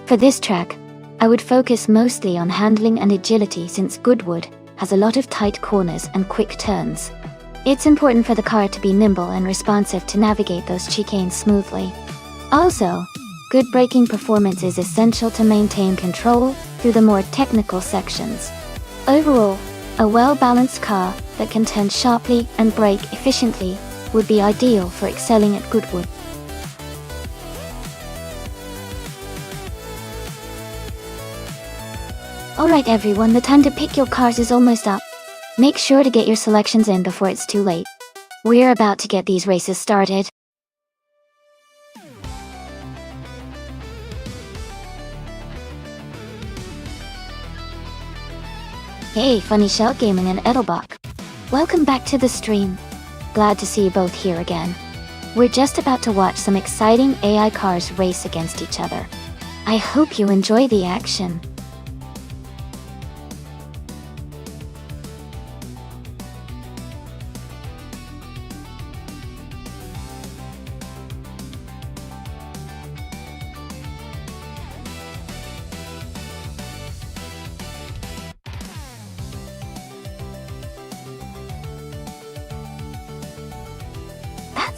For this track, I would focus mostly on handling and agility since Goodwood has a lot of tight corners and quick turns. It's important for the car to be nimble and responsive to navigate those chicanes smoothly. Also, good braking performance is essential to maintain control through the more technical sections. Overall, a well-balanced car that can turn sharply and brake efficiently would be ideal for excelling at Goodwood. Alright everyone, the time to pick your cars is almost up. Make sure to get your selections in before it's too late. We're about to get these races started. Hey, Funny Shell Gaming and Edelbach. Welcome back to the stream. Glad to see you both here again. We're just about to watch some exciting AI cars race against each other. I hope you enjoy the action.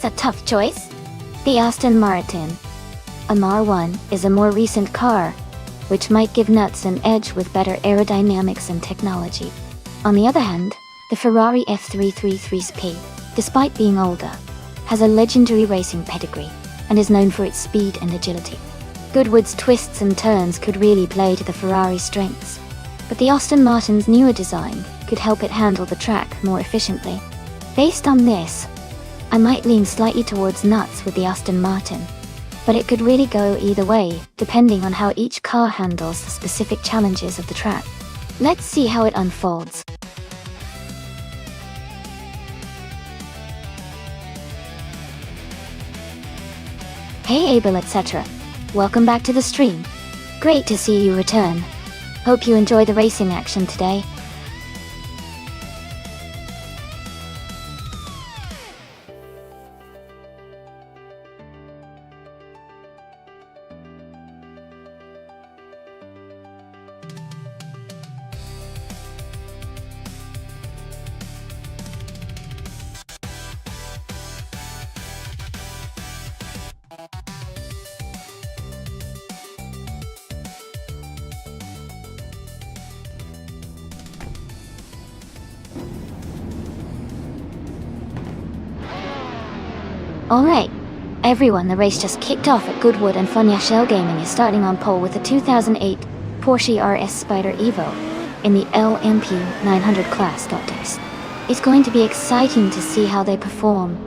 That's a tough choice. The Aston Martin. A MR1 is a more recent car, which might give nuts an edge with better aerodynamics and technology. On the other hand, the Ferrari F333SP, despite being older, has a legendary racing pedigree and is known for its speed and agility. Goodwood's twists and turns could really play to the Ferrari's strengths, but the Aston Martin's newer design could help it handle the track more efficiently. Based on this, I might lean slightly towards nuts with the Aston Martin, but it could really go either way, depending on how each car handles the specific challenges of the track. Let's see how it unfolds. Hey Abel, etc. Welcome back to the stream. Great to see you return. Hope you enjoy the racing action today. Alright, everyone, the race just kicked off at Goodwood and Funny Shell Gaming is starting on pole with a 2008 Porsche RS Spyder Evo in the LMP 900 class. It's going to be exciting to see how they perform.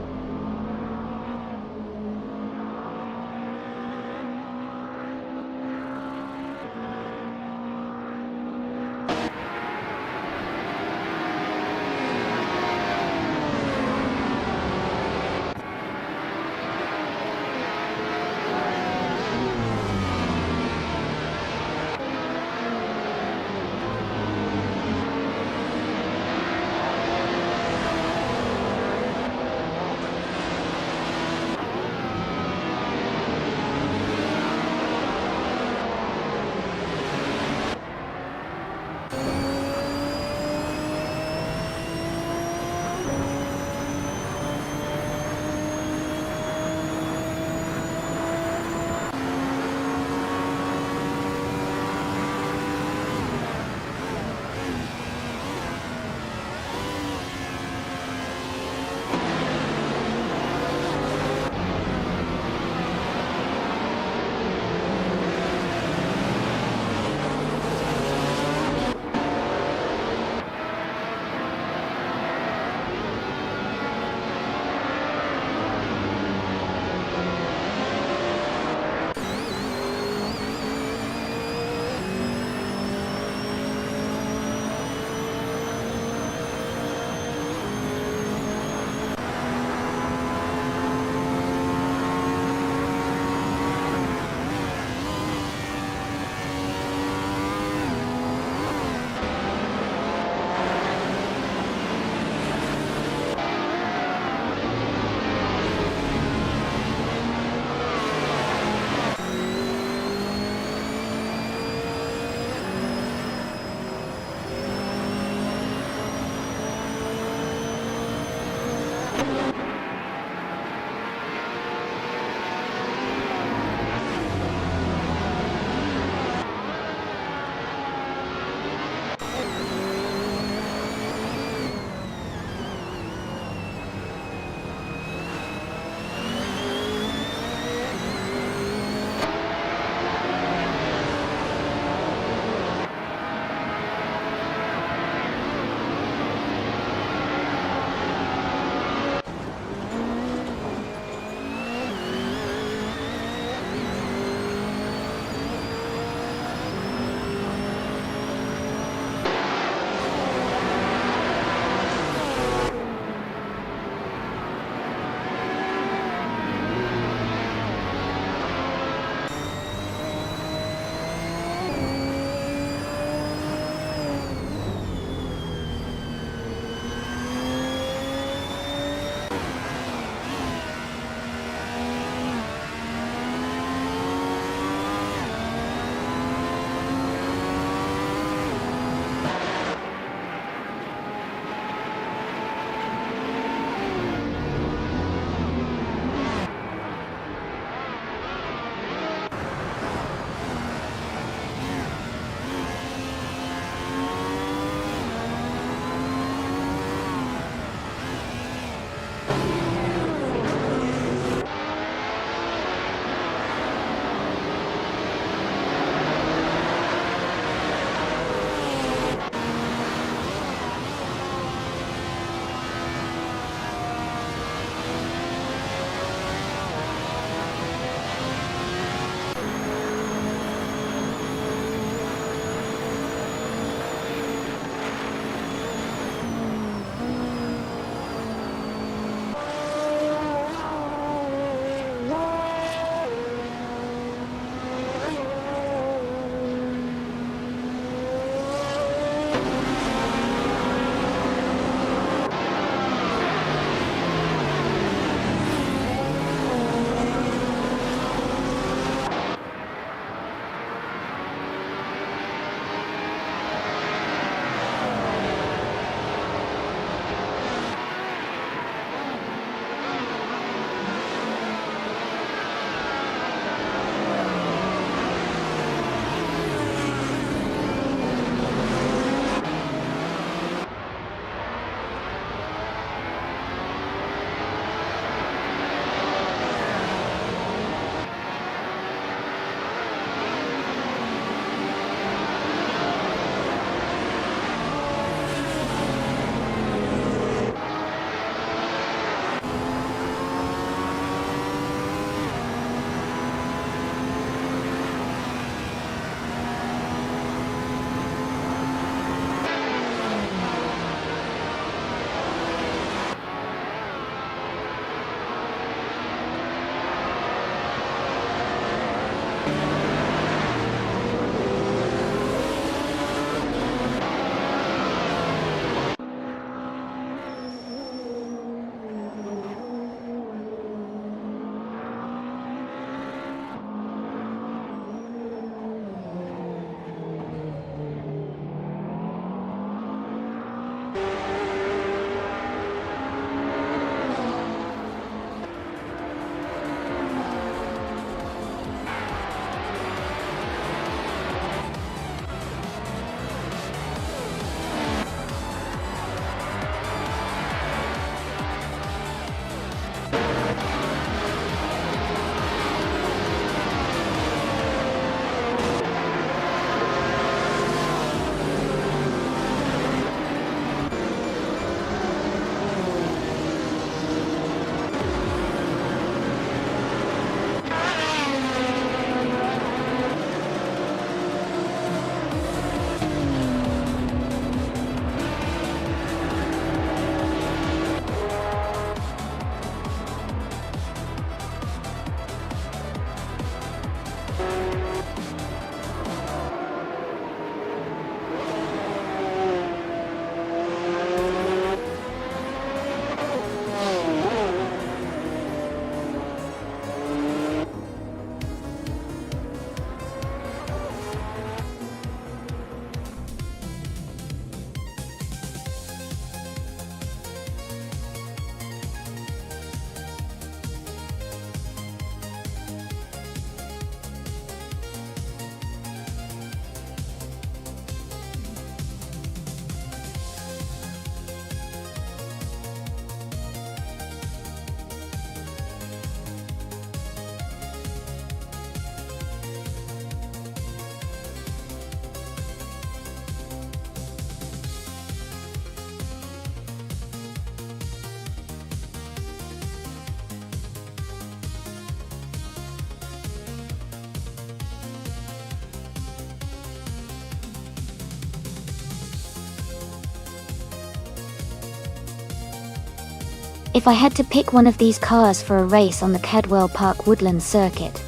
If I had to pick one of these cars for a race on the Cadwell Park Woodlands circuit,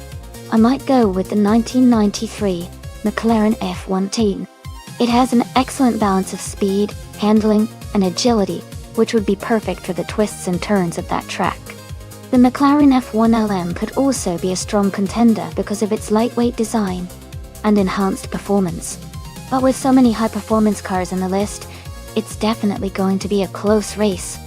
I might go with the 1993 McLaren F110. It has an excellent balance of speed, handling, and agility, which would be perfect for the twists and turns of that track. The McLaren F1LM could also be a strong contender because of its lightweight design and enhanced performance. But with so many high-performance cars on the list, it's definitely going to be a close race.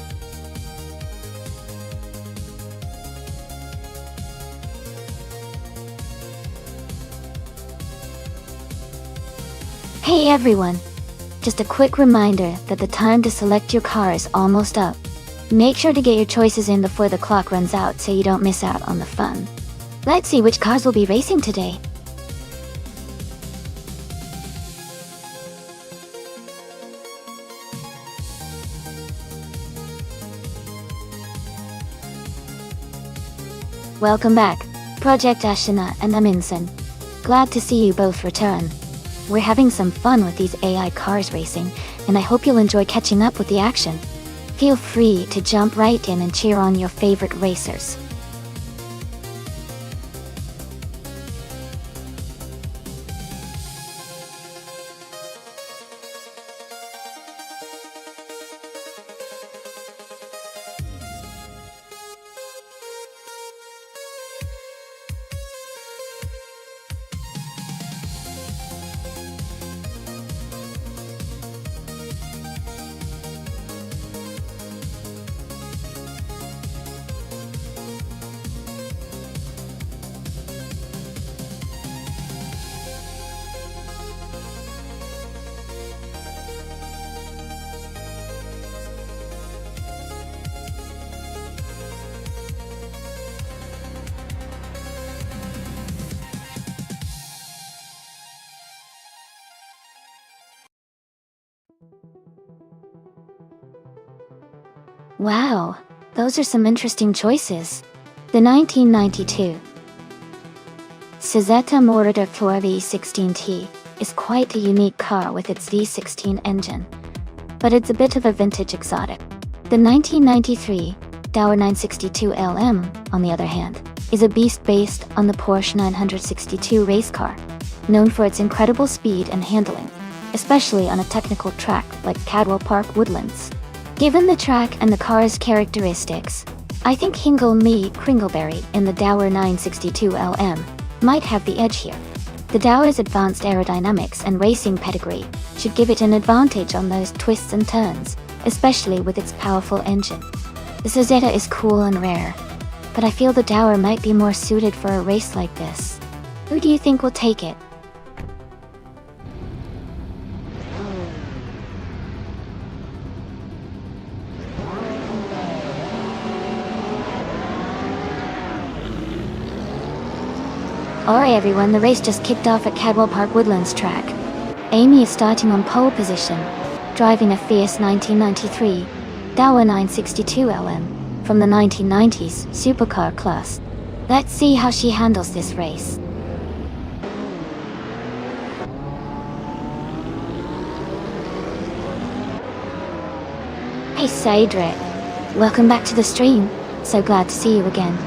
Hey everyone! Just a quick reminder that the time to select your car is almost up. Make sure to get your choices in before the clock runs out so you don't miss out on the fun. Let's see which cars will be racing today. Welcome back, Project Ashina and Aminson. Glad to see you both return. We're having some fun with these AI cars racing, and I hope you'll enjoy catching up with the action. Feel free to jump right in and cheer on your favorite racers. Wow, those are some interesting choices. The 1992 Cizeta Morita Flora V16T is quite a unique car with its V16 engine, but it's a bit of a vintage exotic. The 1993 Dauer 962 LM, on the other hand, is a beast based on the Porsche 962 race car, known for its incredible speed and handling, especially on a technical track like Cadwell Park Woodlands. Given the track and the car's characteristics, I think Hingle Me Kringleberry in the Dauer 962 LM might have the edge here. The Dauer's advanced aerodynamics and racing pedigree should give it an advantage on those twists and turns, especially with its powerful engine. The Cizeta is cool and rare, but I feel the Dauer might be more suited for a race like this. Who do you think will take it? Alright everyone, the race just kicked off at Cadwell Park Woodlands track. Amy is starting on pole position, driving a fierce 1993 Dauer 962 LM from the 1990s supercar class. Let's see how she handles this race. Hey Cedric, welcome back to the stream. So glad to see you again.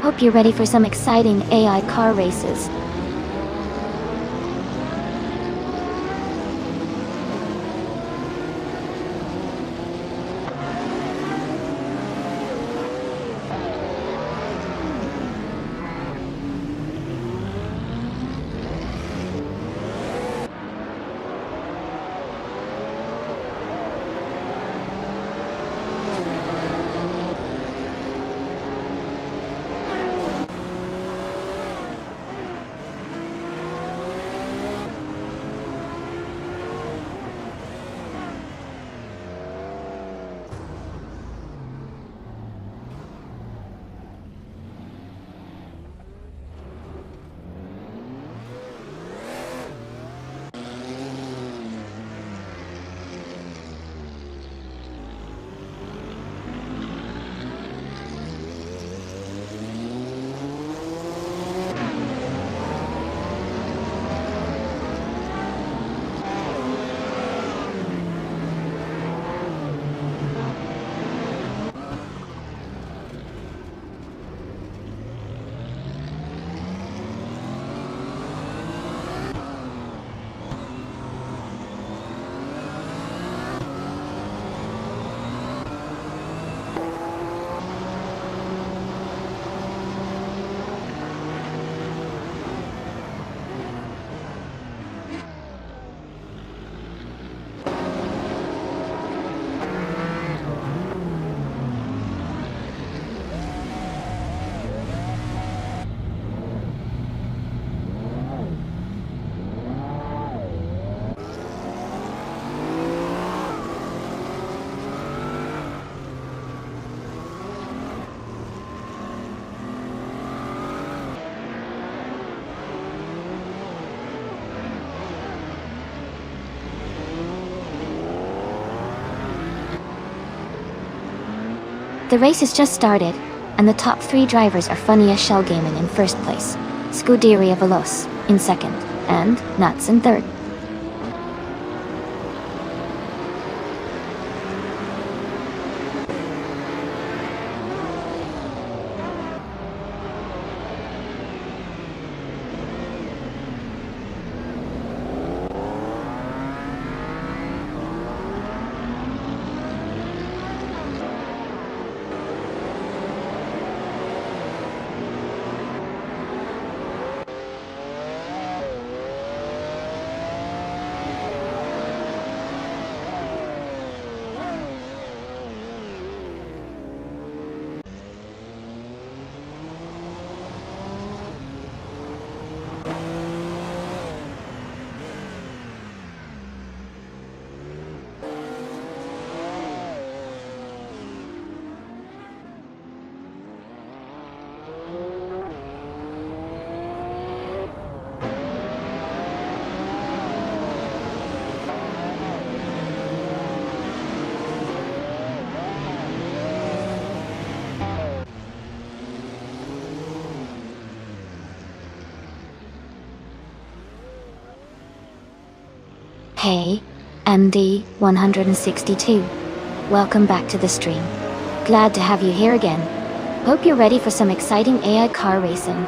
Hope you're ready for some exciting AI car races. The race has just started, and the top 3 drivers are Funny as Shell Gaming in first place, Scuderia Veloz in second, and Nuts in third. Hey, MD162. Welcome back to the stream. Glad to have you here again. Hope you're ready for some exciting AI car racing.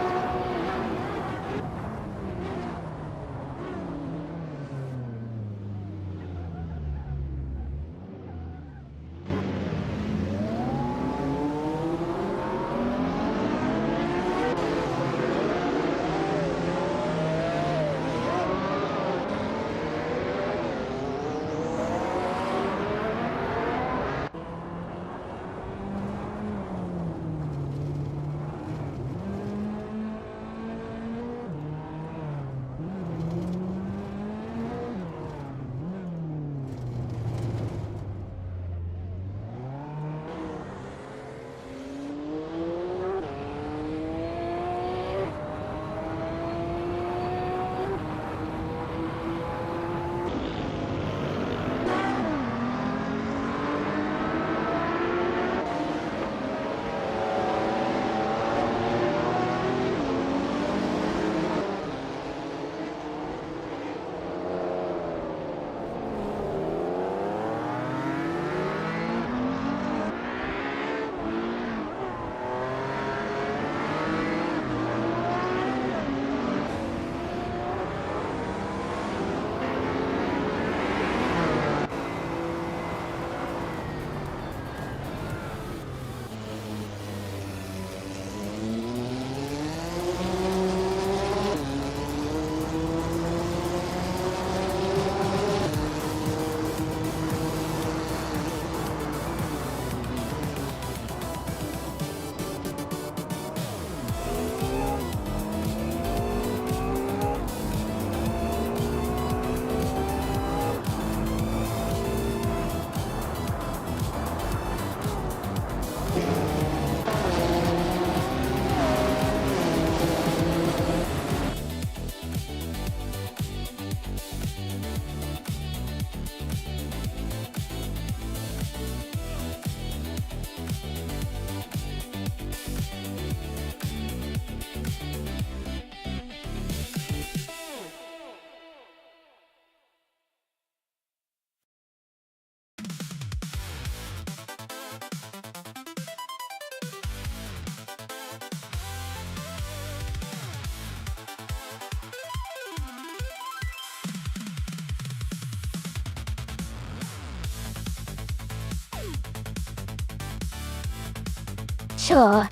Sure.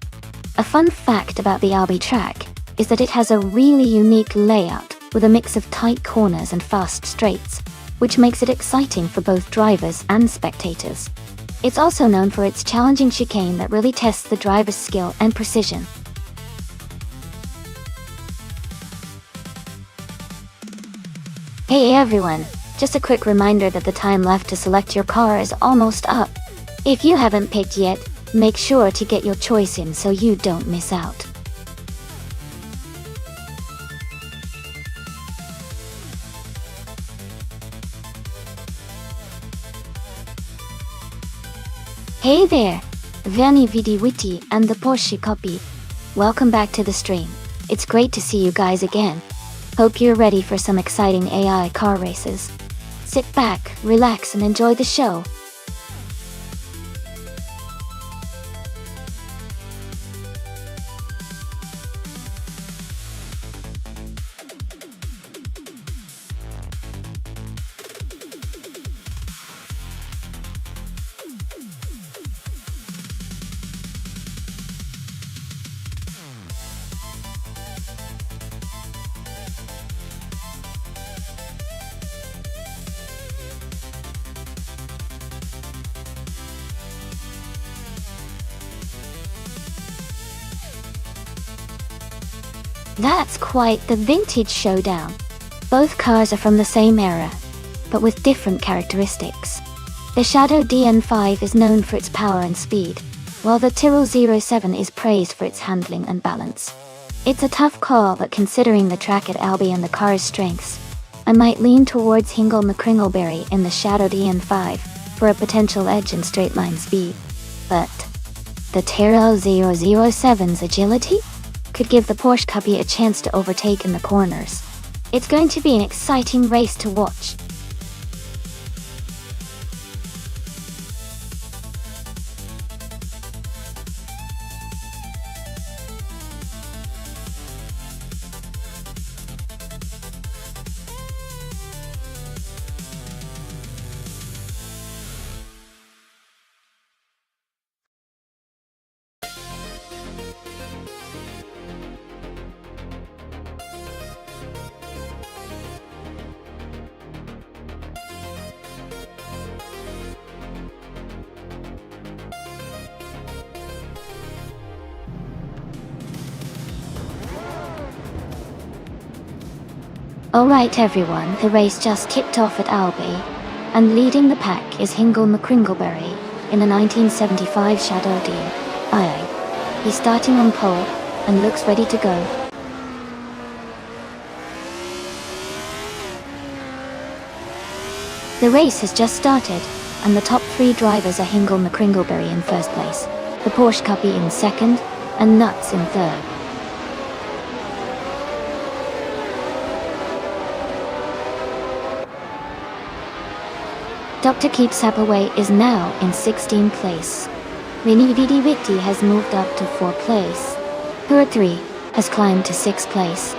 A fun fact about the RB track is that it has a really unique layout with a mix of tight corners and fast straights, which makes it exciting for both drivers and spectators. It's also known for its challenging chicane that really tests the driver's skill and precision. Hey everyone, just a quick reminder that the time left to select your car is almost up. If you haven't picked yet, make sure to get your choice in so you don't miss out. Hey there! Veni Vidi Vici and the Porsche copy. Welcome back to the stream. It's great to see you guys again. Hope you're ready for some exciting AI car races. Sit back, relax and enjoy the show. That's quite the vintage showdown. Both cars are from the same era, but with different characteristics. The Shadow DN5 is known for its power and speed, while the Tyrrell 07 is praised for its handling and balance. It's a tough call, but considering the track at Albi and the car's strengths, I might lean towards Hingle McCringleberry in the Shadow DN5 for a potential edge in straight line speed. But the Tyrrell 007's agility could give the Porsche Cubby a chance to overtake in the corners. It's going to be an exciting race to watch. Alright everyone, the race just kicked off at Albi, and leading the pack is Hingle McCringleberry in the 1975 Shadow DN5. He's starting on pole and looks ready to go. The race has just started, and the top three drivers are Hingle McCringleberry in first place, the Porsche Cubby in second, and Nuts in third. Dr. Keep Sapaway is now in 16th place. Veni Vidi Vici has moved up to 4th place. Pura 3 has climbed to 6th place.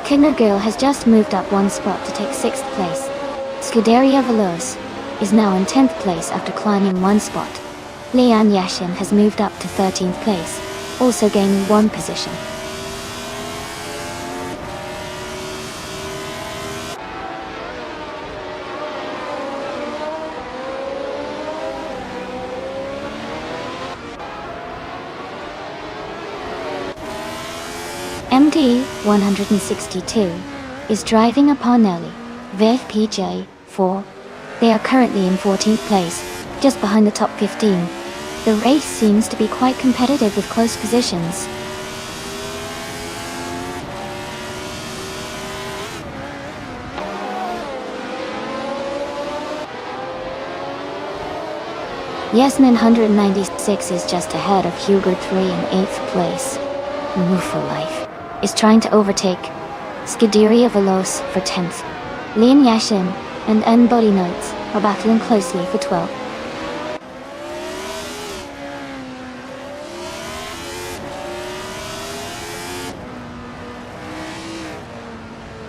Kindergirl has just moved up one spot to take 6th place. Scuderia Veloce is now in 10th place after climbing one spot. Lian Yashin has moved up to 13th place, also gaining one position. MD 162 is driving a Parnelli VFPJ 4. They are currently in 14th place, just behind the top 15. The race seems to be quite competitive with close positions. Yasmin 196 is just ahead of Huger 3 in 8th place. For Life is trying to overtake Scuderia Veloce for 10th. Lian Yashin and N Body Notes are battling closely for 12th.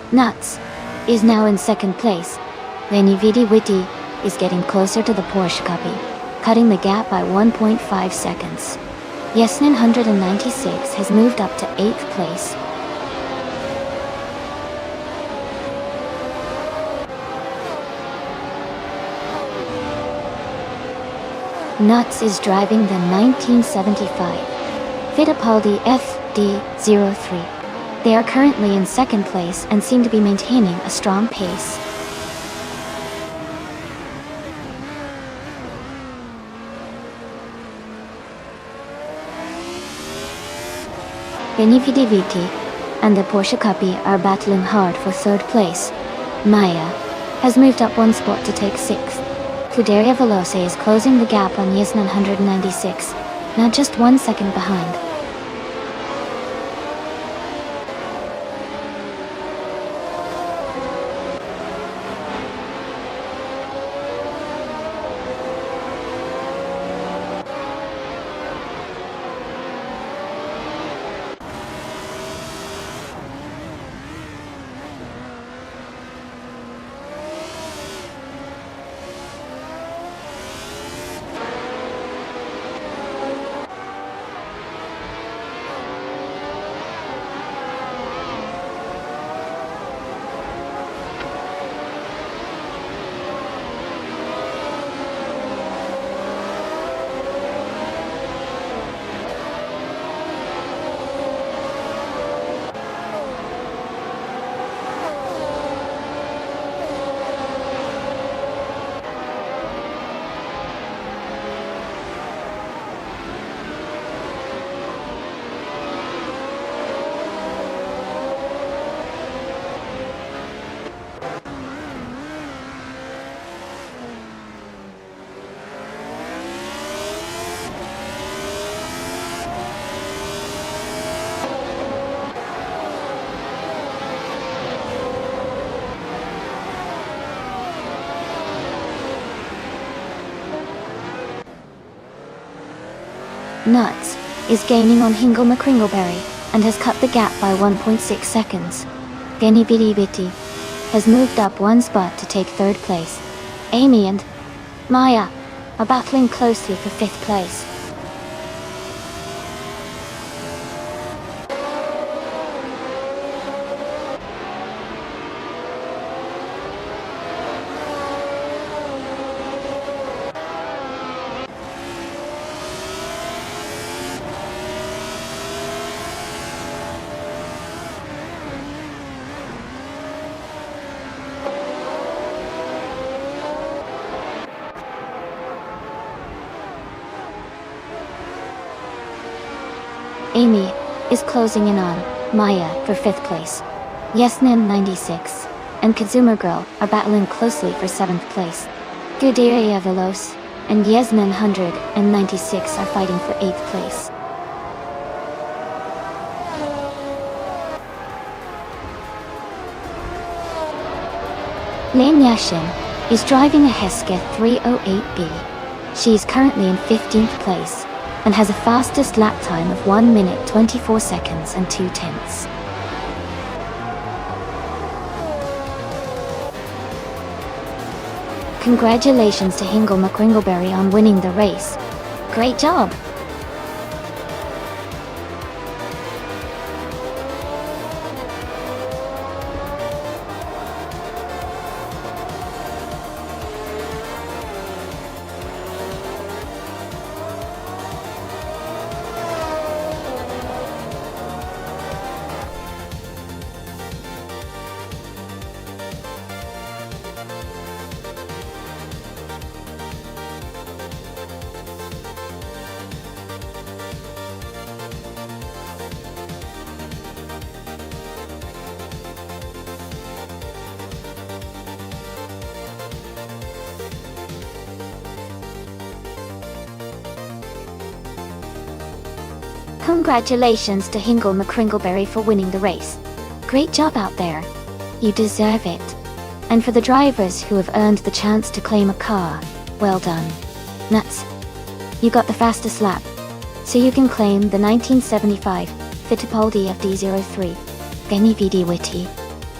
Nuts is now in 2nd place. Veni Vidi Vici is getting closer to the Porsche Cubby, cutting the gap by 1.5 seconds. Yasmin 196 has moved up to 8th place. Nuts is driving the 1975 Fittipaldi FD03. They are currently in 2nd place and seem to be maintaining a strong pace. Benividi and the Porsche Cuppi are battling hard for third place. Maya has moved up one spot to take sixth. Scuderia Veloce is closing the gap on Yasnan 196, now just 1 second behind. Nuts is gaining on Hingle McCringleberry and has cut the gap by 1.6 seconds. Benny Bitty Bitty has moved up one spot to take third place. Amy and Maya are battling closely for fifth place. Amy is closing in on Maya for fifth place. Yasnan 96 and Consumer Girl are battling closely for seventh place. Scuderia Veloce and Yasnan 196 are fighting for eighth place. Lane Yashin is driving a Hesketh 308B. She is currently in 15th place and has a fastest lap time of 1 minute 24 seconds and 2 tenths. Congratulations to Hingle McCringleberry on winning the race. Great job! Congratulations to Hingle McCringleberry for winning the race. Great job out there. You deserve it. And for the drivers who have earned the chance to claim a car, well done. Nuts. You got the fastest lap, so you can claim the 1975 Fittipaldi FD03. Benny VD Witty.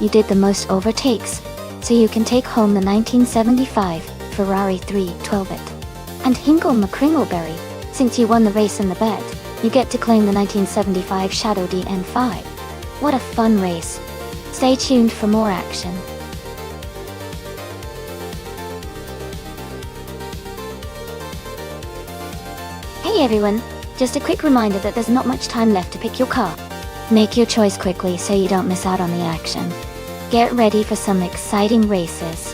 You did the most overtakes, so you can take home the 1975 Ferrari 312it. And Hingle McCringleberry, since you won the race in the bet, you get to claim the 1975 Shadow DN5. What a fun race. Stay tuned for more action. Hey everyone, just a quick reminder that there's not much time left to pick your car. Make your choice quickly so you don't miss out on the action. Get ready for some exciting races.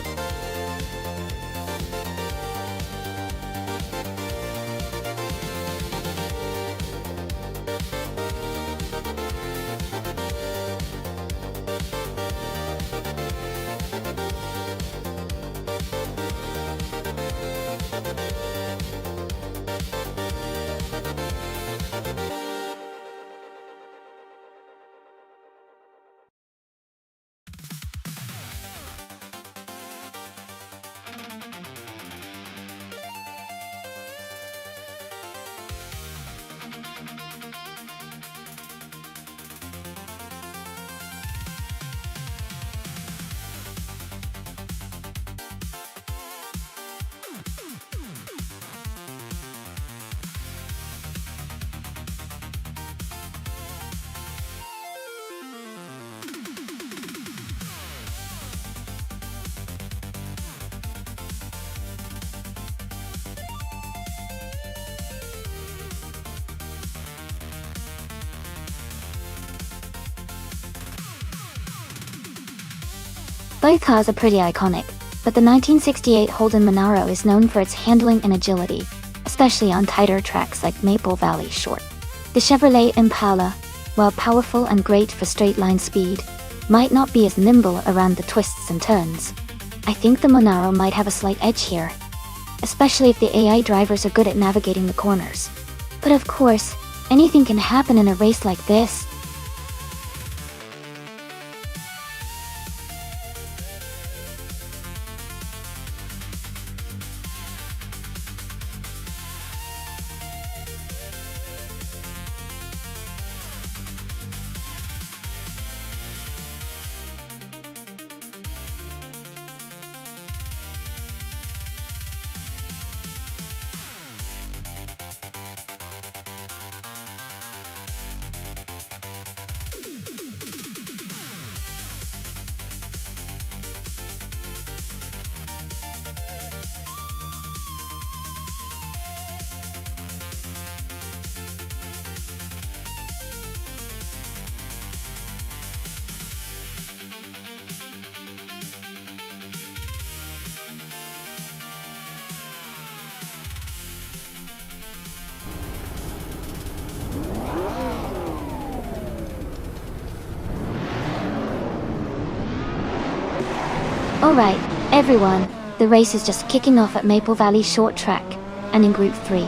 Both cars are pretty iconic, but the 1968 Holden Monaro is known for its handling and agility, especially on tighter tracks like Maple Valley Short. The Chevrolet Impala, while powerful and great for straight-line speed, might not be as nimble around the twists and turns. I think the Monaro might have a slight edge here, especially if the AI drivers are good at navigating the corners. But of course, anything can happen in a race like this. Alright, everyone, the race is just kicking off at Maple Valley Short Track, and in Group 3,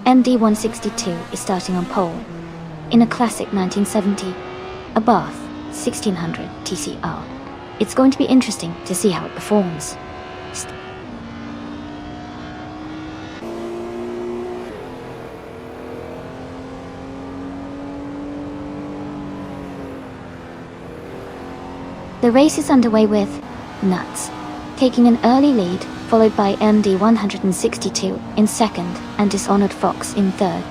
MD162 is starting on pole. In a classic 1970, a Bath 1600 TCR. It's going to be interesting to see how it performs. The race is underway with Nuts taking an early lead, followed by MD162 in second and Dishonored Fox in third.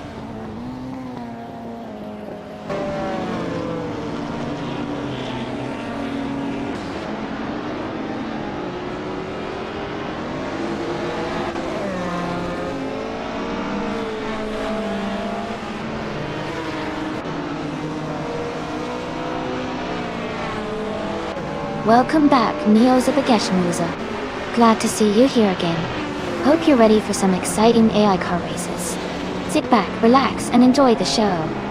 Welcome back, Neos of the Geschmuser. Glad to see you here again. Hope you're ready for some exciting AI car races. Sit back, relax, and enjoy the show.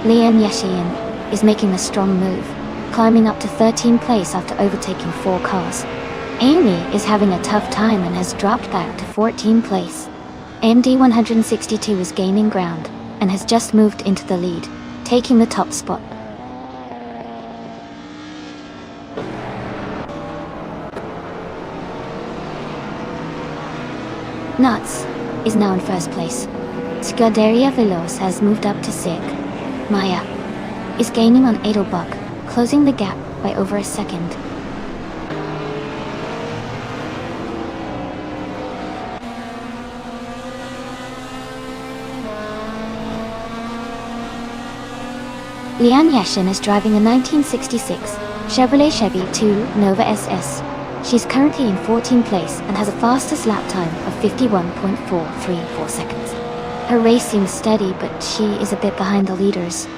Liam Yashin is making a strong move, climbing up to 13th place after overtaking 4 cars. Amy is having a tough time and has dropped back to 14th place. AMD 162 is gaining ground and has just moved into the lead, taking the top spot. Nuts is now in first place. Scuderia Veloz has moved up to 6th. Maya is gaining on Edelbuck, closing the gap by over a second. Lian Yashin is driving a 1966 Chevrolet Chevy 2 Nova SS. She's currently in 14th place and has a fastest lap time of 51.434 seconds. Her race seems steady, but she is a bit behind the leaders.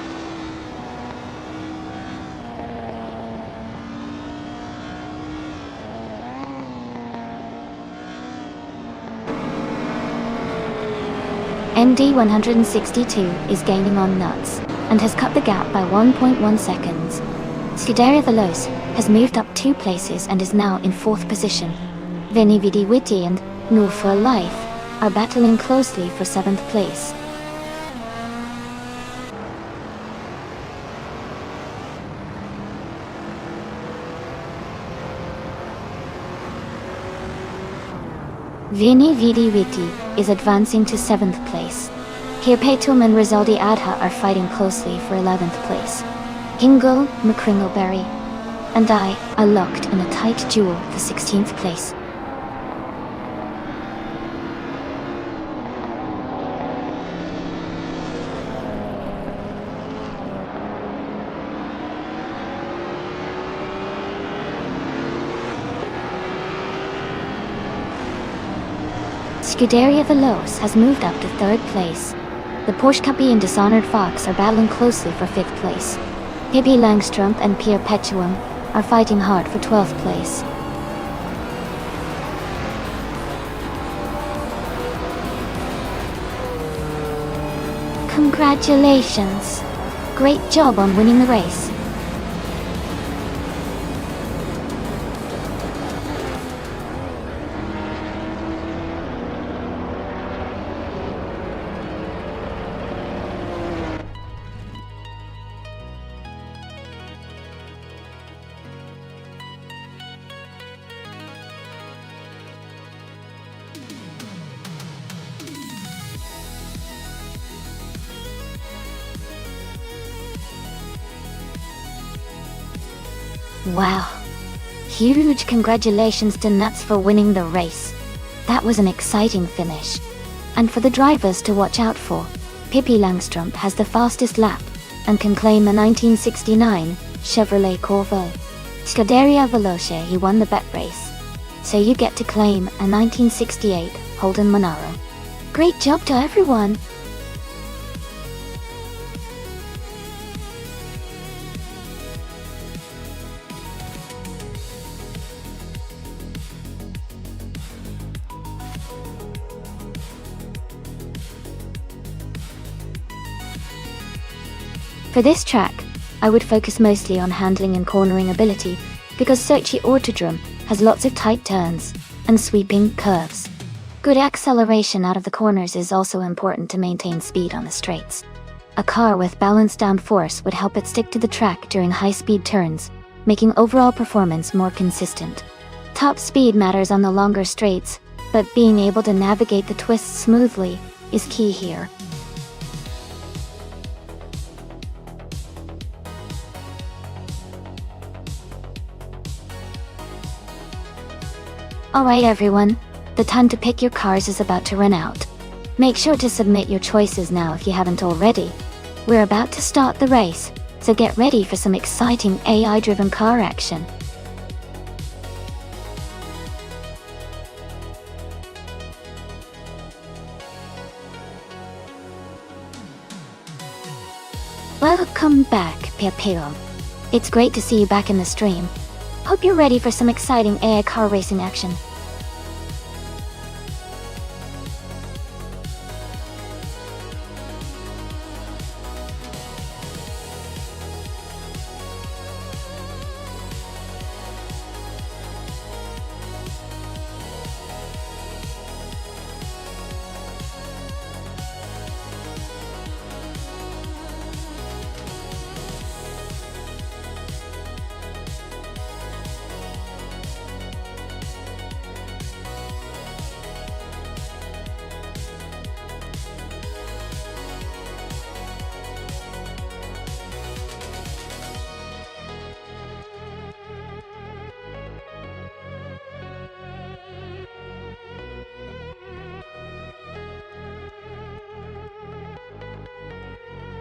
MD162 is gaining on Nuts and has cut the gap by 1.1 seconds. Scuderia Veloce has moved up 2 places and is now in 4th position. Vini Vidi Vici and Nur for Life are battling closely for 7th place. Vini Vidi Vici is advancing to 7th place. Kirpetum and Rizaldi Adha are fighting closely for 11th place. Hingle, McCringleberry, and I are locked in a tight duel for 16th place. Scuderia Veloce has moved up to 3rd place. The Porsche Cupy and Dishonored Fox are battling closely for 5th place. Pippi Langstrumpf and Pierre Petuum are fighting hard for 12th place. Congratulations! Great job on winning the race. Wow. Huge congratulations to Nuts for winning the race. That was an exciting finish. And for the drivers to watch out for, Pippi Langstrumpf has the fastest lap and can claim a 1969 Chevrolet Corvette. Scuderia Veloce, he won the bet race. So you get to claim a 1968 Holden Monaro. Great job to everyone! For this track, I would focus mostly on handling and cornering ability, because Sochi Autodrome has lots of tight turns and sweeping curves. Good acceleration out of the corners is also important to maintain speed on the straights. A car with balanced downforce would help it stick to the track during high-speed turns, making overall performance more consistent. Top speed matters on the longer straights, but being able to navigate the twists smoothly is key here. Alright everyone, the time to pick your cars is about to run out. Make sure to submit your choices now if you haven't already. We're about to start the race, so get ready for some exciting AI-driven car action. Welcome back, Pepeo. It's great to see you back in the stream. Hope you're ready for some exciting AI car racing action.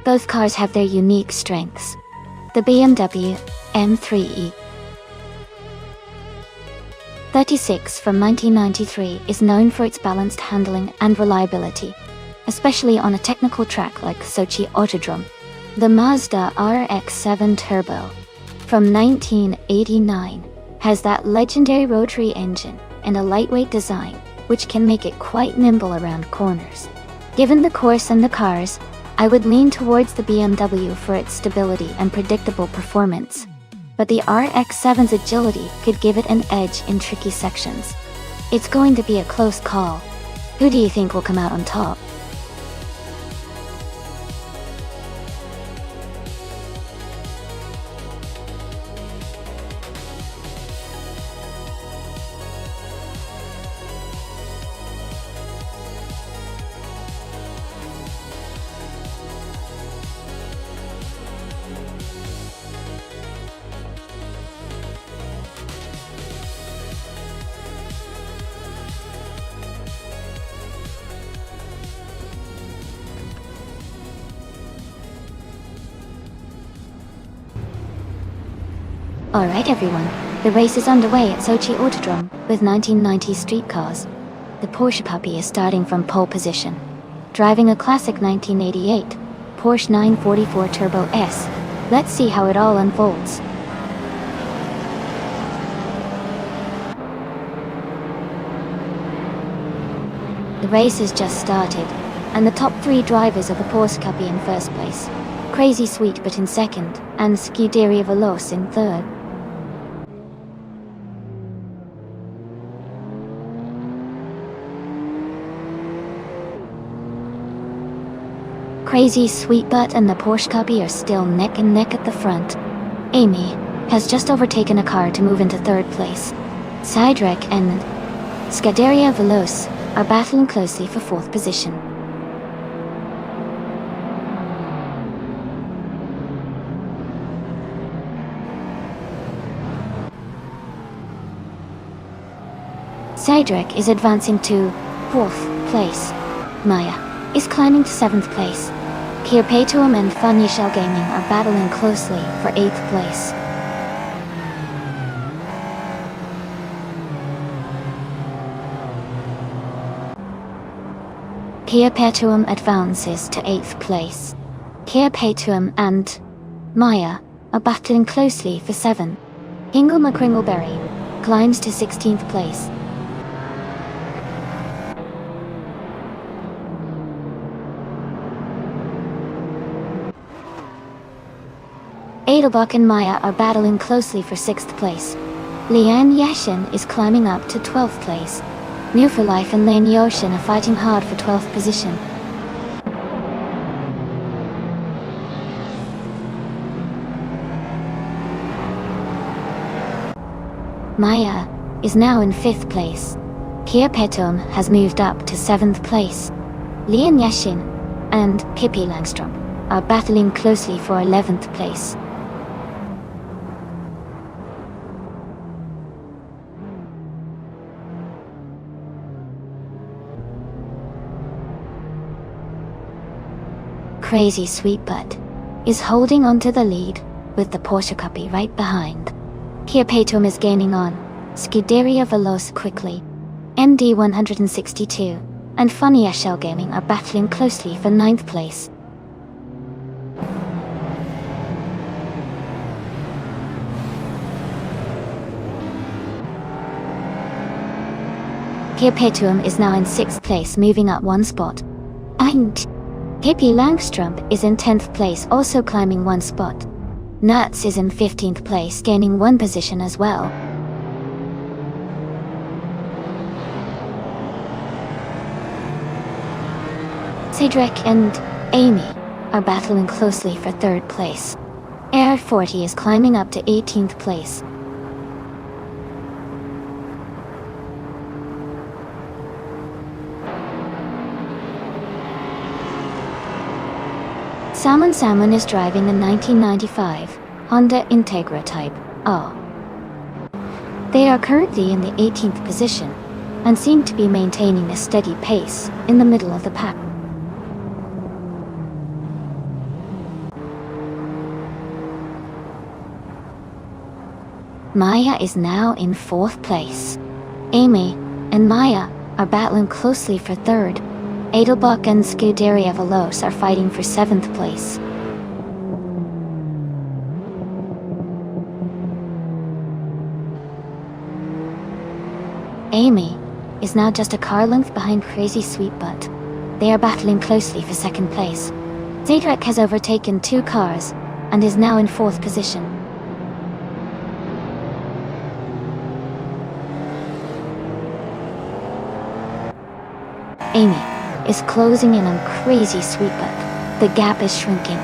Both cars have their unique strengths. The BMW M3E 36 from 1993 is known for its balanced handling and reliability, especially on a technical track like Sochi Autodrome. The Mazda RX-7 Turbo from 1989 has that legendary rotary engine and a lightweight design, which can make it quite nimble around corners. Given the course and the cars, I would lean towards the BMW for its stability and predictable performance, but the RX-7's agility could give it an edge in tricky sections. It's going to be a close call. Who do you think will come out on top? Alright everyone, the race is underway at Sochi Autodrome with 1990s street cars. The Porsche puppy is starting from pole position, driving a classic 1988 Porsche 944 Turbo S. Let's see how it all unfolds. The race has just started, and the top three drivers are the Porsche puppy in first place, Crazy Sweet But in second, and Scuderia Veloce in third. Crazy Sweetbutt and the Porsche Cubby are still neck and neck at the front. Amy has just overtaken a car to move into third place. Cydrek and Scuderia Veloce are battling closely for fourth position. Cydrek is advancing to fourth place. Maya is climbing to seventh place. Kirpatuum and Funny Shell Gaming are battling closely for 8th place. Kirpatuum advances to 8th place. Kirpatuum and Maya are battling closely for 7. Hingle McCringleberry climbs to 16th place. Edelbach and Maya are battling closely for 6th place. Lian Yashin is climbing up to 12th place. New for Life and Lane Yoshin are fighting hard for 12th position. Maya is now in 5th place. Kirpetum has moved up to 7th place. Lian Yashin and Pippi Langstrom are battling closely for 11th place. Crazy Sweetbutt is holding onto the lead, with the Porsche Cubby right behind. Kirpetum is gaining on Scuderia Veloce quickly. MD 162 and Funny Shell Gaming are battling closely for 9th place. Kirpetum is now in 6th place, moving up 1 spot. And Pippi Langstrom is in 10th place, also climbing 1 spot. Nuts is in 15th place, gaining 1 position as well. Cedric and Amy are battling closely for 3rd place. Air 40 is climbing up to 18th place. Salmon is driving a 1995 Honda Integra Type R. They are currently in the 18th position and seem to be maintaining a steady pace in the middle of the pack. Maya is now in 4th place. Amy and Maya are battling closely for 3rd. Edelbach and Scuderia Veloce are fighting for 7th place. Amy is now just a car length behind Crazy Sweetbutt. They are battling closely for 2nd place. Zadrak has overtaken 2 cars and is now in 4th position. Amy is closing in on Crazy Sweetbutt. The gap is shrinking.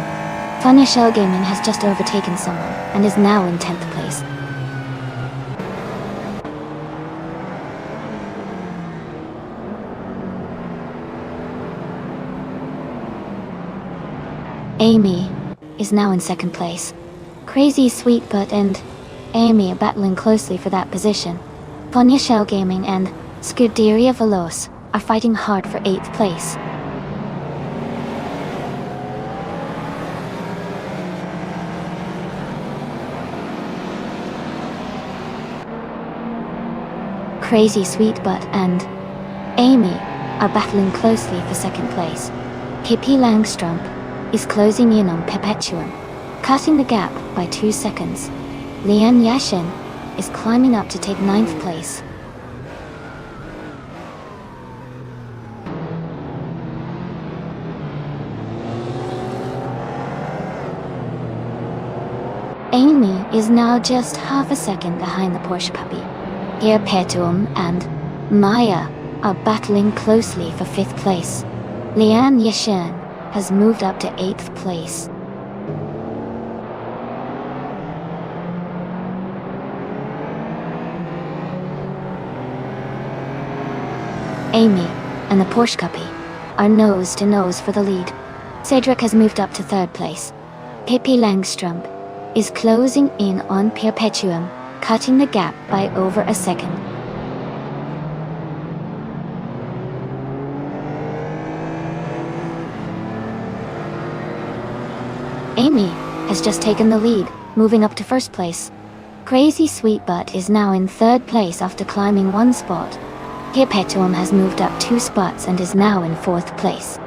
Funny Shell Gaming has just overtaken someone and is now in 10th place. Amy is now in 2nd place. Crazy Sweetbutt and Amy are battling closely for that position. Funny Shell Gaming and Scuderia Veloce are fighting hard for 8th place. Crazy Sweetbutt and Amy are battling closely for 2nd place. KP Langstrom is closing in on Perpetuum, cutting the gap by 2 seconds. Lian Yashin is climbing up to take 9th place. Amy is now just half a second behind the Porsche puppy. Here Perpetuum and Maya are battling closely for 5th place. Lian Yashin has moved up to 8th place. Amy and the Porsche Cuppy are nose to nose for the lead. Cedric has moved up to 3rd place. Pippi Langstrom is closing in on Perpetuum, cutting the gap by over a second. Amy has just taken the lead, moving up to 1st place. Crazy Sweetbutt is now in 3rd place after climbing 1 spot. Perpetuum has moved up 2 spots and is now in 4th place.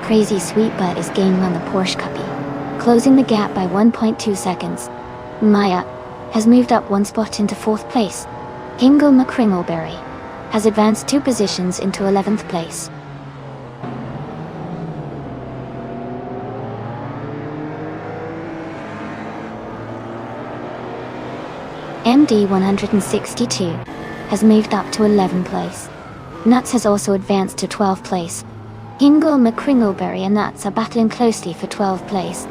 Crazy Sweetbutt is gaining on the Porsche Cuppy, closing the gap by 1.2 seconds. Maya has moved up 1 spot into 4th place. Hingle McCringleberry has advanced 2 positions into 11th place. MD 162 has moved up to 11th place. Nuts has also advanced to 12th place. Hingle McCringleberry and Nuts are battling closely for 12th place.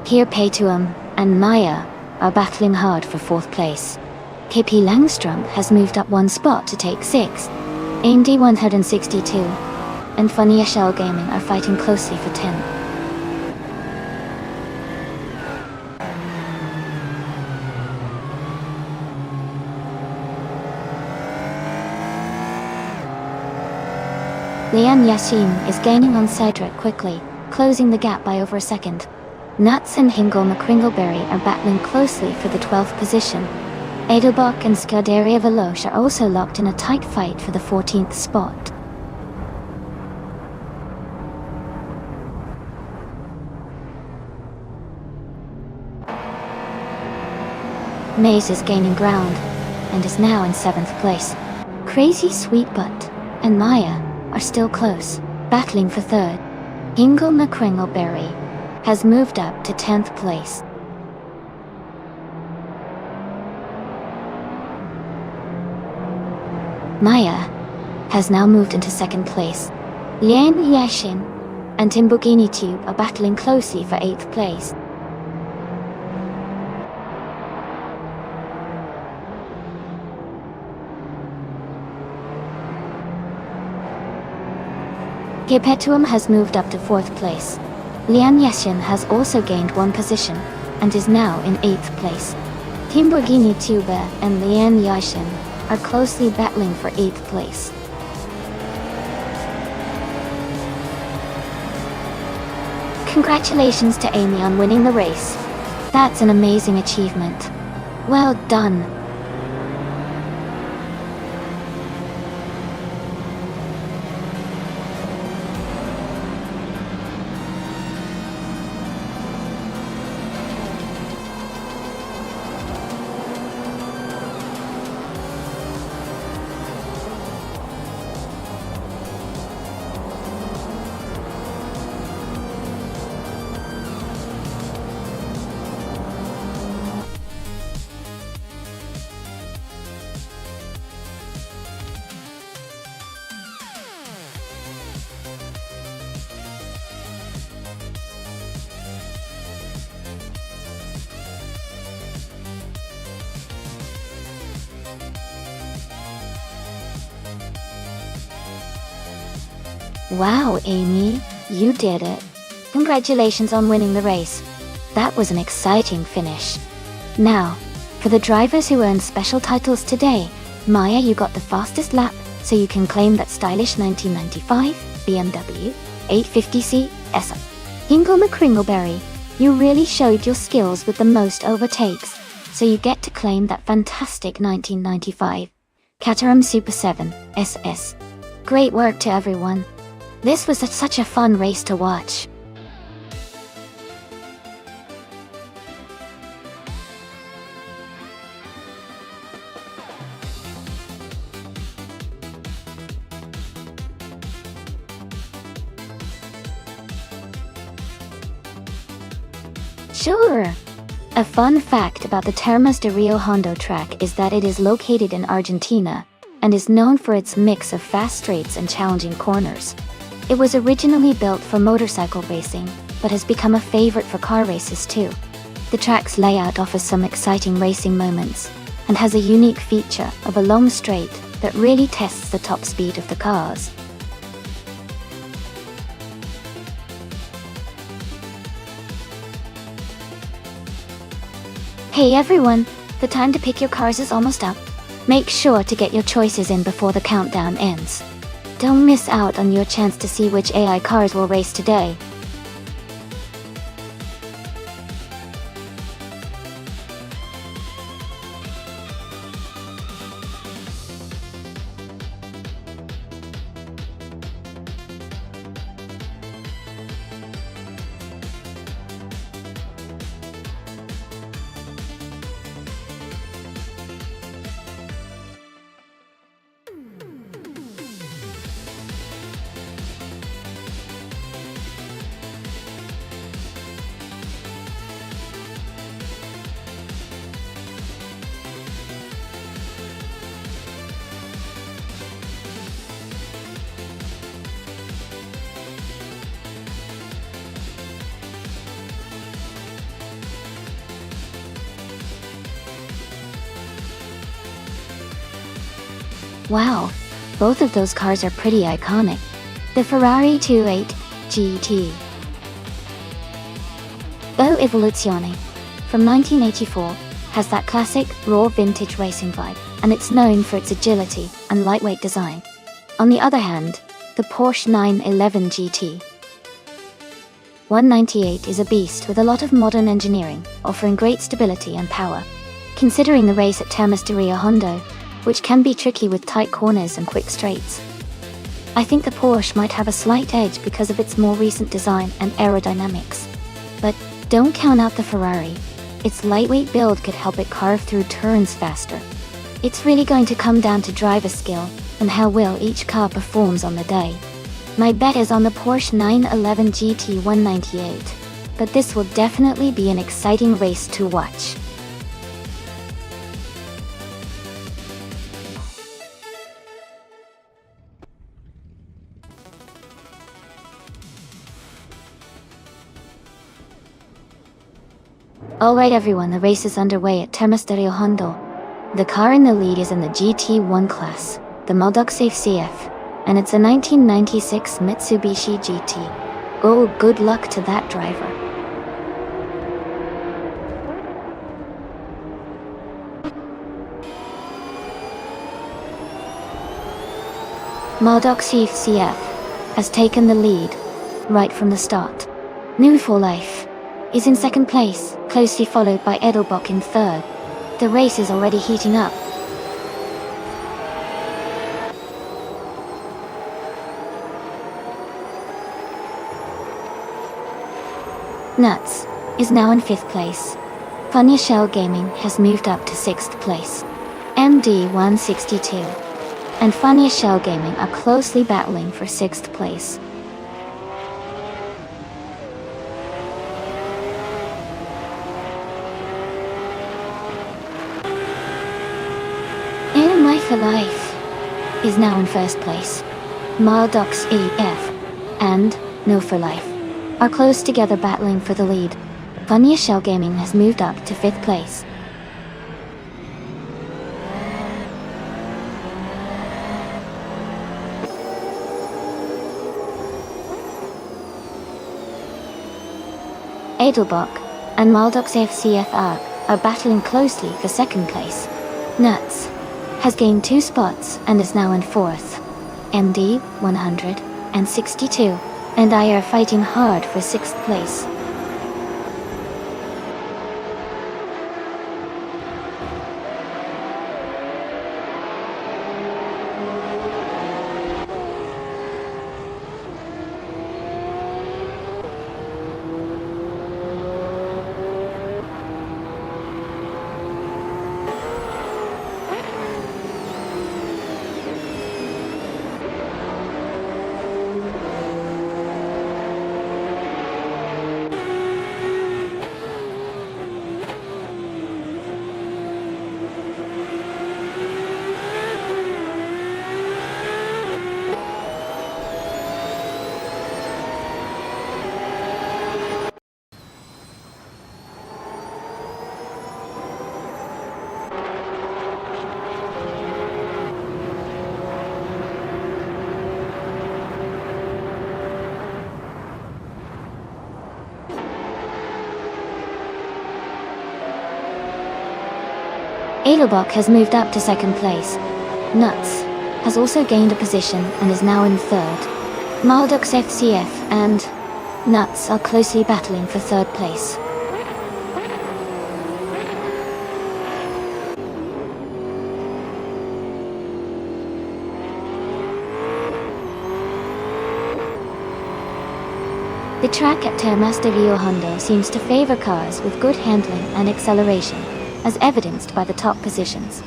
Here Perpetuum and Maya are battling hard for 4th place. KP Langstrom has moved up 1 spot to take 6th. AMD 162 and Funny Shell Gaming are fighting closely for 10th. Lian Yashin is gaining on Cedric quickly, closing the gap by over a second. Nuts and Hingle McCringleberry are battling closely for the 12th position. Edelbach and Scuderia Veloce are also locked in a tight fight for the 14th spot. Maze is gaining ground and is now in 7th place. Crazy Sweetbutt and Maya are still close, battling for 3rd. Hingle McCringleberry has moved up to 10th place. Maya has now moved into 2nd place. Lian Yashin and Lamborghini Tube are battling closely for 8th place. Perpetuum has moved up to 4th place. Lian Yashin has also gained 1 position and is now in 8th place. Lamborghini Tuba and Lian Yashin are closely battling for 8th place. Congratulations to Amy on winning the race. That's an amazing achievement. Well done. Wow, Amy, you did it. Congratulations on winning the race. That was an exciting finish. Now, for the drivers who earned special titles today, Maya, you got the fastest lap, so you can claim that stylish 1995 BMW 850C S. Hingle McCringleberry, you really showed your skills with the most overtakes, so you get to claim that fantastic 1995 Caterham Super 7 SS. Great work to everyone. This was such a fun race to watch. Sure. A fun fact about the Termas de Rio Hondo track is that it is located in Argentina and is known for its mix of fast straights and challenging corners. It was originally built for motorcycle racing, but has become a favorite for car races too. The track's layout offers some exciting racing moments, and has a unique feature of a long straight that really tests the top speed of the cars. Hey everyone, the time to pick your cars is almost up. Make sure to get your choices in before the countdown ends. Don't miss out on your chance to see which AI cars will race today. Wow, both of those cars are pretty iconic. The Ferrari 28 GT Bo Evoluzione from 1984 has that classic, raw vintage racing vibe, and it's known for its agility and lightweight design. On the other hand, the Porsche 911 GT 198 is a beast with a lot of modern engineering, offering great stability and power. Considering the race at Termas de Rio Hondo, which can be tricky with tight corners and quick straights, I think the Porsche might have a slight edge because of its more recent design and aerodynamics. But don't count out the Ferrari. Its lightweight build could help it carve through turns faster. It's really going to come down to driver skill and how well each car performs on the day. My bet is on the Porsche 911 GT 198, but this will definitely be an exciting race to watch. Alright everyone, the race is underway at Termisterio Hondo. The car in the lead is in the GT1 class, the Maldoc Safe CF, and it's a 1996 Mitsubishi GT. Oh, good luck to that driver. Maldoc Safe CF has taken the lead right from the start. New for Life is in second place, closely followed by Edelbock in third. The race is already heating up. Nuts is now in 5th place. Funya Shell Gaming has moved up to 6th place. MD162 and Funya Shell Gaming are closely battling for 6th place. In Life for Life is now in 1st place. Maldox EF and No for Life are close together battling for the lead. Funya Shell Gaming has moved up to 5th place. Edelbock and Maldox FCFR are battling closely for 2nd place. Nuts has gained 2 spots and is now in 4th. MD 162 and I are fighting hard for 6th place. Edelbock has moved up to 2nd place. Nuts has also gained a position and is now in 3rd. Maldox FCF and Nuts are closely battling for 3rd place. The track at Termisterio Hondo seems to favor cars with good handling and acceleration, as evidenced by the top positions.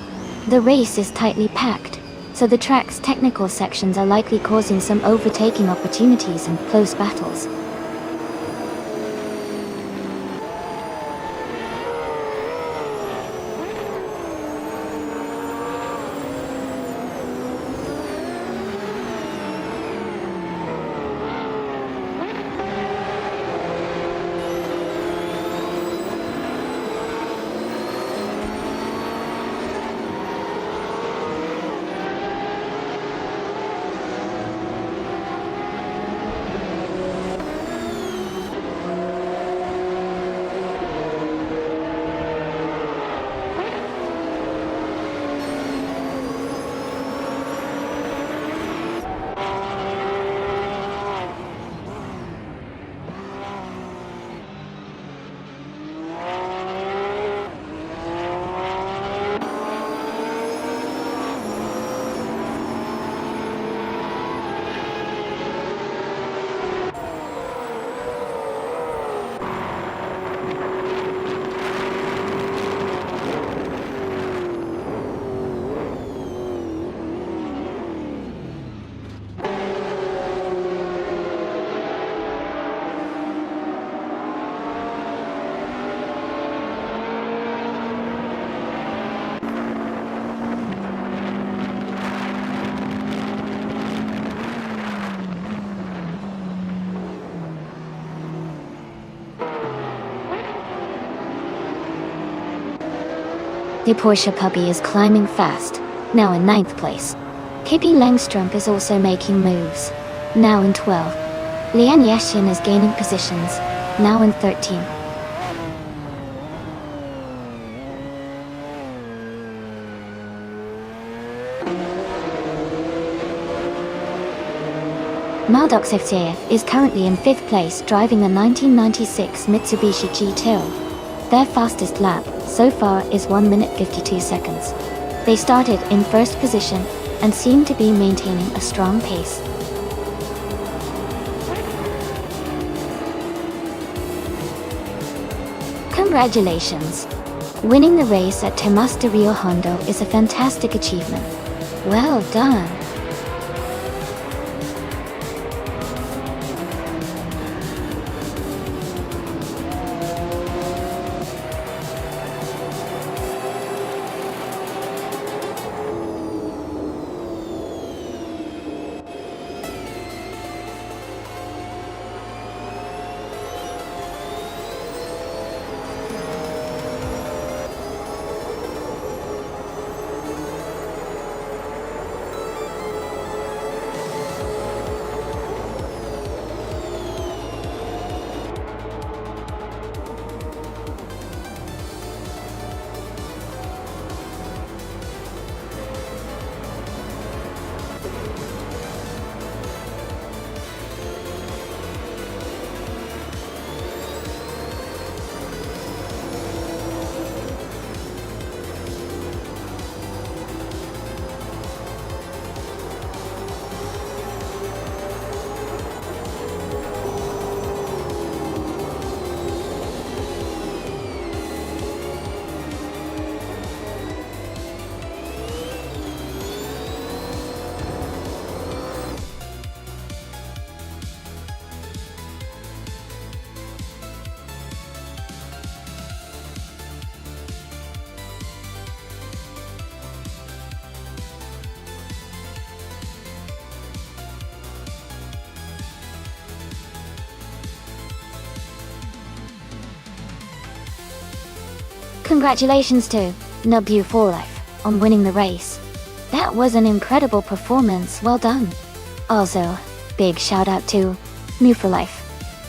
The race is tightly packed, so the track's technical sections are likely causing some overtaking opportunities and close battles. The Porsche puppy is climbing fast, now in 9th place. KP Langstrup is also making moves, now in 12th. Lian Yashin is gaining positions, now in 13th. Maldox FTF is currently in 5th place driving a 1996 Mitsubishi G2. Their fastest lap, so far, is 1 minute 52 seconds. They started in 1st position and seem to be maintaining a strong pace. Congratulations! Winning the race at Temasta Rio Hondo is a fantastic achievement. Well done! Congratulations to Nubu4Life on winning the race. That was an incredible performance, well done. Also, big shout out to Nu4Life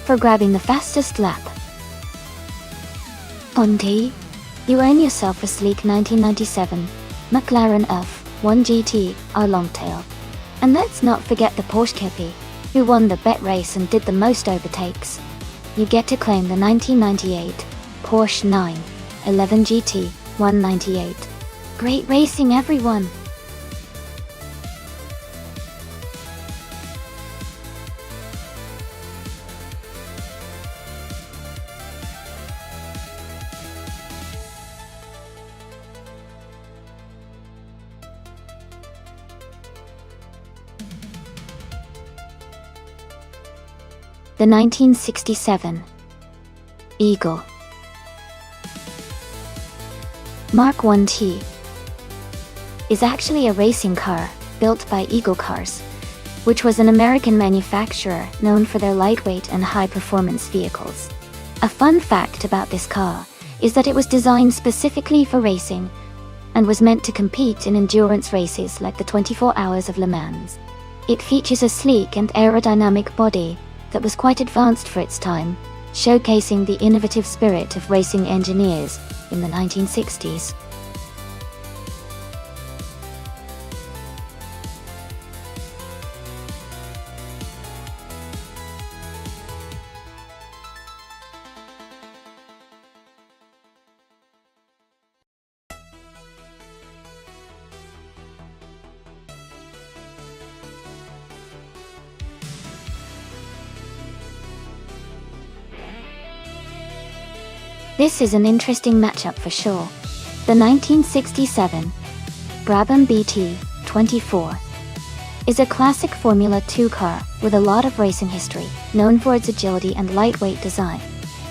for grabbing the fastest lap. Ponty, you earn yourself a sleek 1997 McLaren F1 GT R Longtail. And let's not forget the Porsche Kippy, who won the bet race and did the most overtakes. You get to claim the 1998 Porsche 911 GT 198. Great racing, everyone! The 1967 Eagle Mark 1T is actually a racing car built by Eagle Cars, which was an American manufacturer known for their lightweight and high-performance vehicles. A fun fact about this car is that it was designed specifically for racing and was meant to compete in endurance races like the 24 Hours of Le Mans. It features a sleek and aerodynamic body that was quite advanced for its time, showcasing the innovative spirit of racing engineers in the 1960s. This is an interesting matchup for sure. The 1967 Brabham BT24 is a classic Formula 2 car with a lot of racing history, known for its agility and lightweight design.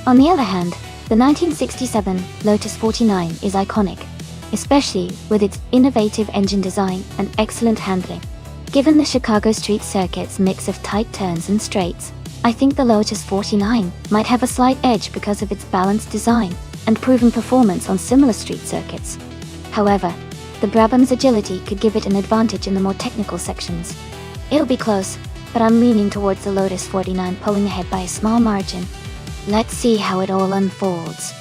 On the other hand, the 1967 Lotus 49 is iconic, especially with its innovative engine design and excellent handling. Given the Chicago street circuit's mix of tight turns and straights, I think the Lotus 49 might have a slight edge because of its balanced design and proven performance on similar street circuits. However, the Brabham's agility could give it an advantage in the more technical sections. It'll be close, but I'm leaning towards the Lotus 49 pulling ahead by a small margin. Let's see how it all unfolds.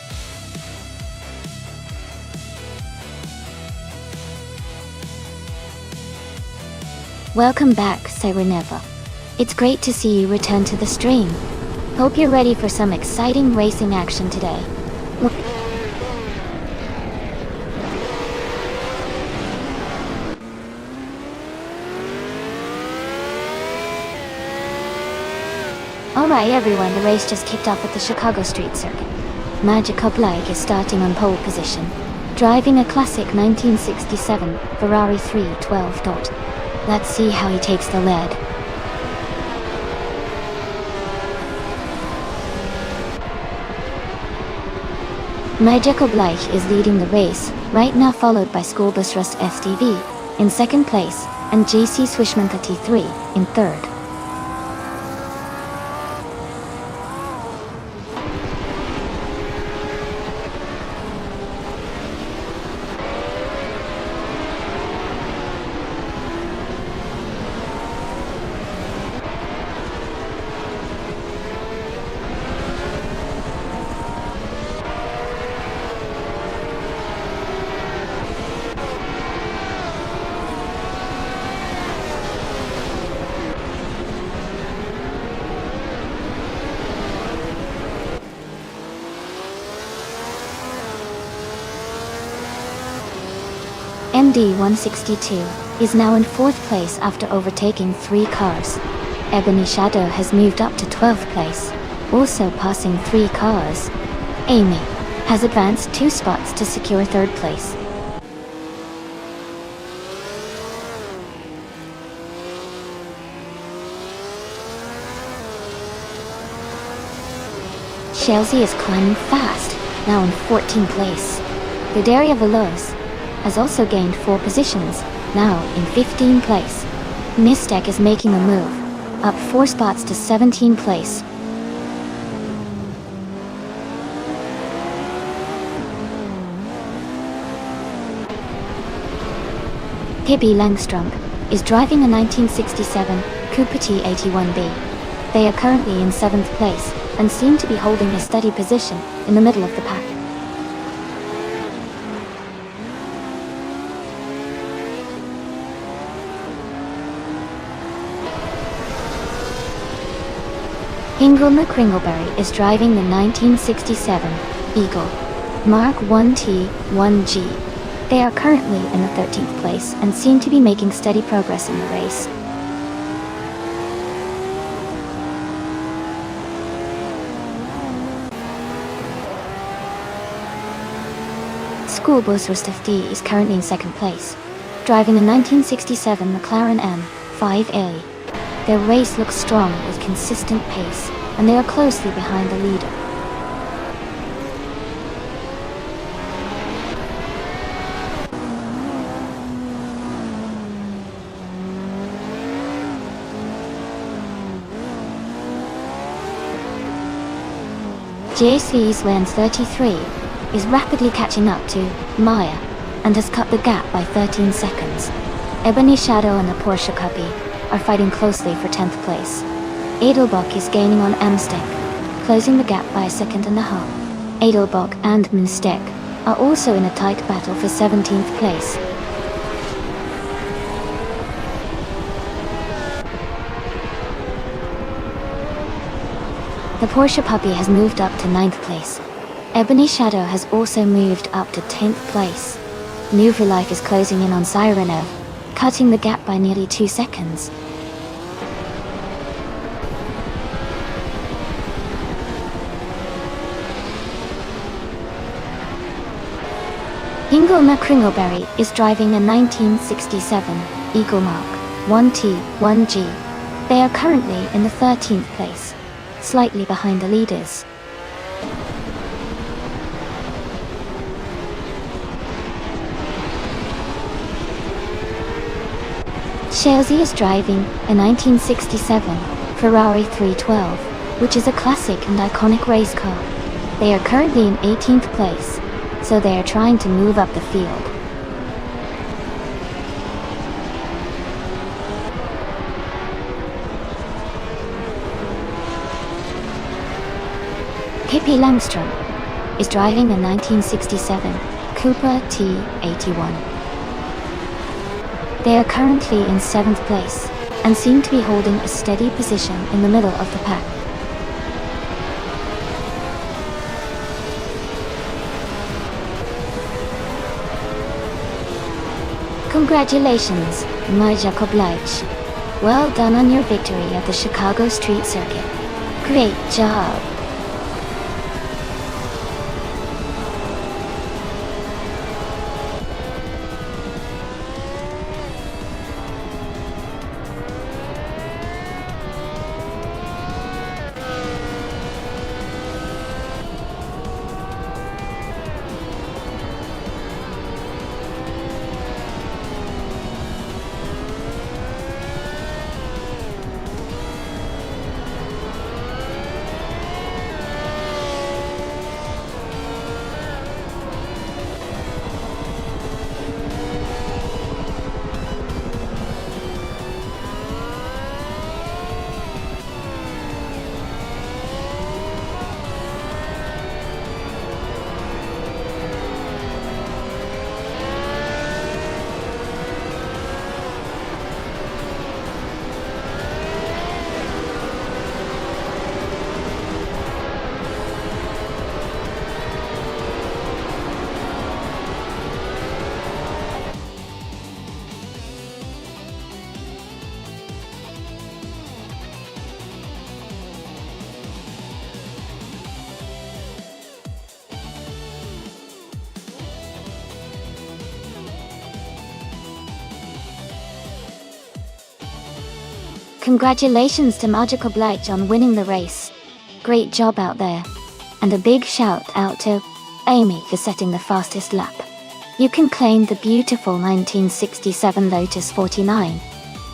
Welcome back, Sireneva. It's great to see you return to the stream. Hope you're ready for some exciting racing action today. Alright everyone, the race just kicked off at the Chicago Street Circuit. Magical Blake is starting on pole position, driving a classic 1967 Ferrari 312 Dot. Let's see how he takes the lead. Magical Blake is leading the race, right now followed by School Bus Rust STV in second place, and JC Swishmanka T3 in third. MD162 is now in fourth place after overtaking 3 cars. Ebony Shadow has moved up to 12th place, also passing 3 cars. Amy has advanced 2 spots to secure third place. Chelsea is climbing fast, now in 14th place. Vidaria Veloz has also gained 4 positions, now in 15th place. Mistek is making a move, up 4 spots to 17th place. Pippi Langstrump is driving a 1967 Cooper T81B. They are currently in 7th place and seem to be holding a steady position in the middle of the pack. Ingelma Kringleberry is driving the 1967 Eagle Mark 1T 1G. They are currently in the 13th place and seem to be making steady progress in the race. School Bus Rustaf D is currently in 2nd place, driving a 1967 McLaren M5A. Their race looks strong with consistent pace, and they are closely behind the leader. JC's Lens 33 is rapidly catching up to Maya and has cut the gap by 13 seconds. Ebony Shadow and the Porsche Cubby are fighting closely for 10th place. Edelbach is gaining on Amstek, closing the gap by a second and a half. Edelbach and Mstek are also in a tight battle for 17th place. The Porsche Puppy has moved up to 9th place. Ebony Shadow has also moved up to 10th place. Nuvrilife is closing in on Sirenov, cutting the gap by nearly 2 seconds. Ingelma Kringleberry is driving a 1967 Eagle Mark 1T 1G. They are currently in the 13th place, slightly behind the leaders. Chelsea is driving a 1967 Ferrari 312, which is a classic and iconic race car. They are currently in 18th place, so they are trying to move up the field. Pippi Langstrom is driving a 1967 Cooper T81. They are currently in 7th place and seem to be holding a steady position in the middle of the pack. Congratulations, Jacob Leitch. Well done on your victory at the Chicago Street Circuit. Great job. Congratulations to Magical Blight on winning the race. Great job out there. And a big shout out to Amy for setting the fastest lap. You can claim the beautiful 1967 Lotus 49,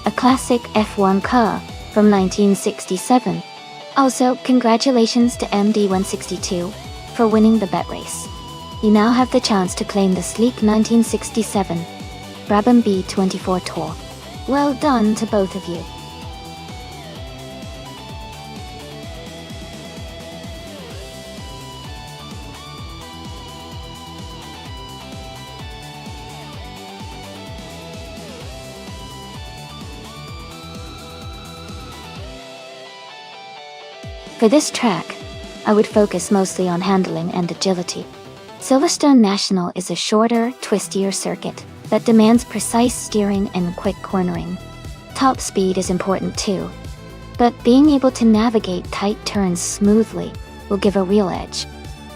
a classic F1 car from 1967. Also, congratulations to MD162 for winning the bet race. You now have the chance to claim the sleek 1967 Brabham B24 Tour. Well done to both of you. For this track, I would focus mostly on handling and agility. Silverstone National is a shorter, twistier circuit that demands precise steering and quick cornering. Top speed is important too, but being able to navigate tight turns smoothly will give a real edge.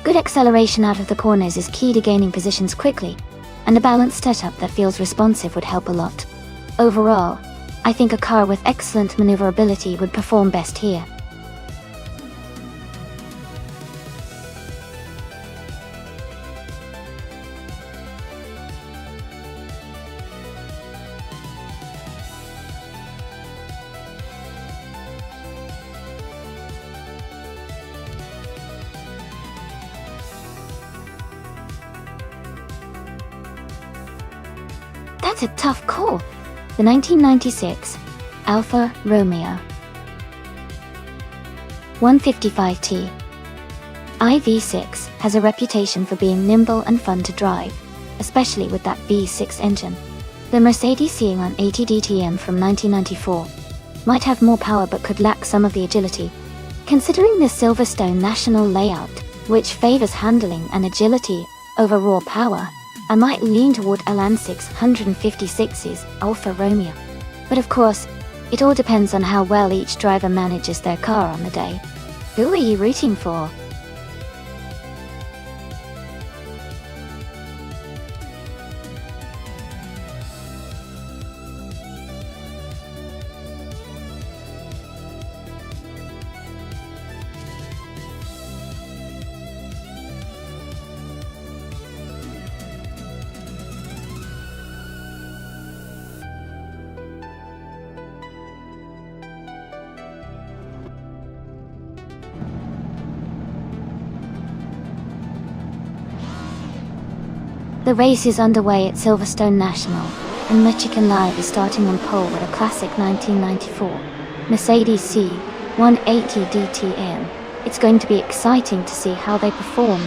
Good acceleration out of the corners is key to gaining positions quickly, and a balanced setup that feels responsive would help a lot. Overall, I think a car with excellent maneuverability would perform best here. That's a tough call. The 1996 Alfa Romeo 155T IV6 has a reputation for being nimble and fun to drive, especially with that V6 engine. The Mercedes C180 DTM from 1994 might have more power but could lack some of the agility. Considering the Silverstone National layout, which favors handling and agility over raw power, I might lean toward Alansic's 156's Alfa Romeo. But of course, it all depends on how well each driver manages their car on the day. Who are you rooting for? The race is underway at Silverstone National, and Michigan Live is starting on pole with a classic 1994 Mercedes C180 DTM It's going to be exciting to see how they perform.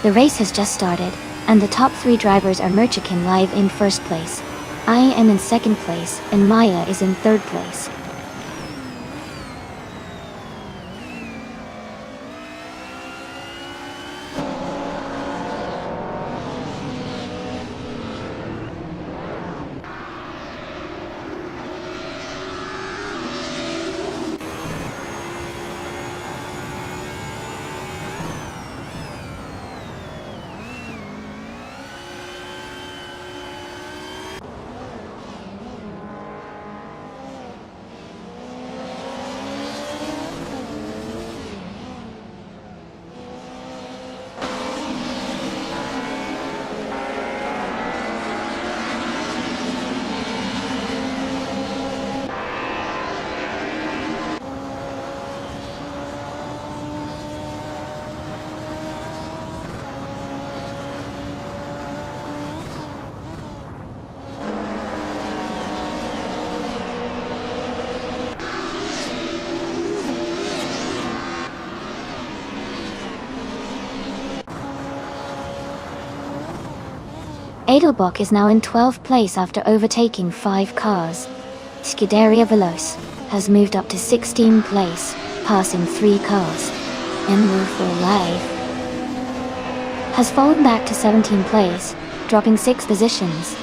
The race has just started, and the top 3 drivers are Merchikin Live in first place. I am in second place, and Maya is in third place. Edelbock is now in 12th place after overtaking 5 cars. Scuderia Veloce has moved up to 16th place, passing 3 cars. And Move for Life has fallen back to 17th place, dropping 6 positions.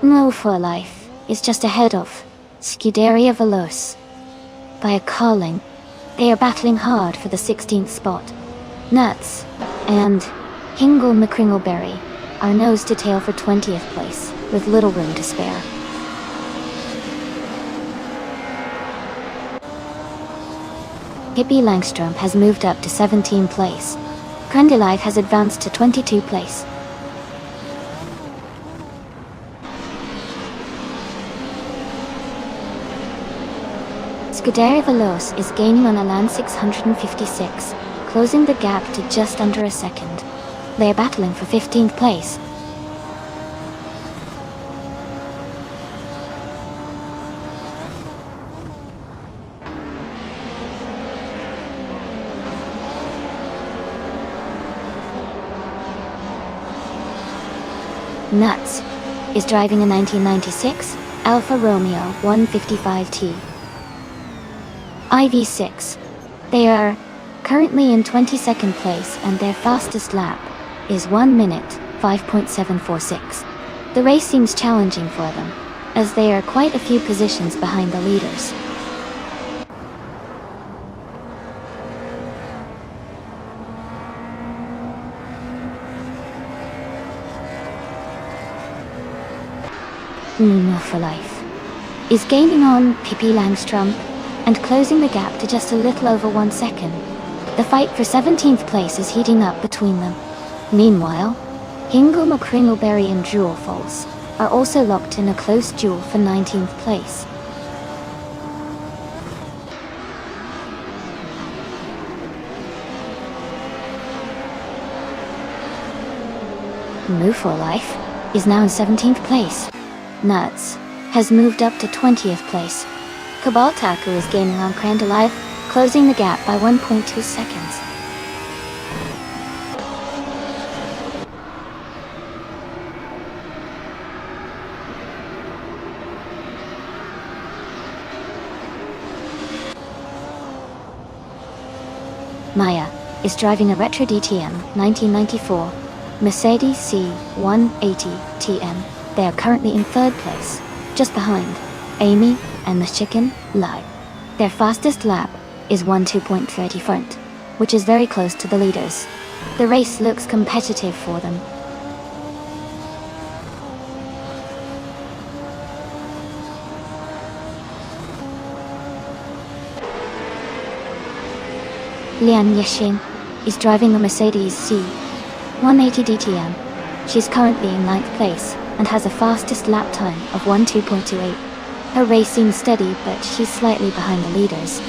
Move for Life is just ahead of Scuderia Veloce by a car length. They are battling hard for the 16th spot. Nuts and Hingle McCringleberry are nose to tail for 20th place, with little room to spare. Hippie Langstrom has moved up to 17th place. Crandelive has advanced to 22nd place. Scuderia Veloce is gaining on Alan 656, closing the gap to just under a second. They are battling for 15th place. Nuts is driving a 1996 Alfa Romeo 155T. IV6. They are currently in 22nd place and their fastest lap is 1 minute 5.746. The race seems challenging for them, as they are quite a few positions behind the leaders. Move for Life is gaining on Pippi Langstrom and closing the gap to just a little over 1 second. The fight for 17th place is heating up between them. Meanwhile, Hingle McCringleberry and Jewel Falls are also locked in a close duel for 19th place. Move for Life is now in 17th place. Nuts has moved up to 20th place. Kabaltaku is gaining on Crandelive, closing the gap by 1.2 seconds. Maya is driving a retro DTM 1994 Mercedes C180 TM. They are currently in 3rd place, just behind Amy and the Chicken Live. Their fastest lap is 1:2.30 front, which is very close to the leaders. The race looks competitive for them. Lian Yixing is driving a Mercedes C180 DTM. She's currently in 9th place and has a fastest lap time of 1:2.28. Her race seems steady, but she's slightly behind the leaders.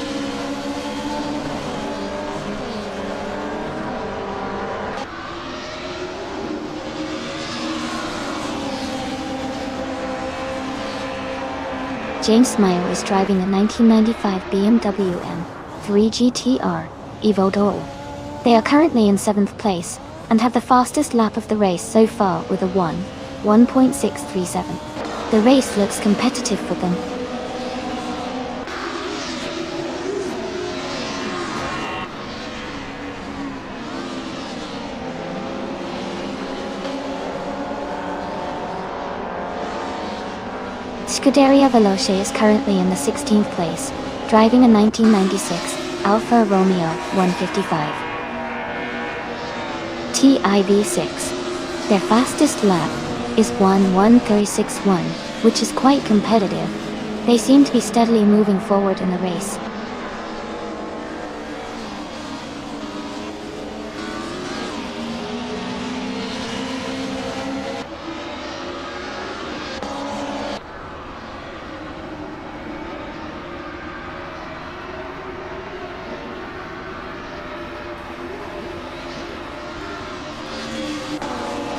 James Smile is driving a 1995 BMW M3 GTR Evo Dual. They are currently in 7th place and have the fastest lap of the race so far with a 1.637. The race looks competitive for them. Scuderia Veloce is currently in the 16th place, driving a 1996 Alfa Romeo 155 TIV6. Their fastest lap is 1:1:36.1, which is quite competitive. They seem to be steadily moving forward in the race.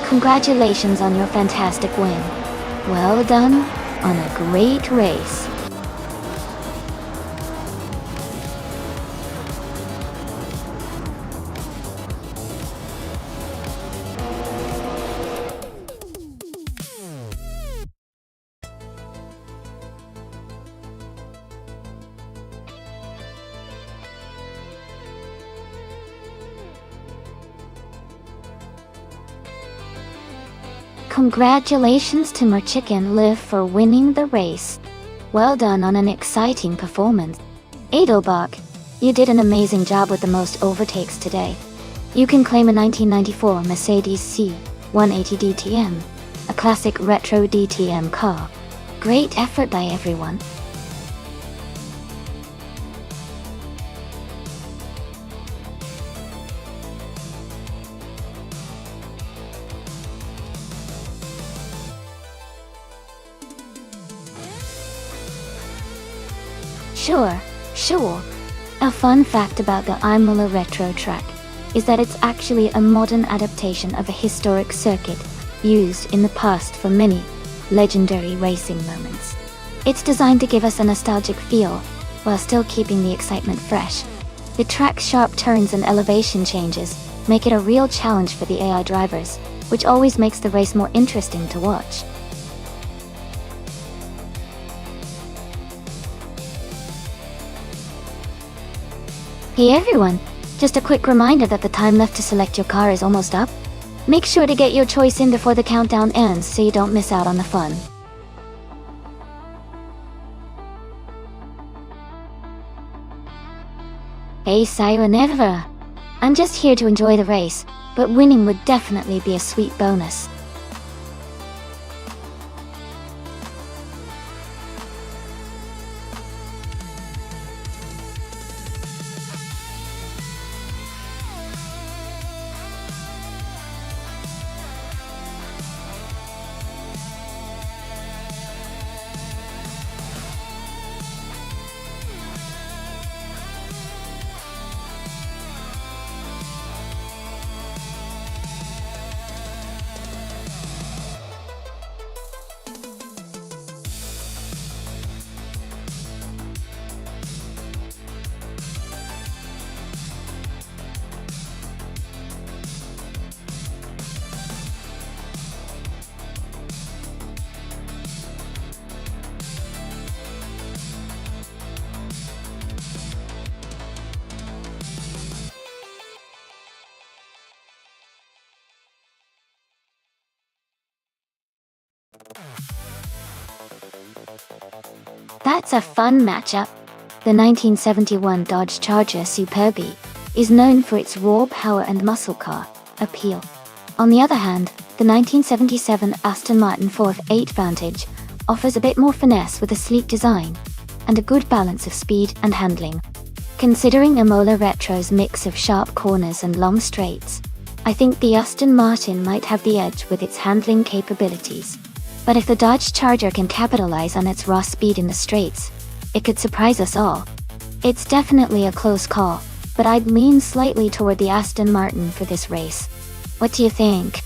Congratulations on your fantastic win. Well done on a great race. Congratulations to Merchick and Liv for winning the race. Well done on an exciting performance. Edelbach, you did an amazing job with the most overtakes today. You can claim a 1994 Mercedes C180 DTM, a classic retro DTM car. Great effort by everyone. Sure. A fun fact about the Imola Retro track is that it's actually a modern adaptation of a historic circuit used in the past for many legendary racing moments. It's designed to give us a nostalgic feel while still keeping the excitement fresh. The track's sharp turns and elevation changes make it a real challenge for the AI drivers, which always makes the race more interesting to watch. Hey everyone, just a quick reminder that the time left to select your car is almost up. Make sure to get your choice in before the countdown ends so you don't miss out on the fun. Hey Sireneva, I'm just here to enjoy the race, but winning would definitely be a sweet bonus. That's a fun matchup. The 1971 Dodge Charger Superbe is known for its raw power and muscle car appeal. On the other hand, the 1977 Aston Martin 4th Vantage offers a bit more finesse with a sleek design and a good balance of speed and handling. Considering Imola Retro's mix of sharp corners and long straights, I think the Aston Martin might have the edge with its handling capabilities. But if the Dodge Charger can capitalize on its raw speed in the straights, it could surprise us all. It's definitely a close call, but I'd lean slightly toward the Aston Martin for this race. What do you think?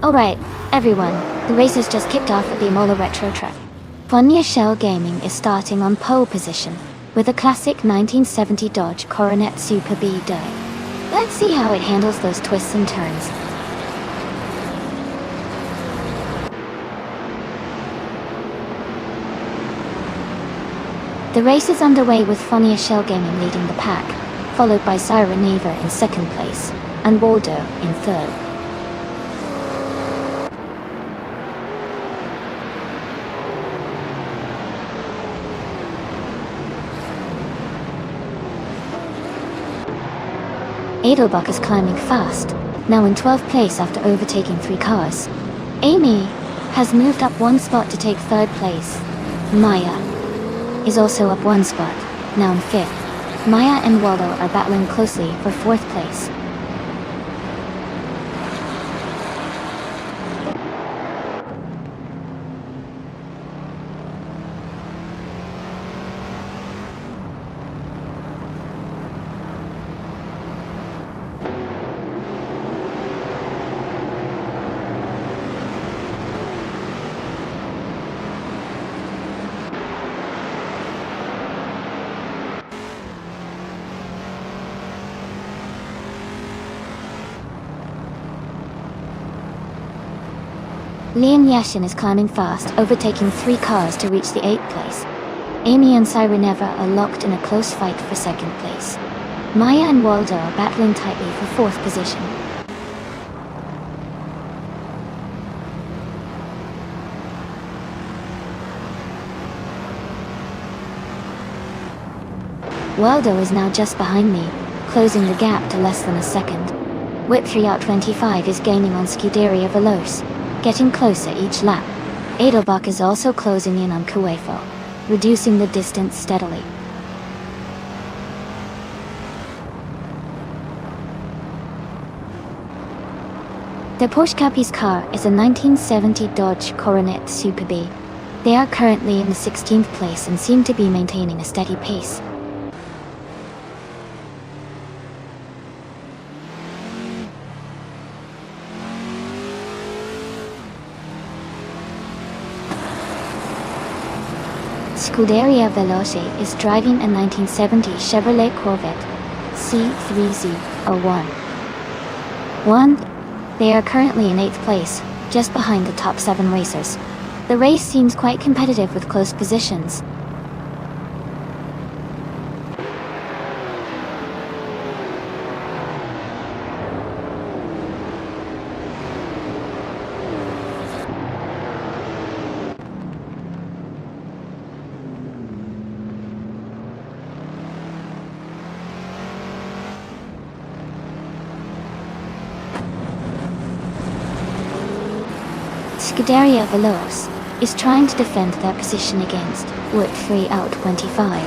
Alright, everyone, the race has just kicked off at the Imola Retro Track. Funnier Shell Gaming is starting on pole position, with a classic 1970 Dodge Coronet Super B dirt. Let's see how it handles those twists and turns. The race is underway with Funnier Shell Gaming leading the pack, followed by Siren Neva in second place, and Waldo in third. Edelbach is climbing fast, now in 12th place after overtaking 3 cars. Amy has moved up 1 spot to take 3rd place. Maya is also up 1 spot, now in 5th. Maya and Waldo are battling closely for 4th place. Leon Yashin is climbing fast, overtaking 3 cars to reach the 8th place. Amy and Sireneva are locked in a close fight for 2nd place. Maya and Waldo are battling tightly for 4th position. Waldo is now just behind me, closing the gap to less than a second. Whip 3 out 25 is gaining on Scuderia Veloce, getting closer each lap. Edelbach is also closing in on Cuefo, reducing the distance steadily. The Porsche Cappy's car is a 1970 Dodge Coronet Super B. They are currently in the 16th place and seem to be maintaining a steady pace. Scuderia Veloce is driving a 1970 Chevrolet Corvette C3Z01. They are currently in 8th place, just behind the top 7 racers. The race seems quite competitive with close positions. Scuderia Veloce is trying to defend their position against Whip 3 out 25.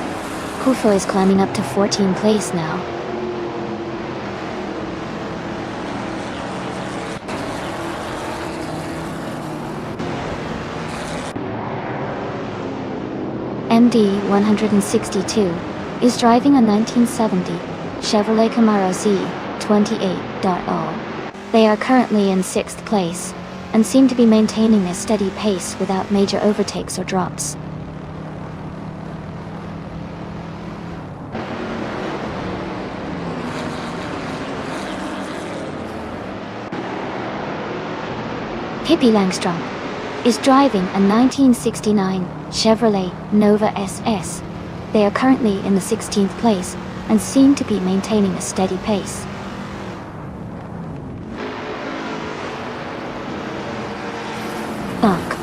Kufo is climbing up to 14th place now. MD 162 is driving a 1970 Chevrolet Camaro Z28.0. They are currently in 6th place, and seem to be maintaining a steady pace without major overtakes or drops. Pippi Langstrom is driving a 1969 Chevrolet Nova SS. They are currently in the 16th place and seem to be maintaining a steady pace. Bunk.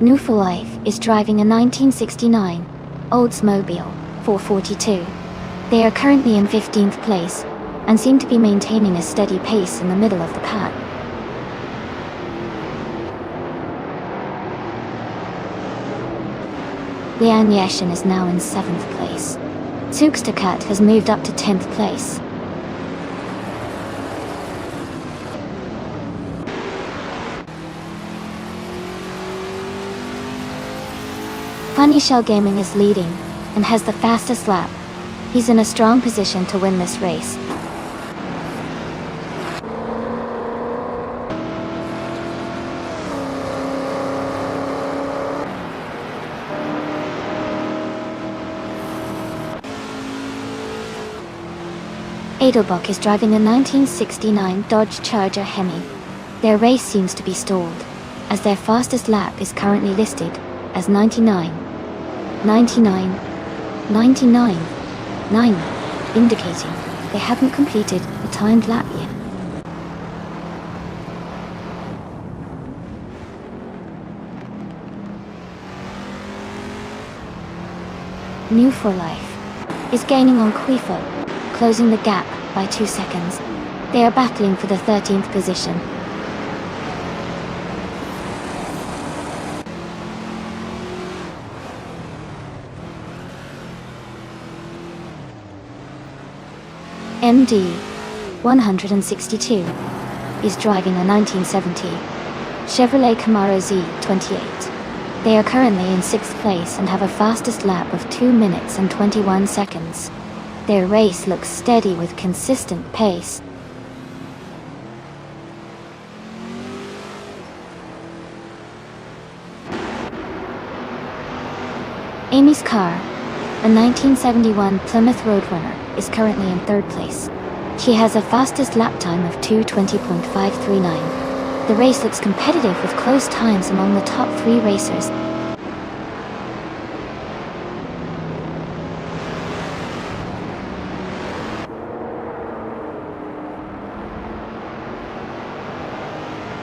New for Life is driving a 1969 Oldsmobile 442. They are currently in 15th place and seem to be maintaining a steady pace in the middle of the pack. Lian Yashin is now in 7th place. Zugstakat has moved up to 10th place. Funny Shell Gaming is leading, and has the fastest lap. He's in a strong position to win this race. Edelbach is driving a 1969 Dodge Charger Hemi. Their race seems to be stalled, as their fastest lap is currently listed as 99, 99, 99, 9, indicating they haven't completed a timed lap yet. New for Life is gaining on Quifo, closing the gap by 2 seconds. They are battling for the 13th position. MD 162 is driving a 1970 Chevrolet Camaro Z28. They are currently in 6th place and have a fastest lap of 2 minutes and 21 seconds. Their race looks steady with consistent pace. Amy's car, a 1971 Plymouth Roadrunner, is currently in 3rd place. She has a fastest lap time of 2:20.539. The race looks competitive with close times among the top 3 racers.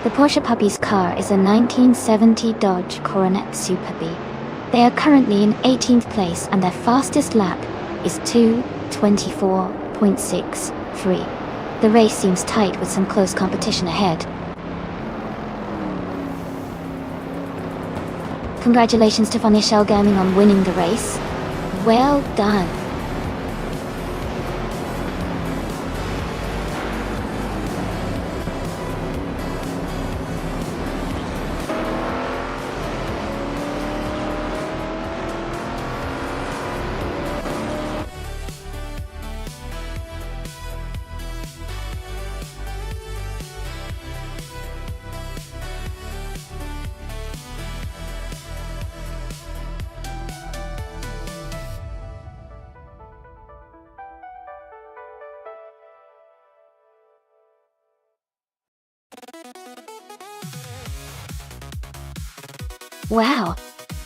The Porsche Puppy's car is a 1970 Dodge Coronet Super B. They are currently in 18th place and their fastest lap is 2:24.63. The race seems tight with some close competition ahead. Congratulations to Vanya Shell Gaming on winning the race. Well done. Wow!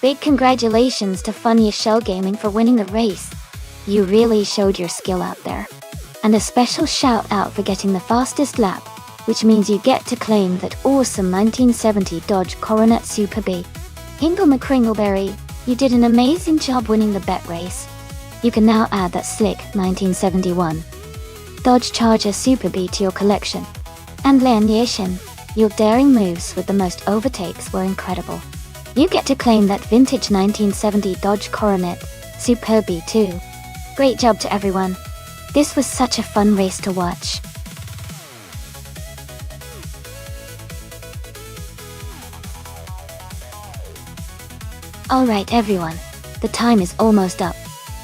Big congratulations to Funny Shell Gaming for winning the race. You really showed your skill out there. And a special shout out for getting the fastest lap, which means you get to claim that awesome 1970 Dodge Coronet Super B. Hingle McCringleberry, you did an amazing job winning the bet race. You can now add that slick 1971 Dodge Charger Super B to your collection. And Len Yeshin, your daring moves with the most overtakes were incredible. You get to claim that vintage 1970 Dodge Coronet Super B too. Great job to everyone. This was such a fun race to watch. Alright everyone, the time is almost up.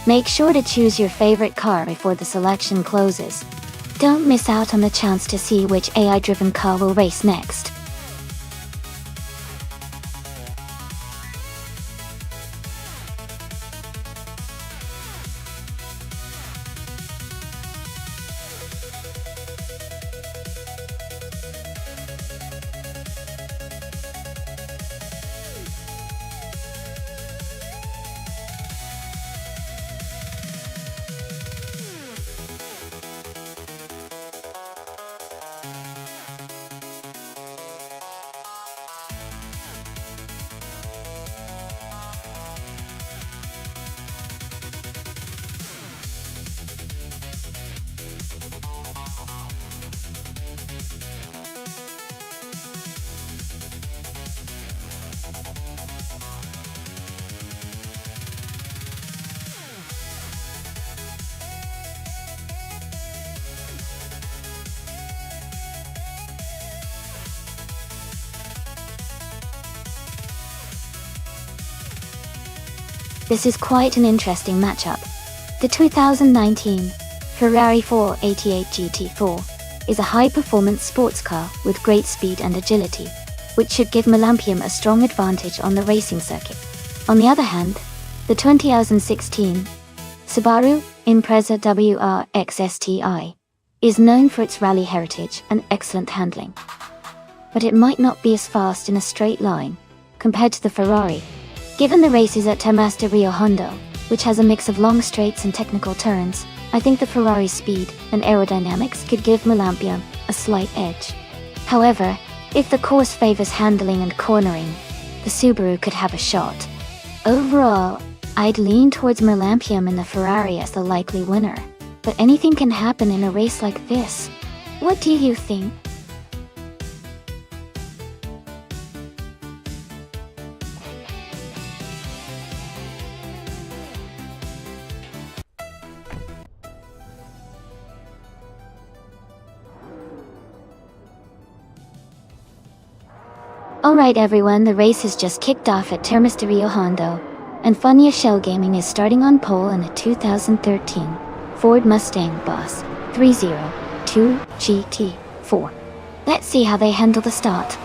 Make sure to choose your favorite car before the selection closes. Don't miss out on the chance to see which AI-driven car will race next. This is quite an interesting matchup. The 2019 Ferrari 488 GT4 is a high-performance sports car with great speed and agility, which should give Melampium a strong advantage on the racing circuit. On the other hand, the 2016 Subaru Impreza WRX STI is known for its rally heritage and excellent handling. But it might not be as fast in a straight line compared to the Ferrari. Given the race is at Termas de Rio Hondo, which has a mix of long straights and technical turns, I think the Ferrari's speed and aerodynamics could give Melampium a slight edge. However, if the course favors handling and cornering, the Subaru could have a shot. Overall, I'd lean towards Melampium and the Ferrari as the likely winner. But anything can happen in a race like this. What do you think? Alright everyone, the race has just kicked off at Termas de Rio Hondo, and Funya Shell Gaming is starting on pole in a 2013 Ford Mustang Boss 302 GT4. Let's see how they handle the start.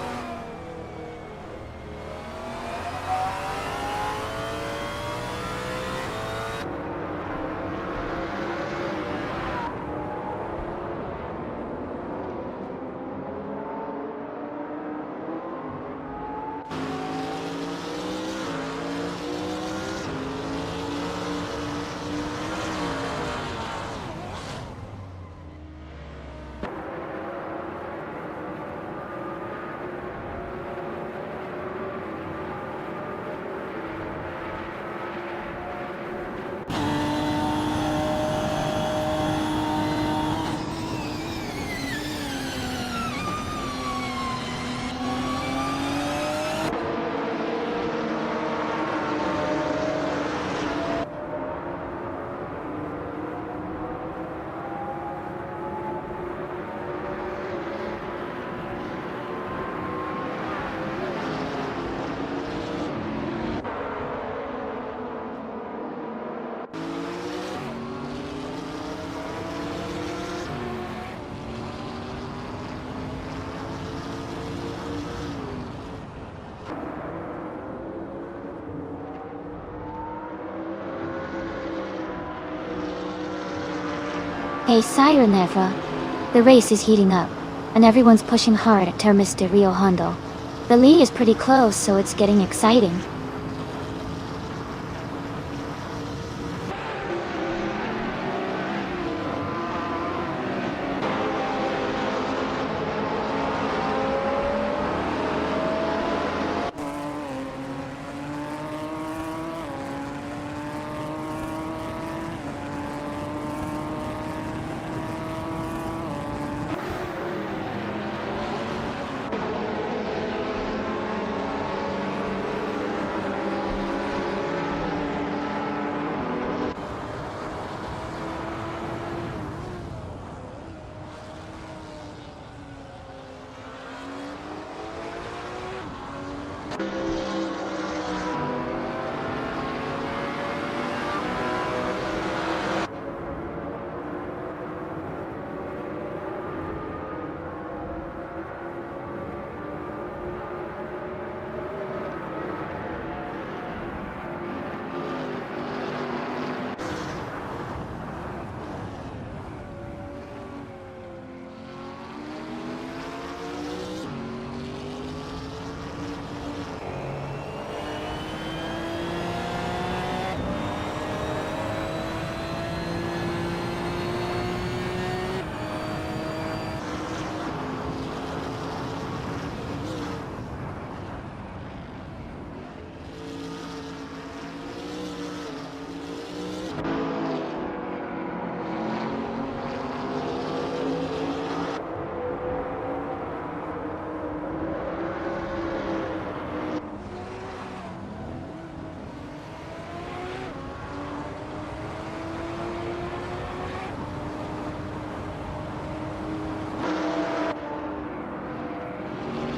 Hey Sireneva, the race is heating up, and everyone's pushing hard at Termas de Rio Hondo. The lead is pretty close, so it's getting exciting.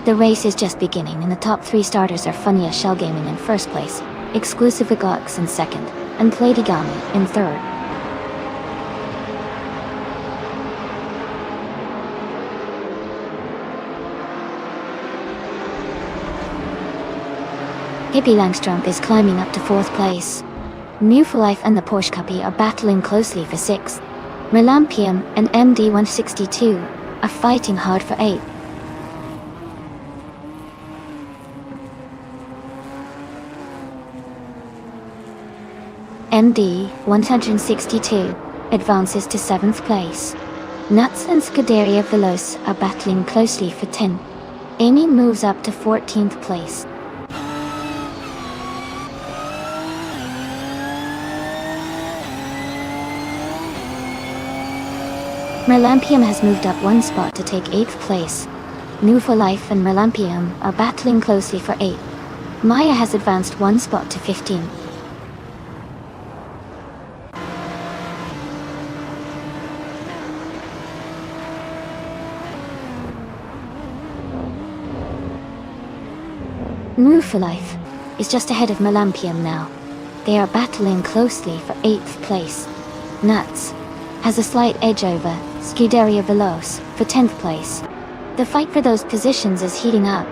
The race is just beginning, and the top 3 starters are Funya Shell Gaming in first place, exclusive Gox in second, and Platigami in third. Hippie Langstrom is climbing up to 4th place. New for Life and the Porsche Cuppy are battling closely for 6th. Melampium and MD162 are fighting hard for 8th. MD162 advances to 7th place. Nuts and Scuderia Veloce are battling closely for 10. Amy moves up to 14th place. Melampium has moved up 1 spot to take 8th place. New for Life and Melampium are battling closely for 8th. Maya has advanced 1 spot to 15. New for Life is just ahead of Melampium now. They are battling closely for 8th place. Nuts has a slight edge over Scuderia Veloce for 10th place. The fight for those positions is heating up.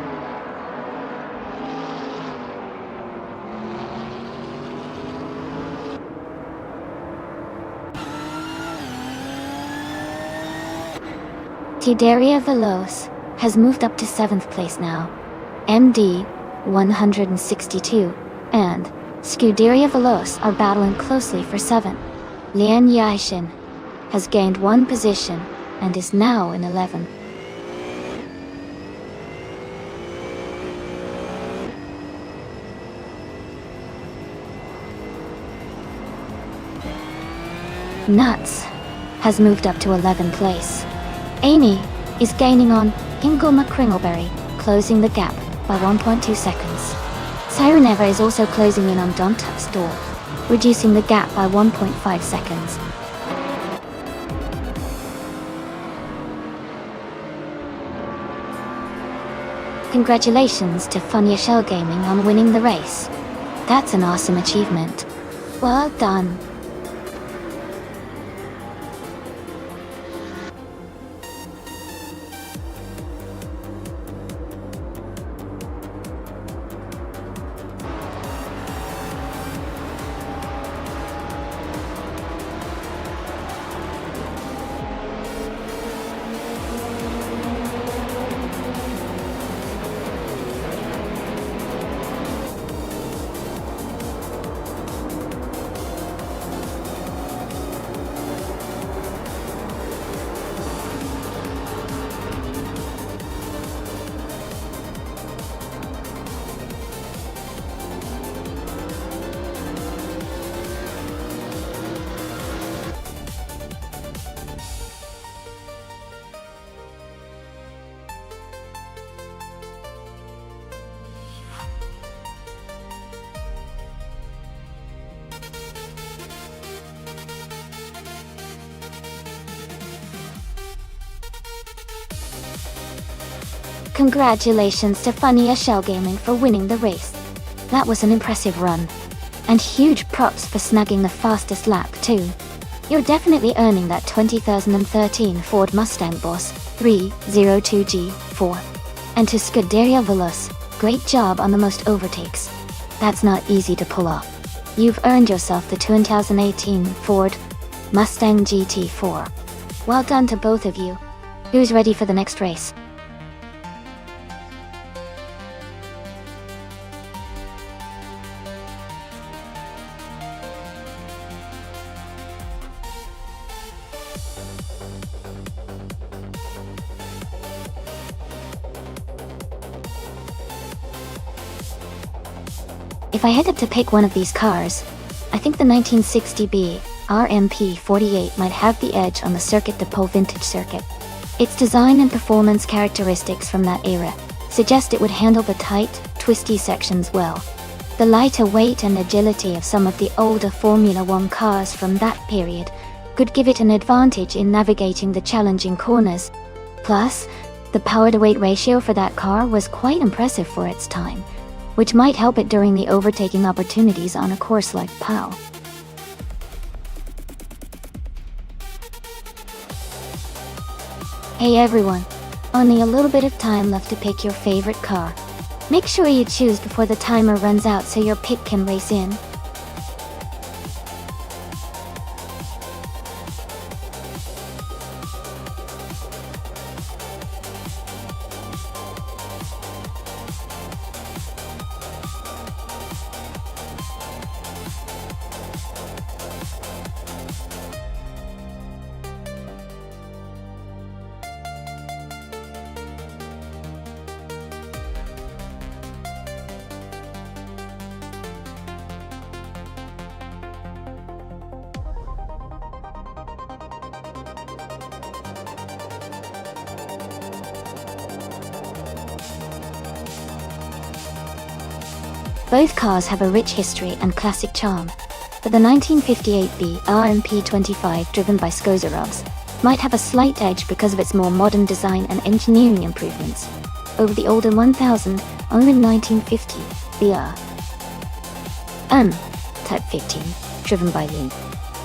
Scuderia Veloce has moved up to 7th place now. MD 162 and Scuderia Veloce are battling closely for 7th. Lian Yaishin has gained 1 position and is now in 11th. Nuts has moved up to 11th place. Amy is gaining on Ingoma Kringleberry, closing the gap by 1.2 seconds. Sireneva is also closing in on Dontup's door, reducing the gap by 1.5 seconds. Congratulations to Funya Shell Gaming on winning the race. That's an awesome achievement. Well done. Congratulations to Funya Shell Gaming for winning the race. That was an impressive run. And huge props for snagging the fastest lap too. You're definitely earning that 2013 Ford Mustang Boss 302G4. And to Scuderia Veloce, great job on the most overtakes. That's not easy to pull off. You've earned yourself the 2018 Ford Mustang GT4. Well done to both of you. Who's ready for the next race? If I had to pick one of these cars, I think the 1960B RMP48 might have the edge on the Circuit de Pau vintage circuit. Its design and performance characteristics from that era suggest it would handle the tight, twisty sections well. The lighter weight and agility of some of the older Formula One cars from that period could give it an advantage in navigating the challenging corners. Plus, the power-to-weight ratio for that car was quite impressive for its time, which might help it during the overtaking opportunities on a course like POW. Hey everyone, only a little bit of time left to pick your favorite car. Make sure you choose before the timer runs out so your pick can race in. Both cars have a rich history and classic charm, but the 1958 BRMP25 driven by Skozerobs might have a slight edge because of its more modern design and engineering improvements over the older 1000 only 1950 BR Type 15 driven by Lee.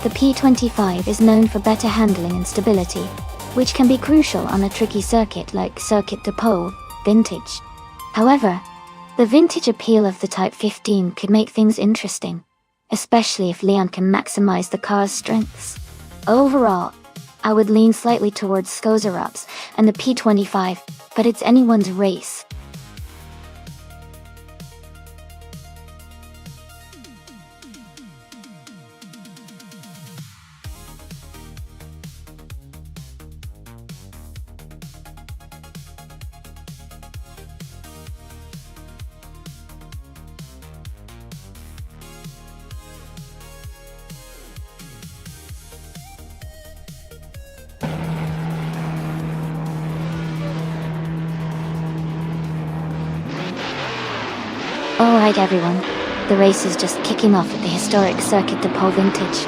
The P25 is known for better handling and stability, which can be crucial on a tricky circuit like Circuit de Pole, vintage. However, the vintage appeal of the Type 15 could make things interesting, especially if Leon can maximize the car's strengths. Overall, I would lean slightly towards Skozerobs and the P25, but it's anyone's race. Alright everyone, the race is just kicking off at the historic Circuit de Pole vintage.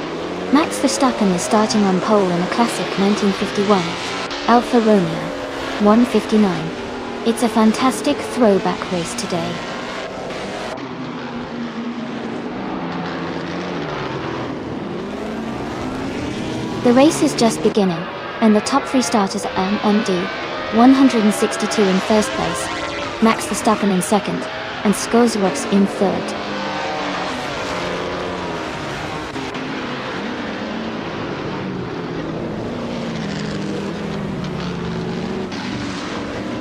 Max Verstappen is starting on pole in a classic 1951 Alfa Romeo 159. It's a fantastic throwback race today. The race is just beginning, and the top three starters are MD 162 in first place, Max Verstappen in second, and Skozerobs in third.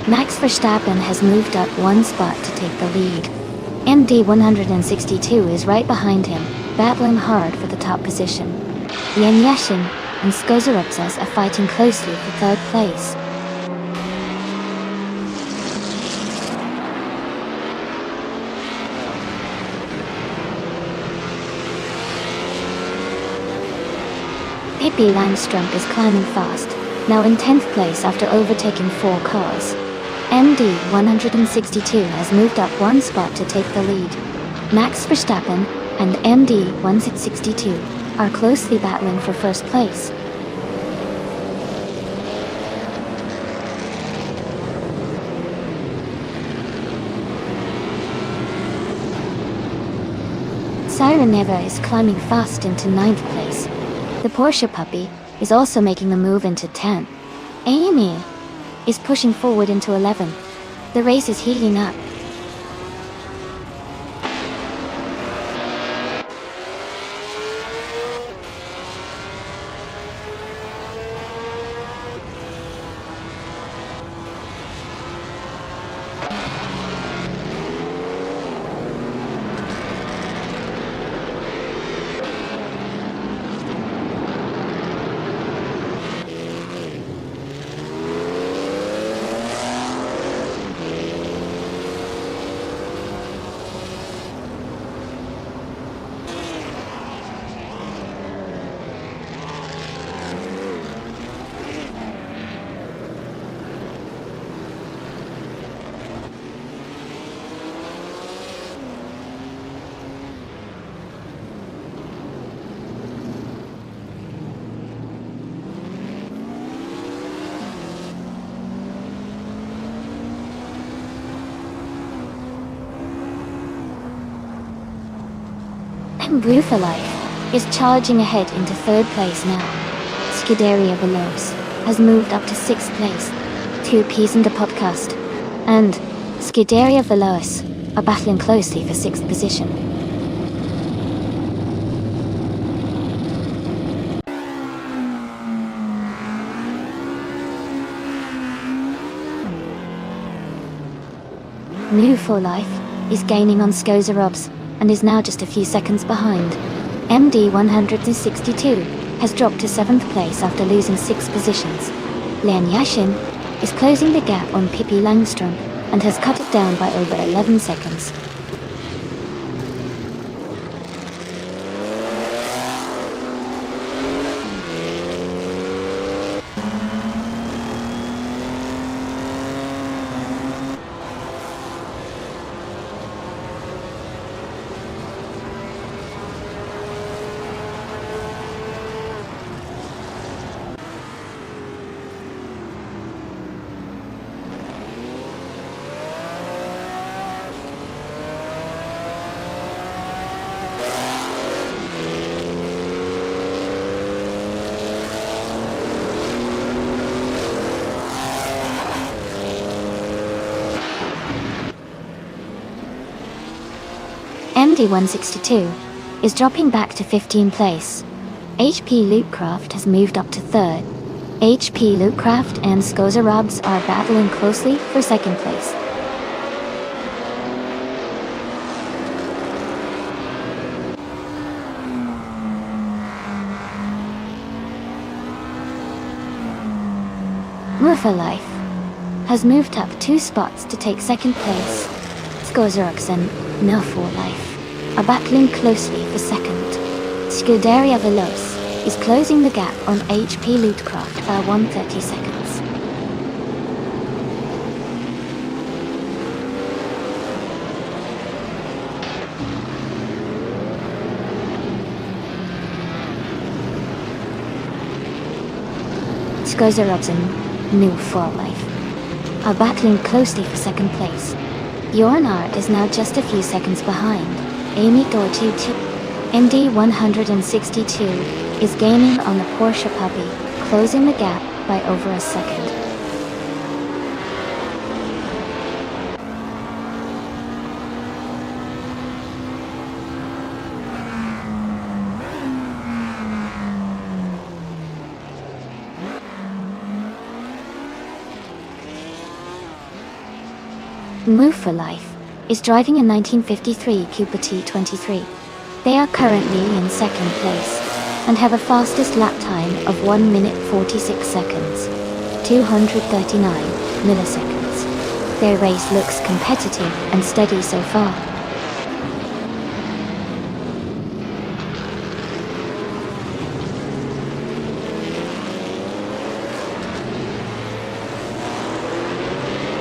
Max Verstappen has moved up one spot to take the lead. MD 162 is right behind him, battling hard for the top position. Yen Yashin and Skozerobs are fighting closely for third place. Pippi Langstrup is climbing fast, now in 10th place after overtaking 4 cars. MD 162 has moved up one spot to take the lead. Max Verstappen and MD 162 are closely battling for first place. Siren Neva is climbing fast into 9th place. The Porsche puppy is also making a move into 10th. Amy is pushing forward into 11th. The race is heating up. Blue for Life is charging ahead into third place now. Scuderia Veloce has moved up to sixth place. 2Ps in the podcast. And Scuderia Veloce are battling closely for sixth position. New for Life is gaining on Skozerobs and is now just a few seconds behind. MD 162 has dropped to 7th place after losing 6 positions. Len Yashin is closing the gap on Pippi Langstrom and has cut it down by over 11 seconds. MD162 is dropping back to 15th place. HP Lootcraft has moved up to 3rd. HP Lootcraft and Skozerobs are battling closely for 2nd place. Murphy Life has moved up 2 spots to take 2nd place. Skozerobs and Milfor Life are battling closely for 2nd. Scuderia Veloce is closing the gap on HP Lootcraft by 130 seconds. Skozerobs and New For Life are battling closely for 2nd place. Jornard is now just a few seconds behind. Amy Dortutu, MD 162, is gaining on the Porsche Puppy, closing the gap by over a second. Move for Life is driving a 1953 Cooper T23. They are currently in 2nd place and have a fastest lap time of 1 minute 46 seconds, 239 milliseconds. Their race looks competitive and steady so far.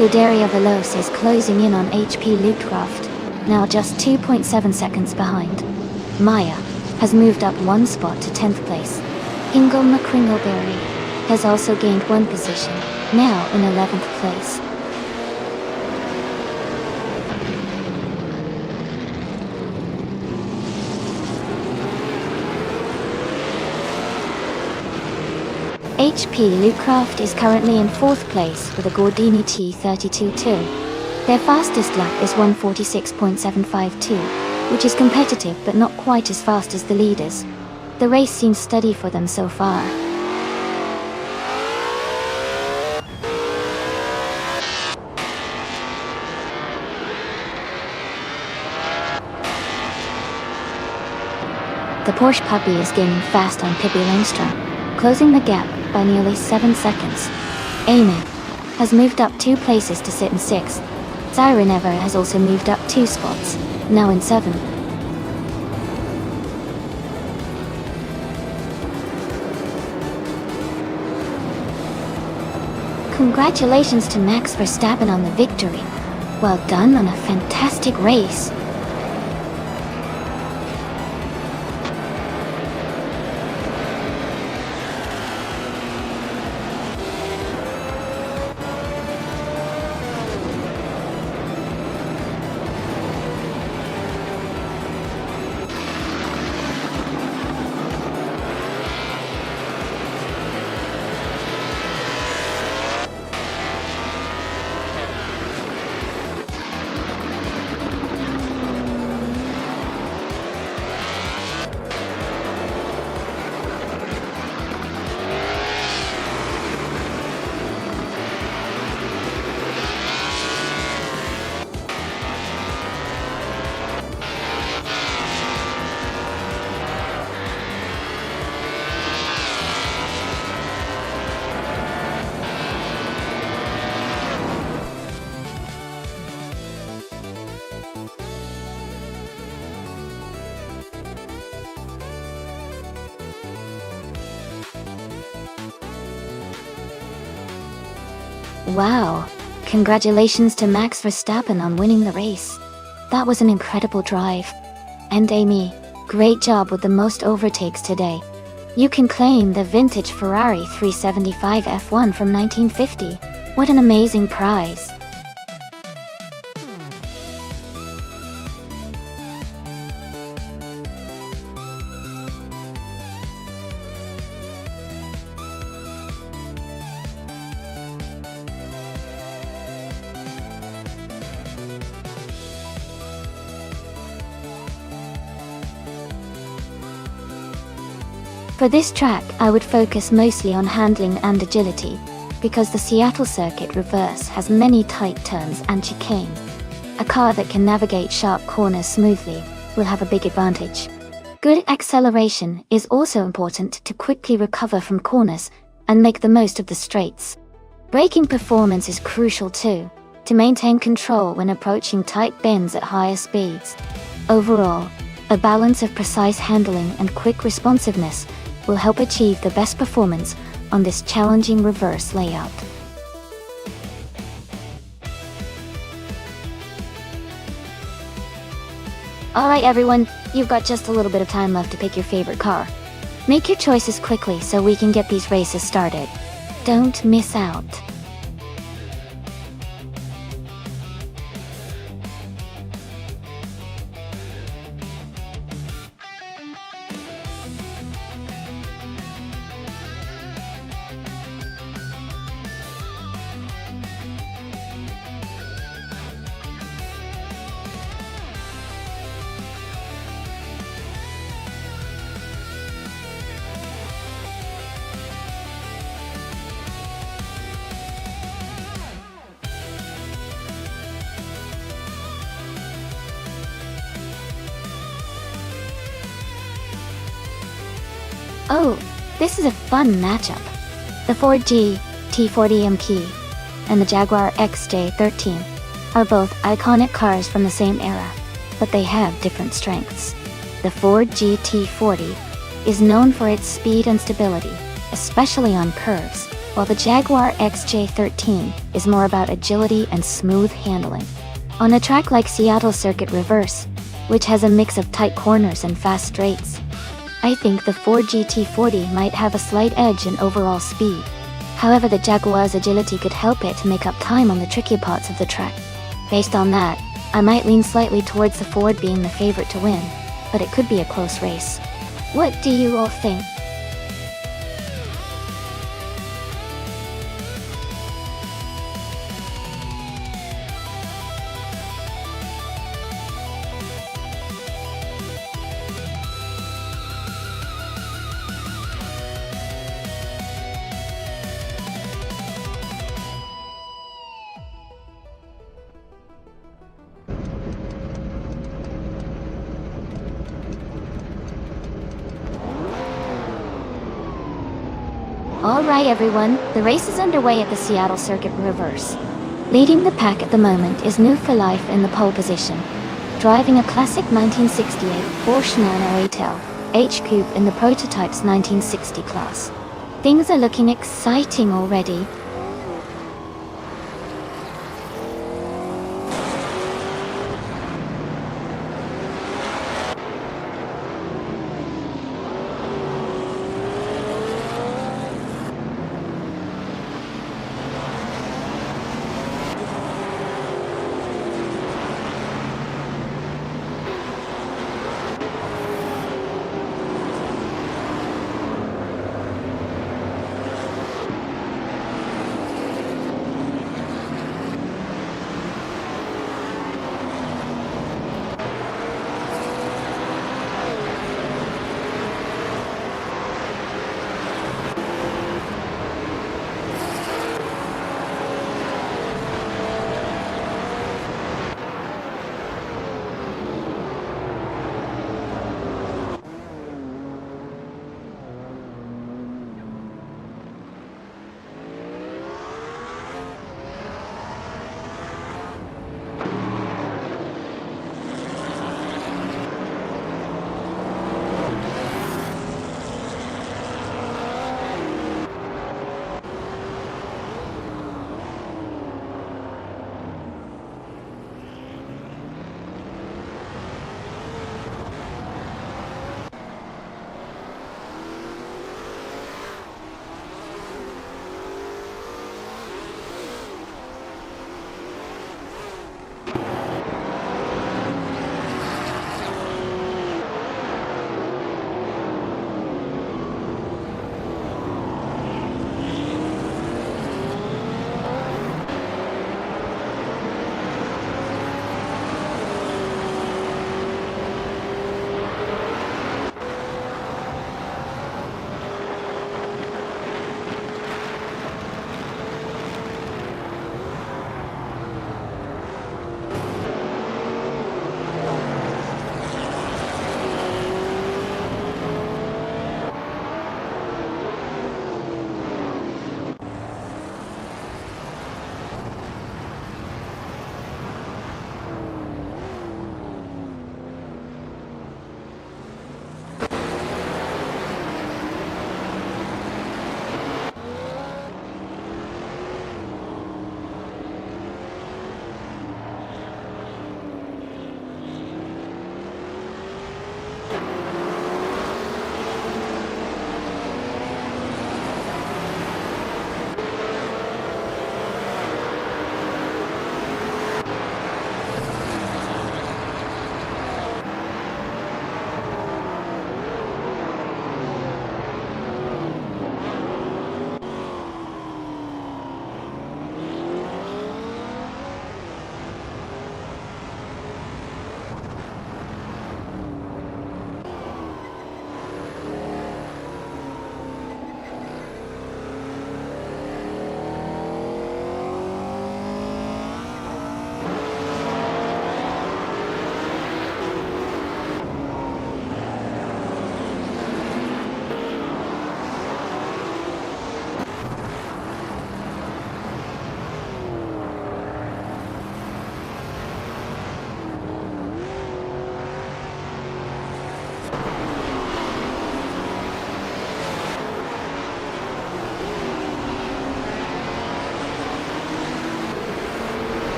Scuderia Veloce is closing in on HP Lootcraft, now just 2.7 seconds behind. Maya has moved up 1 spot to 10th place. Ingle McCringleberry has also gained 1 position, now in 11th place. HP Lootcraft is currently in 4th place with a Gordini T32-2. Their fastest lap is 146.752, which is competitive but not quite as fast as the leaders. The race seems steady for them so far. The Porsche Puppy is gaining fast on Pippi Langstrom, closing the gap by nearly 7 seconds. Amy has moved up 2 places to sit in 6th. Siren Ever has also moved up 2 spots, now in 7th. Congratulations to Max Verstappen on the victory. Well done on a fantastic race. Wow! Congratulations to Max Verstappen on winning the race. That was an incredible drive. And Amy, great job with the most overtakes today. You can claim the vintage Ferrari 375 F1 from 1950. What an amazing prize. For this track, I would focus mostly on handling and agility, because the Seattle Circuit Reverse has many tight turns and chicane. A car that can navigate sharp corners smoothly will have a big advantage. Good acceleration is also important to quickly recover from corners and make the most of the straights. Braking performance is crucial too, to maintain control when approaching tight bends at higher speeds. Overall, a balance of precise handling and quick responsiveness will help achieve the best performance on this challenging reverse layout. Alright everyone, you've got just a little bit of time left to pick your favorite car. Make your choices quickly so we can get these races started. Don't miss out. Oh, this is a fun matchup. The Ford GT40 MK and the Jaguar XJ13 are both iconic cars from the same era, but they have different strengths. The Ford GT40 is known for its speed and stability, especially on curves, while the Jaguar XJ13 is more about agility and smooth handling. On a track like Seattle Circuit Reverse, which has a mix of tight corners and fast straights, I think the Ford GT40 might have a slight edge in overall speed. However, the Jaguar's agility could help it to make up time on the trickier parts of the track. Based on that, I might lean slightly towards the Ford being the favorite to win, but it could be a close race. What do you all think? Alright everyone, the race is underway at the Seattle Circuit Reverse. Leading the pack at the moment is New for Life in the pole position, driving a classic 1968 Porsche 908L H-Coupe in the prototype's 1960 class. Things are looking exciting already.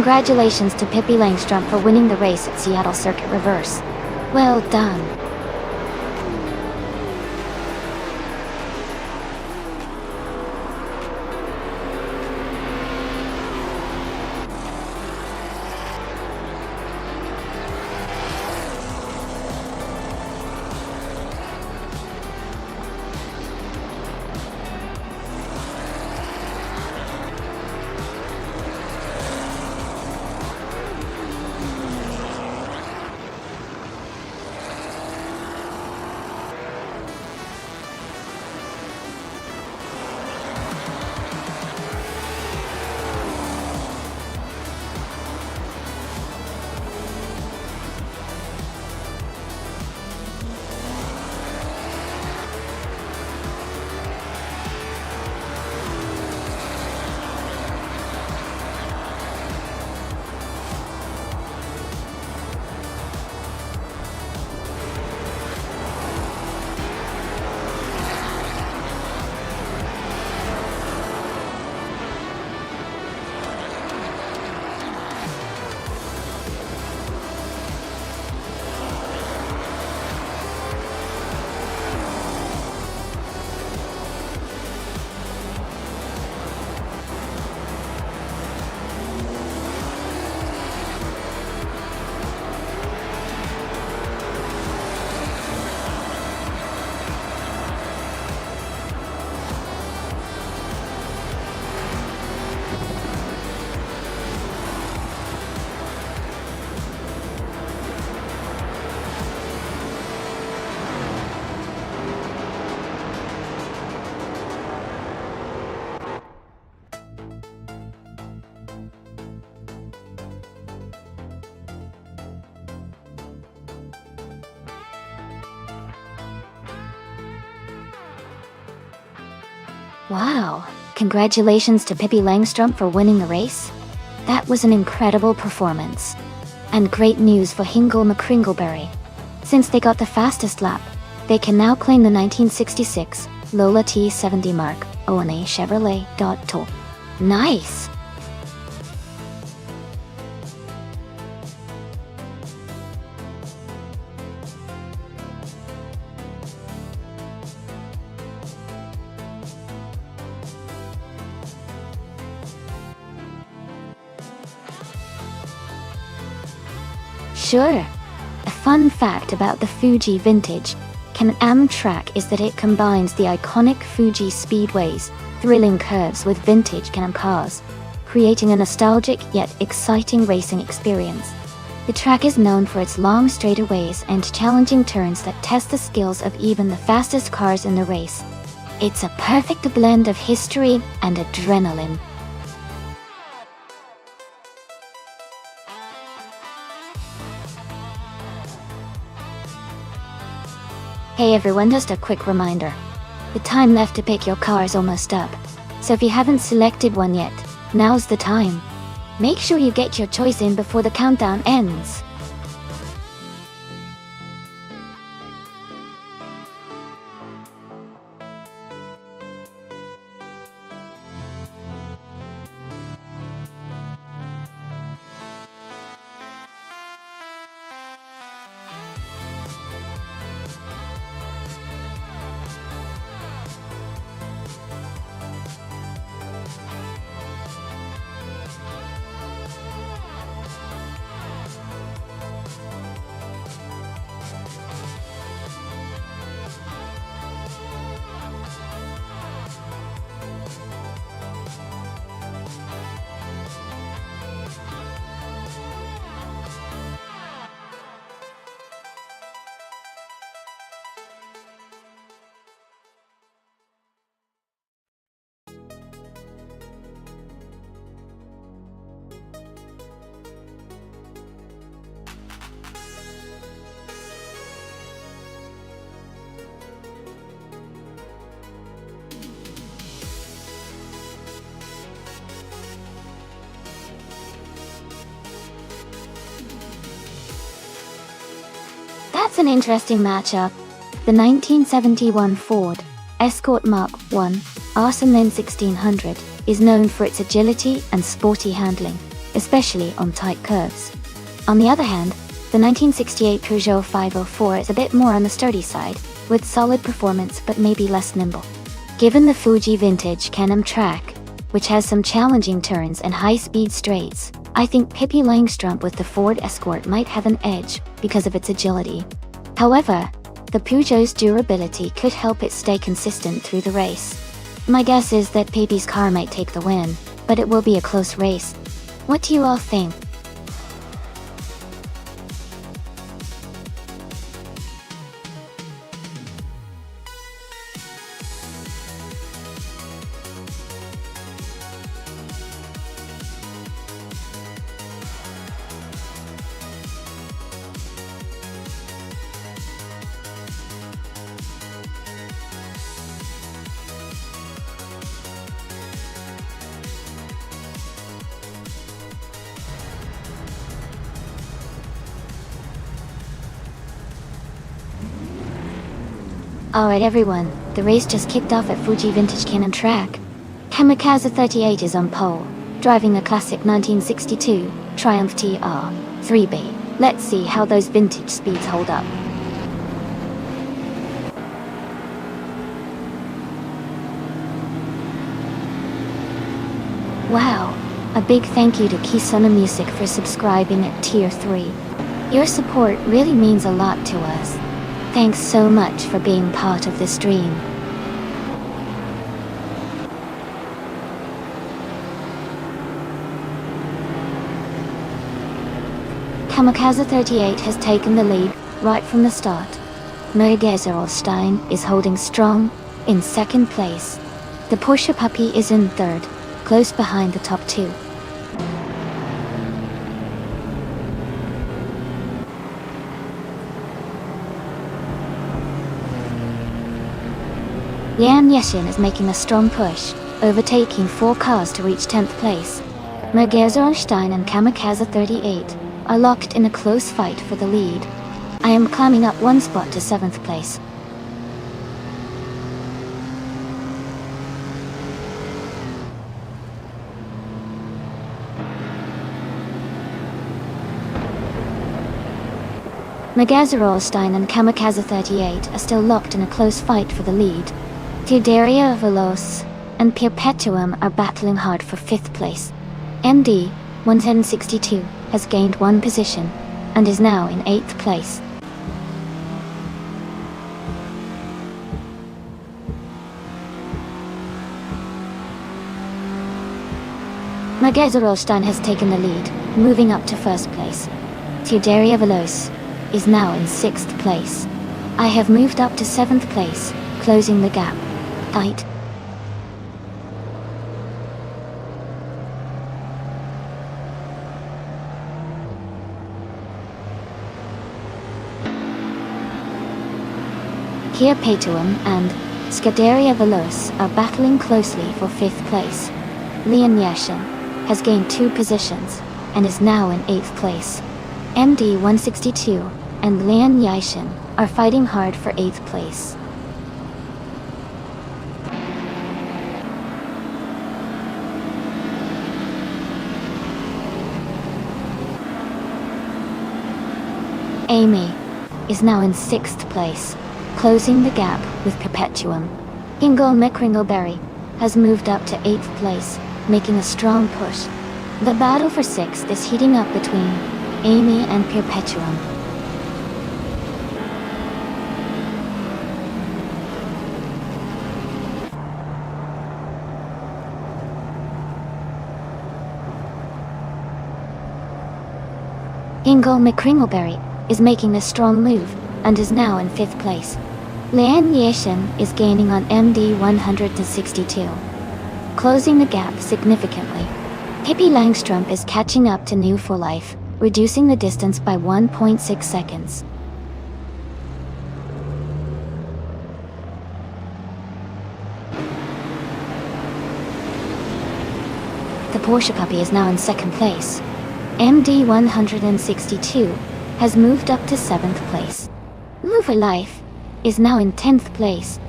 Congratulations to Pippi Langstrom for winning the race at Seattle Circuit Reverse. Well done. Wow, congratulations to Pippi Langstrom for winning the race. That was an incredible performance. And great news for Hingle McCringleberry. Since they got the fastest lap, they can now claim the 1966 Lola T70 mark on a Chevrolet Dodge. Nice! Sure. A fun fact about the Fuji Vintage Can-Am track is that it combines the iconic Fuji Speedway's thrilling curves with vintage Can-Am cars, creating a nostalgic yet exciting racing experience. The track is known for its long straightaways and challenging turns that test the skills of even the fastest cars in the race. It's a perfect blend of history and adrenaline. Hey everyone, just a quick reminder. The time left to pick your car is almost up. So if you haven't selected one yet, now's the time. Make sure you get your choice in before the countdown ends. That's an interesting matchup. The 1971 Ford Escort Mark I, Arson then 1600, is known for its agility and sporty handling. especially on tight curves. On the other hand, the 1968 Peugeot 504 is a bit more on the sturdy side, with solid performance but maybe less nimble. Given the Fuji vintage Can-Am track, which has some challenging turns and high-speed straights, I think Pippi Langstrumpf with the Ford Escort might have an edge because of its agility. However, the Peugeot's durability could help it stay consistent through the race. My guess is that Pippi's car might take the win, but it will be a close race. What do you all think? Alright everyone, the race just kicked off at Fuji Vintage Can-Am track. Kamikaze 38 is on pole, driving a classic 1962 Triumph TR 3B. Let's see how those vintage speeds hold up. Wow, a big thank you to Kisona Music for subscribing at Tier 3. Your support really means a lot to us. Thanks so much for being part of this dream. Kamikaze 38 has taken the lead right from the start. Mergeserolstein is holding strong in second place. The Porsche Puppy is in third, close behind the top two. Lian Yeshin is making a strong push, overtaking 4 cars to reach 10th place. Mergeserolstein and Kamikaze 38 are locked in a close fight for the lead. I am climbing up 1 spot to 7th place. Mergeserolstein and Kamikaze 38 are still locked in a close fight for the lead. Scuderia Veloce and Perpetuum are battling hard for 5th place. MD 11062 has gained 1 position and is now in 8th place. Mergeserolstein has taken the lead, moving up to 1st place. Scuderia Veloce is now in 6th place. I have moved up to 7th place, closing the gap. Tight. Perpetuum and Scuderia Veloce are battling closely for 5th place. Lian Yashin has gained 2 positions and is now in 8th place. MD 162 and Lian Yashin are fighting hard for 8th place. Amy is now in 6th place, closing the gap with Perpetuum. Ingo McCringleberry has moved up to 8th place, making a strong push. The battle for 6th is heating up between Amy and Perpetuum. Ingo McCringleberry is making a strong move and is now in 5th place. Lian Yeshin is gaining on MD 162, closing the gap significantly. Pippi Langstrumpf is catching up to New for Life, reducing the distance by 1.6 seconds. The Porsche Puppy is now in 2nd place. MD 162 has moved up to 7th place. New for Life is now in 10th place.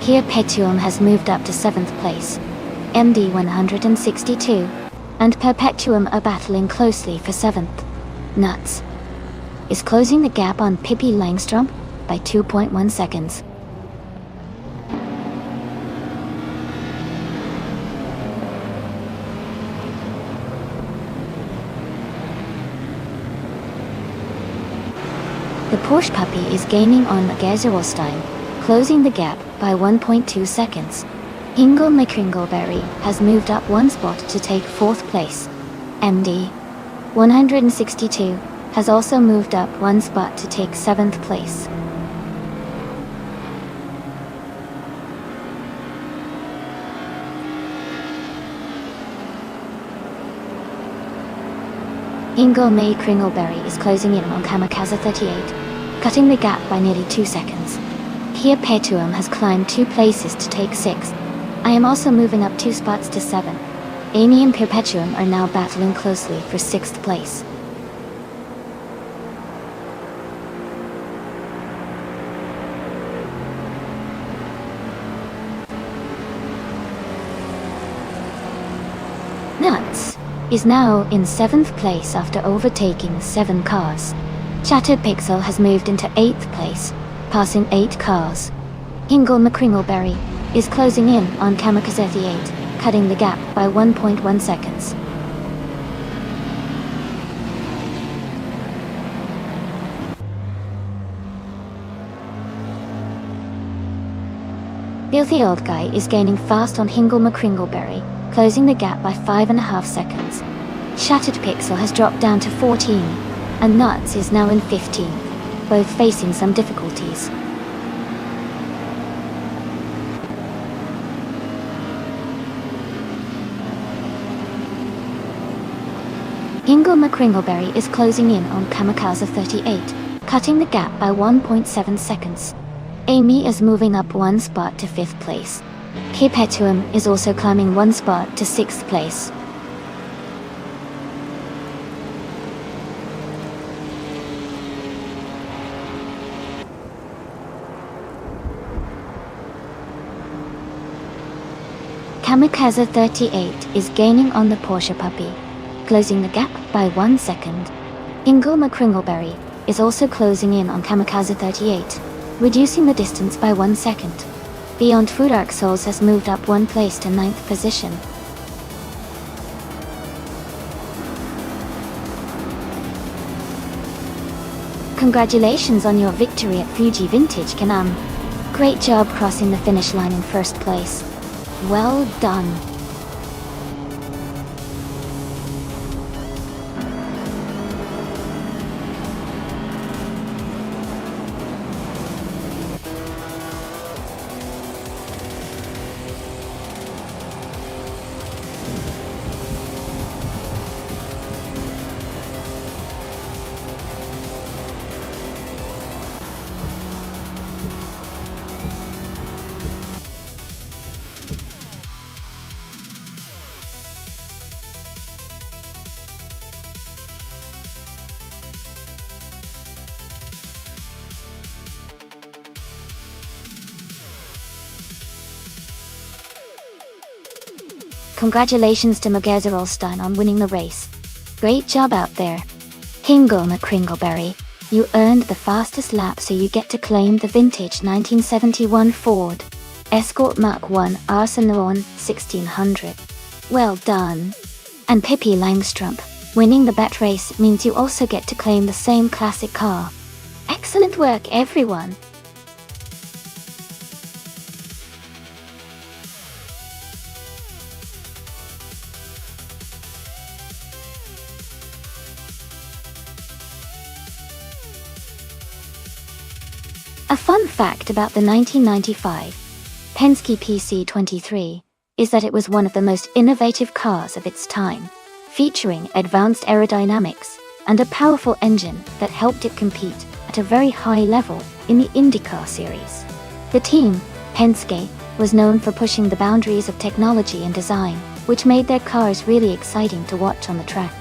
Here Petuum has moved up to 7th place. MD 162 and Perpetuum are battling closely for 7th. Nuts is closing the gap on Pippi Langstrump by 2.1 seconds. The Porsche puppy is gaining on Gezerolstein, closing the gap by 1.2 seconds. Hingle McCringleberry has moved up 1 spot to take 4th place. MD 162 has also moved up 1 spot to take 7th place. Hingle May Kringleberry is closing in on Kamikaze 38, cutting the gap by nearly 2 seconds. Here Petuum has climbed 2 places to take 6th. I am also moving up 2 spots to 7. Amy and Perpetuum are now battling closely for 6th place. Nuts is now in 7th place after overtaking 7 cars. Shattered Pixel has moved into 8th place, passing 8 cars. Hingle McCringleberry is closing in on Kamikaze 38, cutting the gap by 1.1 seconds. Filthy Old Guy is gaining fast on Hingle McCringleberry, closing the gap by 5.5 seconds. Shattered Pixel has dropped down to 14, and Nuts is now in 15th, both facing some difficulties. Hingle McCringleberry is closing in on Kamikaze 38, cutting the gap by 1.7 seconds. Amy is moving up 1 spot to 5th place. Perpetuum is also climbing 1 spot to 6th place. Kamikaze 38 is gaining on the Porsche puppy, closing the gap by 1 second. Hingle McCringleberry is also closing in on Kamikaze 38, reducing the distance by 1 second. Beyond Food Arc Souls has moved up 1 place to 9th position. Congratulations on your victory at Fuji Vintage Can-Am. Great job crossing the finish line in 1st place. Well done. Congratulations to Magazerolstein on winning the race. Great job out there. Hingle McCringleberry, you earned the fastest lap, so you get to claim the vintage 1971 Ford Escort Mark 1 Arsenal 1600. Well done. And Pippi Langstrump, winning the bet race means you also get to claim the same classic car. Excellent work, everyone. A fun fact about the 1995 Penske PC23 is that it was one of the most innovative cars of its time, featuring advanced aerodynamics and a powerful engine that helped it compete at a very high level in the IndyCar series. The team, Penske, was known for pushing the boundaries of technology and design, which made their cars really exciting to watch on the track.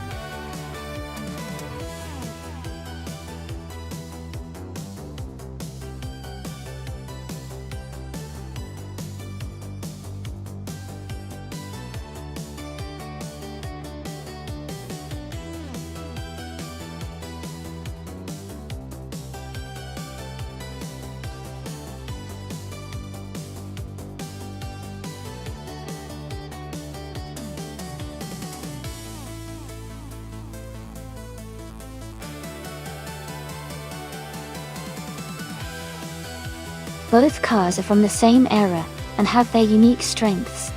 Both cars are from the same era and have their unique strengths.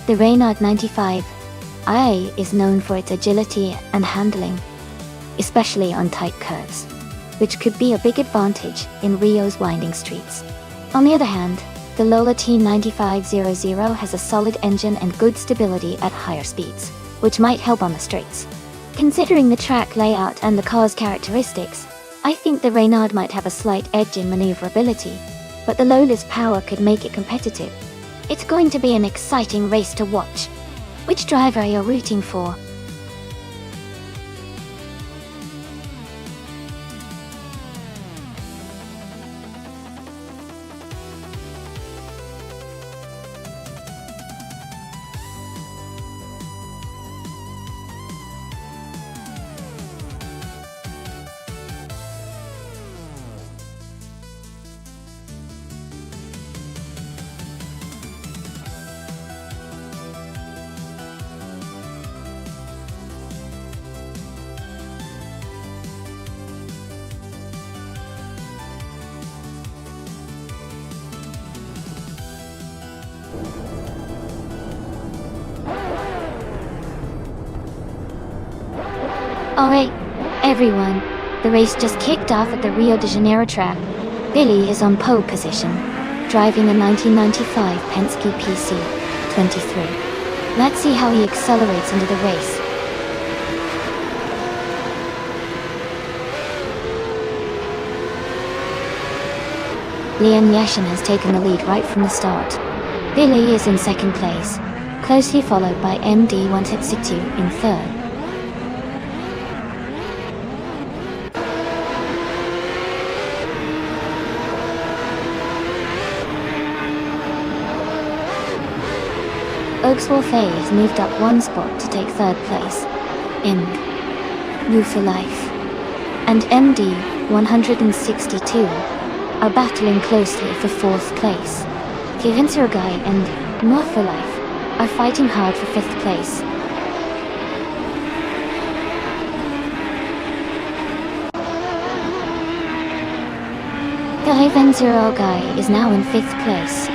The Renault 95i is known for its agility and handling, especially on tight curves, which could be a big advantage in Rio's winding streets. On the other hand, the Lola T9500 has a solid engine and good stability at higher speeds, which might help on the straights. Considering the track layout and the car's characteristics, I think the Renault might have a slight edge in maneuverability, but the Lola's power could make it competitive. It's going to be an exciting race to watch. Which driver are you rooting for? Alright, everyone, the race just kicked off at the Rio de Janeiro track. Billy is on pole position, driving a 1995 Penske PC23. Let's see how he accelerates into the race. Leon Yashin has taken the lead right from the start. Billy is in second place, closely followed by MD162 in third. Oaks Wolfay has moved up one spot to take third place. New for Life and MD162 are battling closely for fourth place. Kevin Surgai and More for Life are fighting hard for fifth place. Kevin Surgai is now in fifth place.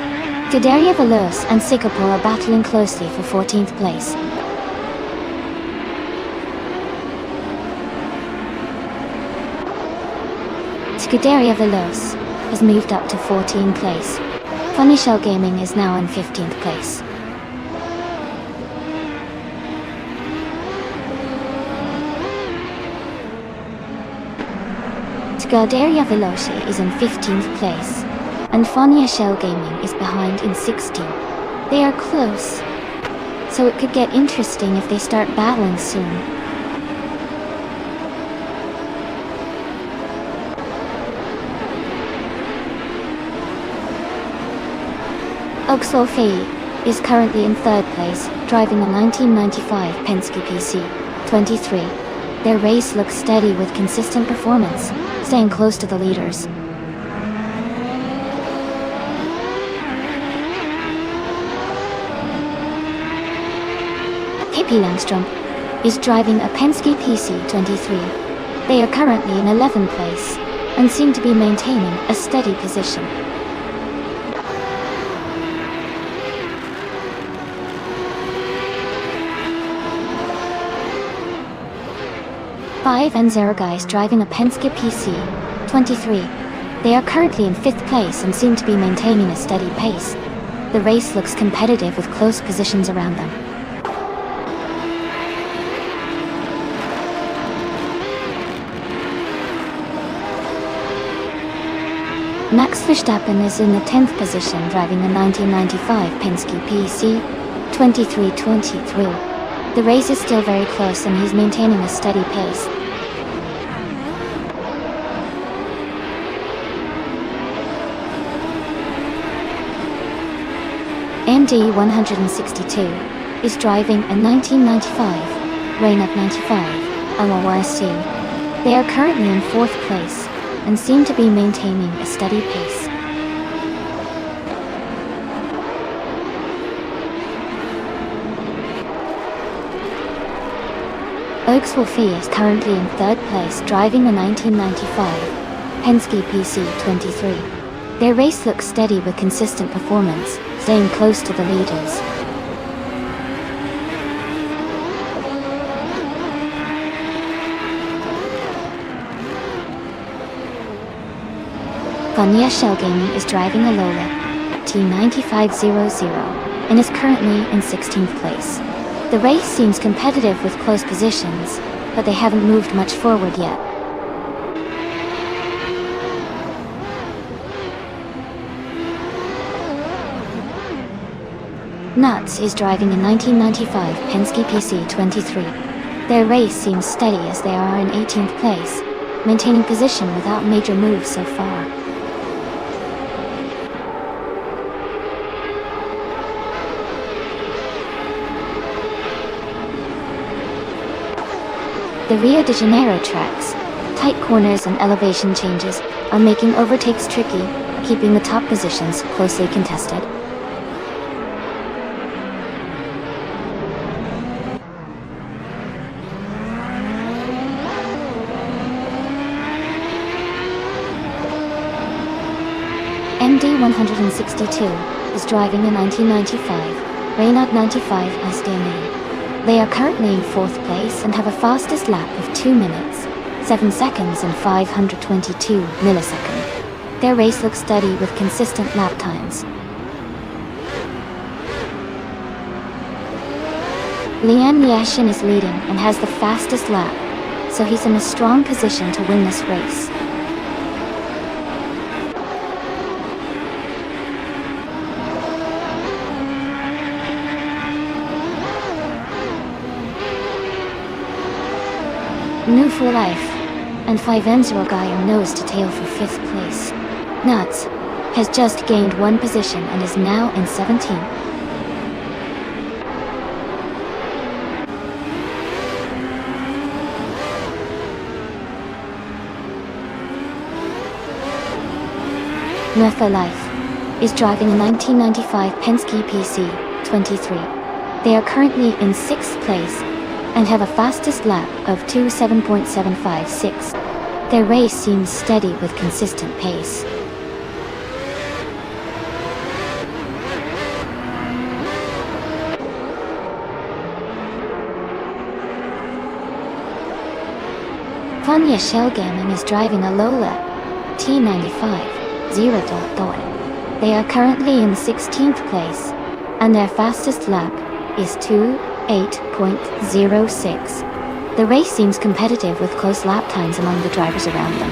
Scuderia Veloce and Singapore are battling closely for 14th place. Scuderia Veloce has moved up to 14th place. Funny Shell Gaming is now in 15th place. Scuderia Veloce is in 15th place, and Fonia Shell Gaming is behind in 16th. They are close, so it could get interesting if they start battling soon. Oaks Wolfay is currently in third place, driving a 1995 Penske PC23. Their race looks steady with consistent performance, staying close to the leaders. KP Langstrom is driving a Penske PC23. They are currently in 11th place and seem to be maintaining a steady position. Five and Zero guys driving a Penske PC23. They are currently in 5th place and seem to be maintaining a steady pace. The race looks competitive with close positions around them. Max Verstappen is in the 10th position driving a 1995 Penske PC23. The race is still very close and he's maintaining a steady pace. MD162 is driving a 1995 Renault 95 LYC. They are currently in 4th place and seem to be maintaining a steady pace. Oaks Wolfay is currently in 3rd place driving a 1995 Penske PC23. Their race looks steady with consistent performance, staying close to the leaders. Vanya Shell Gaming is driving a Lola T9500 and is currently in 16th place. The race seems competitive with close positions, but they haven't moved much forward yet. Nuts is driving a 1995 Penske PC23. Their race seems steady as they are in 18th place, maintaining position without major moves so far. The Rio de Janeiro tracks, tight corners and elevation changes are making overtakes tricky, keeping the top positions closely contested. MD162 is driving a 1995 Renault 95 SDMA. They are currently in 4th place and have a fastest lap of 2 minutes, 7 seconds and 522 milliseconds. Their race looks steady with consistent lap times. Lian Yashin is leading and has the fastest lap, so he's in a strong position to win this race. New for life, and 5N0 guy are nose to tail for 5th place. Nuts has just gained 1 position and is now in 17th. Nufa Life is driving a 1995 Penske PC23. They are currently in 6th place and have a fastest lap of 27.756. Their race seems steady with consistent pace. Vanya Shell Gaming is driving a Lola T95 0. They are currently in 16th place, and their fastest lap is 8.06. The race seems competitive with close lap times among the drivers around them.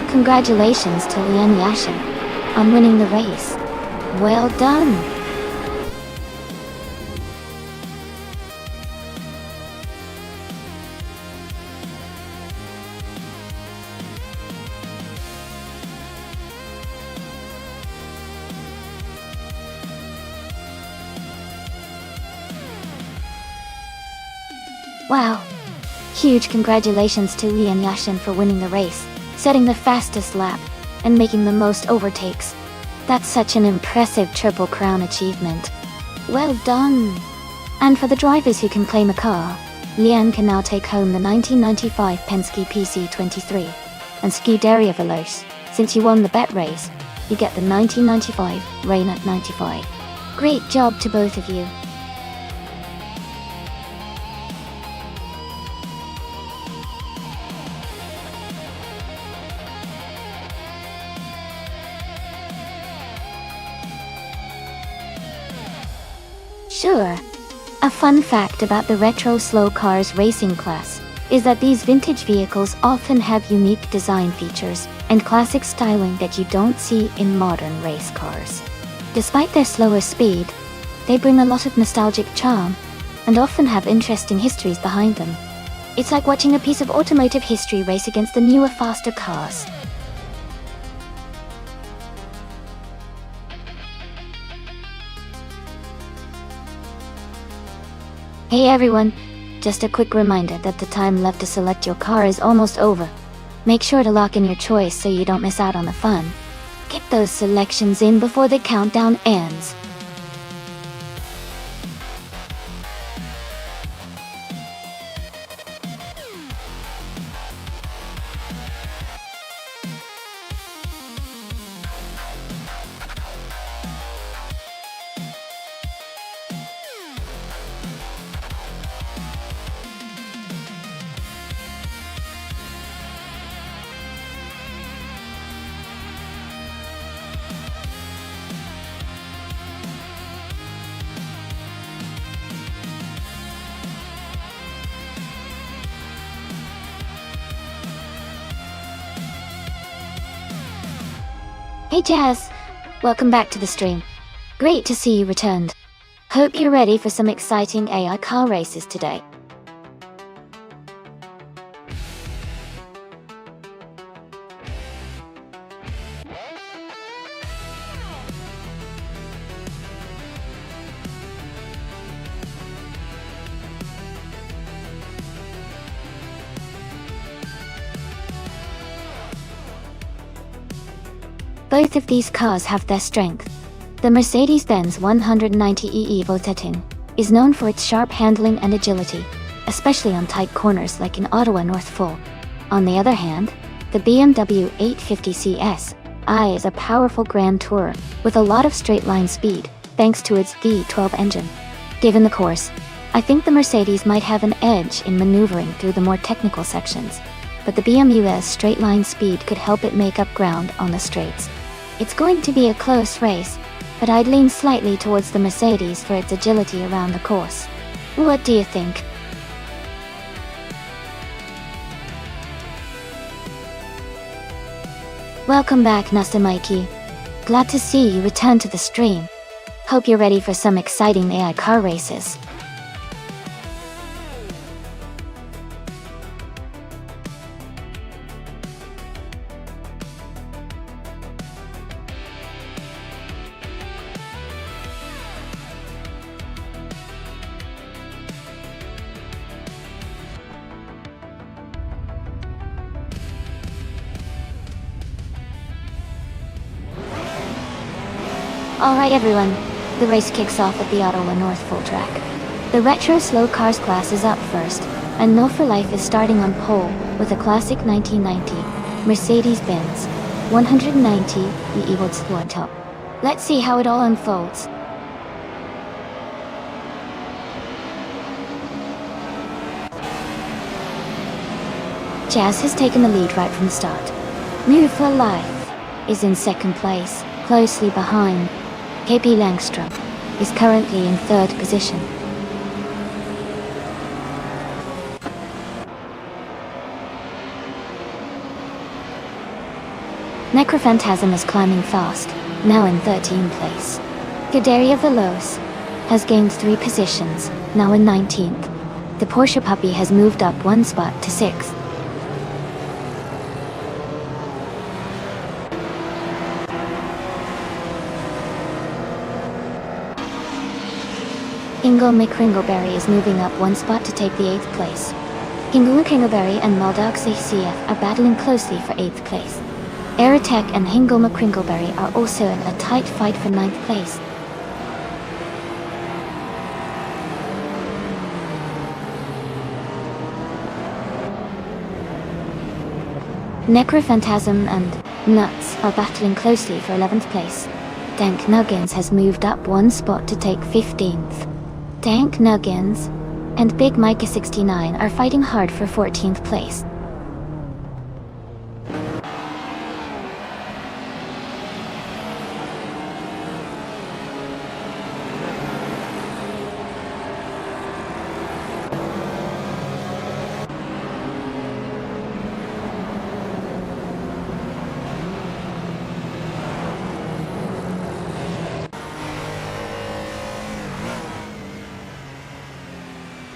Congratulations to Lian Yashin on winning the race. Well done! Wow! Huge congratulations to Lian Yashin for winning the race, setting the fastest lap, and making the most overtakes. That's such an impressive Triple Crown achievement. Well done! And for the drivers who can claim a car, Lian can now take home the 1995 Penske PC23 and Scuderia Veloce. Since you won the bet race, you get the 1995 Renault 95. Great job to both of you. Sure. A fun fact about the retro slow cars racing class is that these vintage vehicles often have unique design features and classic styling that you don't see in modern race cars. Despite their slower speed, they bring a lot of nostalgic charm and often have interesting histories behind them. It's like watching a piece of automotive history race against the newer, faster cars. Hey everyone, just a quick reminder that the time left to select your car is almost over. Make sure to lock in your choice so you don't miss out on the fun. Get those selections in before the countdown ends. Hey Jazz, welcome back to the stream. Great to see you returned. Hope you're ready for some exciting AI car races today. Both of these cars have their strength. The Mercedes-Benz 190e Evo 13 is known for its sharp handling and agility, especially on tight corners like in Ottawa North Full. On the other hand, the BMW 850 CS is a powerful grand tourer with a lot of straight-line speed, thanks to its V12 engine. Given the course, I think the Mercedes might have an edge in maneuvering through the more technical sections, but the BMW's straight-line speed could help it make up ground on the straights. It's going to be a close race, but I'd lean slightly towards the Mercedes for its agility around the course. What do you think? Welcome back, Nasta Mikey. Glad to see you return to the stream. Hope you're ready for some exciting AI car races. Alright everyone, the race kicks off at the Ottawa North Full track. The Retro Slow Cars class is up first, and No for Life is starting on pole with a classic 1990 Mercedes-Benz 190 Evo 13. Let's see how it all unfolds. Jazz has taken the lead right from the start. No for Life is in second place, closely behind. KP Langstrom is currently in third position. Necrophantasm is climbing fast, now in 13th place. Scuderia Veloce has gained 3 positions, now in 19th. The Porsche Puppy has moved up 1 spot to 6th. Ingo McCringleberry is moving up 1 spot to take the 8th place. Ingo McCringleberry and Maldox ACF are battling closely for 8th place. Aerotech and Hingo McCringleberry are also in a tight fight for 9th place. Necrophantasm and Nuts are battling closely for 11th place. Dank Nuggins has moved up 1 spot to take 15th. Dank Nuggins and Big Micah 69 are fighting hard for 14th place.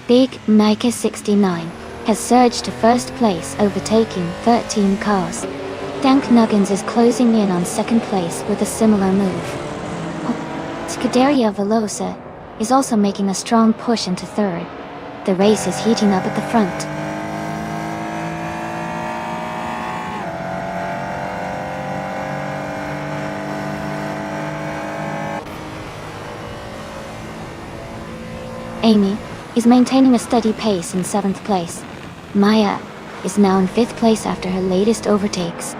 Big Micah 69 has surged to first place, overtaking 13 cars. Dank Nuggins is closing in on second place with a similar move. Scuderia Veloce is also making a strong push into third. The race is heating up at the front. Amy is maintaining a steady pace in 7th place. Maya is now in 5th place after her latest overtakes.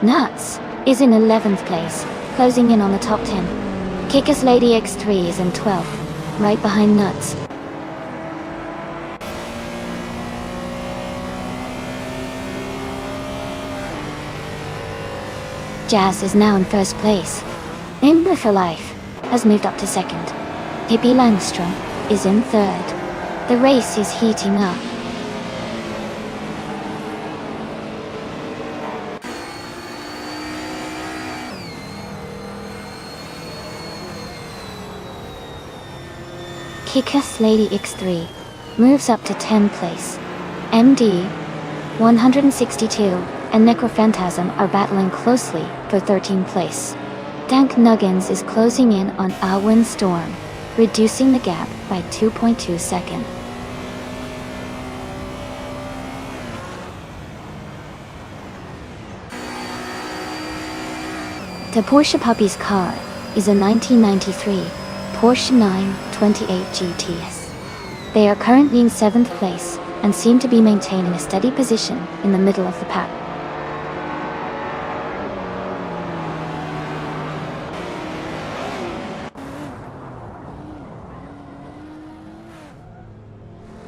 Nuts is in 11th place, closing in on the top 10. Kick-Ass Lady X3 is in 12th, right behind Nuts. Jazz is now in 1st place. Imber for Life has moved up to 2nd. Pippi Langstrom is in 3rd. The race is heating up. Kick-Ass Lady X3 moves up to 10th place. MD 162 and Necrophantasm are battling closely for 13th place. Dank Nuggins is closing in on Alwyn Storm, reducing the gap by 2.2 seconds. The Porsche Puppy's car is a 1993 Porsche 928 GTS. They are currently in 7th place and seem to be maintaining a steady position in the middle of the pack.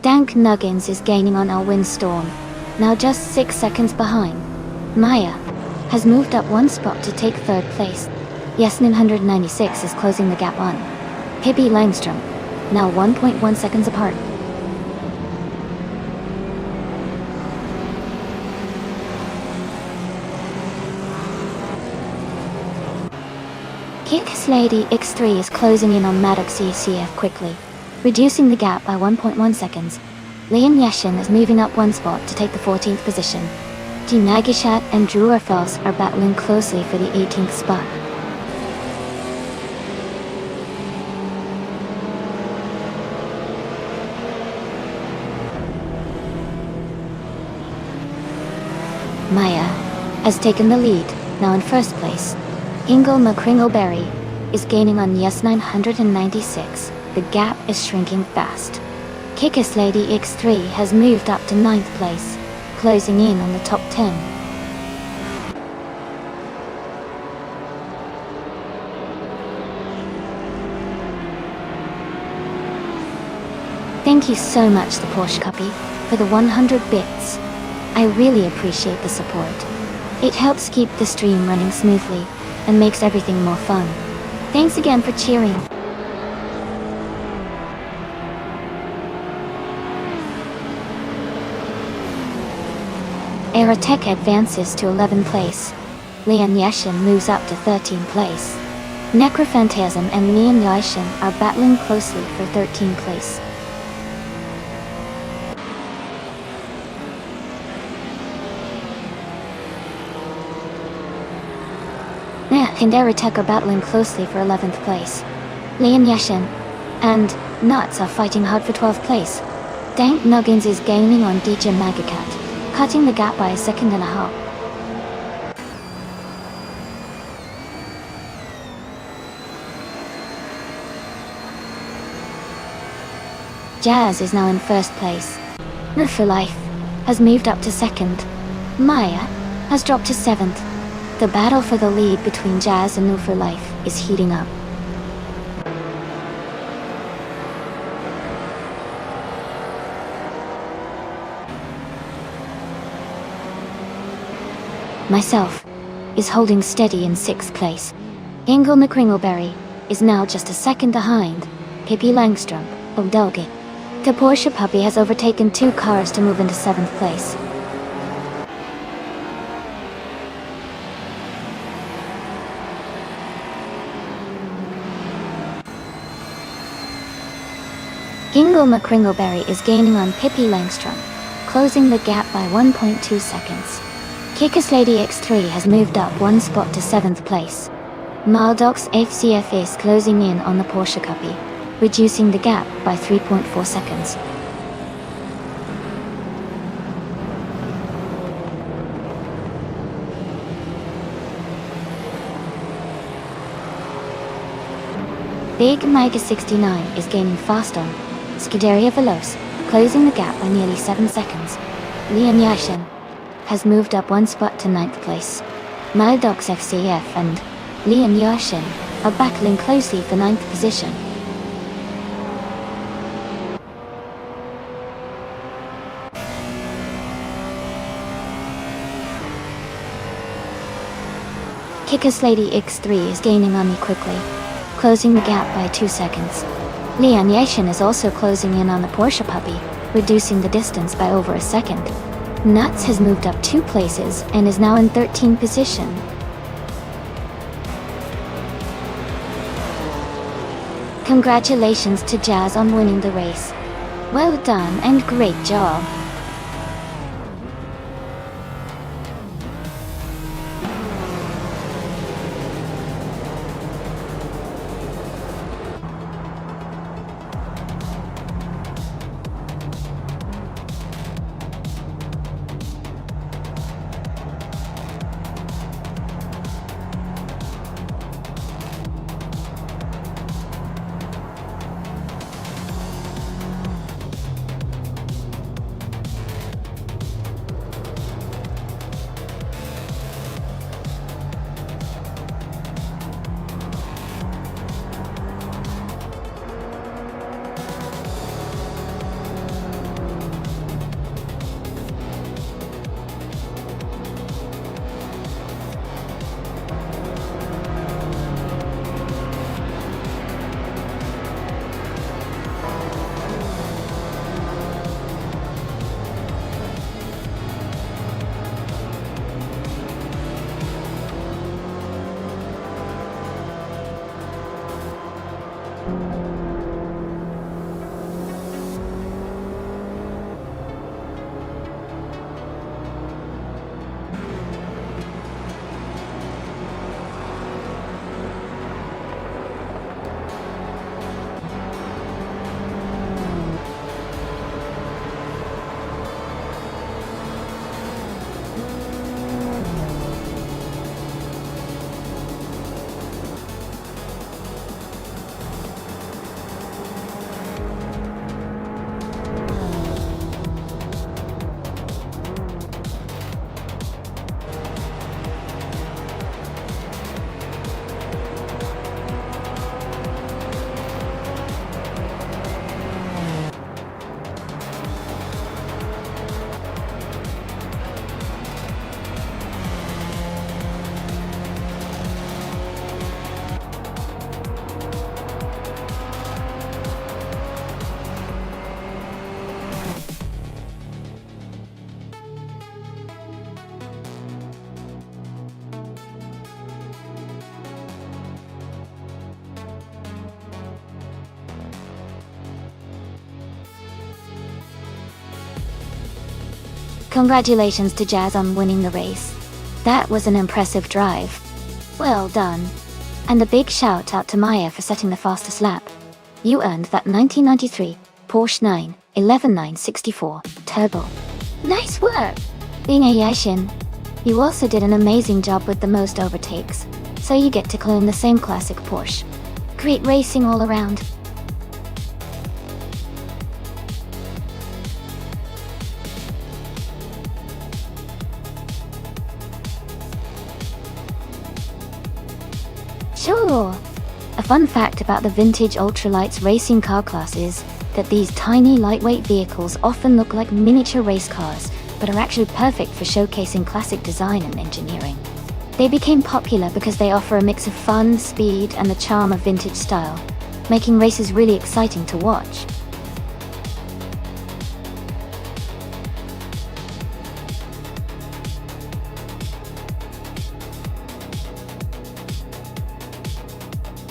Dank Nuggins is gaining on Alwyn Storm, now just 6 seconds behind. Maya has moved up 1 spot to take 3rd place. Yasnin 196 is closing the gap on Pippi Langstrom, now 1.1 seconds apart. Kick-Ass Lady X3 is closing in on Maddox ECF quickly, reducing the gap by 1.1 seconds. Leon Yashin is moving up 1 spot to take the 14th position. G Nagishat and Drew Arfels are battling closely for the 18th spot. Maya has taken the lead, now in 1st place. Ingle McCringleberry is gaining on Yes 996. The gap is shrinking fast. Kick-Ass Lady X3 has moved up to 9th place, closing in on the top 10. Thank you so much, the Porsche Cuppy, for the 100 bits. I really appreciate the support. It helps keep the stream running smoothly and makes everything more fun. Thanks again for cheering. Aerotech advances to 11th place. Leon Yashin moves up to 13th place. Necrophantasm and Leon Yashin are battling closely for 13th place. And Aerotech are battling closely for 11th place. Leon Yashin and Nuts are fighting hard for 12th place. Dank Nuggins is gaining on DJ Magacat, cutting the gap by 1.5 seconds. Jazz is now in 1st place. Move for Life has moved up to 2nd. Maya has dropped to 7th. The battle for the lead between Jazz and Move for Life is heating up. Myself is holding steady in 6th place. Ingle McCringleberry is now just 1 second behind Pippi Langstrom of Delgate. The Porsche Puppy has overtaken 2 cars to move into 7th place. Ingle McCringleberry is gaining on Pippi Langstrom, closing the gap by 1.2 seconds. Kick-Ass Lady X3 has moved up 1 spot to 7th place. Maldox FCF is closing in on the Porsche Cuppy, reducing the gap by 3.4 seconds. Big Mega 69 is gaining fast on Scuderia Veloce, closing the gap by nearly 7 seconds. Leon Yashin has moved up 1 spot to 9th place. Maldox FCF and Leon Yashin are battling closely for 9th position. Kick-Ass Lady X3 is gaining on me quickly, closing the gap by 2 seconds. Leon Yashin is also closing in on the Porsche Puppy, reducing the distance by over 1 second. Nuts has moved up 2 places and is now in 13th position. Congratulations to Jazz on winning the race. Well done and great job. Congratulations to Jazz on winning the race. That was an impressive drive. Well done. And a big shout out to Maya for setting the fastest lap. You earned that 1993 Porsche 964 Turbo. Nice work! Being a Yashin. You also did an amazing job with the most overtakes, so you get to clone the same classic Porsche. Great racing all around. Sure! A fun fact about the vintage ultralights racing car class is that these tiny lightweight vehicles often look like miniature race cars, but are actually perfect for showcasing classic design and engineering. They became popular because they offer a mix of fun, speed, and the charm of vintage style, making races really exciting to watch.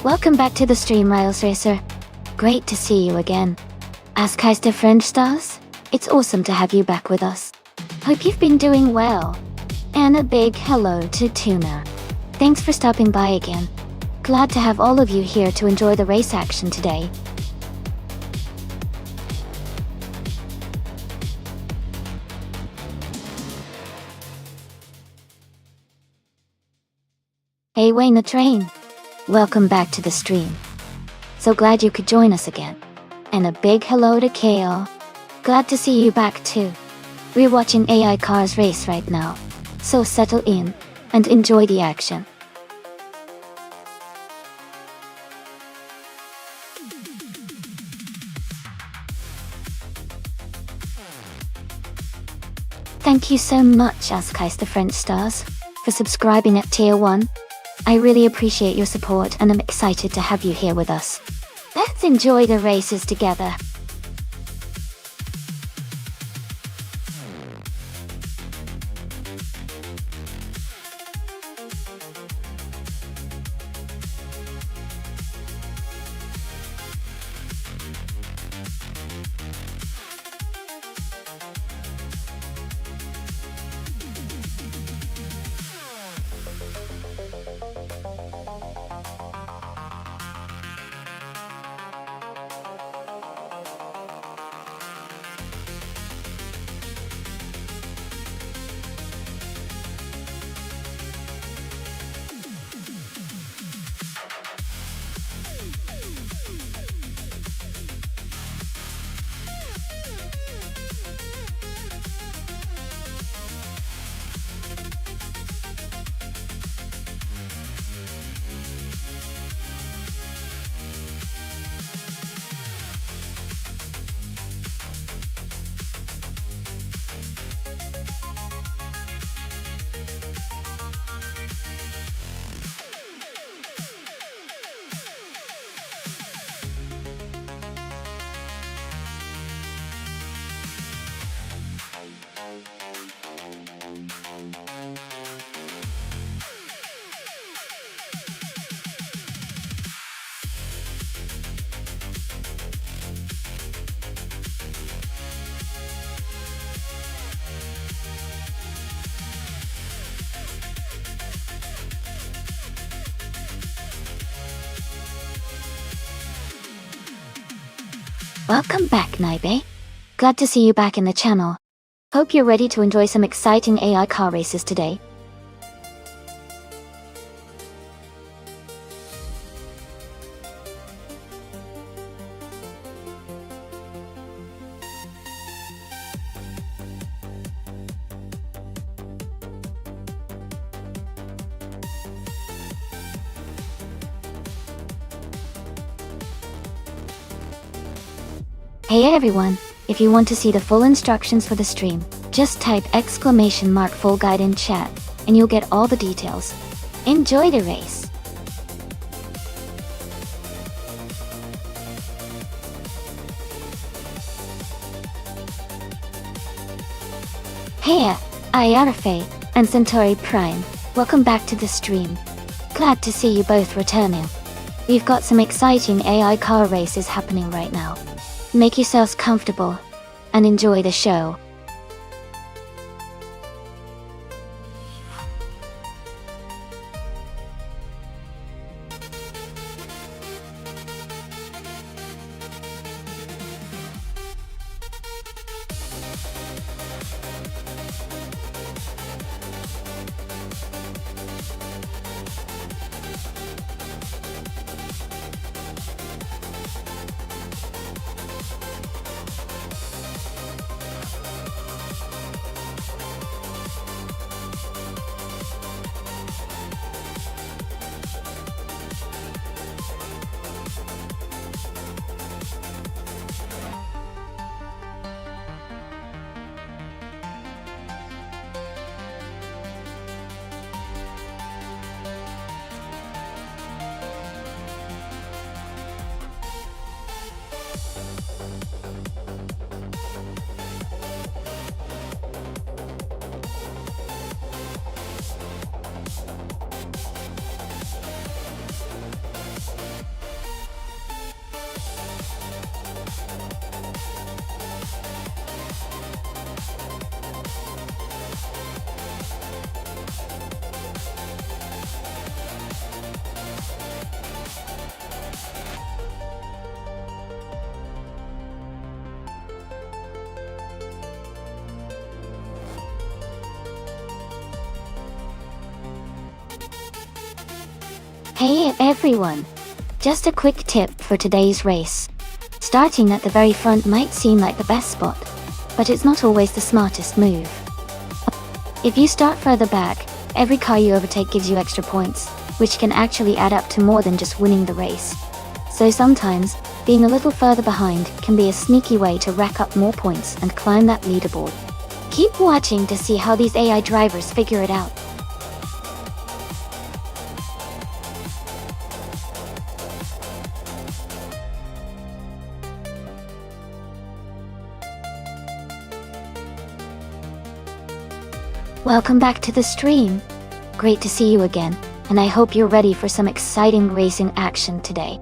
Welcome back to the stream, Rails Racer. Great to see you again. As Kaister Friend Stars, it's awesome to have you back with us. Hope you've been doing well. And a big hello to Tuna. Thanks for stopping by again. Glad to have all of you here to enjoy the race action today. Hey Wayne the Train. Welcome back to the stream. So glad you could join us again. And a big hello to KL. Glad to see you back too. We're watching AI cars race right now. So settle in and enjoy the action. Thank you so much, Askais the French Stars, for subscribing at Tier 1. I really appreciate your support and I'm excited to have you here with us. Let's enjoy the races together. Welcome back, Naibe. Glad to see you back in the channel. Hope you're ready to enjoy some exciting AI car races today. Hey everyone, if you want to see the full instructions for the stream, just type !full guide in chat, and you'll get all the details. Enjoy the race! Hey, Ayarafe and Centauri Prime, welcome back to the stream. Glad to see you both returning. We've got some exciting AI car races happening right now. Make yourselves comfortable and enjoy the show. Hey everyone! Just a quick tip for today's race. Starting at the very front might seem like the best spot, but it's not always the smartest move. If you start further back, every car you overtake gives you extra points, which can actually add up to more than just winning the race. So sometimes, being a little further behind can be a sneaky way to rack up more points and climb that leaderboard. Keep watching to see how these AI drivers figure it out. Welcome back to the stream. Great to see you again, and I hope you're ready for some exciting racing action today.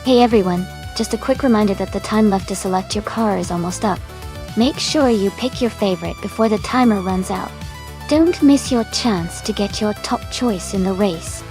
Hey everyone, just a quick reminder that the time left to select your car is almost up. Make sure you pick your favorite before the timer runs out. Don't miss your chance to get your top choice in the race.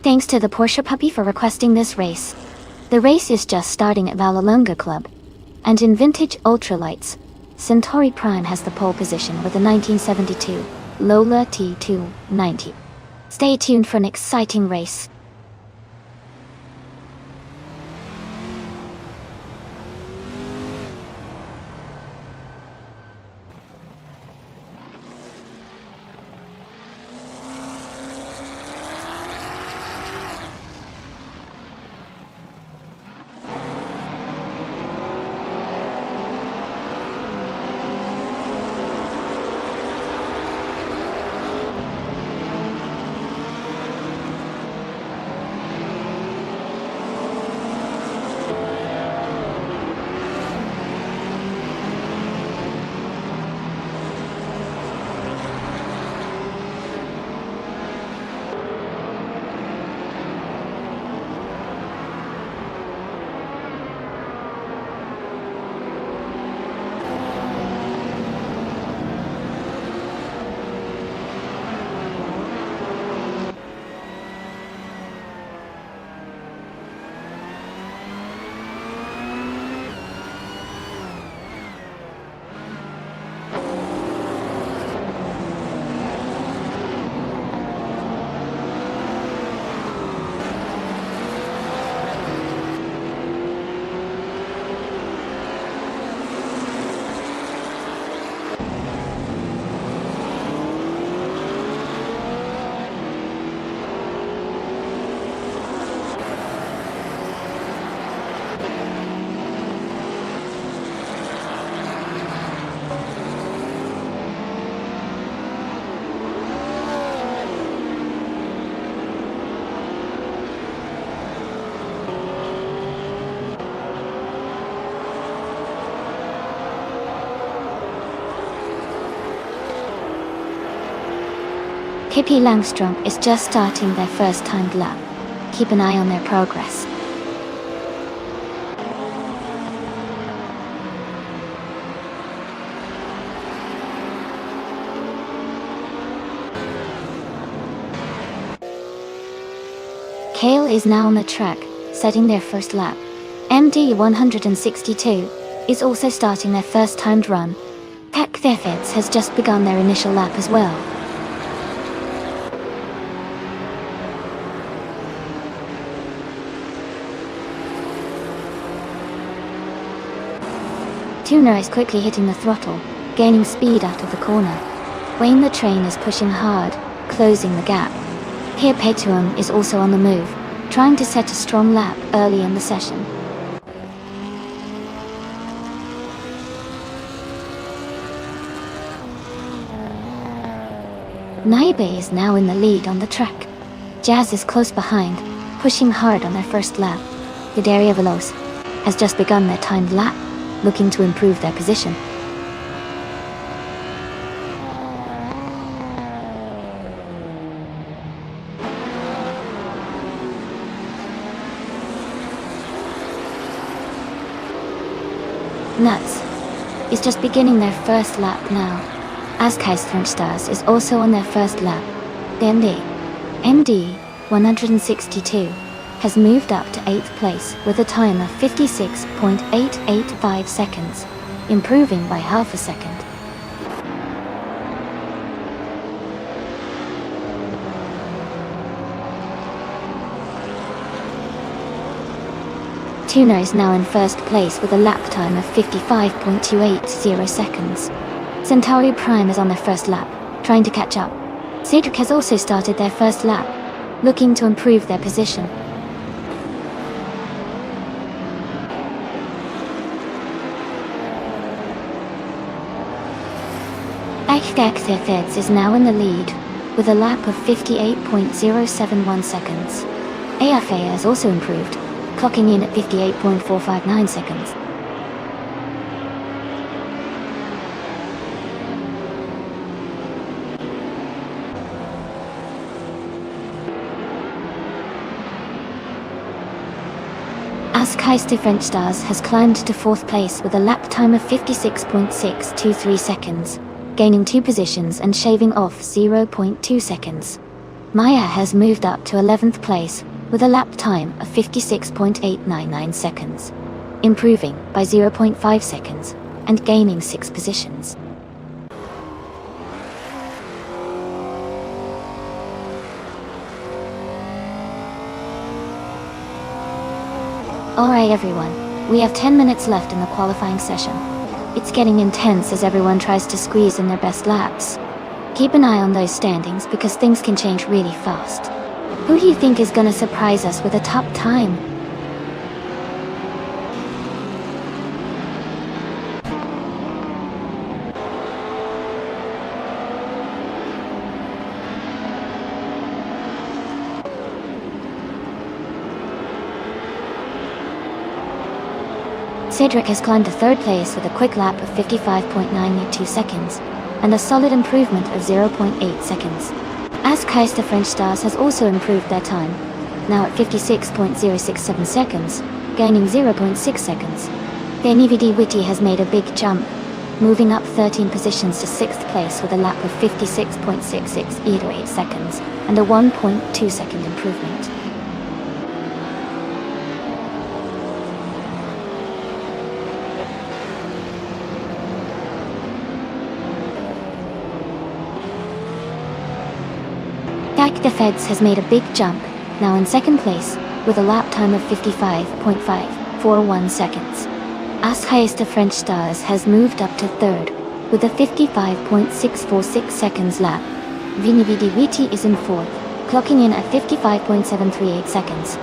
Thanks to the Porsche puppy for requesting this race. The race is just starting at Vallelonga Club. And in vintage ultralights, Centauri Prime has the pole position with a 1972 Lola T290. Stay tuned for an exciting race. Pippi Langstrom is just starting their first timed lap. Keep an eye on their progress. Kale is now on the track, setting their first lap. MD 162 is also starting their first timed run. Pack Thefets has just begun their initial lap as well. Tuna is quickly hitting the throttle, gaining speed out of the corner. Wayne the Train is pushing hard, closing the gap. Here Petuum is also on the move, trying to set a strong lap early in the session. Naibe is now in the lead on the track. Jazz is close behind, pushing hard on their first lap. Vidaria Veloz has just begun their timed lap, looking to improve their position. Nuts is just beginning their first lap now. Stars is also on their first lap. The MD 162 has moved up to 8th place with a time of 56.885 seconds, improving by half a second. Tuna is now in first place with a lap time of 55.280 seconds. Centauri Prime is on their first lap, trying to catch up. Cedric has also started their first lap, looking to improve their position. Thefets is now in the lead, with a lap of 58.071 seconds. AFA has also improved, clocking in at 58.459 seconds. French Stars has climbed to 4th place with a lap time of 56.623 seconds, gaining 2 positions and shaving off 0.2 seconds. Maya has moved up to 11th place with a lap time of 56.899 seconds, improving by 0.5 seconds and gaining 6 positions. Alright everyone, we have 10 minutes left in the qualifying session. It's getting intense as everyone tries to squeeze in their best laps. Keep an eye on those standings because things can change really fast. Who do you think is gonna surprise us with a top time? Cedric has climbed to 3rd place with a quick lap of 55.982 seconds, and a solid improvement of 0.8 seconds. The French Stars has also improved their time, now at 56.067 seconds, gaining 0.6 seconds. Then EVD Witty has made a big jump, moving up 13 positions to 6th place with a lap of 56.6688 seconds, and a 1.2 second improvement. The Feds has made a big jump, now in 2nd place, with a lap time of 55.541 seconds. The French Stars has moved up to 3rd, with a 55.646 seconds lap. Vinividi Witi is in 4th, clocking in at 55.738 seconds.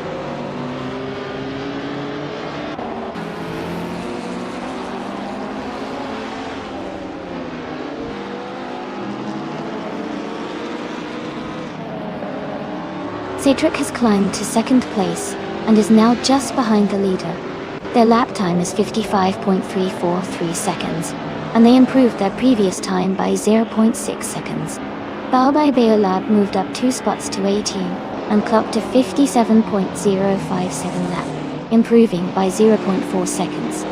Cedric has climbed to 2nd place and is now just behind the leader. Their lap time is 55.343 seconds, and they improved their previous time by 0.6 seconds. Balbai Beolab moved up 2 spots to 18 and clocked a 57.057 lap, improving by 0.4 seconds.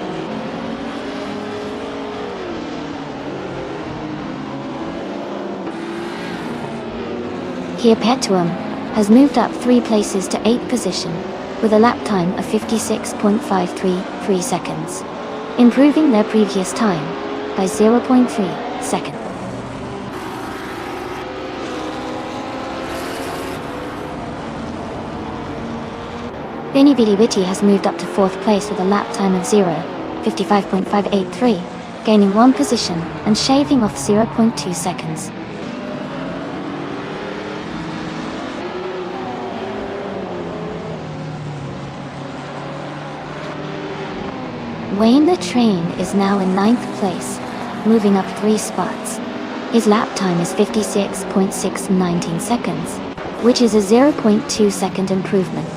Here Petuum has moved up 3 places to 8th position with a lap time of 56.533 seconds, improving their previous time by 0.3 seconds. Binibidi Witty has moved up to 4th place with a lap time of 55.583, gaining 1 position and shaving off 0.2 seconds. Wayne the Train is now in 9th place, moving up 3 spots. His lap time is 56.619 seconds, which is a 0.2 second improvement.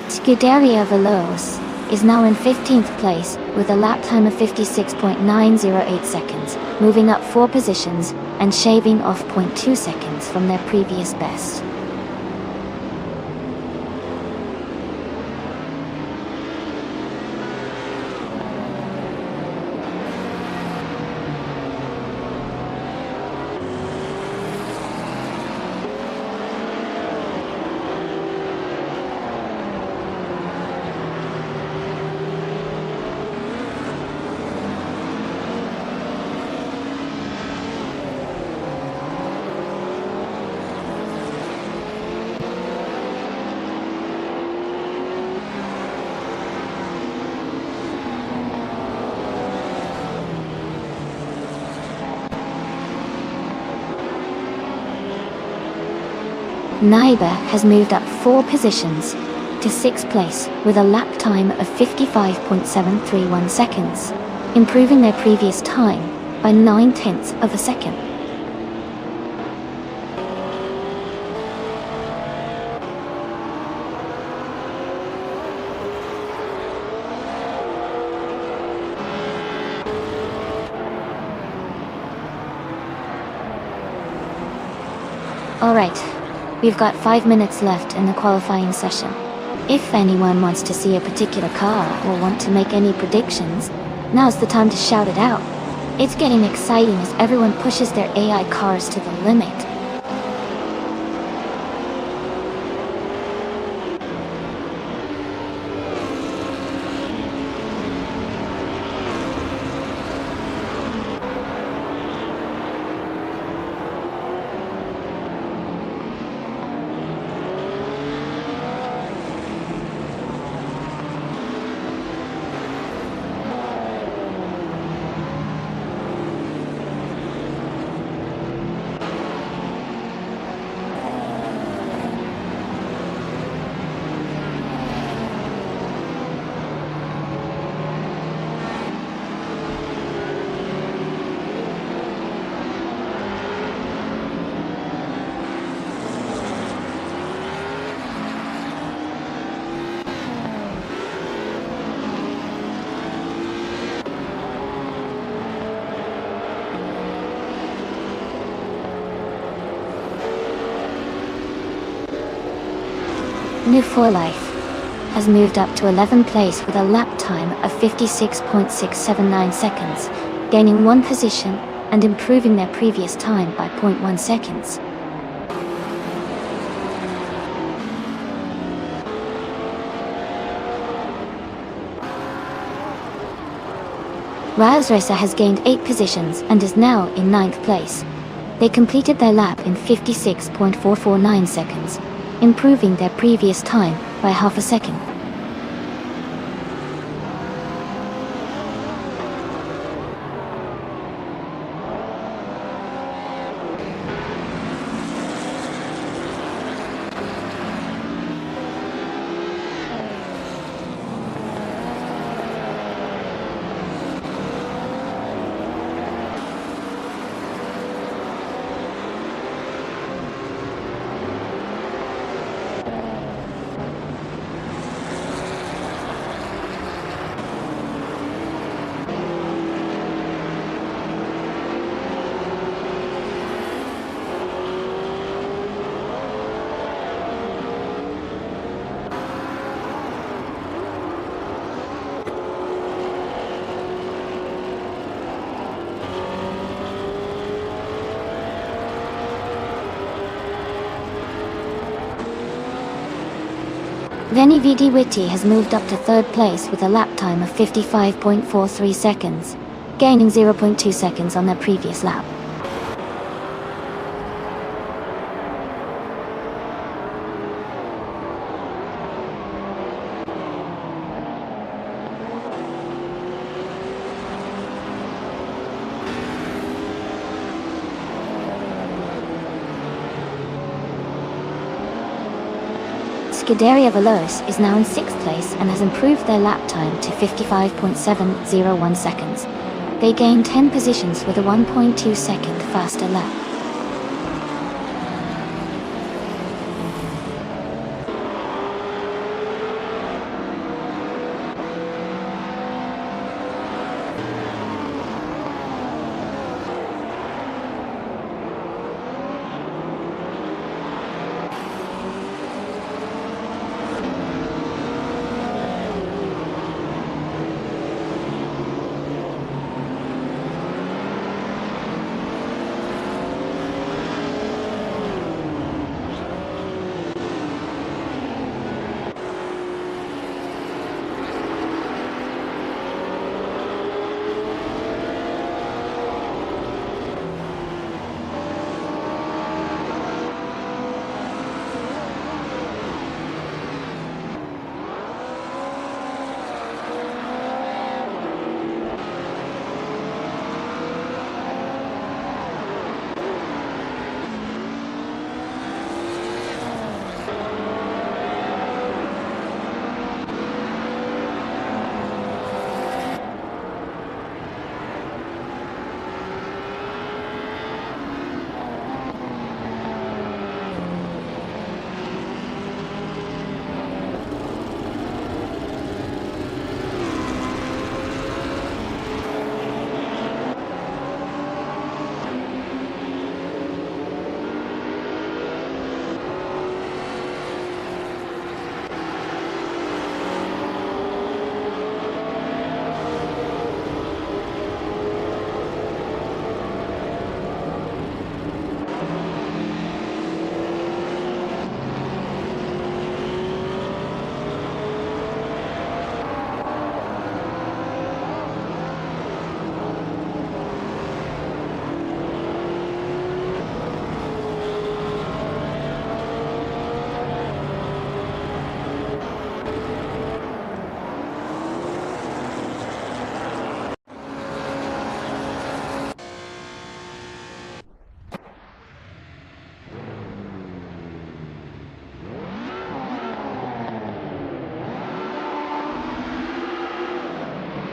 Scuderia Veloz is now in 15th place with a lap time of 56.908 seconds, moving up 4 positions and shaving off 0.2 seconds from their previous best. Naiba has moved up 4 positions to 6th place with a lap time of 55.731 seconds, improving their previous time by 9/10 of a second. Alright. We've got 5 minutes left in the qualifying session. If anyone wants to see a particular car or want to make any predictions, now's the time to shout it out. It's getting exciting as everyone pushes their AI cars to the limit. New 4 Life has moved up to 11th place with a lap time of 56.679 seconds, gaining 1 position and improving their previous time by 0.1 seconds. Raza has gained 8 positions and is now in 9th place. They completed their lap in 56.449 seconds, improving their previous time by half a second. Veni Vidi Vici has moved up to third place with a lap time of 55.43 seconds, gaining 0.2 seconds on their previous lap. Scuderia Veloce is now in 6th place and has improved their lap time to 55.701 seconds. They gained 10 positions with a 1.2 second faster lap.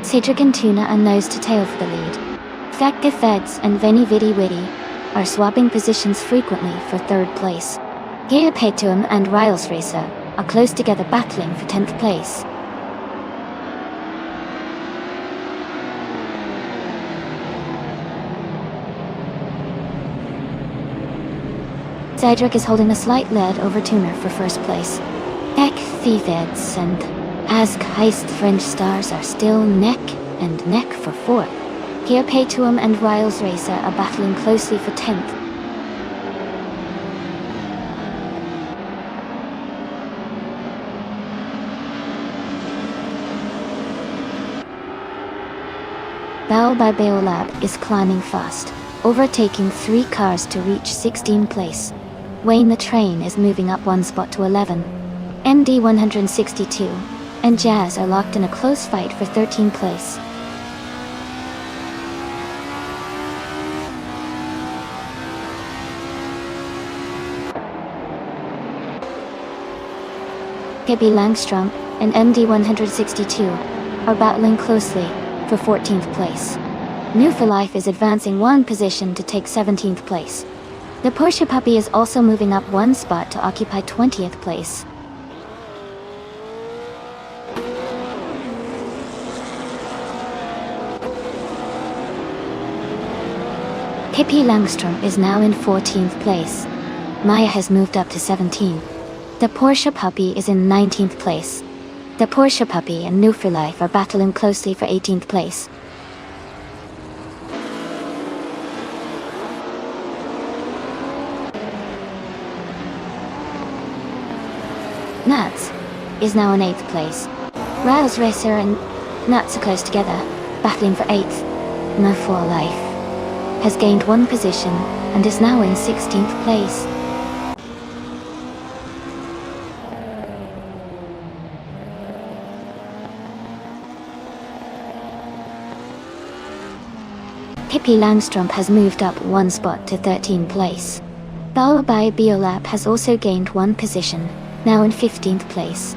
Cedric and Tuna are nose to tail for the lead. Facke Feds and Veni Vidi Vici are swapping positions frequently for third place. Geir Petuum and Riles Racer are close together battling for 10th place. Cedric is holding a slight lead over Tuner for first place. Ek Feds and Ask Heist French Stars are still neck and neck for 4th. Geir Petuum and Riles Racer are battling closely for 10th. Bao by Beolab is climbing fast, overtaking 3 cars to reach 16th place. Wayne the Train is moving up 1 spot to 11. MD 162 and Jazz are locked in a close fight for 13th place. Pippi Langstrom and MD 162 are battling closely for 14th place. New for Life is advancing 1 position to take 17th place. The Porsche Puppy is also moving up 1 spot to occupy 20th place. Pippi Langstrom is now in 14th place. Maya has moved up to 17. The Porsche Puppy is in 19th place. The Porsche Puppy and New for Life are battling closely for 18th place. Nuts. is now in 8th place. Riles Racer and Nuts are close together, battling for 8th. No For Life has gained 1 position and is now in 16th place. Pippi Langstrump has moved up 1 spot to 13th place. Baobai Biolab has also gained 1 position, now in 15th place.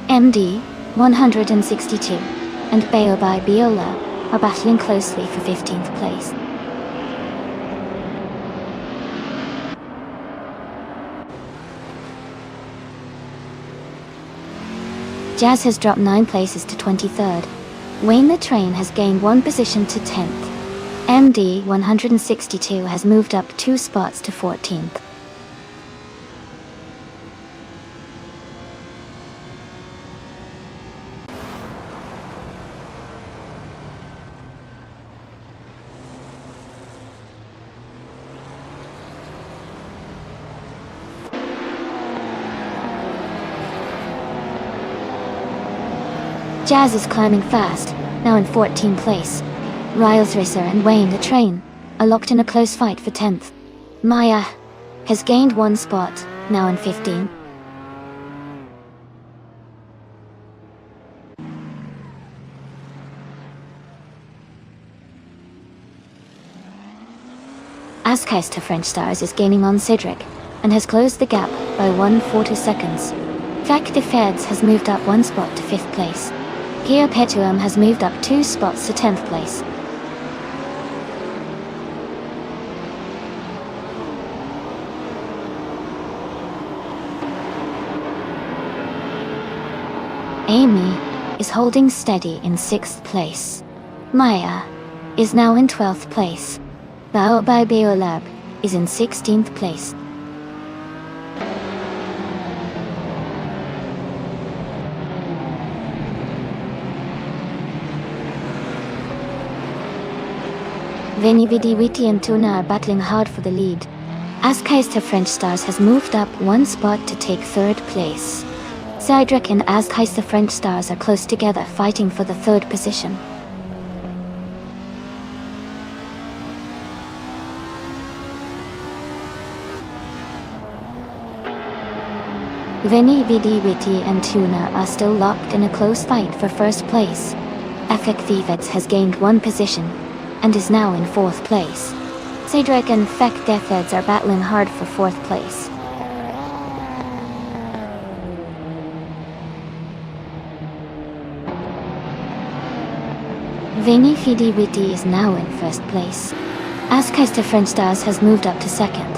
MD 162 and Baobai Biola are battling closely for 15th place. Jazz has dropped 9 places to 23rd. Wayne the Train has gained 1 position to 10th. MD 162 has moved up 2 spots to 14th. Jazz is climbing fast, now in 14th place. Riles Racer and Wayne the Train are locked in a close fight for 10th. Maya has gained 1 spot, now in 15th. Askeister French Stars is gaining on Cedric and has closed the gap by 1/4 seconds. Fac de Feds has moved up 1 spot to 5th place. Kia Petuum has moved up 2 spots to 10th place. Amy is holding steady in 6th place. Maya is now in 12th place. Baobai Biolab is in 16th place. Veni Vidi Viti and Tuna are battling hard for the lead. Askeister French Stars has moved up 1 spot to take 3rd place. Cedric and Askeister French Stars are close together fighting for the 3rd position. Veni Vidi Viti and Tuna are still locked in a close fight for 1st place. Efek Thieves has gained 1 position and is now in 4th place. Cedric and Fek Defeds are battling hard for 4th place. Veni Vidi Viti is now in 1st place. Askeister French Stars has moved up to 2nd.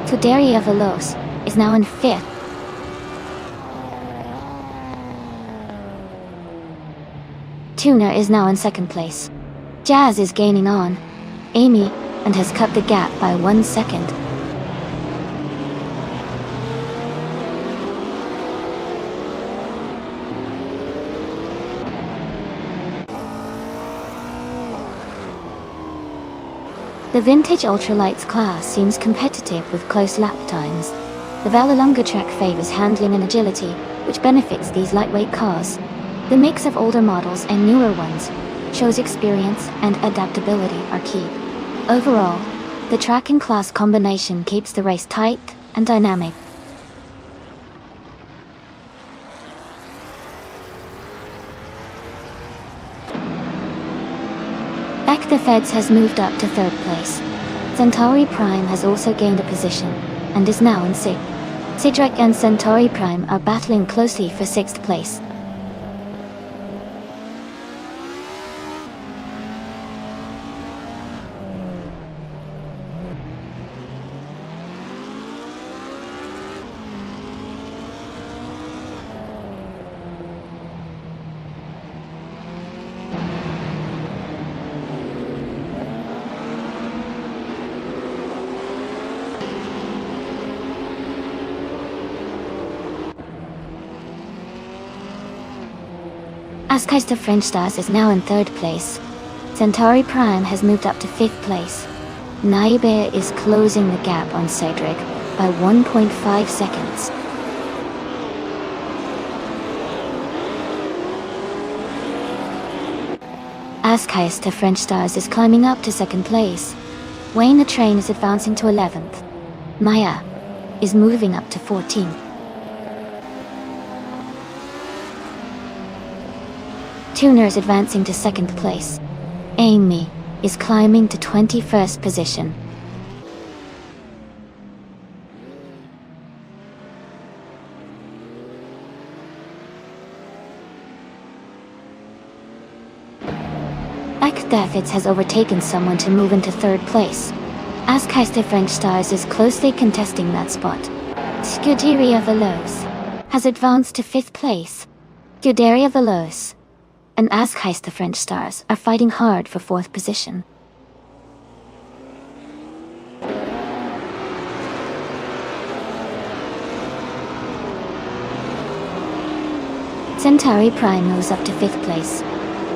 Fuderia Veloz is now in 5th. Tuna is now in 2nd place. Jazz is gaining on Amy and has cut the gap by 1 second. The vintage ultralights class seems competitive with close lap times. The Vallelunga track favors handling and agility, which benefits these lightweight cars. The mix of older models and newer ones shows experience and adaptability are key. Overall, the track and class combination keeps the race tight and dynamic. Back the Feds has moved up to 3rd place. Centauri Prime has also gained a position and is now in 6th. Cedric and Centauri Prime are battling closely for 6th place. Askeister French Stars is now in 3rd place. Centauri Prime has moved up to 5th place. Naibe is closing the gap on Cedric by 1.5 seconds. Askais to French Stars is climbing up to 2nd place. Wayne the Train is advancing to 11th. Maya is moving up to 14th. Tuner is advancing to 2nd place. Amy is climbing to 21st position. Davids has overtaken someone to move into 3rd place. Askaister French Stars is closely contesting that spot. Scuderia Veloz has advanced to 5th place. Scuderia Veloz and Askaister French Stars are fighting hard for 4th position. Centauri Prime moves up to 5th place.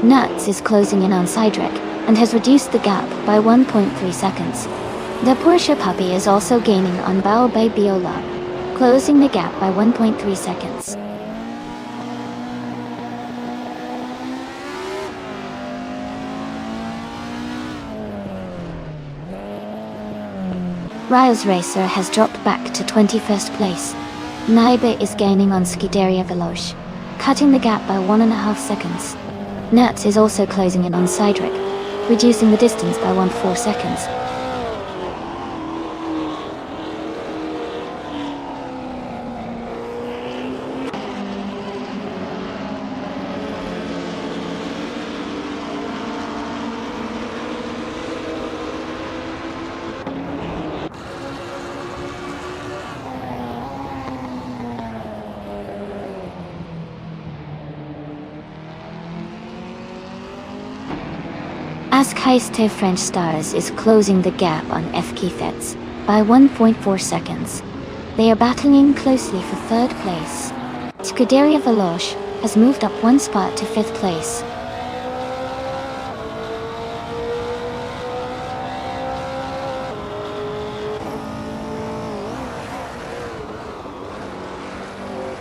Nuts is closing in on Cydric and has reduced the gap by 1.3 seconds. The Porsche Puppy is also gaining on Bao by Biola, closing the gap by 1.3 seconds. Riles Racer has dropped back to 21st place. Naiba is gaining on Scuderia Veloce, cutting the gap by 1.5 seconds. Nuts is also closing in on Cydric, reducing the distance by 1.4 seconds. Askaister French Stars is closing the gap on FKFETs by 1.4 seconds. They are battling closely for 3rd place. Scuderia Veloce has moved up 1 spot to 5th place.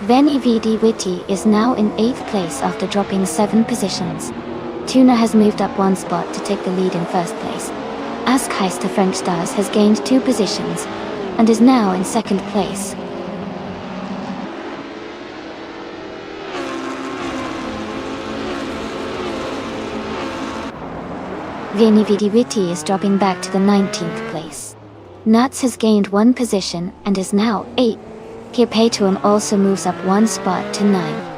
Veni Vidi Vici is now in 8th place after dropping 7 positions. Tuna has moved up 1 spot to take the lead in 1st place. Askaister French Stars has gained 2 positions and is now in 2nd place. Veni Vidi Vici is dropping back to the 19th place. Nuts has gained 1 position and is now 8. Kirpetuum also moves up 1 spot to 9.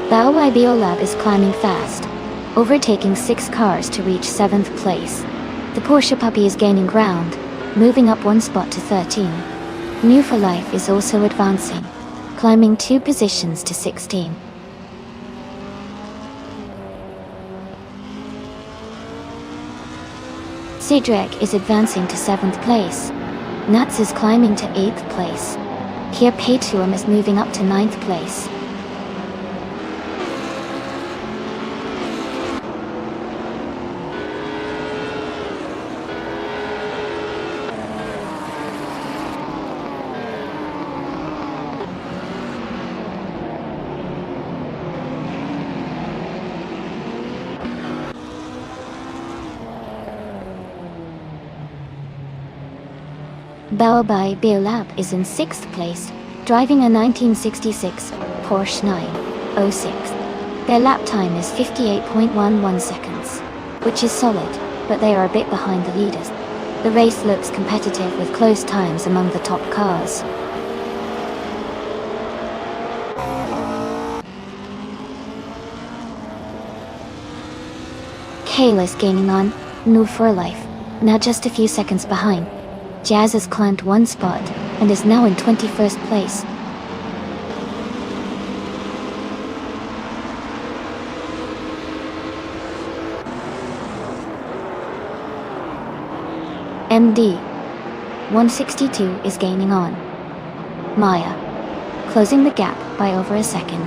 Bao Biolab is climbing fast, overtaking 6 cars to reach 7th place. The Porsche Puppy is gaining ground, moving up 1 spot to 13. New for Life is also advancing, climbing 2 positions to 16. Cedric is advancing to 7th place. Nuts is climbing to 8th place. Kirpetuum is moving up to 9th place. Baobai Biolab is in 6th place, driving a 1966 Porsche 906. Their lap time is 58.11 seconds, which is solid, but they are a bit behind the leaders. The race looks competitive with close times among the top cars. Kayla is gaining on New for Life, now just a few seconds behind. Jazz has climbed 1 spot and is now in 21st place. MD 162 is gaining on Maya, closing the gap by over a second.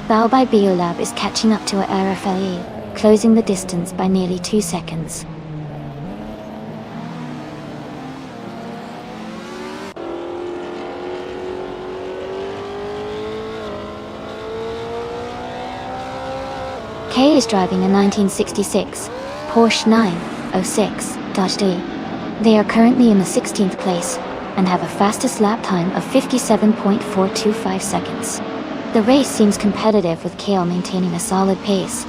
Bao by Biolab is catching up to RFLE, closing the distance by nearly 2 seconds. Kay is driving a 1966 Porsche 906-D. They are currently in the 16th place and have a fastest lap time of 57.425 seconds. The race seems competitive with Kale maintaining a solid pace.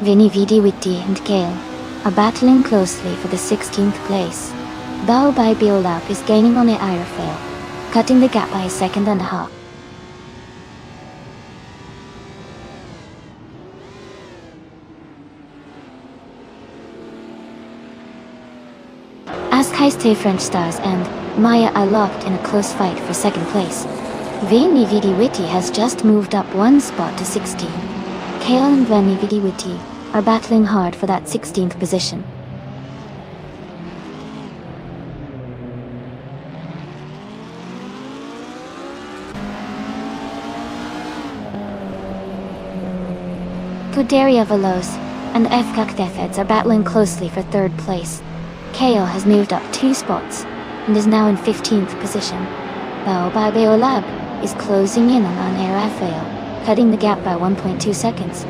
Vinny Vidi and Kale are battling closely for the 16th place. Bao by Biolab is gaining on the aerofoil, cutting the gap by a second and a half. Askheiste French Stars and Maya are locked in a close fight for second place. Vinny Vidi has just moved up one spot to 16. Kale and Vinny Vidi are battling hard for that 16th position. Kuderia Veloz and Efkak Defeds are battling closely for third place. Kale has moved up 2 spots and is now in 15th position. Bao by Beolab is closing in on Air Rafael, cutting the gap by 1.2 seconds.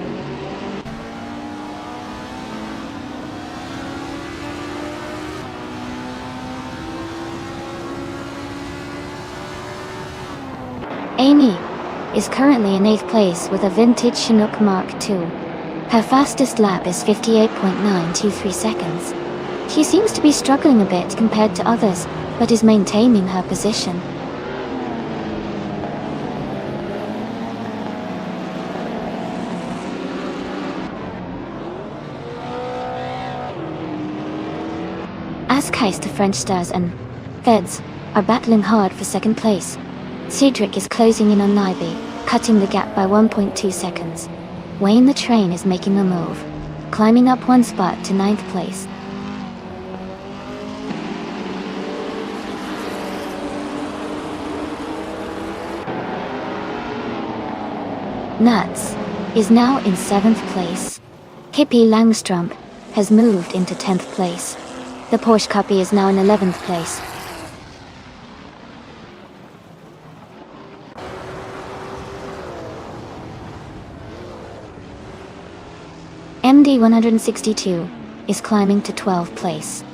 Amy is currently in 8th place with a vintage Chinook Mark II. Her fastest lap is 58.923 seconds. She seems to be struggling a bit compared to others, but is maintaining her position. Askheist, the French Stars and Feds are battling hard for second place. Cedric is closing in on Naibi, cutting the gap by 1.2 seconds. Wayne the Train is making a move, climbing up 1 spot to 9th place. Nuts is now in 7th place. Hippie Langstrump has moved into 10th place. The Porsche Cuppy is now in 11th place. MD 162 is climbing to 12th place.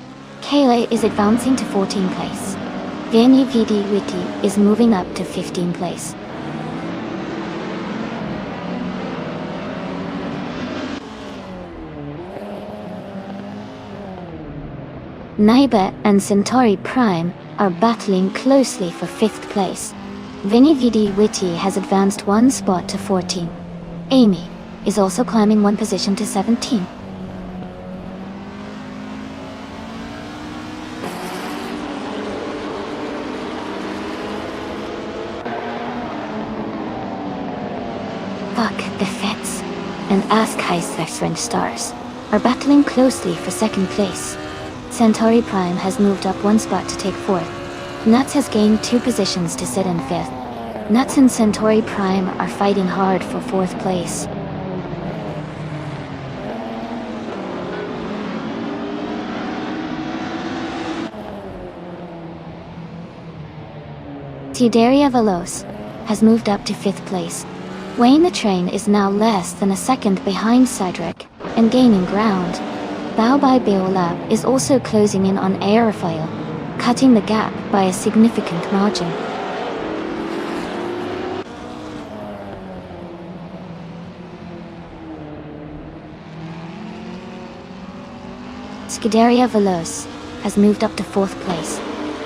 Kayla is advancing to 14th place. Vinny Vidi is moving up to 15th place. Naiba and Centauri Prime are battling closely for 5th place. Vinny Vidi has advanced 1 spot to 14. Amy is also climbing 1 position to 17. Fuck the Feds and Askheist French Stars are battling closely for 2nd place. Centauri Prime has moved up 1 spot to take 4th. Nuts has gained 2 positions to sit in 5th. Nuts and Centauri Prime are fighting hard for 4th place. Tideria Veloz has moved up to 5th place. Wayne the Train is now less than a second behind Cedric and gaining ground. Bao by Beolab is also closing in on Aerofoil, cutting the gap by a significant margin. Scuderia Veloz has moved up to 4th place.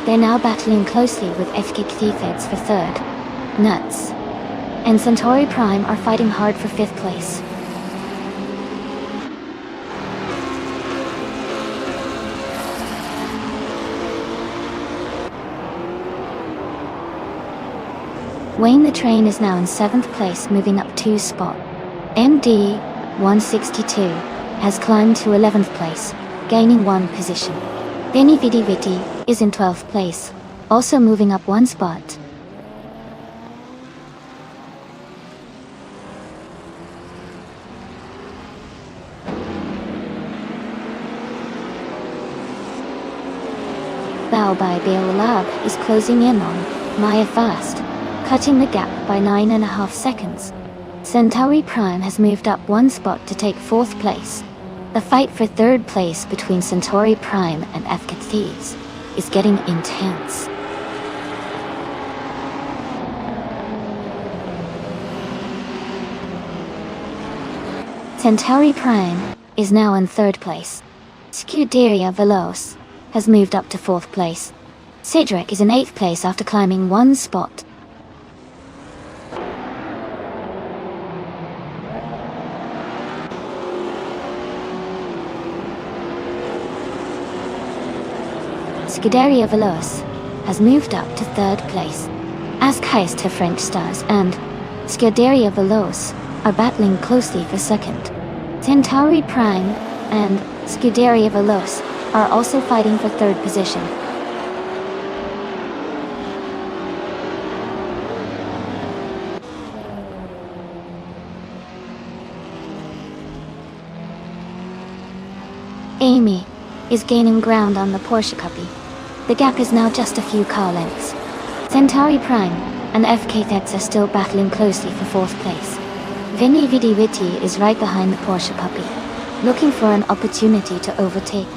They're now battling closely with FK Feds for 3rd. Nuts and Centauri Prime are fighting hard for 5th place. Wayne the Train is now in 7th place, moving up 2 spot. MD 162 has climbed to 11th place, gaining 1 position. Vinny Vidi is in 12th place, also moving up 1 spot. Bao by Bao Lab is closing in on Maya fast, cutting the gap by 9.5 seconds. Centauri Prime has moved up one spot to take 4th place. The fight for 3rd place between Centauri Prime and FK Thieves is getting intense. Centauri Prime is now in 3rd place. Scuderia Veloce has moved up to 4th place. Cedric is in 8th place after climbing one spot. Scuderia Veloce has moved up to 3rd place. Ask Heist to French Stars and Scuderia Veloce are battling closely for 2nd. Centauri Prime and Scuderia Veloce are also fighting for 3rd position. Amy is gaining ground on the Porsche Cuppy. The gap is now just a few car lengths. Centauri Prime and FK Thets are still battling closely for 4th place. Vinny Vidi Witty is right behind the Porsche Puppy, looking for an opportunity to overtake.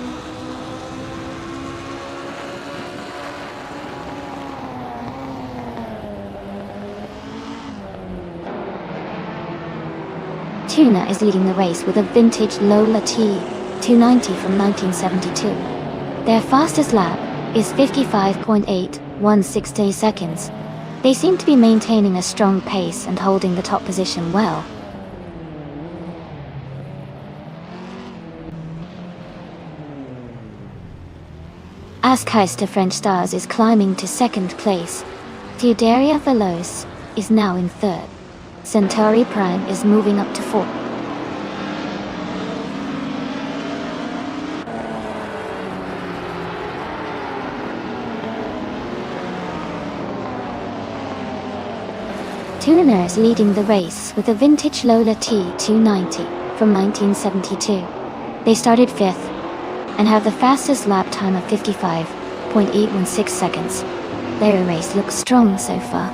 Tuna is leading the race with a vintage Lola T290 from 1972. Their fastest lap is 55.816 seconds. They seem to be maintaining a strong pace and holding the top position well. Ask Heist to French Stars is climbing to 2nd place. Scuderia Veloce is now in 3rd. Centauri Prime is moving up to 4th. Tuna is leading the race with a vintage Lola T290 from 1972. They started 5th and have the fastest lap time of 55.816 seconds. Their race looks strong so far.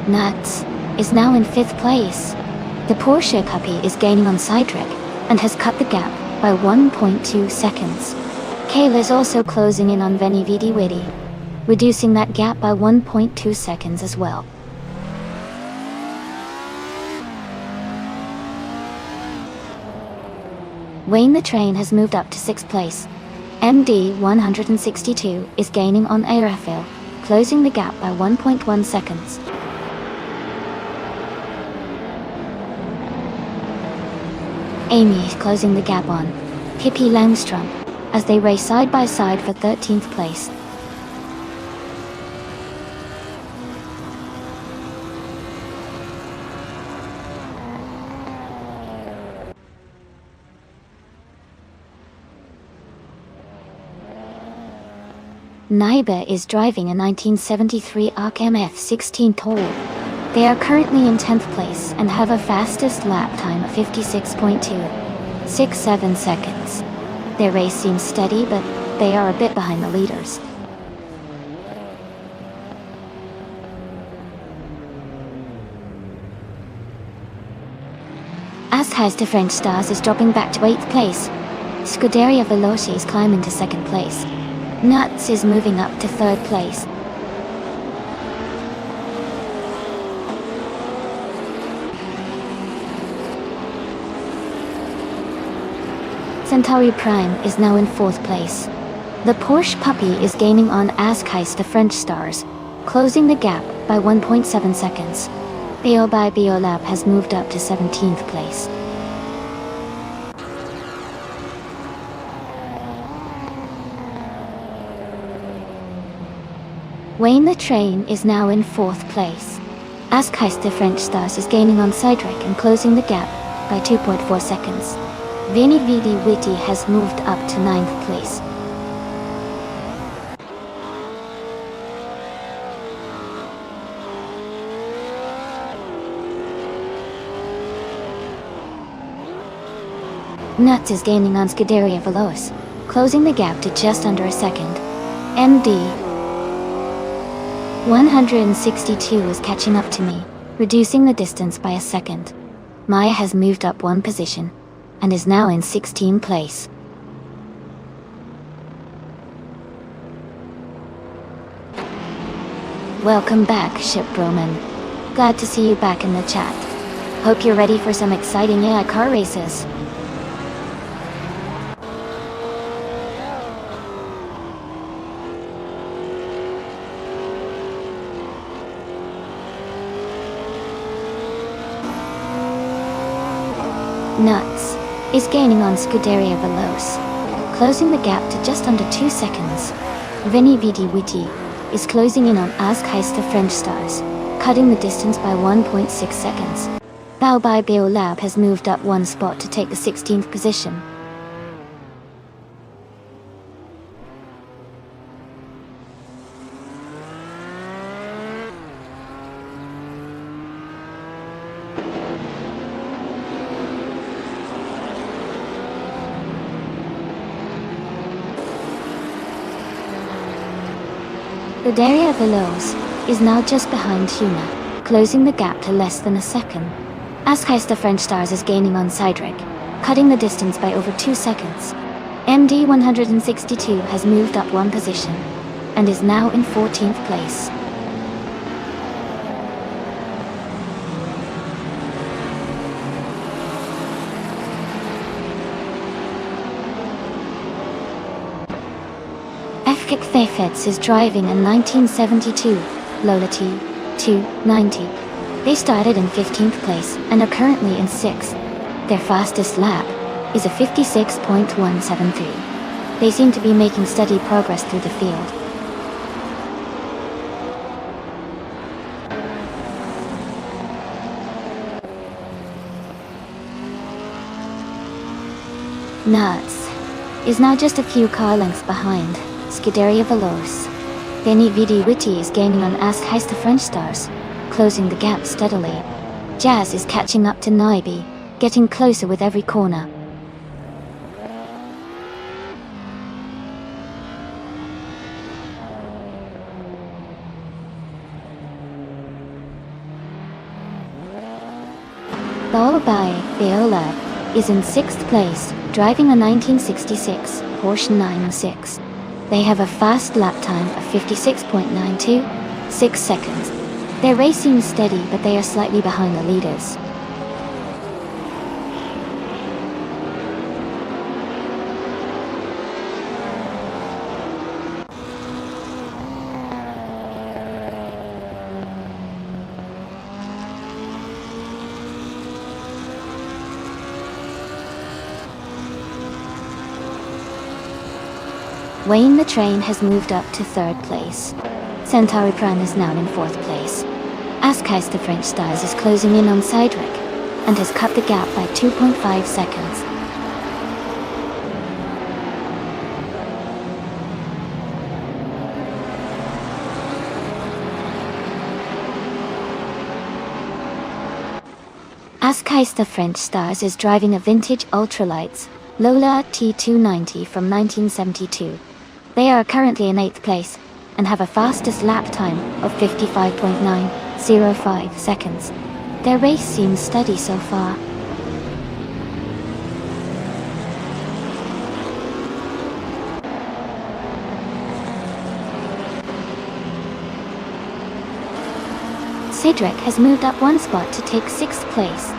Nuts is now in 5th place. The Porsche Cuppy is gaining on Cedric and has cut the gap by 1.2 seconds. Kayla is also closing in on Vinny Vidi Witty, reducing that gap by 1.2 seconds as well. Wayne the Train has moved up to 6th place. MD 162 is gaining on Arafil, closing the gap by 1.1 seconds. Amy is closing the gap on Pippi Langstrom as they race side by side for 13th place. Naiba is driving a 1973 ARC MF16 Tall. They are currently in 10th place and have a fastest lap time of 56.267 seconds. Their race seems steady, but they are a bit behind the leaders. As Heist to French Stars is dropping back to 8th place. Scuderia Veloce is climbing to 2nd place. Nuts is moving up to 3rd place. Centauri Prime is now in 4th place. The Porsche Puppy is gaining on Ask Heist the French Stars, closing the gap by 1.7 seconds. Bio by Biolab has moved up to 17th place. Wayne the Train is now in 4th place. Ask Heist the French Stars is gaining on Cedric and closing the gap by 2.4 seconds. Vinny Vidi Witty has moved up to 9th place. Nuts is gaining on Scuderia Veloce, closing the gap to just under a second. MD 162 is catching up to me, reducing the distance by a second. Maya has moved up one position, and is now in 16th place. Welcome back, Ship Broman. Glad to see you back in the chat. Hope you're ready for some exciting AI car races. Nuts is gaining on Scuderia Veloce, closing the gap to just under 2 seconds. Vinny Vidi Witty is closing in on Askheister French Stars, cutting the distance by 1.6 seconds. Bao Bai Bio Lab has moved up one spot to take the 16th position. Scuderia Veloce is now just behind Huma, closing the gap to less than a second. Askheister French Stars is gaining on Cydric, cutting the distance by over 2 seconds. MD 162 has moved up one position, and is now in 14th place. Efkik Fefets is driving a 1972 Lola T290. They started in 15th place and are currently in 6th. Their fastest lap is a 56.173. They seem to be making steady progress through the field. Nuts is now just a few car lengths behind Scuderia Veloce. Benny Vidi Witty is gaining on Askheister French Stars, closing the gap steadily. Jazz is catching up to Naibi, getting closer with every corner. Baobai Beola is in 6th place, driving a 1966 Porsche 906. They have a fast lap time of 56.926 seconds. Their race seems steady, but they are slightly behind the leaders. Wayne the Train has moved up to 3rd place. Centauri Prime is now in 4th place. Askheister French Stars is closing in on Cydric, and has cut the gap by 2.5 seconds. Askheister French Stars is driving a vintage ultralights Lola T290 from 1972. They are currently in 8th place, and have a fastest lap time of 55.905 seconds. Their race seems steady so far. Cedric has moved up one spot to take 6th place.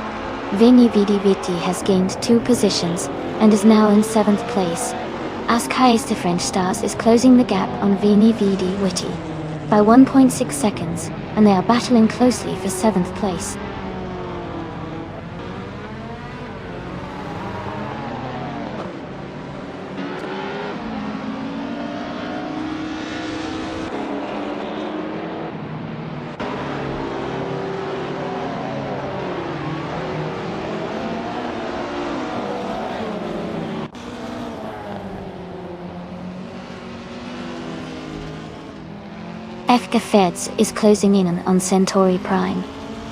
Vinny Vidi Viti has gained 2 positions, and is now in 7th place. Askheister French Stars is closing the gap on Vinny Vidi Witty by 1.6 seconds, and they are battling closely for 7th place. FK Feds is closing in on Centauri Prime,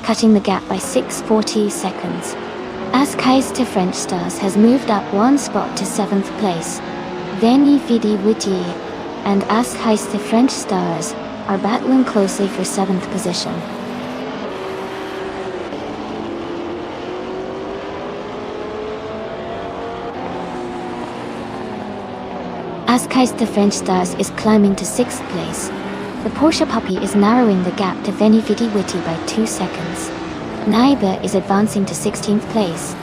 cutting the gap by 640 seconds. As Kais to French Stars has moved up one spot to 7th place, Veni Vidi Vici and As Kais to French Stars are battling closely for 7th position. As Kais to French Stars is climbing to 6th place, the Porsche puppy is narrowing the gap to Veni Vidi Vici by 2 seconds. Naiba is advancing to 16th place.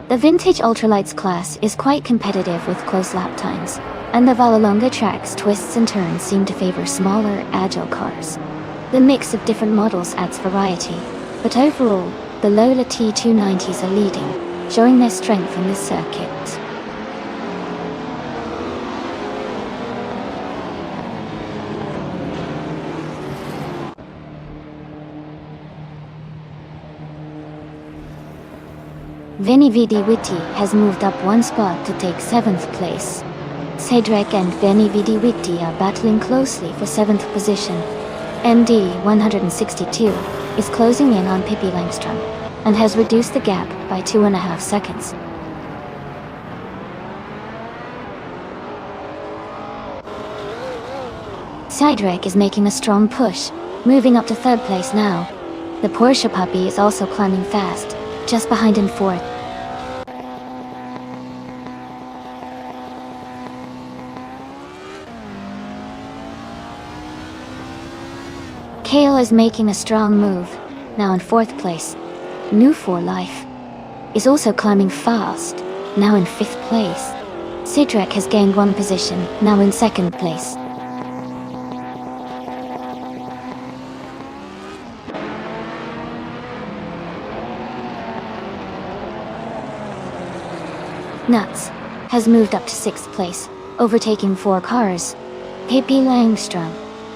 The vintage ultralights class is quite competitive with close lap times, and the Vallelonga track's twists and turns seem to favor smaller, agile cars. The mix of different models adds variety, but overall, the Lola T290s are leading, showing their strength on this circuit. Veni Vidi Vici has moved up one spot to take 7th place. Cedric and Veni Vidi Vici are battling closely for 7th position. MD 162 is closing in on Pippi Langstrom and has reduced the gap by 2.5 seconds. Cedric is making a strong push, moving up to 3rd place now. The Porsche puppy is also climbing fast, just behind in 4th. Kale is making a strong move, now in 4th place. New for Life is also climbing fast, now in 5th place. Cedric has gained 1 position, now in 2nd place. Nuts has moved up to 6th place, overtaking 4 cars. Pippi Langstrom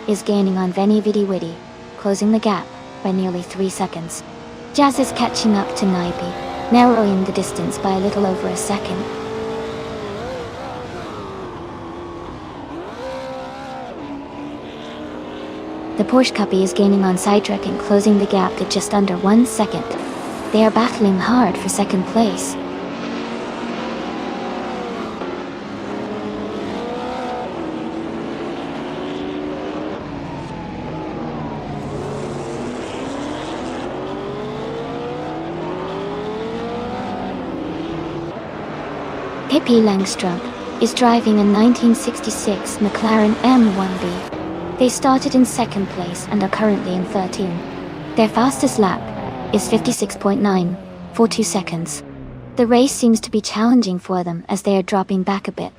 is gaining on Veni Vidi Vici, closing the gap by nearly 3 seconds. Jazz is catching up to Naibi, narrowing the distance by a little over a second. The Porsche puppy is gaining on Cedric and closing the gap to just under 1 second. They are battling hard for 2nd place. Pippi Langstrom is driving a 1966 McLaren M1B. They started in 2nd place and are currently in 13th. Their fastest lap is 56.942 seconds. The race seems to be challenging for them as they are dropping back a bit.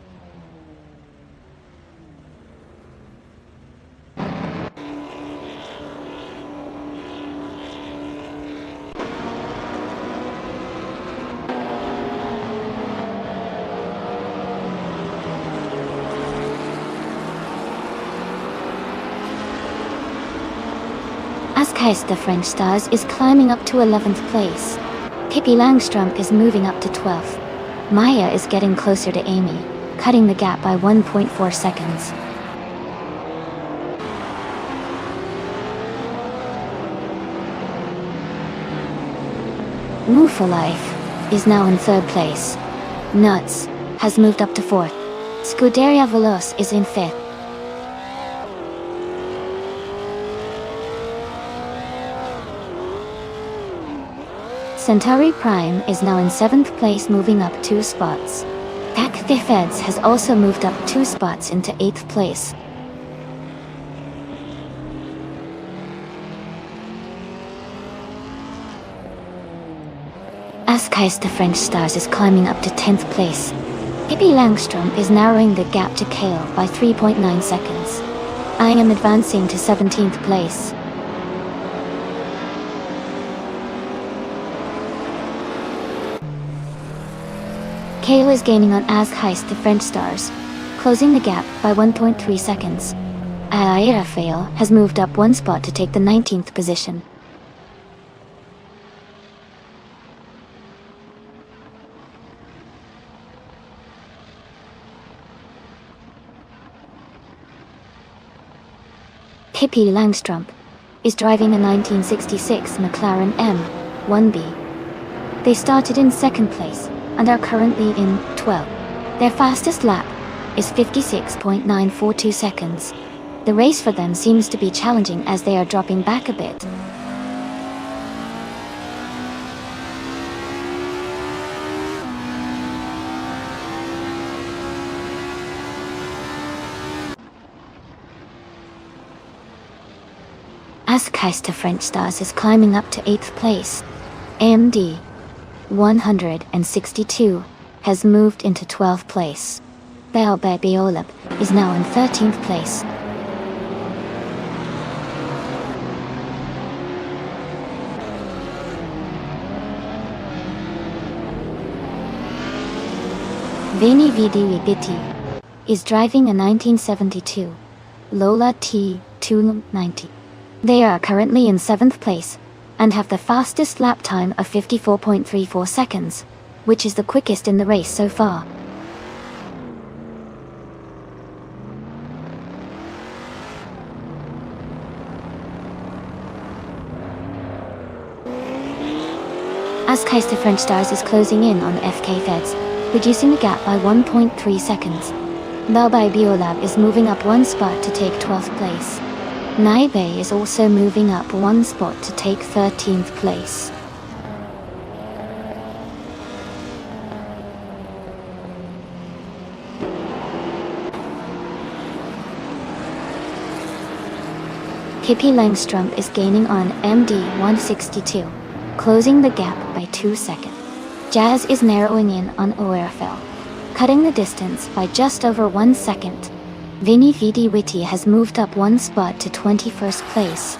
As the French Stars is climbing up to 11th place. Pippi Langstrom is moving up to 12th. Maya is getting closer to Amy, cutting the gap by 1.4 seconds. New for Life is now in 3rd place. Nuts has moved up to 4th. Scuderia Veloce is in 5th. Centauri Prime is now in 7th place, moving up 2 spots. Pac the Feds has also moved up 2 spots into 8th place. Ascais the French Stars is climbing up to 10th place. Pippi Langstrom is narrowing the gap to Kale by 3.9 seconds. I am advancing to 17th place. Kale is gaining on Ascais the French Stars, closing the gap by 1.3 seconds. Rafael has moved up 1 spot to take the 19th position. Hippie Langstrump is driving a 1966 McLaren M1B. They started in second place and are currently in 12th. Their fastest lap is 56.942 seconds. The race for them seems to be challenging as they are dropping back a bit. Askeister French Stars is climbing up to 8th place. AMD 162 has moved into 12th place. Baobab Olab is now in 13th place. Veni Vidi Vici is driving a 1972 Lola T290. They are currently in 7th place and have the fastest lap time of 54.34 seconds, which is the quickest in the race so far. Askeister French Stars is closing in on FK Feds, reducing the gap by 1.3 seconds. Baobab Olab is moving up one spot to take 12th place. Naibe is also moving up one spot to take 13th place. Hippie Langstrump is gaining on MD 162, closing the gap by 2 seconds. Jazz is narrowing in on ORFL, cutting the distance by just over 1 second. Veni Vidi Vici has moved up one spot to 21st place.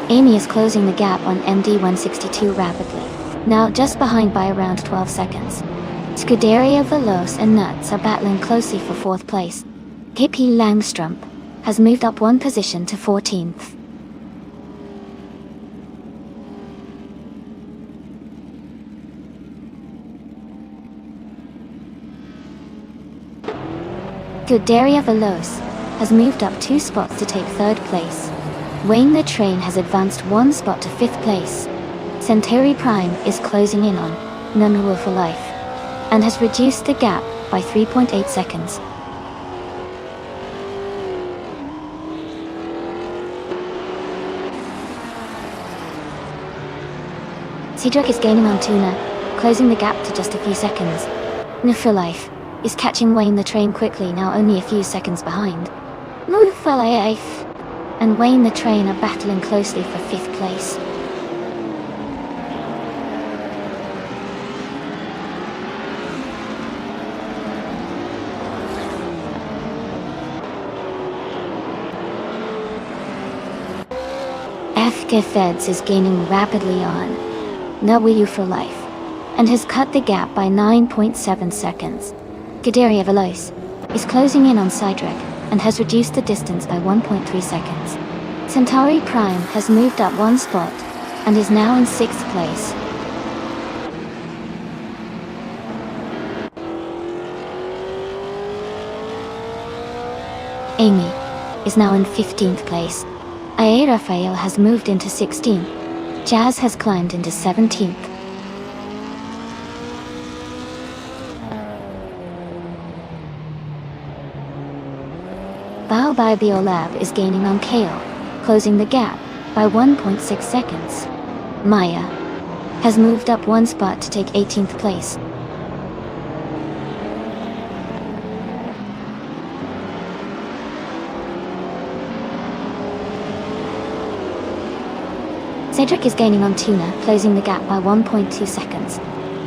Amy is closing the gap on MD 162 rapidly, now just behind by around 12 seconds. Scuderia Veloce and Nuts are battling closely for 4th place. Hippie Langstrump has moved up one position to 14th. Scuderia Veloce has moved up 2 spots to take 3rd place. Wayne the Train has advanced 1 spot to 5th place. Centauri Prime is closing in on Nunwoo for Life and has reduced the gap by 3.8 seconds. Cedric is gaining on Tuna, closing the gap to just a few seconds. Nunwoo for Life is catching Wayne the Train quickly, now only a few seconds behind. Nunwoo for Life and Wayne the Train are battling closely for 5th place. FK Feds is gaining rapidly on Nunwoo for Life and has cut the gap by 9.7 seconds. Scuderia Veloce is closing in on Cedric and has reduced the distance by 1.3 seconds. Centauri Prime has moved up one spot and is now in 6th place. Amy is now in 15th place. Ae Raphael has moved into 16th. Jazz has climbed into 17th. Baobab Olab is gaining on Kale, closing the gap by 1.6 seconds. Maya has moved up one spot to take 18th place. Cedric is gaining on Tuna, closing the gap by 1.2 seconds.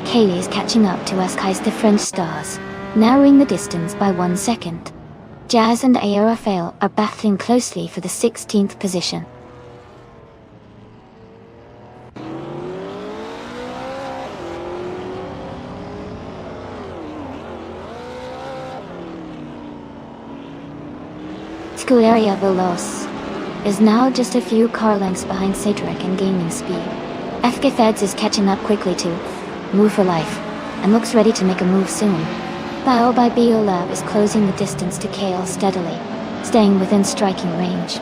Kaylee is catching up to Askeister French Stars, narrowing the distance by 1 second. Jazz and Ae Raphael are battling closely for the 16th position. Scuderia Veloce is now just a few car lengths behind Cedric in gaining speed. FK Feds is catching up quickly to Move for Life, and looks ready to make a move soon. Bao by Biolab is closing the distance to Kale steadily, staying within striking range.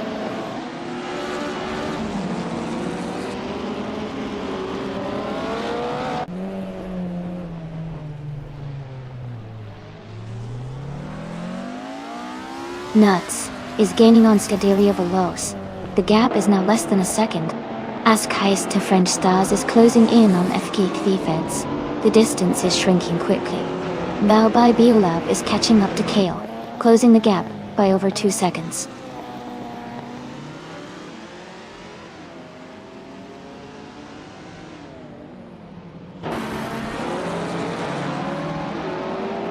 Nuts is gaining on Scuderia Veloce. The gap is now less than a second. Ask Heist to French Stars is closing in on FK Feds. The distance is shrinking quickly. Bao by Biolab is catching up to Kale, closing the gap by over 2 seconds.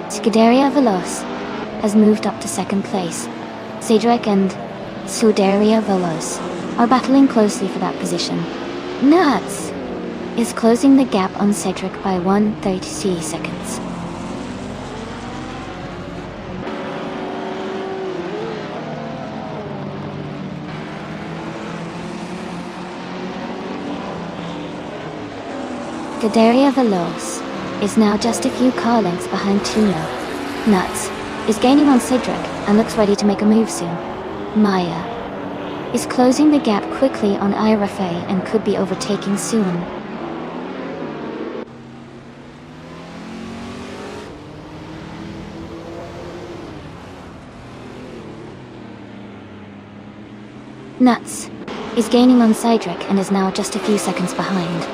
Scuderia Veloce has moved up to second place. Cedric and Scuderia Veloce are battling closely for that position. Nuts is closing the gap on Cedric by 130 seconds. Scuderia Veloce is now just a few car lengths behind Tuna. Nuts is gaining on Cedric and looks ready to make a move soon. Maya is closing the gap quickly on Irafe and could be overtaking soon. Nuts is gaining on Cedric and is now just a few seconds behind.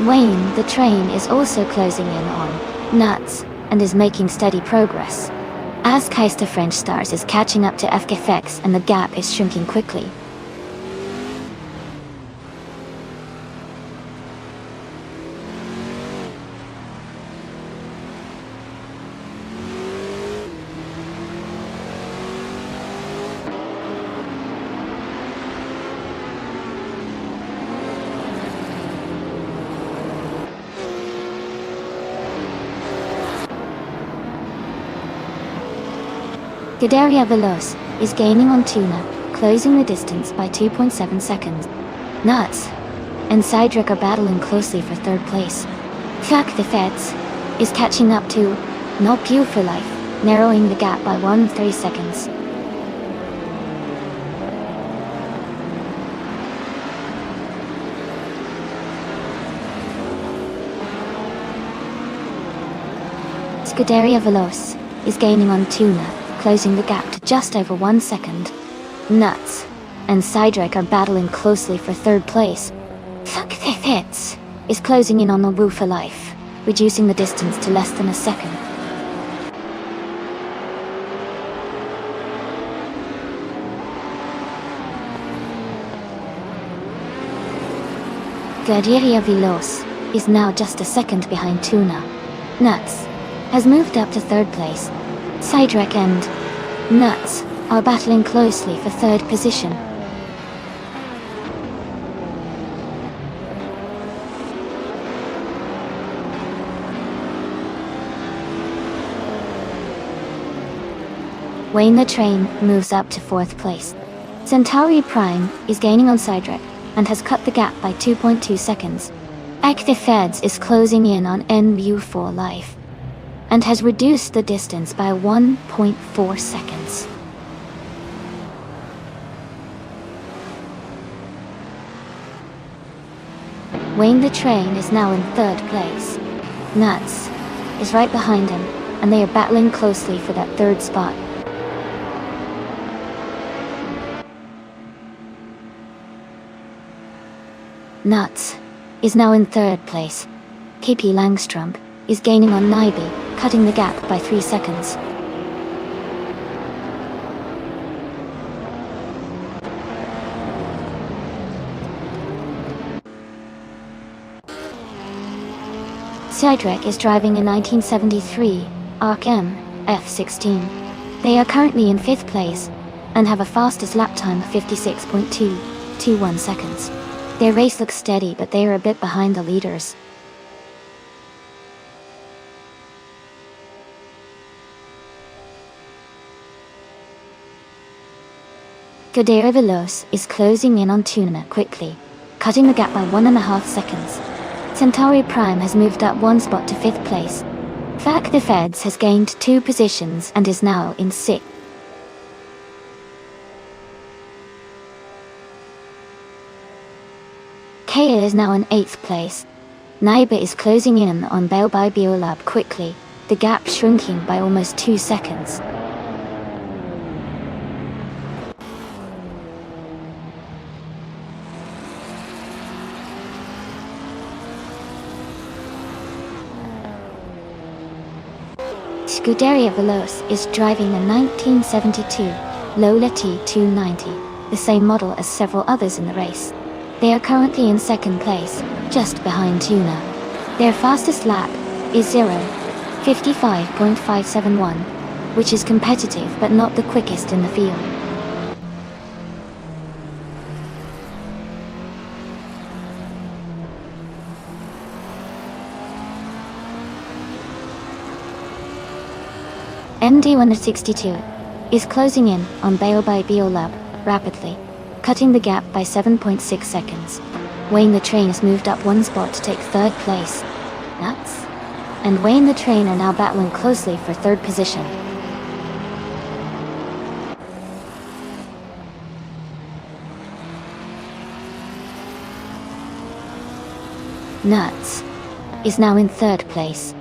Wayne the Train is also closing in on Nuts and is making steady progress. As Keister French Stars is catching up to FKFX and the gap is shrinking quickly. Scuderia Veloce is gaining on Tuna, closing the distance by 2.7 seconds. Nuts and Cydric are battling closely for third place. Fuck the Feds is catching up to Not Pure for Life, narrowing the gap by 1.3 seconds. Scuderia Veloce is gaining on Tuna, closing the gap to just over 1 second. Nuts and Cydric are battling closely for third place. Fuck the Feds is closing in on the Woo for Life, reducing the distance to less than a second. Scuderia Veloce is now just a second behind Tuna. Nuts has moved up to third place. Cydric and Nuts are battling closely for third position. Wayne the Train moves up to fourth place. Centauri Prime is gaining on Cydric and has cut the gap by 2.2 seconds. Active Feds is closing in on NBU for Life and has reduced the distance by 1.4 seconds. Wayne the Train is now in third place. Nuts is right behind him, and they are battling closely for that third spot. Nuts is now in third place. KP Langstrom is gaining on Naibi, cutting the gap by 3 seconds. Cydric is driving a 1973 Arc M F16. They are currently in 5th place and have a fastest lap time of 56.221 seconds. Their race looks steady, but they are a bit behind the leaders. Scuderia Veloce is closing in on Tuna quickly, cutting the gap by 1.5 seconds. Centauri Prime has moved up one spot to 5th place. Fact the Feds has gained 2 positions and is now in 6th. Kea is now in 8th place. Naiba is closing in on Baobab Biolab quickly, the gap shrinking by almost 2 seconds. Scuderia Veloce is driving a 1972 Lola T290, the same model as several others in the race. They are currently in 2nd place, just behind Tuna. Their fastest lap is 0:55.571, which is competitive but not the quickest in the field. MD162 is closing in on Baobab Biolab rapidly, cutting the gap by 7.6 seconds. Wayne the Train has moved up one spot to take 3rd place. Nuts. And Wayne the Train are now battling closely for 3rd position. Nuts is now in 3rd place.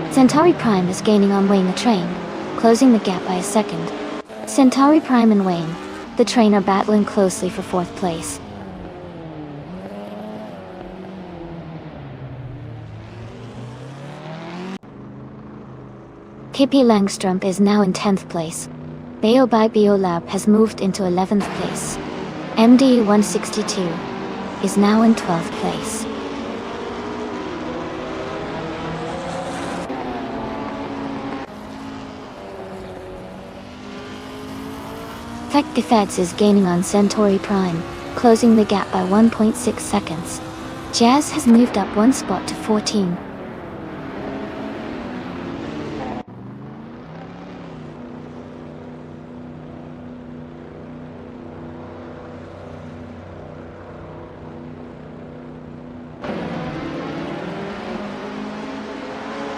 Centauri Prime is gaining on Wayne the Train, closing the gap by a second. Centauri Prime and Wayne the Train are battling closely for 4th place. Pippi Langstrup is now in 10th place. Baobab Biolab has moved into 11th place. MD162 is now in 12th place. Tech Defense is gaining on Centauri Prime, closing the gap by 1.6 seconds. Jazz has moved up one spot to 14.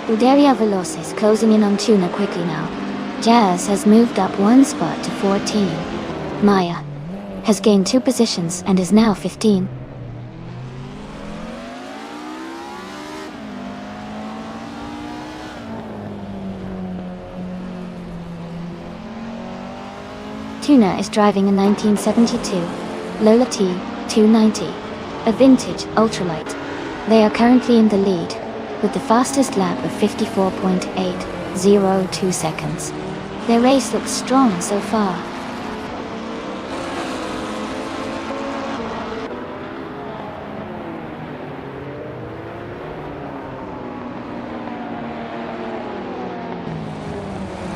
Scuderia Veloce is closing in on Tuna quickly now. Jazz has moved up one spot to 14. Maya has gained 2 positions and is now 15. Tuna is driving a 1972 Lola T290, a vintage ultralight. They are currently in the lead, with the fastest lap of 54.802 seconds. Their race looks strong so far.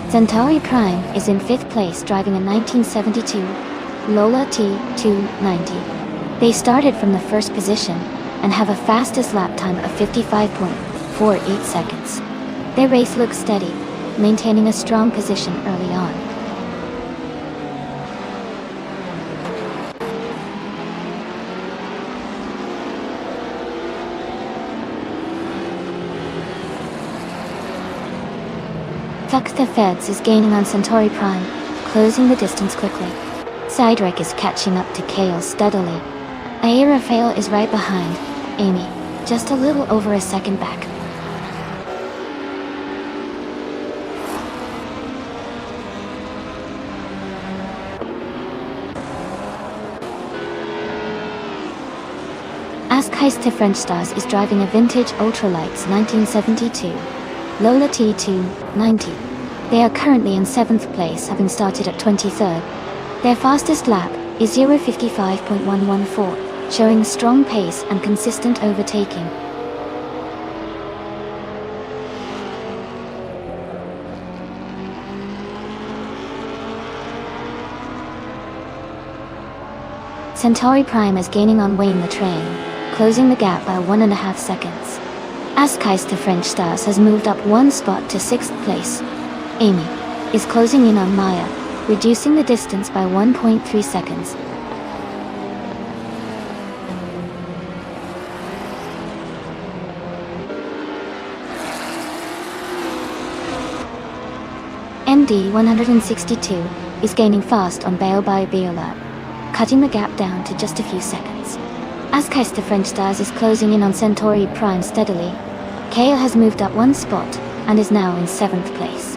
Centauri Prime is in 5th place driving a 1972 Lola T290. They started from the 1st position and have a fastest lap time of 55.48 seconds. Their race looks steady, maintaining a strong position early on. Fuck the Feds is gaining on Centauri Prime, closing the distance quickly. Siderick is catching up to Kale steadily. Aira Fail is right behind Amy, just a little over a second back. Askheist to French Stars is driving a vintage ultralights 1972 Lola T290. They are currently in 7th place, having started at 23rd. Their fastest lap is 0:55.114, showing strong pace and consistent overtaking. Centauri Prime is gaining on Wayne the Train, closing the gap by 1.5 seconds. Askheist to French Stars has moved up one spot to 6th place. Amy is closing in on Maya, reducing the distance by 1.3 seconds. MD 162 is gaining fast on Bao by Biolab, cutting the gap down to just a few seconds. As Keister French Stars is closing in on Centauri Prime steadily, KO has moved up one spot and is now in 7th place.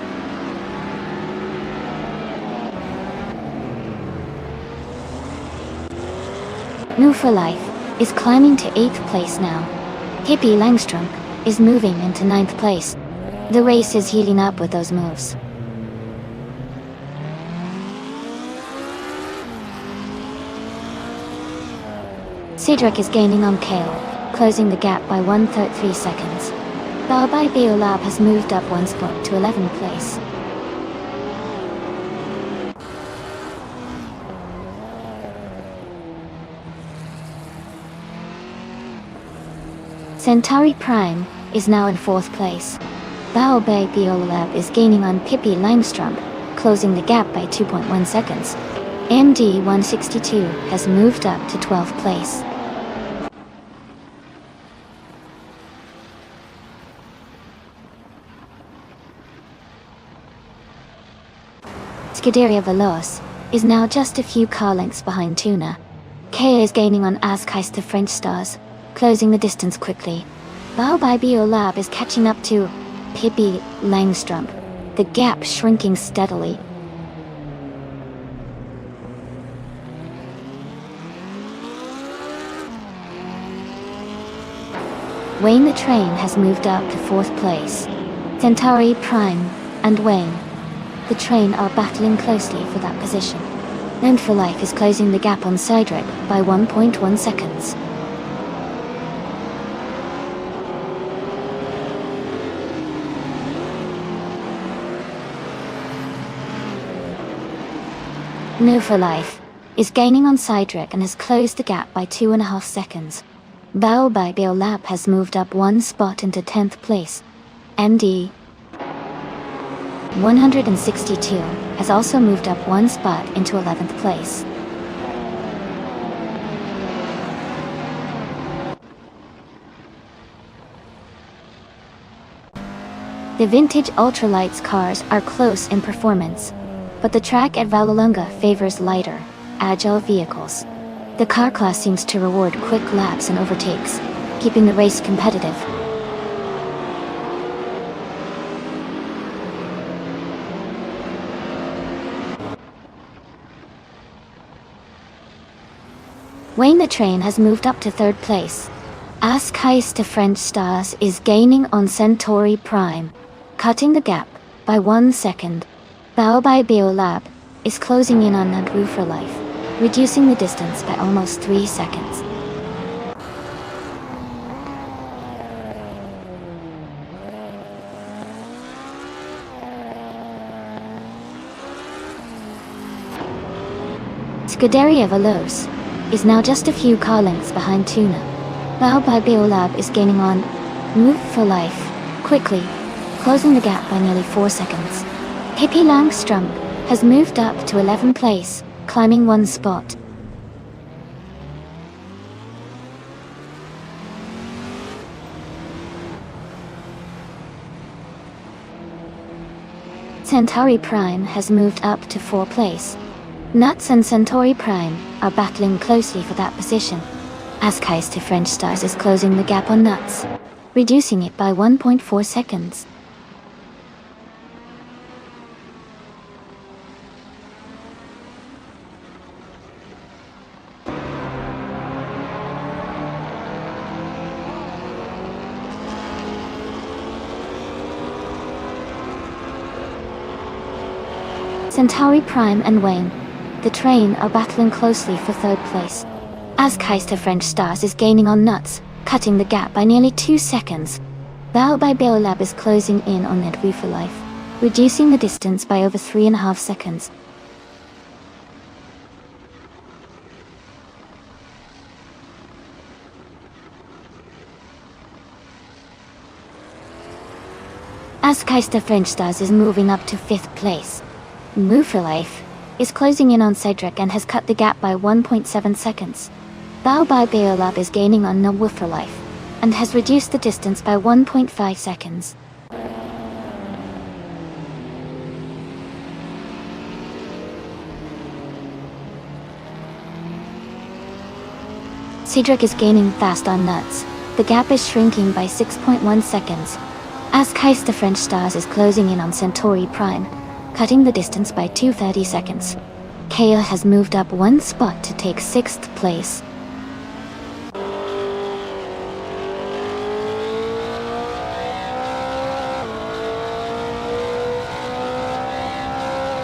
Move for Life is climbing to 8th place now. Hippie Langstrom is moving into 9th place. The race is heating up with those moves. Cedric is gaining on KO, closing the gap by 1/3 seconds. Baobai Biolab has moved up one spot to 11th place. Centauri Prime is now in 4th place. Baobai Biolab is gaining on Pippi Langstrom, closing the gap by 2.1 seconds. MD 162 has moved up to 12th place. Scuderia Veloz is now just a few car lengths behind Tuna. KO is gaining on Keister French Stars, closing the distance quickly. Baobai Biolab is catching up to Pippi Langstrom, the gap shrinking steadily. Wayne the Train has moved up to 4th place. Centauri Prime and Wayne the Train are battling closely for that position. Known for Life is closing the gap on Cedric by 1.1 seconds. No for Life is gaining on Cedric and has closed the gap by 2.5 seconds. Baobai Biolab has moved up one spot into 10th place. MD 162 has also moved up one spot into 11th place. The vintage ultralights cars are close in performance, but the track at Vallelunga favors lighter, agile vehicles. The car class seems to reward quick laps and overtakes, keeping the race competitive. Wayne the Train has moved up to 3rd place. Keister French Stars is gaining on Centauri Prime, cutting the gap by 1 second. Baobai Biolab is closing in on Nadru for Life, reducing the distance by almost 3 seconds. Scuderia Veloz is now just a few car lengths behind Tuna. Baobai Biolab is gaining on Move for Life quickly, closing the gap by nearly 4 seconds. Pippi Langstrom has moved up to 11th place, climbing one spot. Centauri Prime has moved up to 4th place. Nuts and Centauri Prime are battling closely for that position. Keister French Stars is closing the gap on Nuts, reducing it by 1.4 seconds. Centauri Prime and Wayne the Train are battling closely for 3rd place. Keister French Stars is gaining on Nuts, cutting the gap by nearly 2 seconds. Baobai Biolab is closing in on Nadru for Life, reducing the distance by over 3.5 seconds. Keister French Stars is moving up to 5th place. Move for Life is closing in on Cedric and has cut the gap by 1.7 seconds. Baobai Biolab is gaining on Nobu for Life and has reduced the distance by 1.5 seconds. Cedric is gaining fast on nuts. The gap is shrinking by 6.1 seconds. As Heist the French Stars is closing in on Centauri Prime, cutting the distance by 2:30 seconds. Kale has moved up one spot to take 6th place.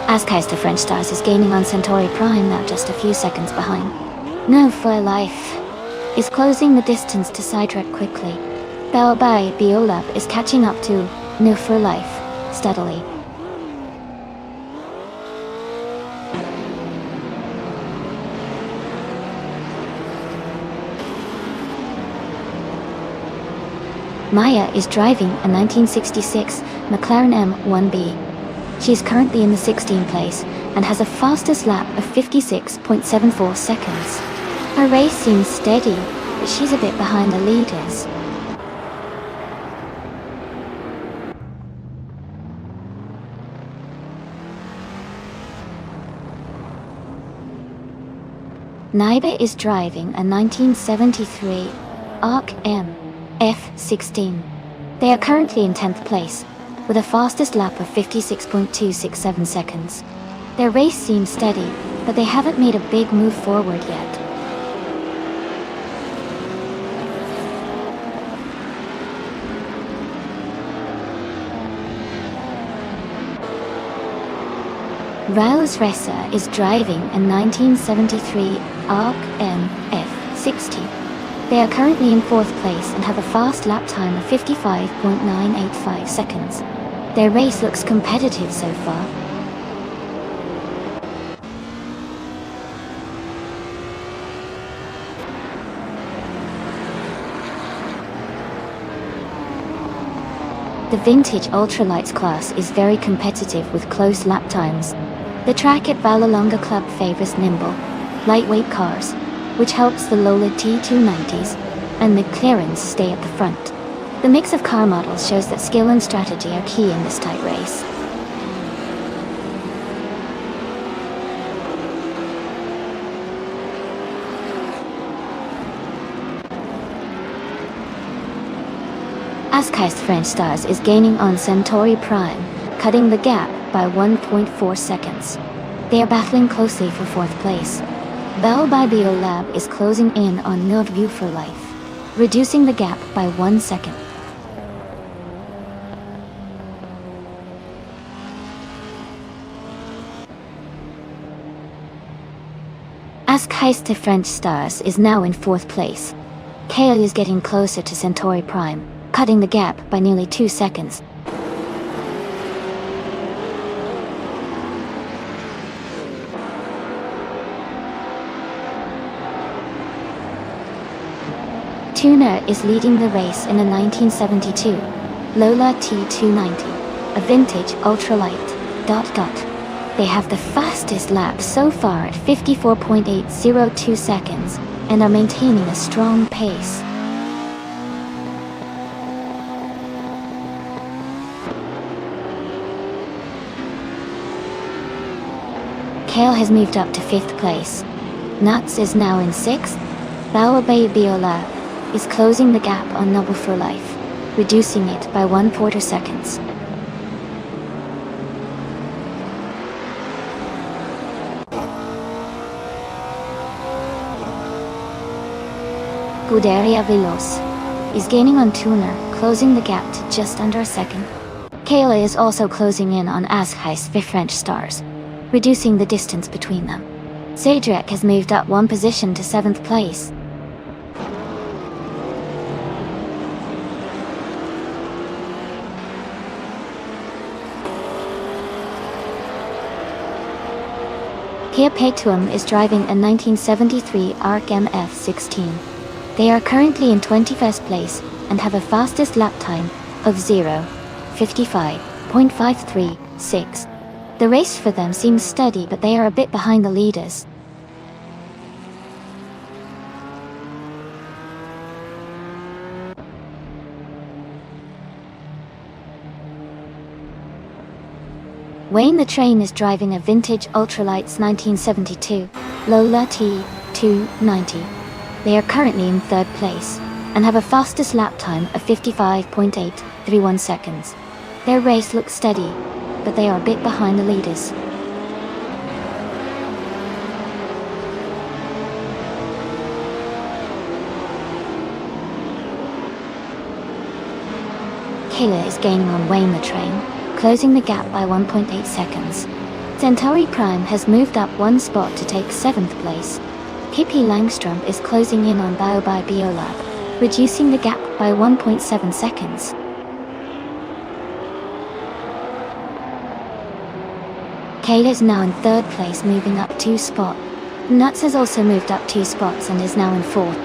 Heist the French Stars is gaining on Centauri Prime, now just a few seconds behind. No for Life is closing the distance to Cedric quickly. Bell by Biolab is catching up to No for Life steadily. Maya is driving a 1966 McLaren M1B. She is currently in the 16th place and has a fastest lap of 56.74 seconds. Her race seems steady, but she's a bit behind the leaders. Naiba is driving a 1973 ARC M F16. They are currently in 10th place, with a fastest lap of 56.267 seconds. Their race seems steady, but they haven't made a big move forward yet. Raus Ressa is driving a 1973 ARC M F60. They are currently in 4th place and have a fast lap time of 55.985 seconds. Their race looks competitive so far. The vintage ultralights class is very competitive with close lap times. The track at Vallelonga Club favors nimble, lightweight cars, which helps the Lola T290s and McLarens stay at the front. The mix of car models shows that skill and strategy are key in this tight race. Heist French Stars is gaining on Centauri Prime, cutting the gap by 1.4 seconds. They are battling closely for 4th place. Bell by Biolab is closing in on No View for Life, reducing the gap by 1 second. Heist the French Stars is now in 4th place. Kale is getting closer to Centauri Prime, cutting the gap by nearly 2 seconds. Tuna is leading the race in a 1972 Lola T290, a vintage ultralight. They have the fastest lap so far at 54.802 seconds and are maintaining a strong pace. Kale has moved up to 5th place. Nuts is now in 6th. Baobei Biola is closing the gap on Noble for Life, reducing it by 1/4 seconds. Scuderia Veloz is gaining on Tuner, closing the gap to just under a second. Kayla is also closing in on Heist the French Stars, reducing the distance between them. Cedric has moved up 1 position to 7th place. Kia Petuum is driving a 1973 ARC MF16. They are currently in 21st place and have a fastest lap time of 0:55.536. The race for them seems steady, but they are a bit behind the leaders. Wayne the Train is driving a vintage ultralights 1972 Lola T290. They are currently in third place, and have a fastest lap time of 55.831 seconds. Their race looks steady, but they are a bit behind the leaders. Kayla is gaining on Wayne the Train, closing the gap by 1.8 seconds. Centauri Prime has moved up one spot to take 7th place. Pippi Langstrom is closing in on Baobai Biolab, reducing the gap by 1.7 seconds. Kayla is now in 3rd place, moving up 2 spots. Nuts has also moved up 2 spots and is now in 4th.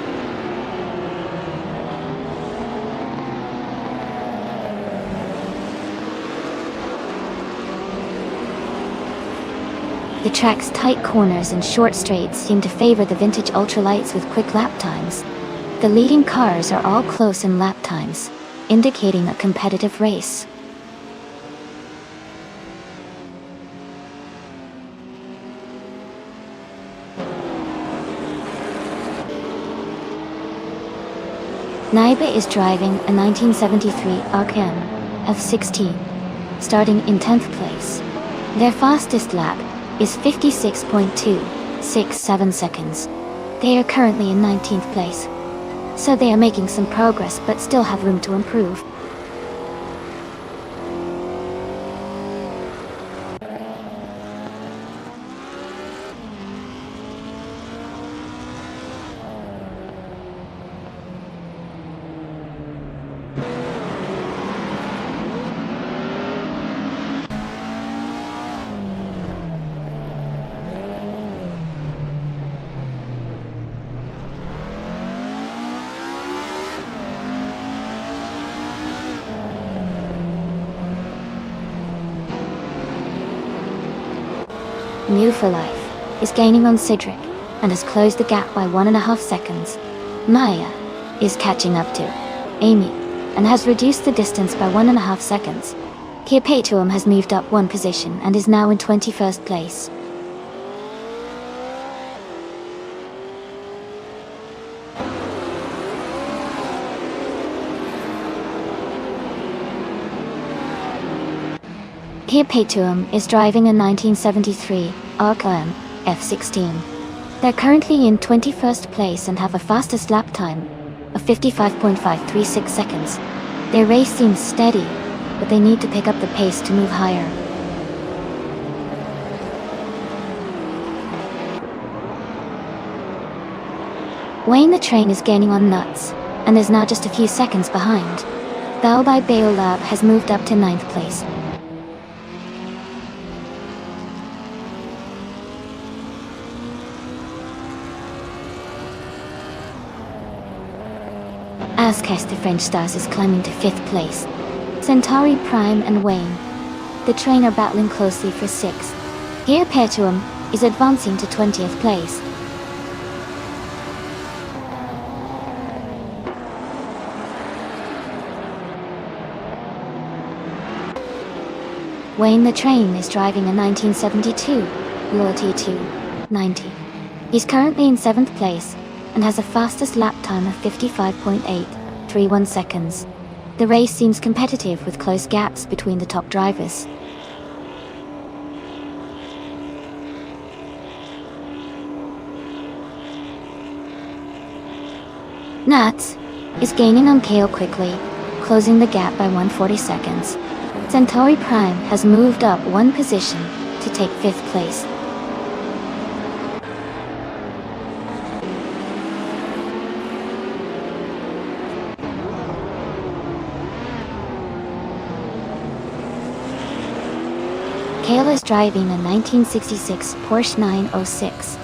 The track's tight corners and short straights seem to favor the vintage ultralights with quick lap times. The leading cars are all close in lap times, indicating a competitive race. Naiba is driving a 1973 RKM F16, starting in 10th place. Their fastest lap is 56.267 seconds. They are currently in 19th place, so they are making some progress but still have room to improve. New for Life is gaining on Cedric and has closed the gap by 1.5 seconds. Maya is catching up to Amy and has reduced the distance by 1.5 seconds. Kiapatuum has moved up 1 position and is now in 21st place. Kiapatuum is driving a 1973 RKM F16. They're currently in 21st place and have a fastest lap time of 55.536 seconds. Their race seems steady, but they need to pick up the pace to move higher. Wayne the Train is gaining on Nuts, and is now just a few seconds behind. Baobai Biolab has moved up to 9th place. Ascast the French Stars is climbing to 5th place. Centauri Prime and Wayne the Train are battling closely for 6th. Kiapatuum is advancing to 20th place. Wayne the Train is driving a 1972 Loyalty 290. He's currently in 7th place and has a fastest lap time of 55.831 seconds. The race seems competitive with close gaps between the top drivers. Nuts is gaining on Kale quickly, closing the gap by 140 seconds. Centauri Prime has moved up 1 position to take 5th place. Kale is driving a 1966 Porsche 906,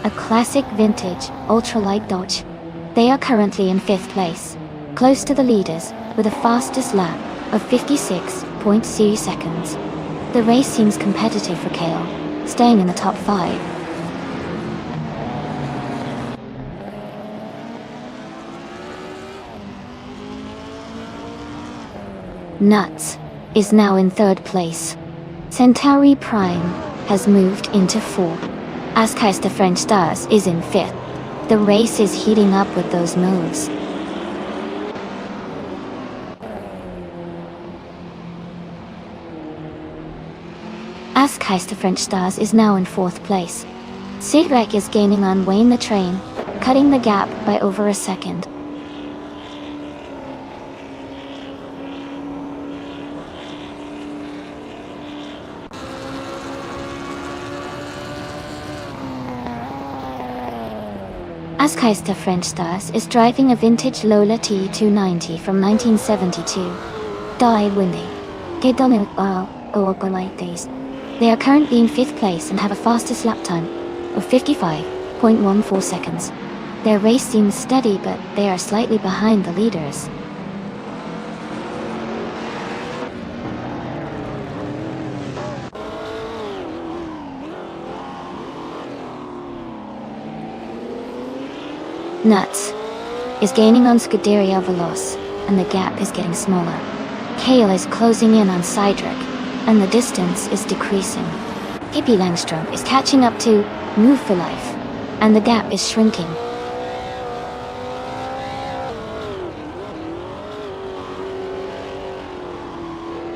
a classic vintage ultralight Dodge. They are currently in 5th place, close to the leaders, with a fastest lap of 56.0 seconds. The race seems competitive for Kale, staying in the top 5. Nuts is now in 3rd place. Centauri Prime has moved into 4th. Ascast the French Stars is in 5th. The race is heating up with those moves. Askheist the French Stars is now in 4th place. Sidrek is gaining on Wayne the Train, cutting the gap by over a second. Askheist the French Stars is driving a vintage Lola T290 from 1972. Died windy. They are currently in 5th place and have a fastest lap time of 55.14 seconds. Their race seems steady, but they are slightly behind the leaders. Nuts is gaining on Scuderia Veloce, and the gap is getting smaller. Kale is closing in on Sidrek, and the distance is decreasing. Pippi Langstrom is catching up to Move for Life, and the gap is shrinking.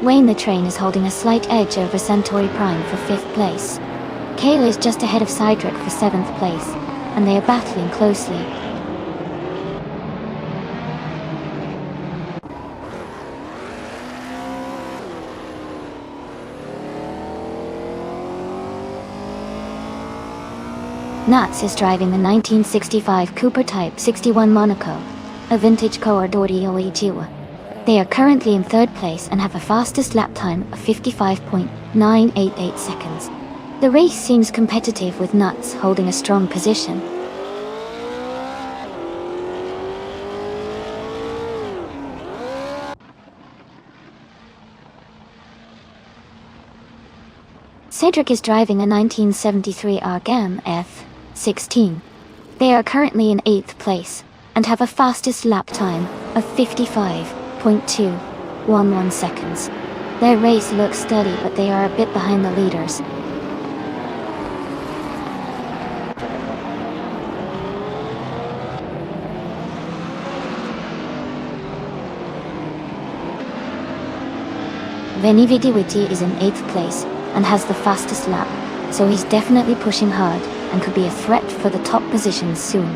Wayne the Train is holding a slight edge over Centauri Prime for 5th place. Kale is just ahead of Sidrek for 7th place, and they are battling closely. Nuts is driving the 1965 Cooper Type 61 Monaco, a vintage Coordori Oijiwa. They are currently in 3rd place and have a fastest lap time of 55.988 seconds. The race seems competitive with Nuts holding a strong position. Cedric is driving a 1973 Argam F16. They are currently in 8th place and have a fastest lap time of 55.211 seconds. Their race looks steady, but they are a bit behind the leaders. Venividiwiti is in 8th place and has the fastest lap, so he's definitely pushing hard and could be a threat for the top positions soon.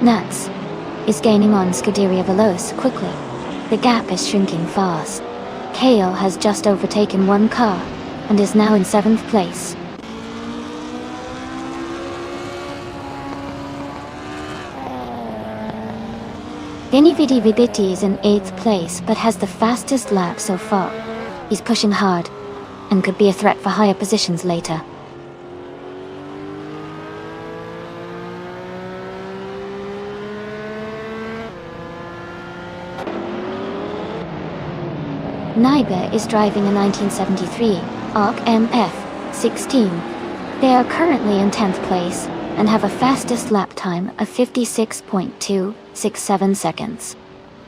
Nuts is gaining on Scuderia Veloce quickly. The gap is shrinking fast. Kale has just overtaken one car and is now in 7th place. Venividividiti is in 8th place but has the fastest lap so far. He's pushing hard and could be a threat for higher positions later. Naiba is driving a 1973 ARC MF16. They are currently in 10th place and have a fastest lap time of 56.267 seconds.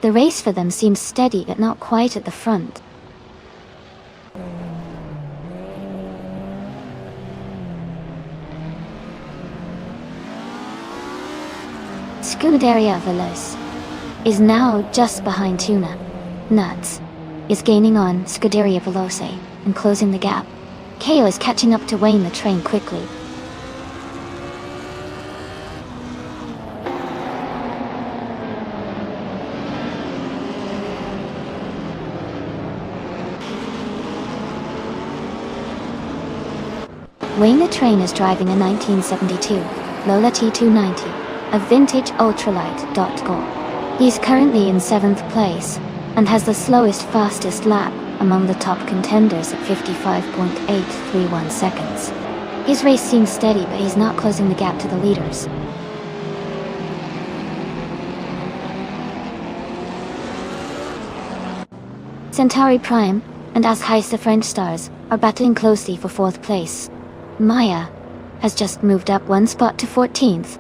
The race for them seems steady but not quite at the front. Scuderia Veloce is now just behind Tuna. Nuts is gaining on Scuderia Veloce and closing the gap. Kale is catching up to Wayne the Train quickly. Wayne the Train is driving a 1972 Lola T290, a vintage ultralight. He's currently in 7th place and has the slowest fastest lap among the top contenders at 55.831 seconds. His race seems steady, but he's not closing the gap to the leaders. Centauri Prime and Askheist the French Stars are battling closely for 4th place. Maya has just moved up one spot to 14th.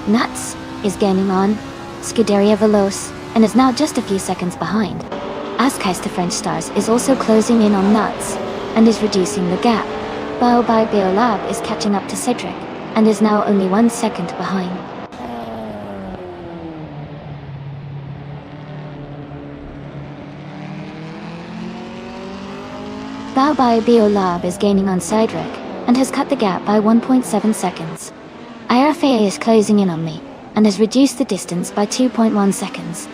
Nuts is gaining on Scuderia Veloce and is now just a few seconds behind. Askeister French Stars is also closing in on Nuts and is reducing the gap. Bao by Biolab is catching up to Cedric and is now only 1 second behind. Bao by Biolab is gaining on Cedric and has cut the gap by 1.7 seconds. IRFA is closing in on me and has reduced the distance by 2.1 seconds.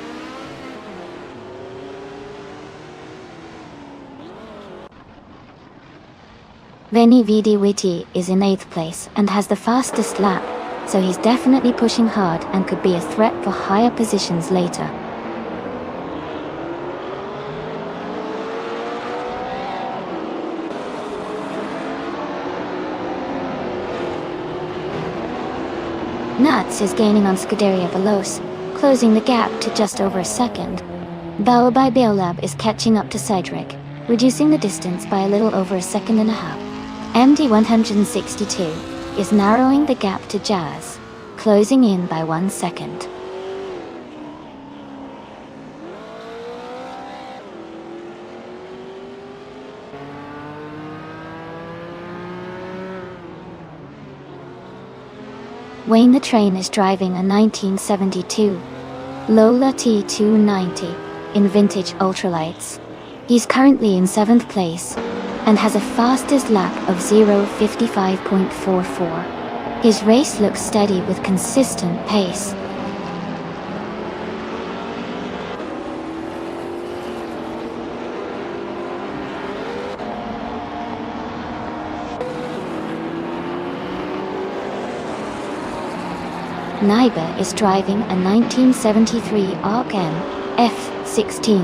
Veni Vidi Vici is in 8th place and has the fastest lap, so he's definitely pushing hard and could be a threat for higher positions later. Nuts is gaining on Scuderia Veloce, closing the gap to just over a second. Bao by Biolab is catching up to Cedric, reducing the distance by a little over a second and a half. MD 162 is narrowing the gap to Jazz, closing in by 1 second. Wayne the Train is driving a 1972 Lola T290 in vintage ultralights. He's currently in 7th place and has a fastest lap of 0:55.44. His race looks steady with consistent pace. Naiba is driving a 1973 ARC-M F16.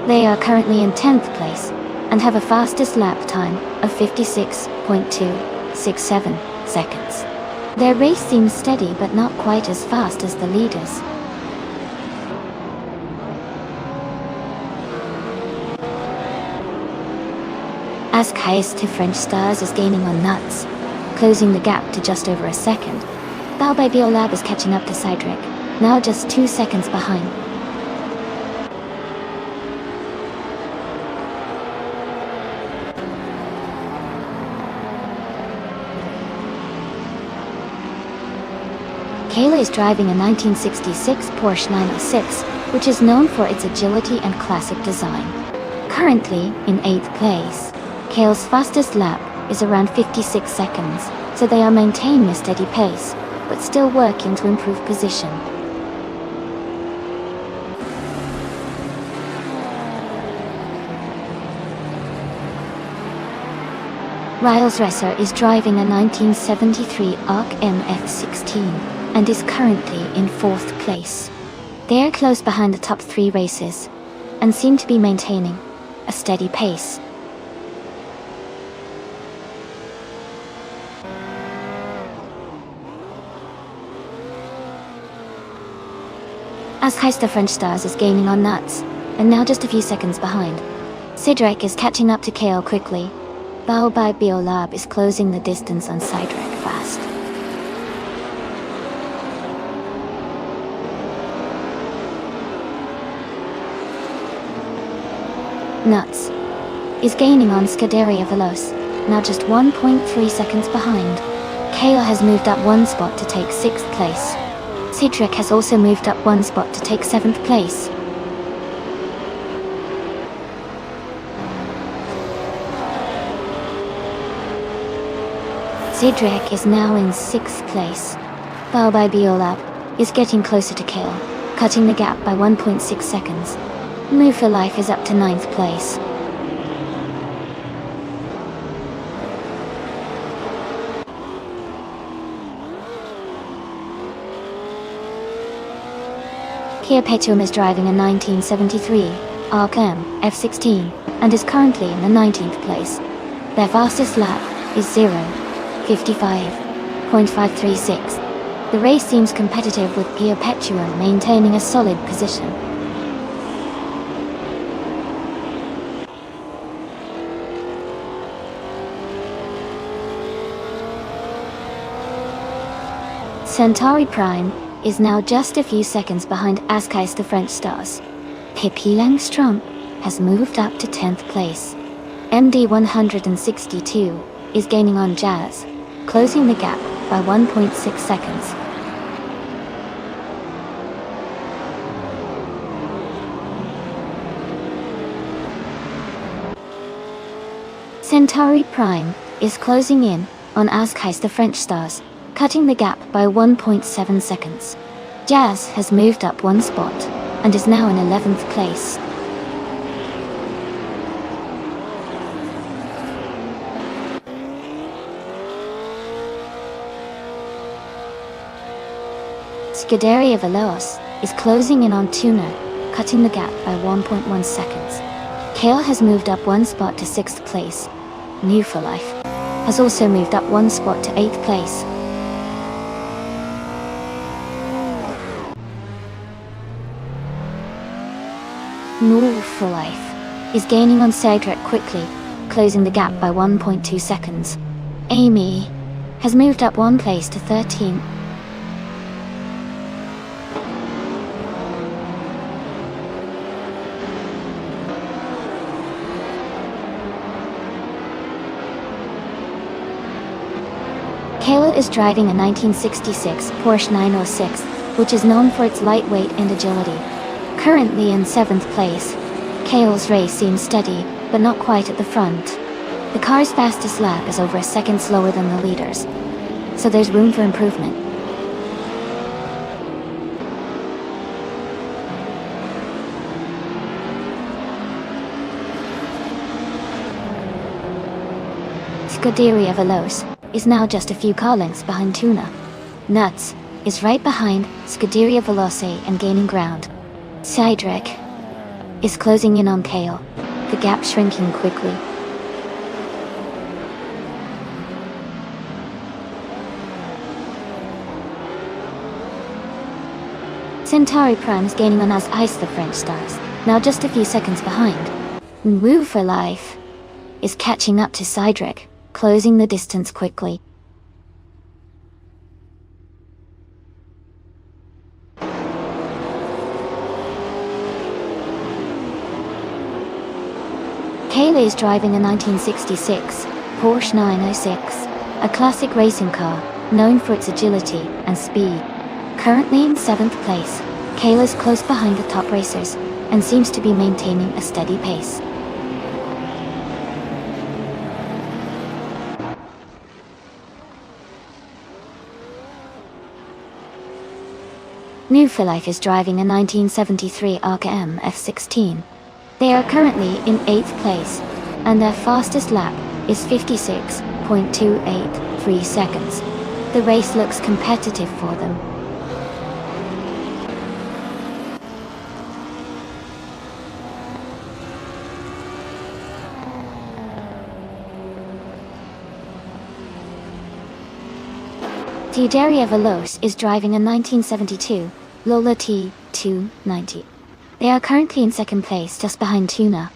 They are currently in 10th place and have a fastest lap time of 56.267 seconds. Their race seems steady but not quite as fast as the leaders. Askeister French Stars is gaining on Nuts, closing the gap to just over a second. Bao by Biolab is catching up to Cedric, now just 2 seconds behind. Kayla is driving a 1966 Porsche 906, which is known for its agility and classic design. Currently in 8th place, Kayla's fastest lap is around 56 seconds, so they are maintaining a steady pace, but still working to improve position. Riles Resser is driving a 1973 ARC-M F16 and is currently in 4th place. They are close behind the top 3 races and seem to be maintaining a steady pace. Askeister French Stars is gaining on Nuts, and now just a few seconds behind. Cedric is catching up to Kale quickly. Bao by Biolab is closing the distance on Cedric fast. Nuts is gaining on Scuderia Veloce, now just 1.3 seconds behind. Kale has moved up 1 spot to take 6th place. Cedric has also moved up 1 spot to take 7th place. Cedric is now in 6th place. Bao by Biolab is getting closer to Kale, cutting the gap by 1.6 seconds. Move for Life is up to 9th place. Kia Petum is driving a 1973 ARC-M F16 and is currently in the 19th place. Their fastest lap is 0:55.536. The race seems competitive with Kia Petuum maintaining a solid position. Centauri Prime is now just a few seconds behind Askais the French Stars. Pippi Langstrom has moved up to 10th place. MD 162 is gaining on Jazz, closing the gap by 1.6 seconds. Centauri Prime is closing in on Askais the French Stars, cutting the gap by 1.7 seconds. Jazz has moved up one spot and is now in 11th place. Scuderia Veloz is closing in on Tuna, cutting the gap by 1.1 seconds. Kale has moved up one spot to 6th place. New for Life has also moved up one spot to 8th place. New for Life is gaining on Cedric quickly, closing the gap by 1.2 seconds. Amy has moved up one place to 13. Kayla is driving a 1966 Porsche 906, which is known for its lightweight and agility. Currently in 7th place, Kayla's race seems steady, but not quite at the front. The car's fastest lap is over a second slower than the leaders, so there's room for improvement. Scuderia Veloz is now just a few car lengths behind Tuna. Nuts is right behind Scuderia Veloce and gaining ground. Cedric is closing in on Kale, the gap shrinking quickly. Centauri Prime is gaining on Askais the French Stars, now just a few seconds behind. Woo for Life is catching up to Cedric, closing the distance quickly. Kayla is driving a 1966 Porsche 906, a classic racing car known for its agility and speed. Currently in 7th place, Kayla's close behind the top racers and seems to be maintaining a steady pace. New for Life is driving a 1973 Arca M F16. They are currently in 8th place, and their fastest lap is 56.283 seconds. The race looks competitive for them. Scuderia Veloz is driving a 1972 Lola T290. They are currently in 2nd place, just behind Tuna.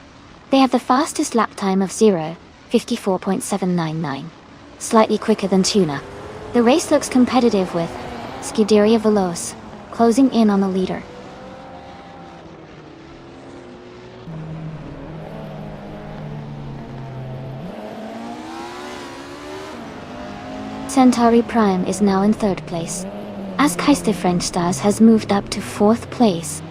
They have the fastest lap time of 54.799, slightly quicker than Tuna. The race looks competitive with Scuderia Veloz closing in on the leader. Centauri Prime is now in 3rd place. Askais the French Stars has moved up to 4th place.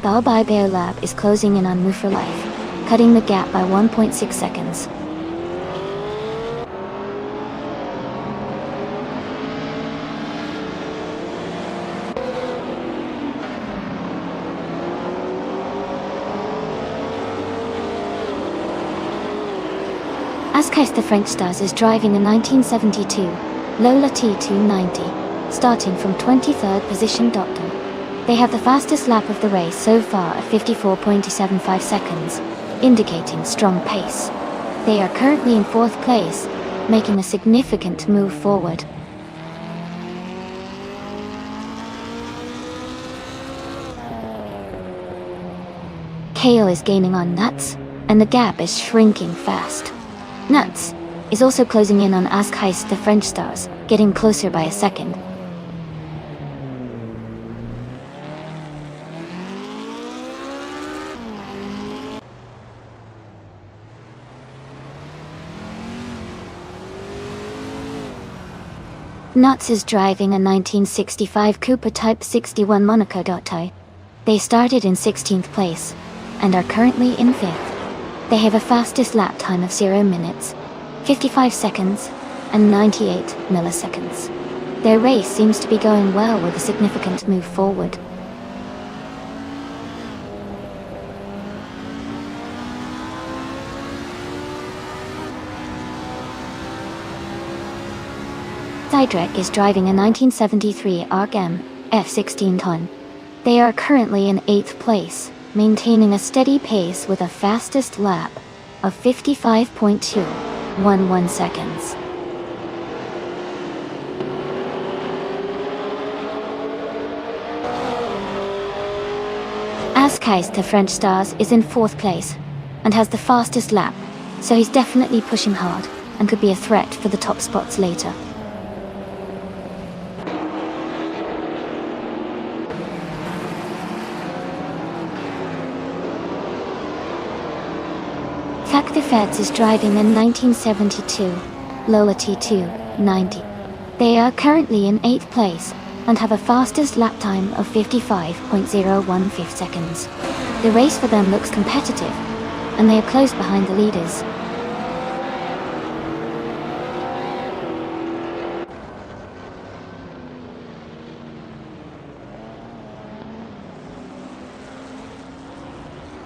Balbai Bear Lab is closing in on Move for Life, cutting the gap by 1.6 seconds. Askais the French Stars is driving a 1972 Lola T290, starting from 23rd position. They have the fastest lap of the race so far at 54.75 seconds, indicating strong pace. They are currently in 4th place, making a significant move forward. Kale is gaining on Nuts, and the gap is shrinking fast. Nuts is also closing in on Askais the French Stars, getting closer by a second. Nuts is driving a 1965 Cooper Type 61 Monaco Dotto. They started in 16th place, and are currently in 5th. They have a fastest lap time of 0 minutes, 55 seconds, and 98 milliseconds. Their race seems to be going well with a significant move forward. Cydrek is driving a 1973 ARC-M F16 ton. They are currently in 8th place, maintaining a steady pace with a fastest lap of 55.211 seconds. Askais the French Stars is in 4th place and has the fastest lap, so he's definitely pushing hard and could be a threat for the top spots later. Fac the Feds is driving a 1972 Lola T290. They are currently in 8th place and have a fastest lap time of 55.015 seconds. The race for them looks competitive, and they are close behind the leaders.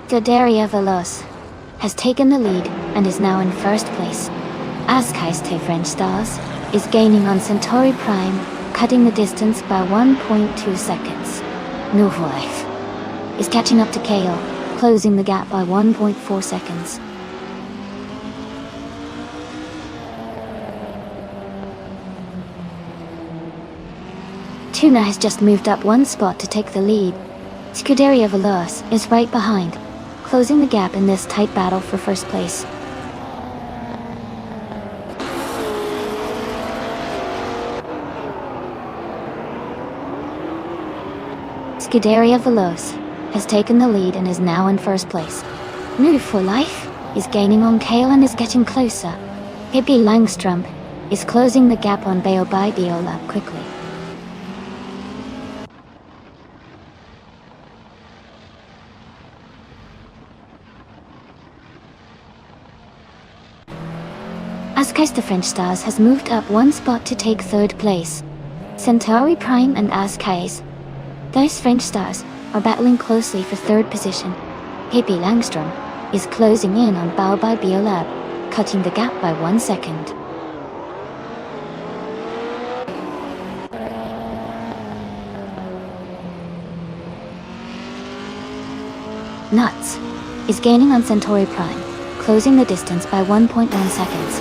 Scuderia Veloce has taken the lead and is now in 1st place. Askais the French Stars is gaining on Centauri Prime, cutting the distance by 1.2 seconds. Nouveau Life is catching up to Kale, closing the gap by 1.4 seconds. Tuna has just moved up 1 spot to take the lead. Scuderia Veloce is right behind, closing the gap in this tight battle for 1st place. Scuderia Veloce has taken the lead and is now in 1st place. Move for Life is gaining on Kale and is getting closer. Hippie Langstrom is closing the gap on Baobai Biola quickly. Askais the French Stars has moved up 1 spot to take 3rd place. Centauri Prime and Askais, those French Stars, are battling closely for 3rd position. Hippie Langstrom is closing in on Baobai Biolab, cutting the gap by 1 second. Nuts is gaining on Centauri Prime, closing the distance by 1.1 seconds.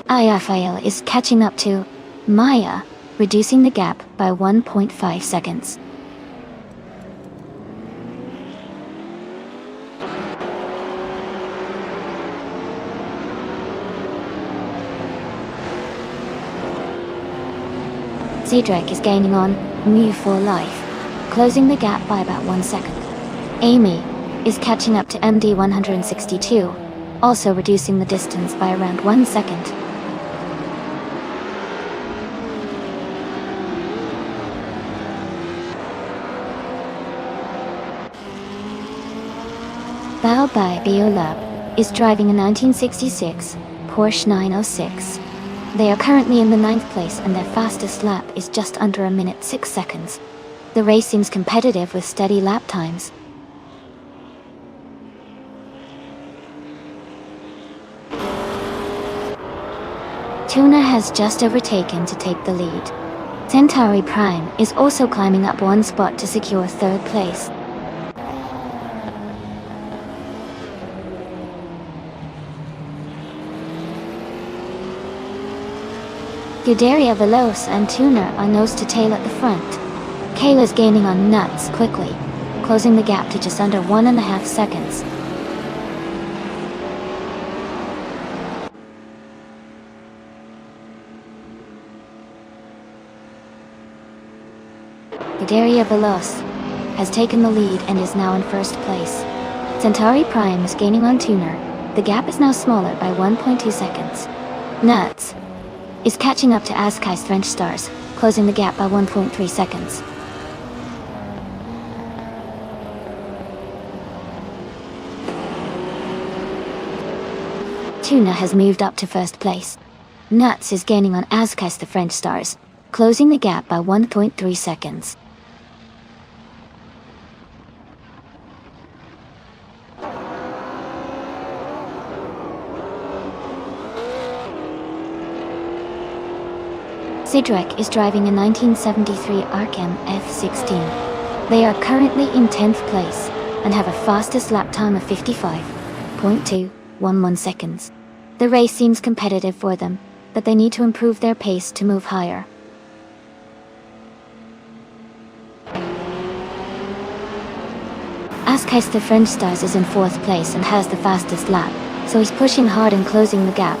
Ayafael is catching up to Maya, reducing the gap by 1.5 seconds. Cydrek is gaining on Move for Life, closing the gap by about 1 second. Amy is catching up to MD 162, also reducing the distance by around 1 second. Baobai Biolab is driving a 1966 Porsche 906. They are currently in the 9th place and their fastest lap is just under 1 minute 6 seconds. The race seems competitive with steady lap times. Tuna has just overtaken to take the lead. Centauri Prime is also climbing up 1 spot to secure 3rd place. Scuderia Veloce and Tuna are nose to tail at the front. Kayla's gaining on Nuts quickly, closing the gap to just under 1.5 seconds. Scuderia Veloce has taken the lead and is now in 1st place. Centauri Prime is gaining on Tuner. The gap is now smaller by 1.2 seconds. Nuts is catching up to Askai's French Stars, closing the gap by 1.3 seconds. Tuna has moved up to first place. Nuts is gaining on Azkaz the French Stars, closing the gap by 1.3 seconds. Sidrek is driving a 1973 Arkham F16. They are currently in 10th place and have a fastest lap time of 55.211 seconds. The race seems competitive for them, but they need to improve their pace to move higher. Azkaz the French Stars is in 4th place and has the fastest lap, so he's pushing hard and closing the gap.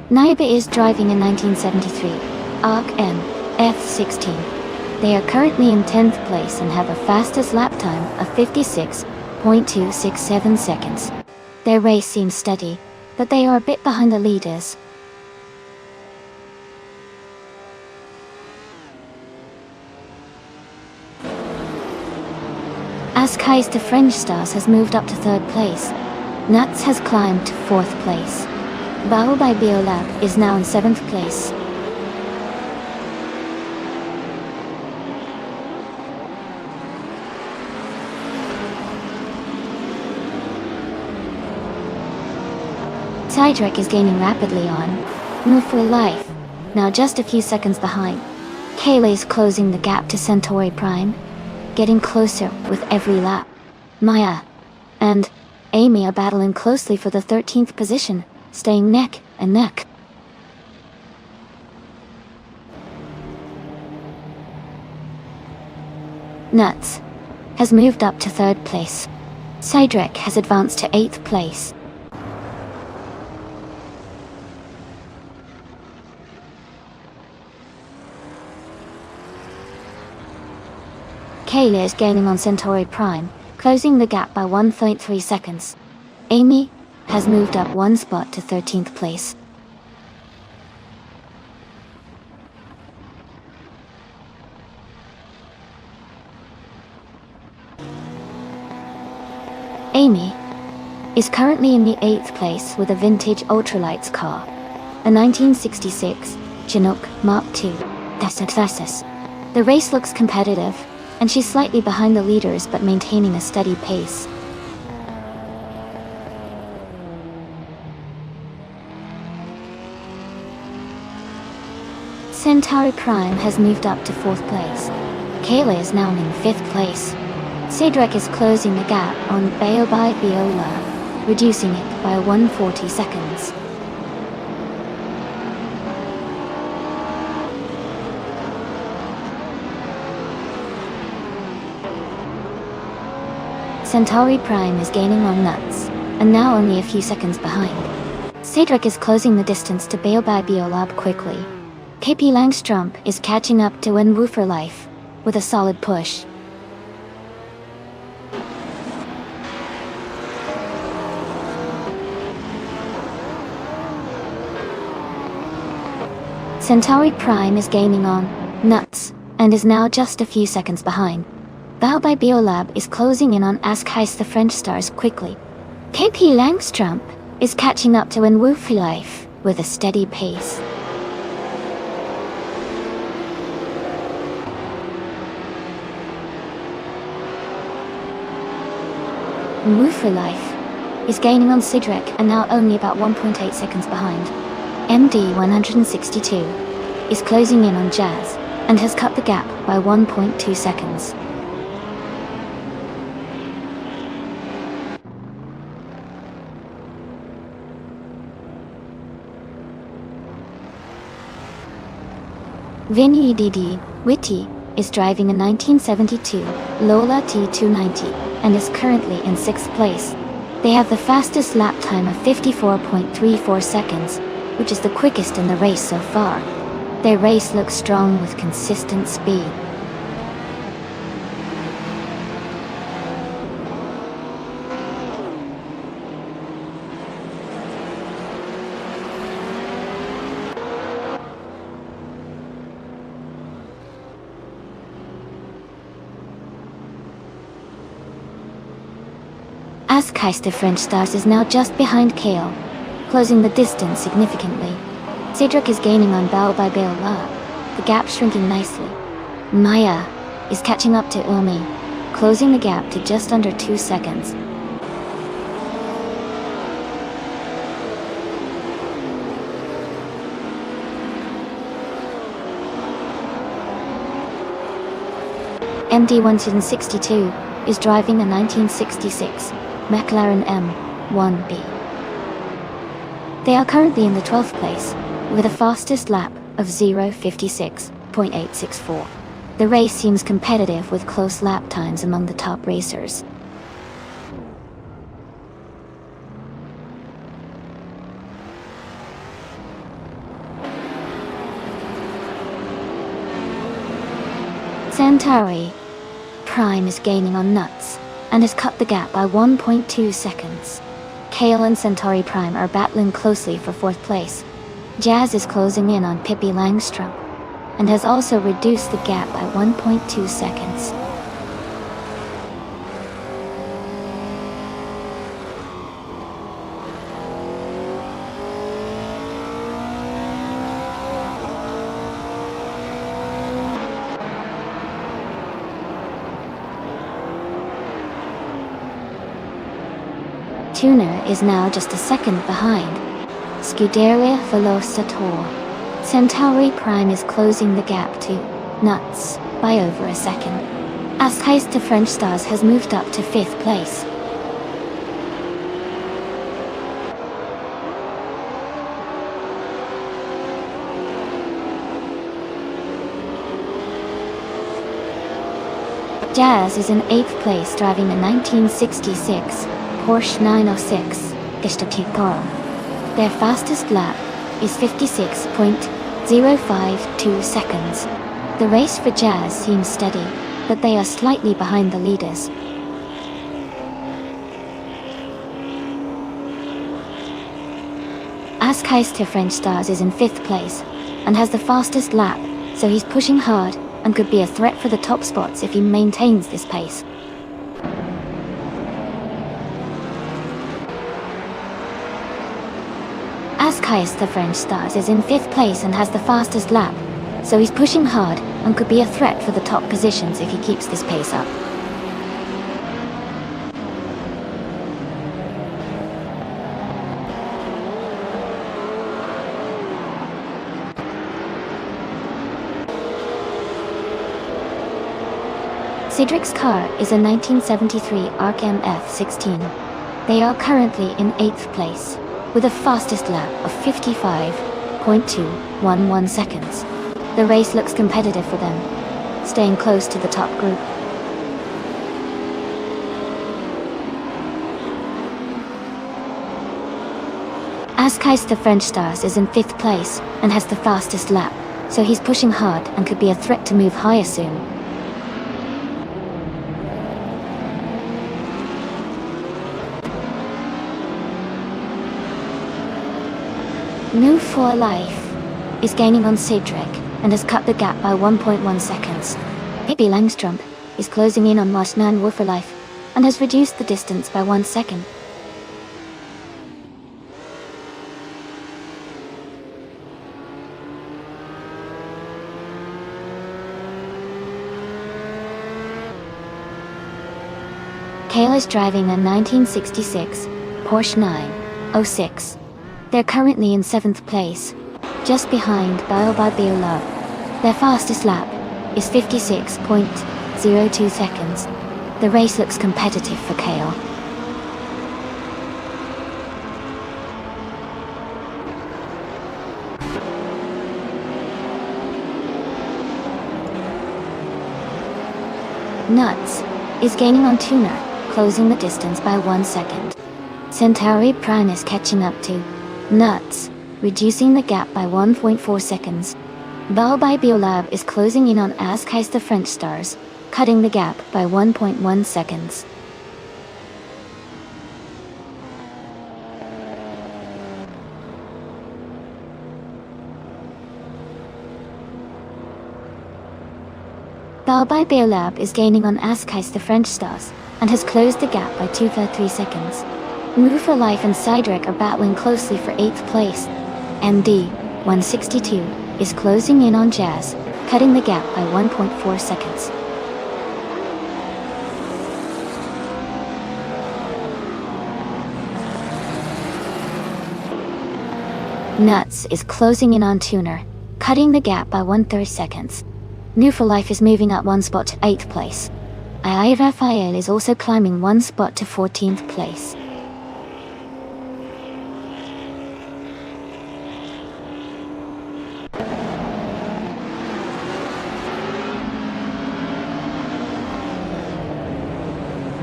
Naiba is driving a 1973 ARC M F16. They are currently in 10th place and have a fastest lap time of 56.267 seconds. Their race seems steady, but they are a bit behind the leaders. Azkaz the French Stars has moved up to 3rd place. Nuts has climbed to 4th place. Bao by Biolab is now in 7th place. Sidrek is gaining rapidly on Move for Life, now just a few seconds behind. Kayla is closing the gap to Centauri Prime, getting closer with every lap. Maya and Amy are battling closely for the 13th position, staying neck and neck. Nuts has moved up to 3rd place. Sidrek has advanced to 8th place. Kayla is gaining on Centauri Prime, closing the gap by 1.3 seconds. Amy has moved up 1 spot to 13th place. Amy is currently in the 8th place with a vintage ultralights car, a 1966 Chinook Mark II Thessis. The race looks competitive, and she's slightly behind the leaders but maintaining a steady pace. Centauri Prime has moved up to 4th place. Kayla is now in 5th place. Sidrek is closing the gap on Baobai Biola, reducing it by 140 seconds. Centauri Prime is gaining on Nuts, and now only a few seconds behind. Sidrek is closing the distance to Baobai Biolab quickly. KP Langstrump is catching up to Wenwu for Life, with a solid push. Centauri Prime is gaining on Nuts, and is now just a few seconds behind. Bao by Biolab is closing in on Azkaz the French Stars quickly. KP Langstrump is catching up to Wenwu for Life, with a steady pace. Move for Life is gaining on Sidrek and now only about 1.8 seconds behind. MD 162 is closing in on Jazz and has cut the gap by 1.2 seconds. Vinny Didi Witty is driving a 1972 Lola T290 and is currently in 6th place. They have the fastest lap time of 54.34 seconds, which is the quickest in the race so far. Their race looks strong with consistent speed. Askheist the French Stars is now just behind Kale, closing the distance significantly. Cedric is gaining on Baobab Beola, the gap shrinking nicely. Maya is catching up to Umi, closing the gap to just under 2 seconds. MD162 is driving a 1966 McLaren M1B. They are currently in the 12th place, with a fastest lap of 0:56.864. The race seems competitive with close lap times among the top racers. Centauri Prime is gaining on Nuts, and has cut the gap by 1.2 seconds. Kale and Centauri Prime are battling closely for 4th place. Jazz is closing in on Pippi Langstrup, and has also reduced the gap by 1.2 seconds. Tuner is now just a second behind. Scuderia Velocitor. Centauri Prime is closing the gap to Nuts by over a second. Askheist the French Stars has moved up to 5th place. Jazz is in 8th place driving a 1966 Porsche 906 Gestatikar. Their fastest lap is 56.052 seconds. The race for Jazz seems steady, but they are slightly behind the leaders. Askheist to French Stars is in 5th place, and has the fastest lap, so he's pushing hard, and could be a threat for the top spots if he maintains this pace. Askheist the French Stars is in 5th place and has the fastest lap, so he's pushing hard and could be a threat for the top positions if he keeps this pace up. Cedric's car is a 1973 ARC MF16. They are currently in 8th place, with a fastest lap of 55.211 seconds. The race looks competitive for them, staying close to the top group. Askheist the French Stars is in 5th place and has the fastest lap, so he's pushing hard and could be a threat to move higher soon. New for Life is gaining on Cedric and has cut the gap by 1.1 seconds. Pippi Langstrup is closing in on Marsnan War for Life and has reduced the distance by 1 second. Kale is driving a 1966 Porsche 906. They're currently in 7th place, just behind Baobabiola. Their fastest lap is 56.02 seconds. The race looks competitive for Kale. Nuts is gaining on Tuner, closing the distance by 1 second. Centauri Prime is catching up to Nuts, reducing the gap by 1.4 seconds. Baobab is closing in on Askheist the French Stars, cutting the gap by 1.1 seconds. Baobab is gaining on Askheist the French Stars, and has closed the gap by 2.3 seconds. Move for Life and Cydric are battling closely for 8th place. MD 162 is closing in on Jazz, cutting the gap by 1.4 seconds. Nuts is closing in on Tuner, cutting the gap by 1/3 seconds. New for Life is moving up 1 spot to 8th place. AI Raphael is also climbing 1 spot to 14th place.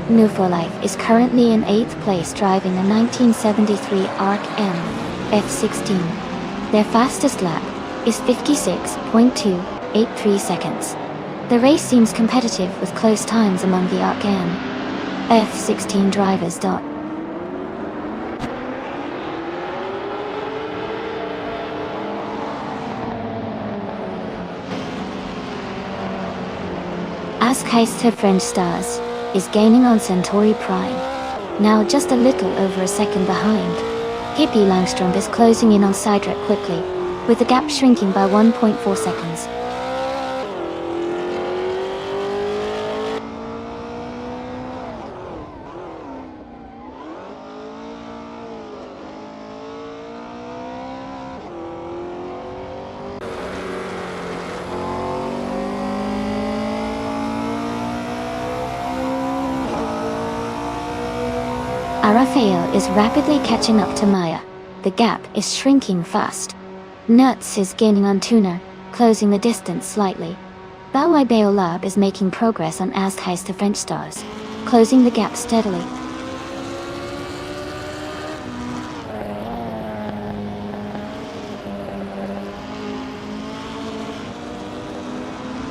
New for Life is currently in 8th place driving a 1973 Arc M F16. Their fastest lap is 56.283 seconds. The race seems competitive with close times among the Arc M F16 drivers. Askeister French Stars is gaining on Centauri Prime, now just a little over a second behind. Hippie Langstrom is closing in on Cydric quickly, with the gap shrinking by 1.4 seconds. Raphael is rapidly catching up to Maya. The gap is shrinking fast. Nuts is gaining on Tuner, closing the distance slightly. Bawai Beolab is making progress on Askeister French Stars, closing the gap steadily.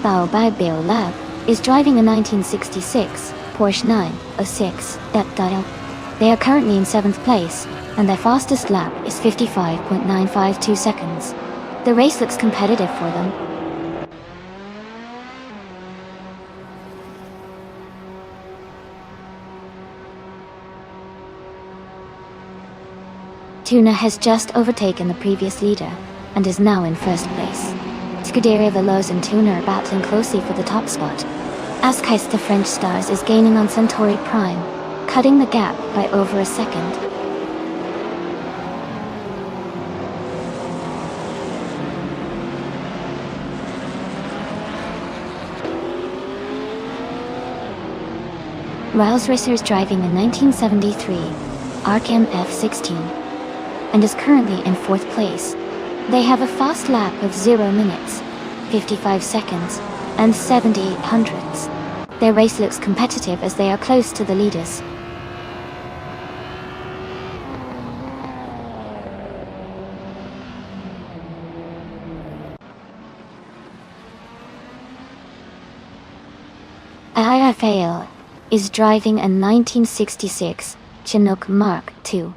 Bawai Beolab is driving a 1966 Porsche 906 Dial. They are currently in 7th place, and their fastest lap is 55.952 seconds. The race looks competitive for them. Tuna has just overtaken the previous leader, and is now in 1st place. Scuderia Veloz and Tuna are battling closely for the top spot. Askeister French Stars is gaining on Centauri Prime, cutting the gap by over a second. Riles Racer is driving a 1973 Arc M F16 and is currently in 4th place. They have a fast lap of 0 minutes, 55 seconds, and 78 hundredths. Their race looks competitive as they are close to the leaders. Raphael is driving a 1966 Chinook Mark II.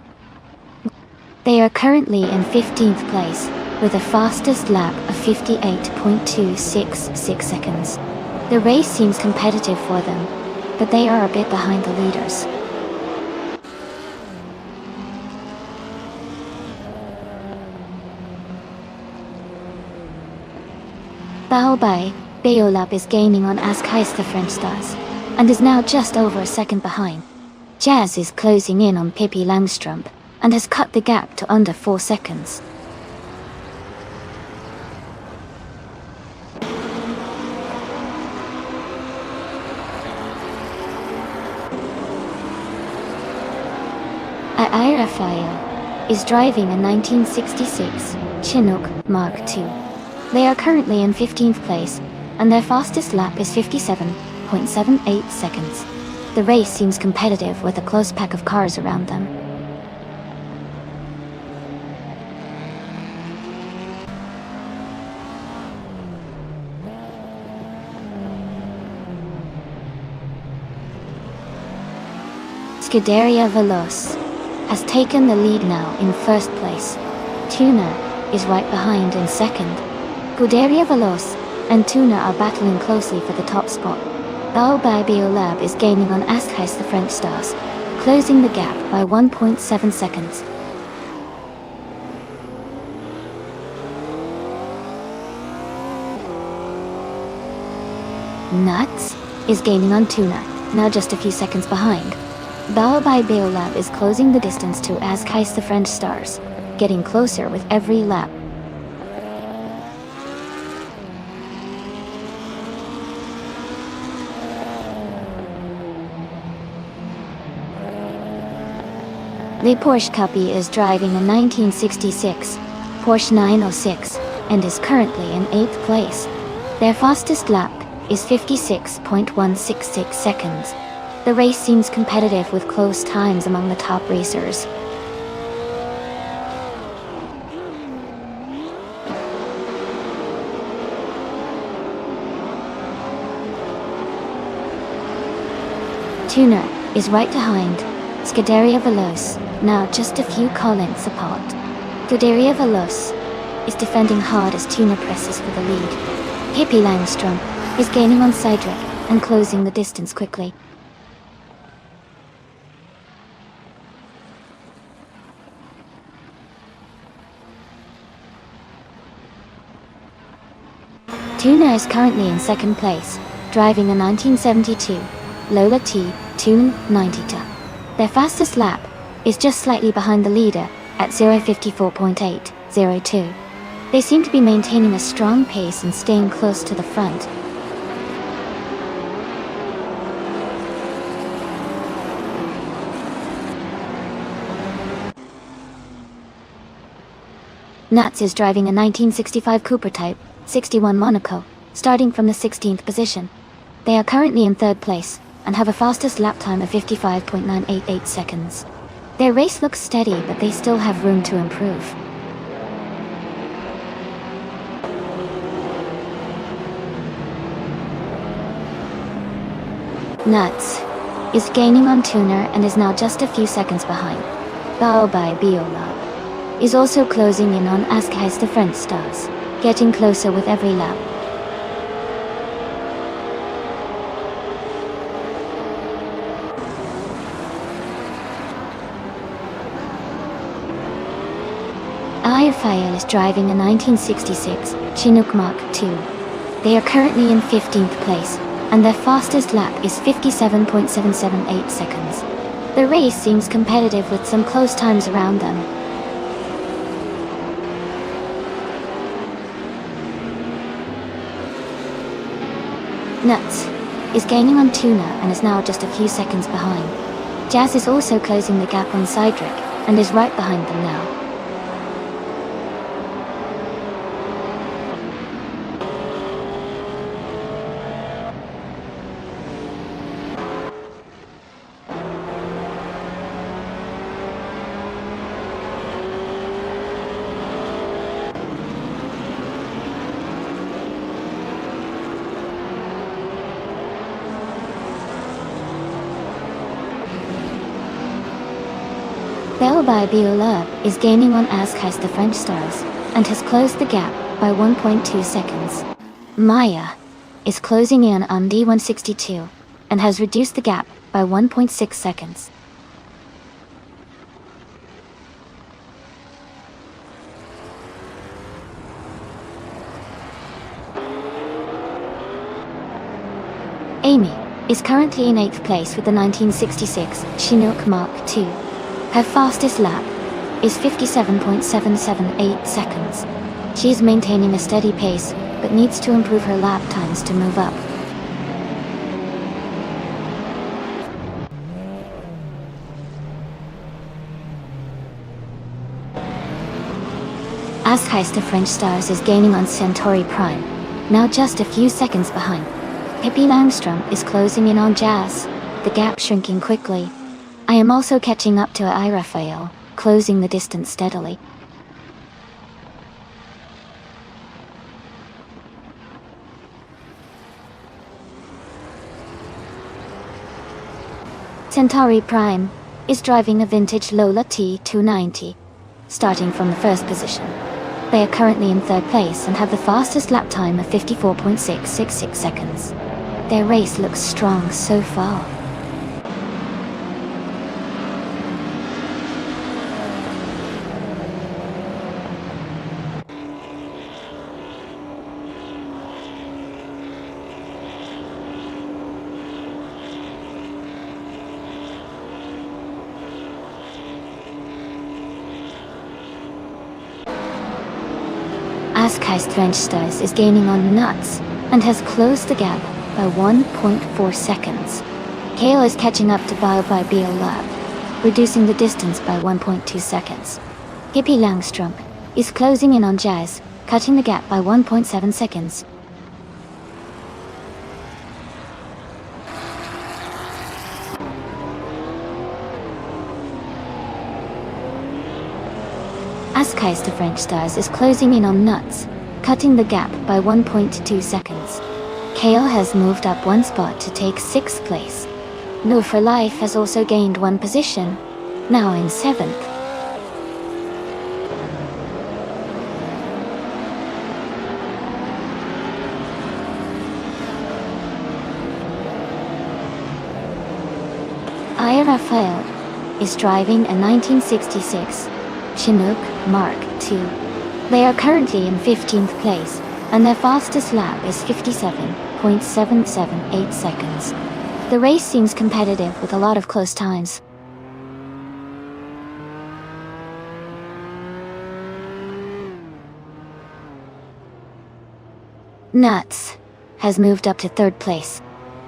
They are currently in 15th place, with a fastest lap of 58.266 seconds. The race seems competitive for them, but they are a bit behind the leaders. Bawai Beolab is gaining on Askeister French Stars, and is now just over a second behind. Jazz is closing in on Pippi Langstrup, and has cut the gap to under 4 seconds. AI Raphael is driving a 1966 Chinook Mark II. They are currently in 15th place, and their fastest lap is 57.78 seconds. The race seems competitive with a close pack of cars around them. Scuderia Veloz has taken the lead now in 1st place. Tuna is right behind in 2nd. Scuderia Veloz and Tuna are battling closely for the top spot. Biolab is gaining on Askhais the French stars, closing the gap by 1.7 seconds. Nuts is gaining on Tuna, now just a few seconds behind. Biolab is closing the distance to Askhais the French stars, getting closer with every lap. The Porsche Cupy is driving a 1966 Porsche 906 and is currently in 8th place. Their fastest lap is 56.166 seconds. The race seems competitive with close times among the top racers. Tuner is right behind Scuderia Veloce, now just a few car lengths apart. Scuderia Veloce is defending hard as Tuner presses for the lead. Hippie Langstrom is gaining on Cydric and closing the distance quickly. Tuner is currently in 2nd place, driving a 1972 Lola T Tune 90. Their fastest lap is just slightly behind the leader at 0:54.802. They seem to be maintaining a strong pace and staying close to the front. Nuts is driving a 1965 Cooper Type 61 Monaco, starting from the 16th position. They are currently in 3rd place and have a fastest lap time of 55.988 seconds. Their race looks steady, but they still have room to improve. Nuts is gaining on Tuner and is now just a few seconds behind. Biolab is also closing in on Askhais the French stars, getting closer with every lap. Rafael is driving a 1966 Chinook Mark II. They are currently in 15th place, and their fastest lap is 57.778 seconds. The race seems competitive with some close times around them. Nuts is gaining on Tuna and is now just a few seconds behind. Jazz is also closing the gap on Cydric and is right behind them now. Biolab is gaining on Askhais the French stars and has closed the gap by 1.2 seconds. Maya is closing in on D162 and has reduced the gap by 1.6 seconds. Amy is currently in 8th place with the 1966 Chinook Mark II. Her fastest lap is 57.778 seconds. She is maintaining a steady pace, but needs to improve her lap times to move up. Askhais the French stars is gaining on Centauri Prime, now just a few seconds behind. Hippie Langstrom is closing in on Jazz, the gap shrinking quickly. I am also catching up to Rafael, closing the distance steadily. Centauri Prime is driving a vintage Lola T290, starting from the 1st position. They are currently in 3rd place and have the fastest lap time of 54.666 seconds. Their race looks strong so far. Askeist Frenchstars is gaining on Nuts and has closed the gap by 1.4 seconds. Kale is catching up to Bio by BL lap, reducing the distance by 1.2 seconds. Hippie Langstrom is closing in on Jazz, cutting the gap by 1.7 seconds. Askeist Frenchstars is closing in on Nuts, cutting the gap by 1.2 seconds. Kale has moved up one spot to take 6th place. No for Life has also gained one position, now in 7th. Aya Raphael is driving a 1966 Chinook Mark II. They are currently in 15th place, and their fastest lap is 57.778 seconds. The race seems competitive with a lot of close times. Nuts has moved up to 3rd place.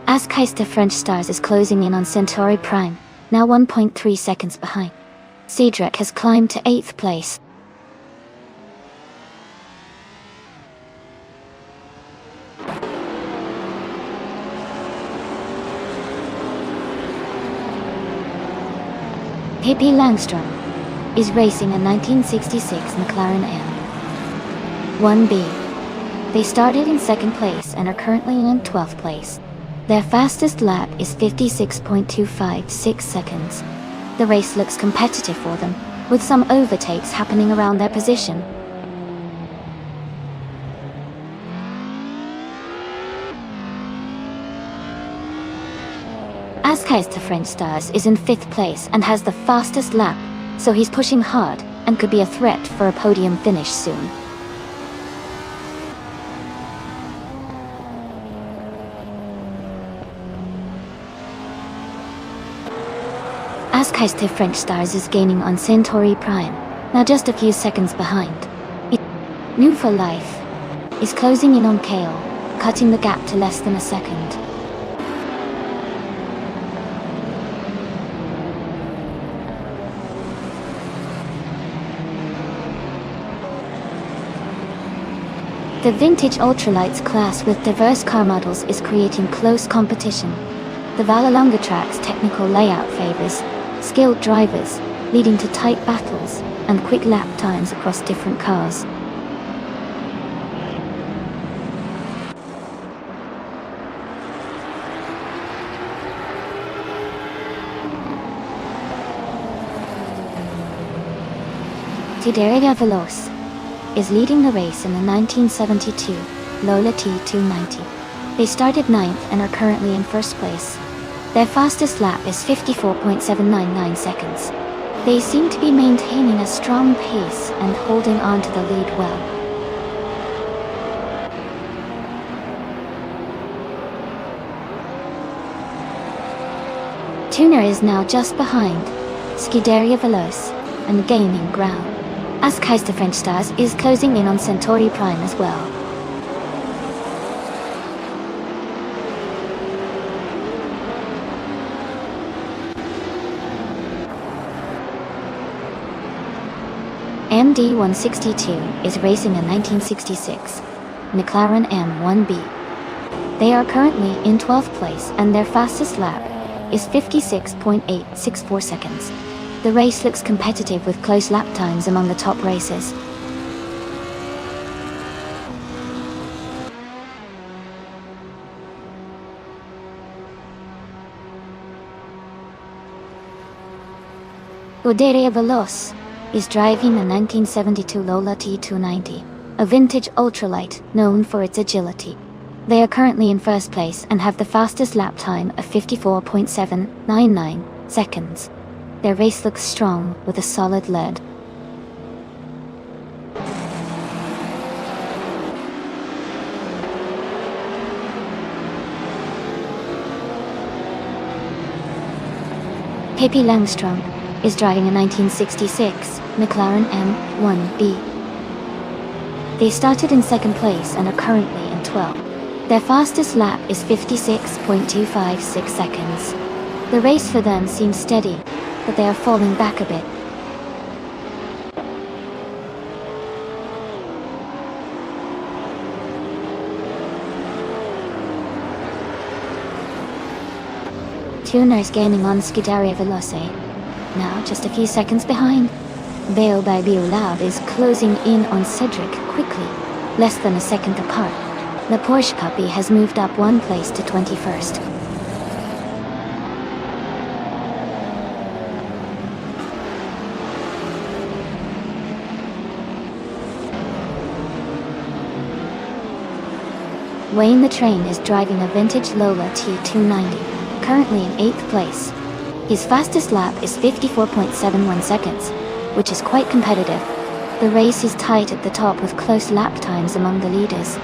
Askeist Frenchstars is closing in on Centauri Prime, now 1.3 seconds behind. Cedric has climbed to 8th place. Hippie Langstrom is racing a 1966 McLaren M1B. They started in 2nd place and are currently in 12th place. Their fastest lap is 56.256 seconds. The race looks competitive for them, with some overtakes happening around their position. Askeist Frenchstars is in 5th place and has the fastest lap, so he's pushing hard and could be a threat for a podium finish soon. Askeist Frenchstars is gaining on Centauri Prime, now just a few seconds behind. New for Life is closing in on Kale, cutting the gap to less than a second. The Vintage Ultralights class with diverse car models is creating close competition. The Vallelonga track's technical layout favors skilled drivers, leading to tight battles and quick lap times across different cars. Scuderia Veloce is leading the race in the 1972 Lola T290. They started 9th and are currently in 1st place. Their fastest lap is 54.799 seconds. They seem to be maintaining a strong pace and holding on to the lead well. Tuner is now just behind Scuderia Veloce and gaining ground. Askeist Frenchstars is closing in on Centauri Prime as well. MD162 is racing a 1966 McLaren M1B. They are currently in 12th place and their fastest lap is 56.864 seconds. The race looks competitive with close lap times among the top racers. Scuderia Veloce is driving a 1972 Lola T290, a vintage ultralight known for its agility. They are currently in first place and have the fastest lap time of 54.799 seconds. Their race looks strong with a solid lead. Pippi Langstrump is driving a 1966 McLaren M1B. They started in second place and are currently in 12th. Their fastest lap is 56.256 seconds. The race for them seems steady, but they are falling back a bit. Tuner is gaining on Scuderia Veloce, now just a few seconds behind. Bale by Biolab is closing in on Cedric quickly, less than a second apart. The Porsche puppy has moved up one place to 21st. Wayne the Train is driving a vintage Lola T290, currently in 8th place. His fastest lap is 54.71 seconds, which is quite competitive. The race is tight at the top with close lap times among the leaders.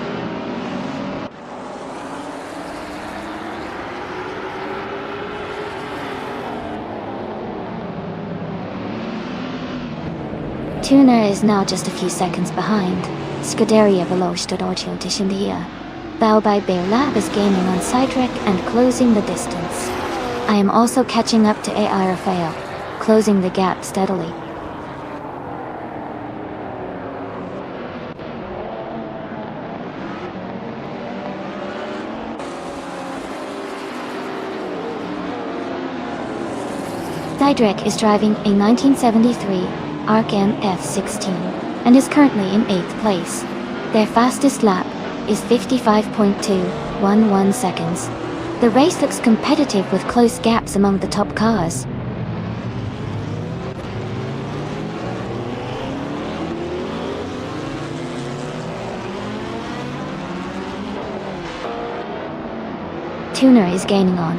Tuner is now just a few seconds behind. Scuderia Veloce did audition the year. Bao by Beolab is gaining on Cedric and closing the distance. I am also catching up to AI Rafael, closing the gap steadily. Cedric is driving a 1973 Arc F16 and is currently in 8th place. Their fastest lap is 55.211 seconds. The race looks competitive with close gaps among the top cars. Tuner is gaining on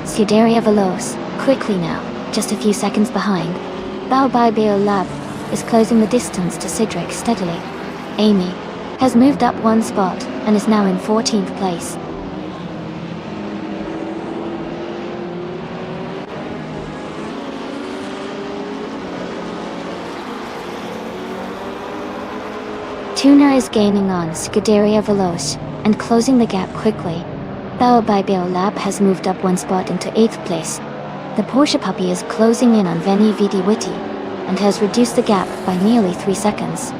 Scuderia Veloce quickly now, just a few seconds behind. Bao by Beolab is closing the distance to Cedric steadily. Amy has moved up one spot and is now in 14th place. Tuner is gaining on Scuderia Veloce and closing the gap quickly. Bao by Beolab has moved up one spot into 8th place. The Porsche puppy is closing in on Veni Vidi Vici and has reduced the gap by nearly 3 seconds.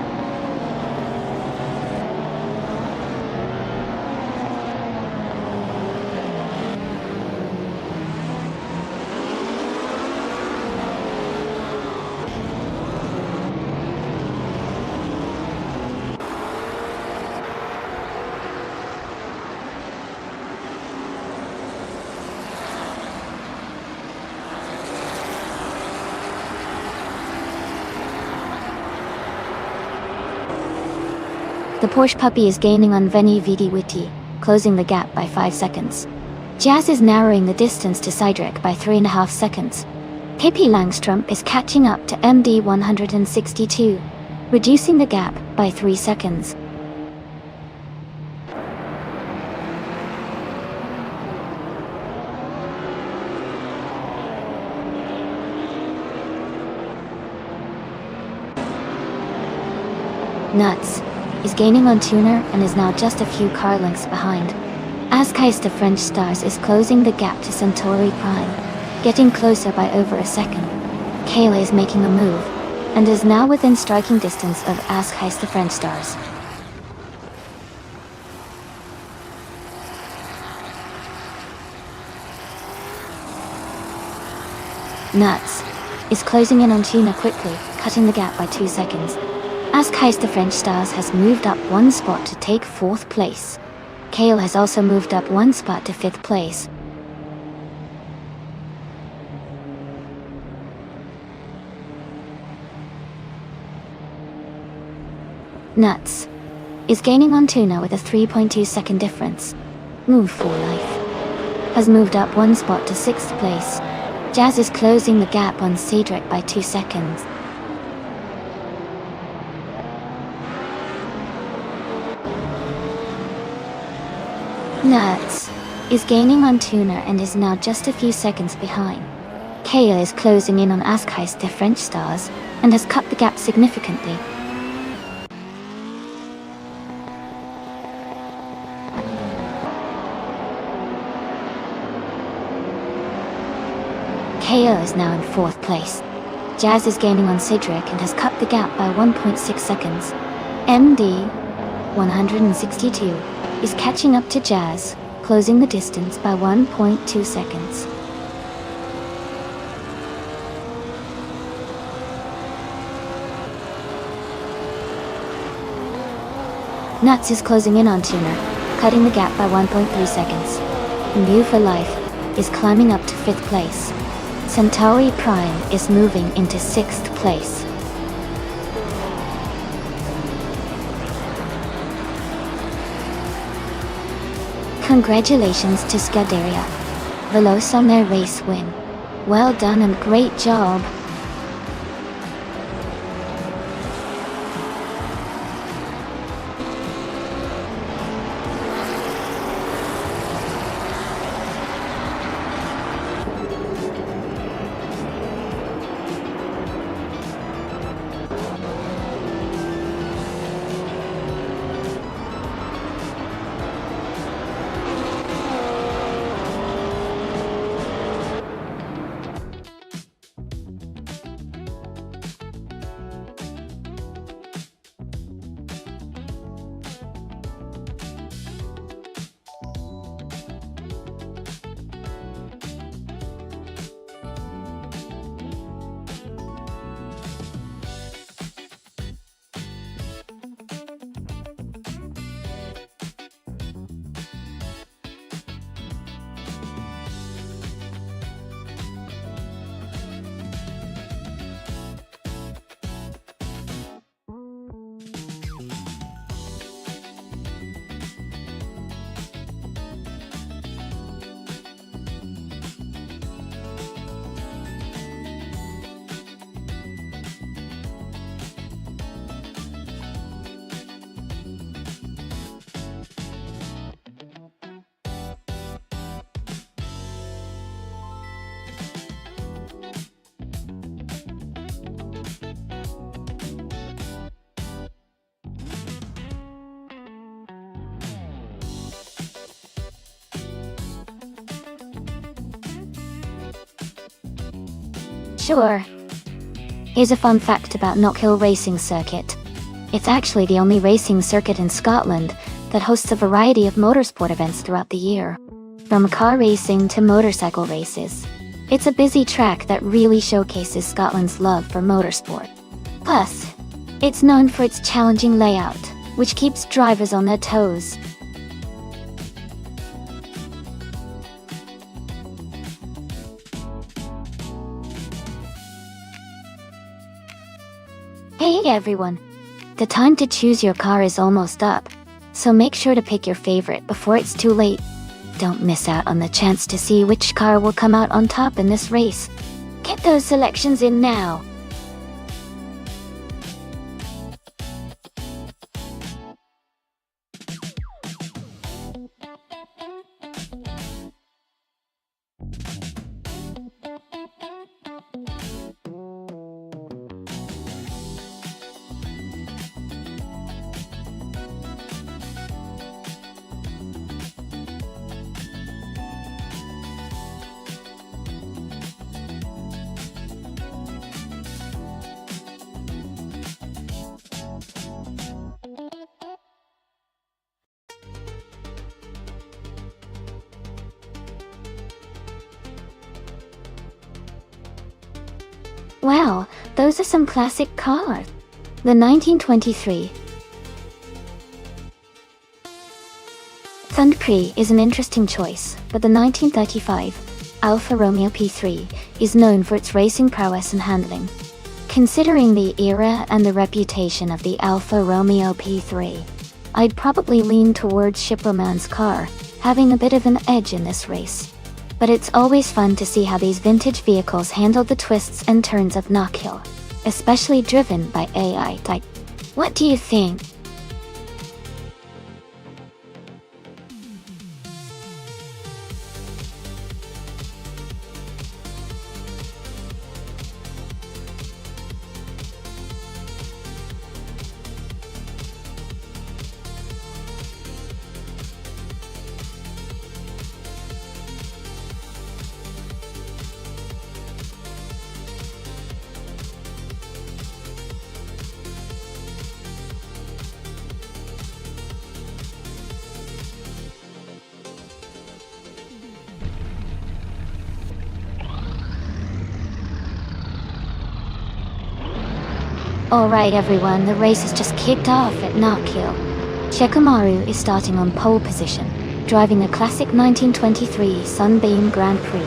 The Porsche puppy is gaining on Veni Vidi Vici, closing the gap by 5 seconds. Jazz is narrowing the distance to Cedric by 3.5 seconds. Pippi Langstrump is catching up to MD 162, reducing the gap by 3 seconds. Nuts is gaining on Tuner and is now just a few car lengths behind. Ascais the French Stars is closing the gap to Centauri Prime, getting closer by over a second. Kayla is making a move, and is now within striking distance of Ascais the French Stars. Nuts is closing in on Tuner quickly, cutting the gap by 2 seconds. Ascais the French Stars has moved up one spot to take 4th place. Kale has also moved up one spot to 5th place. Nuts is gaining on Tuna with a 3.2 second difference. Move for Life has moved up one spot to 6th place. Jazz is closing the gap on Cedric by 2 seconds. Nuts is gaining on Tuner and is now just a few seconds behind. Kaya is closing in on Askheist de French Stars and has cut the gap significantly. KO is now in 4th place. Jazz is gaining on Cedric and has cut the gap by 1.6 seconds. MD 162 is catching up to Jazz, closing the distance by 1.2 seconds. Nuts is closing in on Tuner, cutting the gap by 1.3 seconds. Move for Life is climbing up to 5th place. Centauri Prime is moving into 6th place. Congratulations to Scuderia Veloce on their race win. Well done and great job. Sure. Here's a fun fact about Knockhill Racing Circuit. It's actually the only racing circuit in Scotland that hosts a variety of motorsport events throughout the year. From car racing to motorcycle races. It's a busy track that really showcases Scotland's love for motorsport. Plus, it's known for its challenging layout, which keeps drivers on their toes. Hey everyone! The time to choose your car is almost up, so make sure to pick your favorite before it's too late. Don't miss out on the chance to see which car will come out on top in this race. Get those selections in now! Wow, those are some classic cars. The 1923 Thundprix is an interesting choice, but the 1935 Alfa Romeo P3 is known for its racing prowess and handling. Considering the era and the reputation of the Alfa Romeo P3, I'd probably lean towards Shipperman's car. having a bit of an edge in this race. But it's always fun to see how these vintage vehicles handle the twists and turns of Knock Hill, especially driven by AI type. What do you think? Alright everyone, the race has just kicked off at Knock Hill. Shikamaru is starting on pole position, driving a classic 1923 Sunbeam Grand Prix.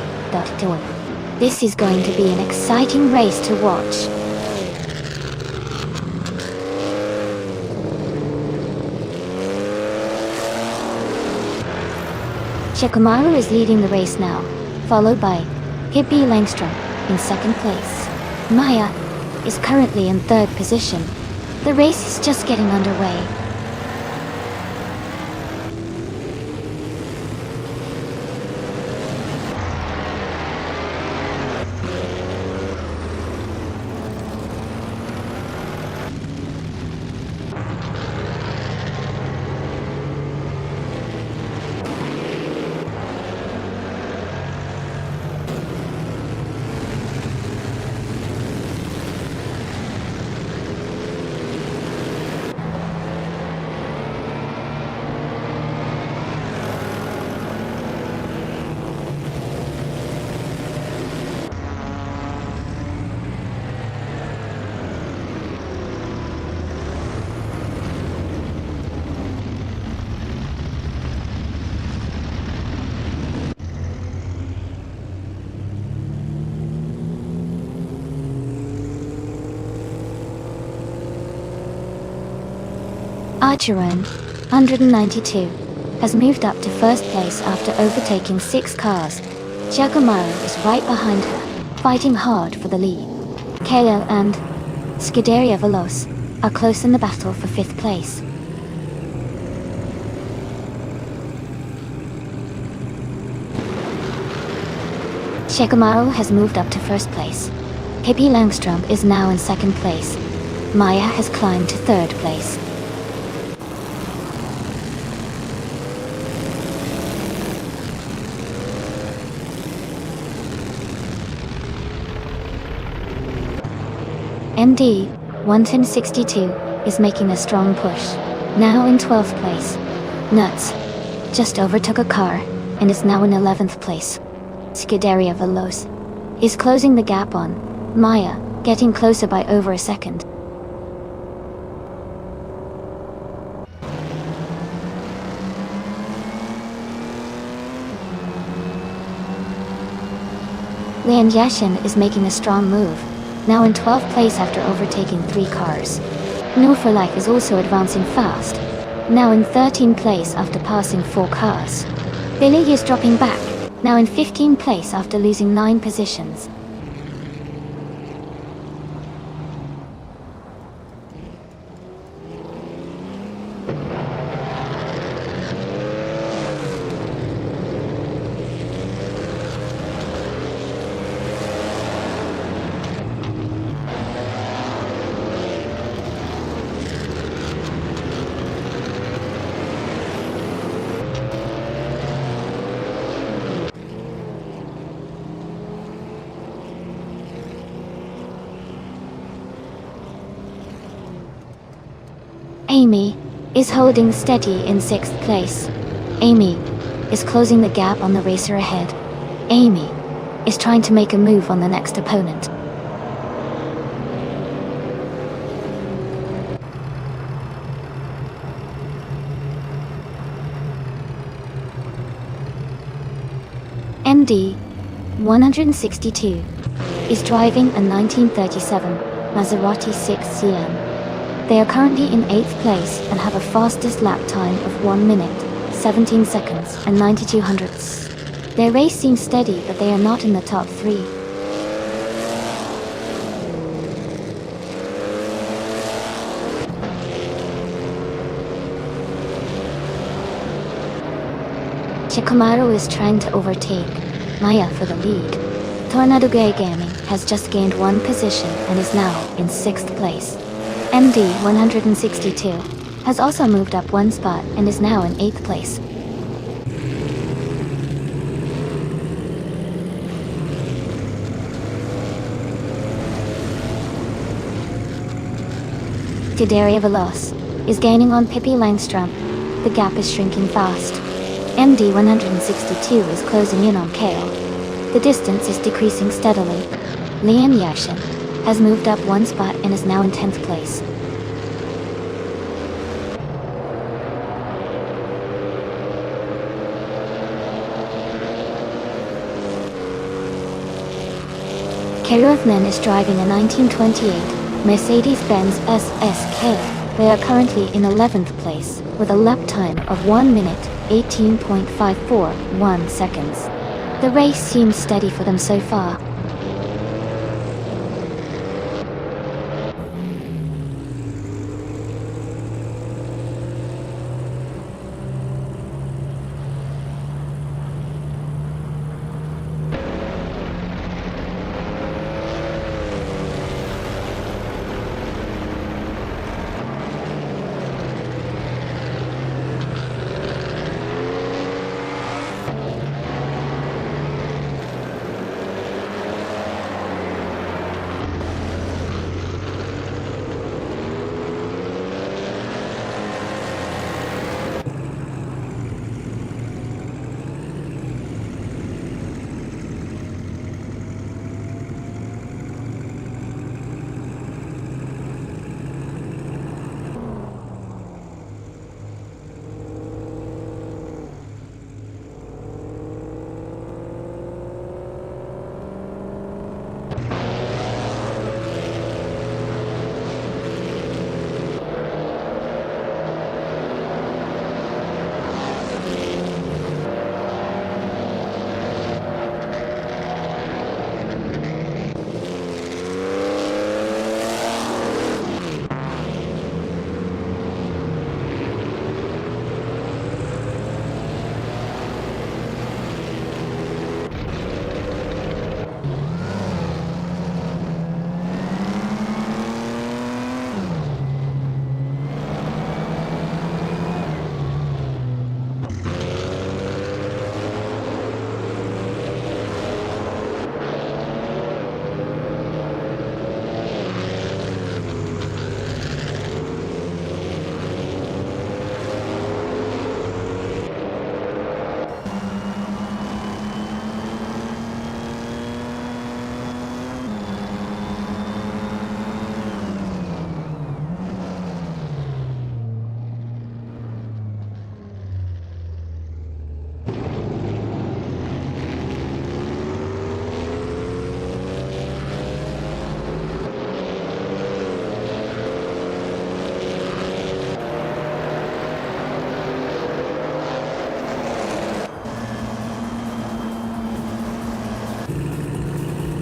This is going to be an exciting race to watch. Shikamaru is leading the race now, followed by Pippi Langstrom in second place. Maya is currently in third position. The race is just getting underway. Archeron, 192, has moved up to first place after overtaking 6 cars. Shikamaru is right behind her, fighting hard for the lead. KO and Scuderia Veloce are close in the battle for 5th place. Shikamaru has moved up to first place. Pippi Langstrom is now in second place. Maya has climbed to third place. MD 162 is making a strong push, now in 12th place. Nuts just overtook a car and is now in 11th place. Scuderia Veloce is closing the gap on Maya, getting closer by over a second. Lian Yashin is making a strong move, now in 12th place after overtaking 3 cars. No for Life is also advancing fast, now in 13th place after passing 4 cars. Billy is dropping back, now in 15th place after losing 9 positions. Amy is holding steady in 6th place. Amy is closing the gap on the racer ahead. Amy is trying to make a move on the next opponent. MD 162 is driving a 1937 Maserati 6CM. They are currently in 8th place and have a fastest lap time of 1 minute, 17 seconds and 92 hundredths. Their race seems steady, but they are not in the top 3. Shikamaru is trying to overtake Maya for the lead. Tornado Gaming has just gained 1 position and is now in 6th place. MD 162 has also moved up 1 spot and is now in 8th place. Tidaria Veloz is gaining on Pippi Langstrom. The gap is shrinking fast. MD 162 is closing in on Kale. The distance is decreasing steadily. Liam Yashin has moved up 1 spot and is now in 10th place. Keruvnen is driving a 1928 Mercedes-Benz SSK. They are currently in 11th place, with a lap time of 1 minute, 18.541 seconds. The race seems steady for them so far.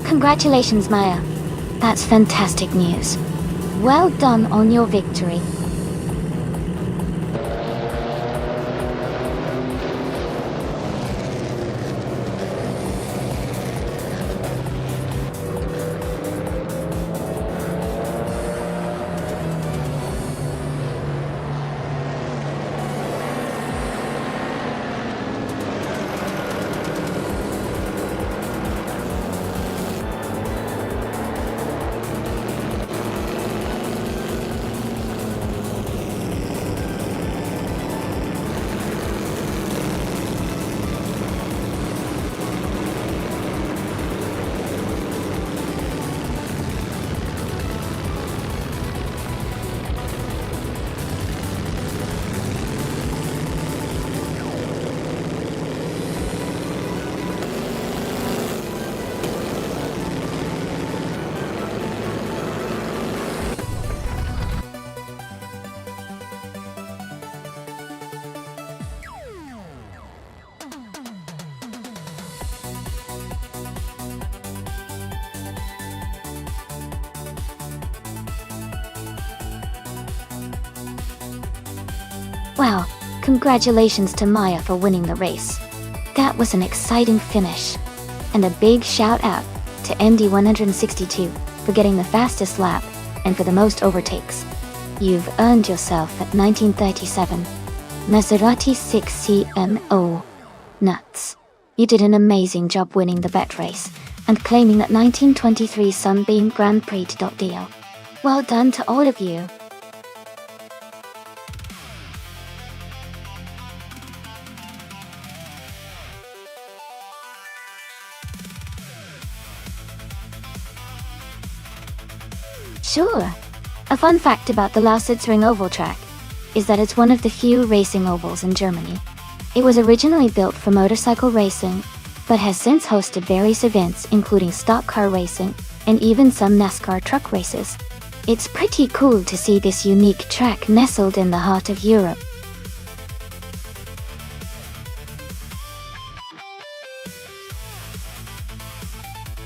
Congratulations, Maya. That's fantastic news. Well done on your victory. Wow, congratulations to Maya for winning the race. That was an exciting finish. And a big shout out to MD162 for getting the fastest lap and for the most overtakes. You've earned yourself at 1937 Maserati 6CMO. Nuts. You did an amazing job winning the bet race and claiming that 1923 Sunbeam Grand Prix deal. Well done to all of you. Sure. A fun fact about the Lausitzring oval track is that it's one of the few racing ovals in Germany. It was originally built for motorcycle racing, but has since hosted various events including stock car racing and even some NASCAR truck races. It's pretty cool to see this unique track nestled in the heart of Europe.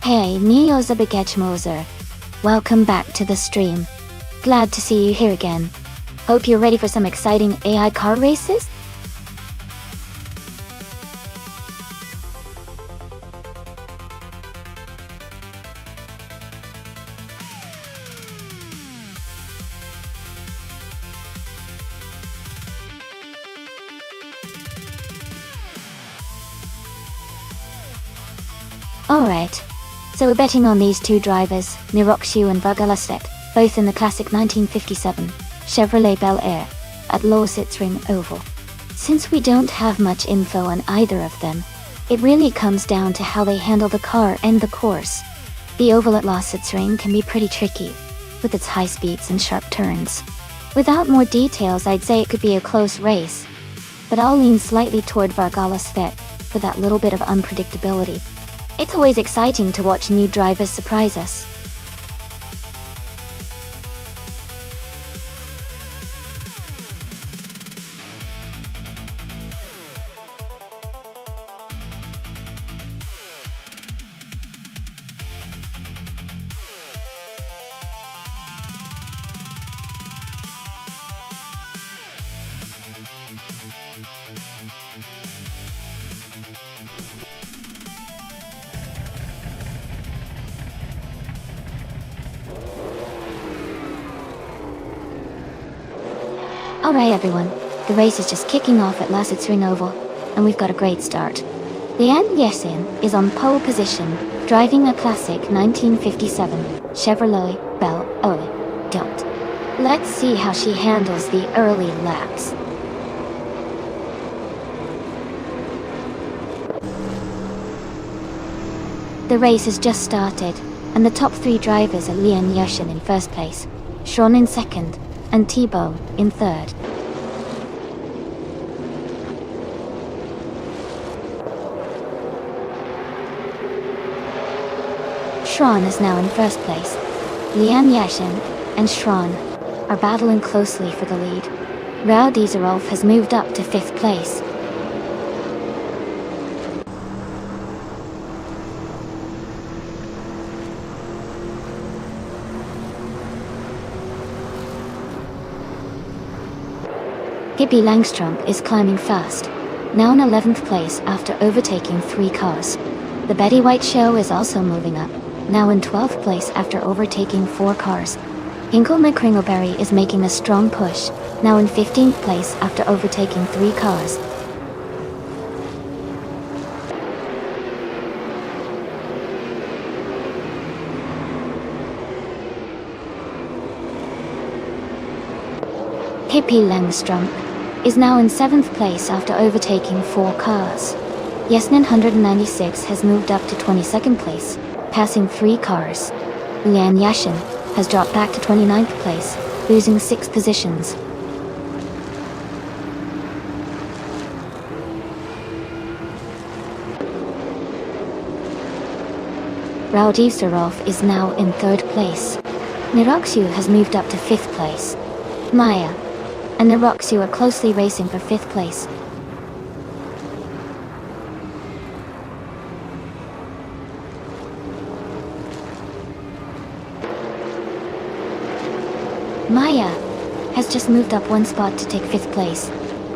Hey, Neo Zabigechmoser. Welcome back to the stream. Glad to see you here again. Hope you're ready for some exciting AI car races? Alright. So we're betting on these two drivers, Nirokshu and Vargalasek, both in the classic 1957 Chevrolet Bel Air at Lausitzring Oval. Since we don't have much info on either of them, it really comes down to how they handle the car and the course. The oval at Lausitzring can be pretty tricky, with its high speeds and sharp turns. Without more details, I'd say it could be a close race, but I'll lean slightly toward Vargalasek for that little bit of unpredictability. It's always exciting to watch new drivers surprise us. Alright everyone, the race is just kicking off at Lausitzring Oval, and we've got a great start. Leanne Yesin is on pole position, driving a classic 1957 Chevrolet Bel Air. Let's see how she handles the early laps. The race has just started, and the top three drivers are Leanne Yesin in first place, Sean in second, and Thibaut in third. Schran is now in first place. Leanne Yashin and Schran are battling closely for the lead. Raul Dizerolf has moved up to fifth place. Pippi Langström is climbing fast, now in 11th place after overtaking 3 cars. The Betty White Show is also moving up, now in 12th place after overtaking 4 cars. Hinkle McCringleberry is making a strong push, now in 15th place after overtaking 3 cars. Pippi Langström is now in 7th place after overtaking 4 cars. Yesnin 196 has moved up to 22nd place, passing 3 cars. Leanne Yashin has dropped back to 29th place, losing 6 positions. Raul Dizerolf is now in 3rd place. Nirokshu has moved up to 5th place. Maya and Nirokshu are closely racing for 5th place. Maya has just moved up 1 spot to take 5th place.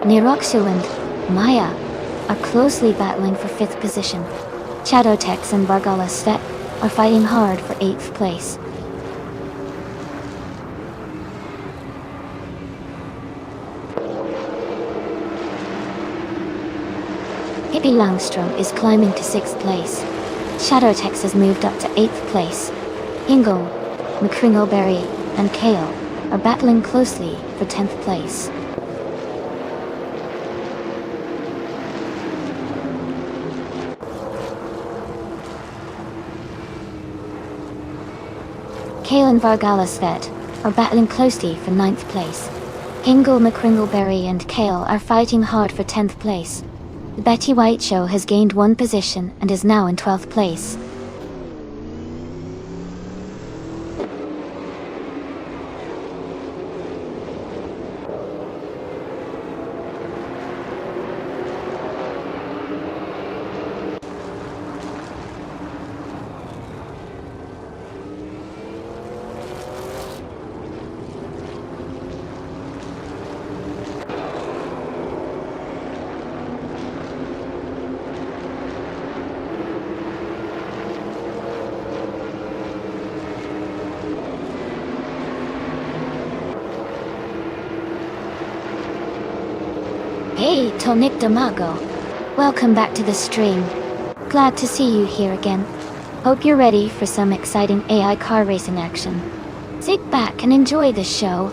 Niroxu and Maya are closely battling for 5th position. Shadowtex and Vargala Svet are fighting hard for 8th place. Pippi Langstrom is climbing to 6th place. Shadowtex has moved up to 8th place. Hingle, McCringleberry, and Kale are battling closely for 10th place. Kale and Vargala Svet are battling closely for 9th place. Hingle, McCringleberry, and Kale are fighting hard for 10th place. The Betty White Show has gained 1 position and is now in 12th place. Hey, Tonic Damago. Welcome back to the stream. Glad to see you here again. Hope you're ready for some exciting AI car racing action. Sit back and enjoy the show.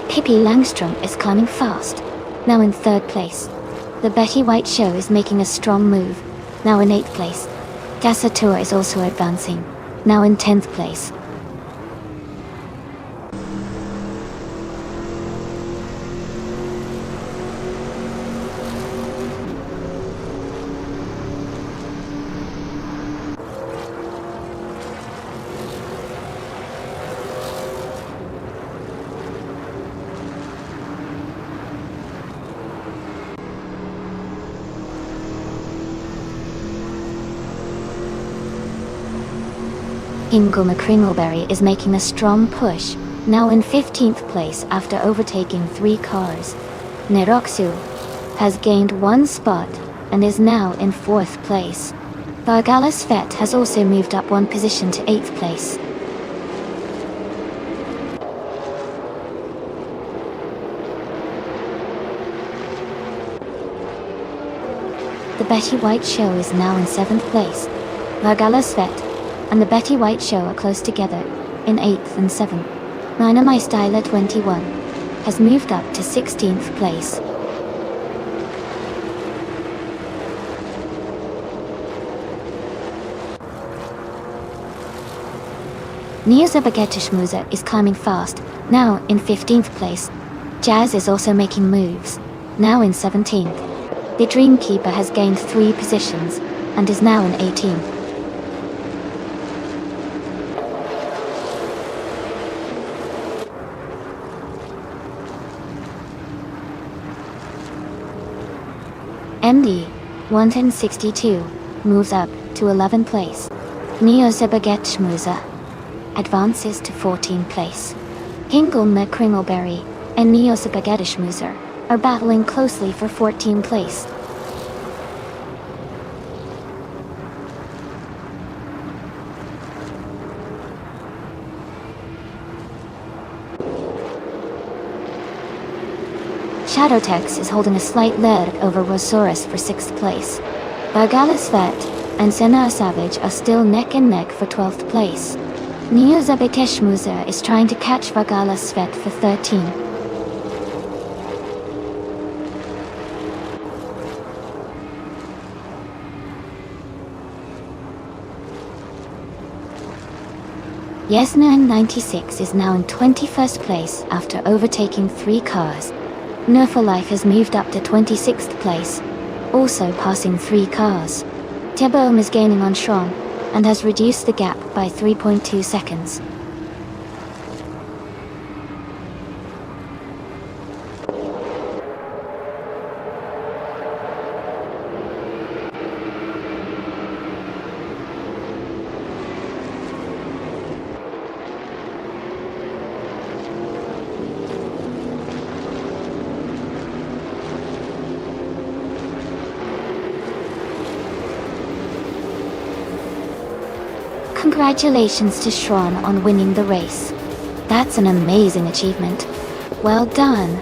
Pippi Langstrom is climbing fast, now in 3rd place. The Betty White Show is making a strong move, now in 8th place. Dassator is also advancing, now in 10th place. Hingle McCringleberry is making a strong push, now in 15th place after overtaking 3 cars. Niroxu has gained 1 spot and is now in 4th place. Vargala Svet has also moved up 1 position to 8th place. The Betty White Show is now in 7th place. Vargala Svet and the Betty White Show are close together, in 8th and 7th. Nina My Styler 21 has moved up to 16th place. Neozabagetishmuza is climbing fast, now in 15th place. Jazz is also making moves, now in 17th. The Dreamkeeper has gained 3 positions, and is now in 18th. MD 11062 moves up to 11th place. Neozabagetishmuza advances to 14th place. Hingle McCringleberry and Neozabagetishmuza are battling closely for 14th place. Shadowtex is holding a slight lead over Rosaurus for 6th place. Vargala Svet and Senna Savage are still neck and neck for 12th place. Neozabagetishmuza is trying to catch Vargala Svet for 13th. Yesna 96 is now in 21st place after overtaking 3 cars. Nerfolife has moved up to 26th place, also passing 3 cars. Tebom is gaining on Shron, and has reduced the gap by 3.2 seconds. Congratulations to Shran on winning the race. That's an amazing achievement. Well done.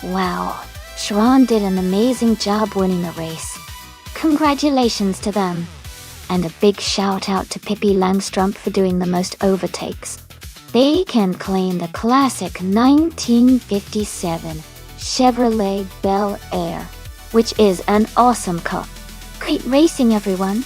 Wow, Shran did an amazing job winning the race. Congratulations to them. And a big shout out to Pippi Langstrumpf for doing the most overtakes. They can claim the classic 1957 Chevrolet Bel Air, which is an awesome car. Great racing, everyone!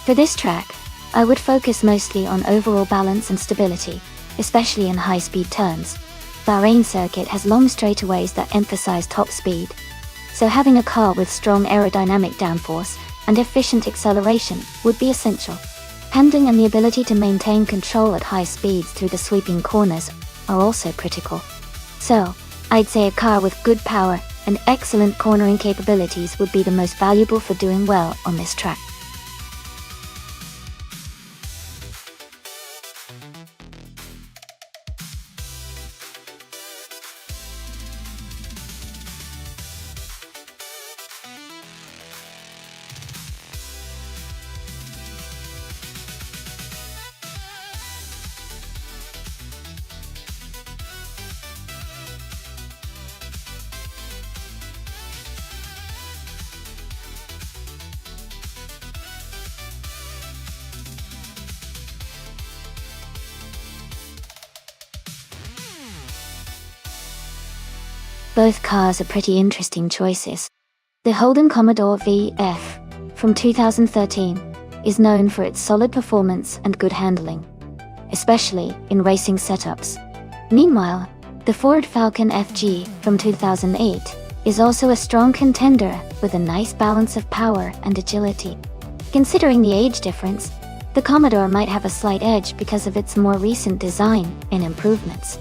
For this track, I would focus mostly on overall balance and stability, especially in high-speed turns. Bahrain circuit has long straightaways that emphasize top speed, so having a car with strong aerodynamic downforce and efficient acceleration would be essential. Handling and the ability to maintain control at high speeds through the sweeping corners are also critical. So, I'd say a car with good power and excellent cornering capabilities would be the most valuable for doing well on this track. Both cars are pretty interesting choices. The Holden Commodore VF from 2013 is known for its solid performance and good handling, especially in racing setups. Meanwhile, the Ford Falcon FG from 2008 is also a strong contender with a nice balance of power and agility. Considering the age difference, the Commodore might have a slight edge because of its more recent design and improvements.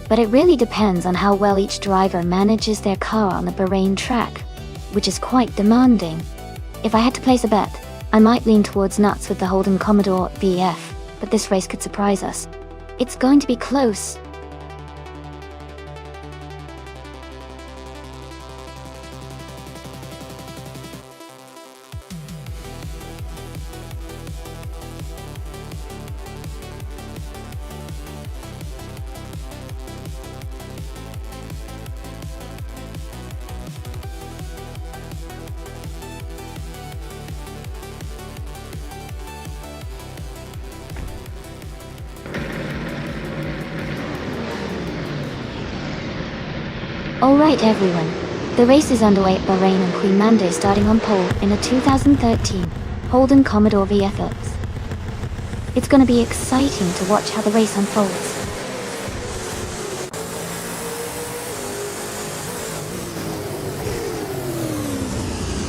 But it really depends on how well each driver manages their car on the Bahrain track, which is quite demanding. If I had to place a bet, I might lean towards nuts with the Holden Commodore VF, but this race could surprise us. It's going to be close. Alright everyone, the race is underway at Bahrain and Queen Manda is starting on pole in a 2013 Holden Commodore VFX. It's gonna be exciting to watch how the race unfolds.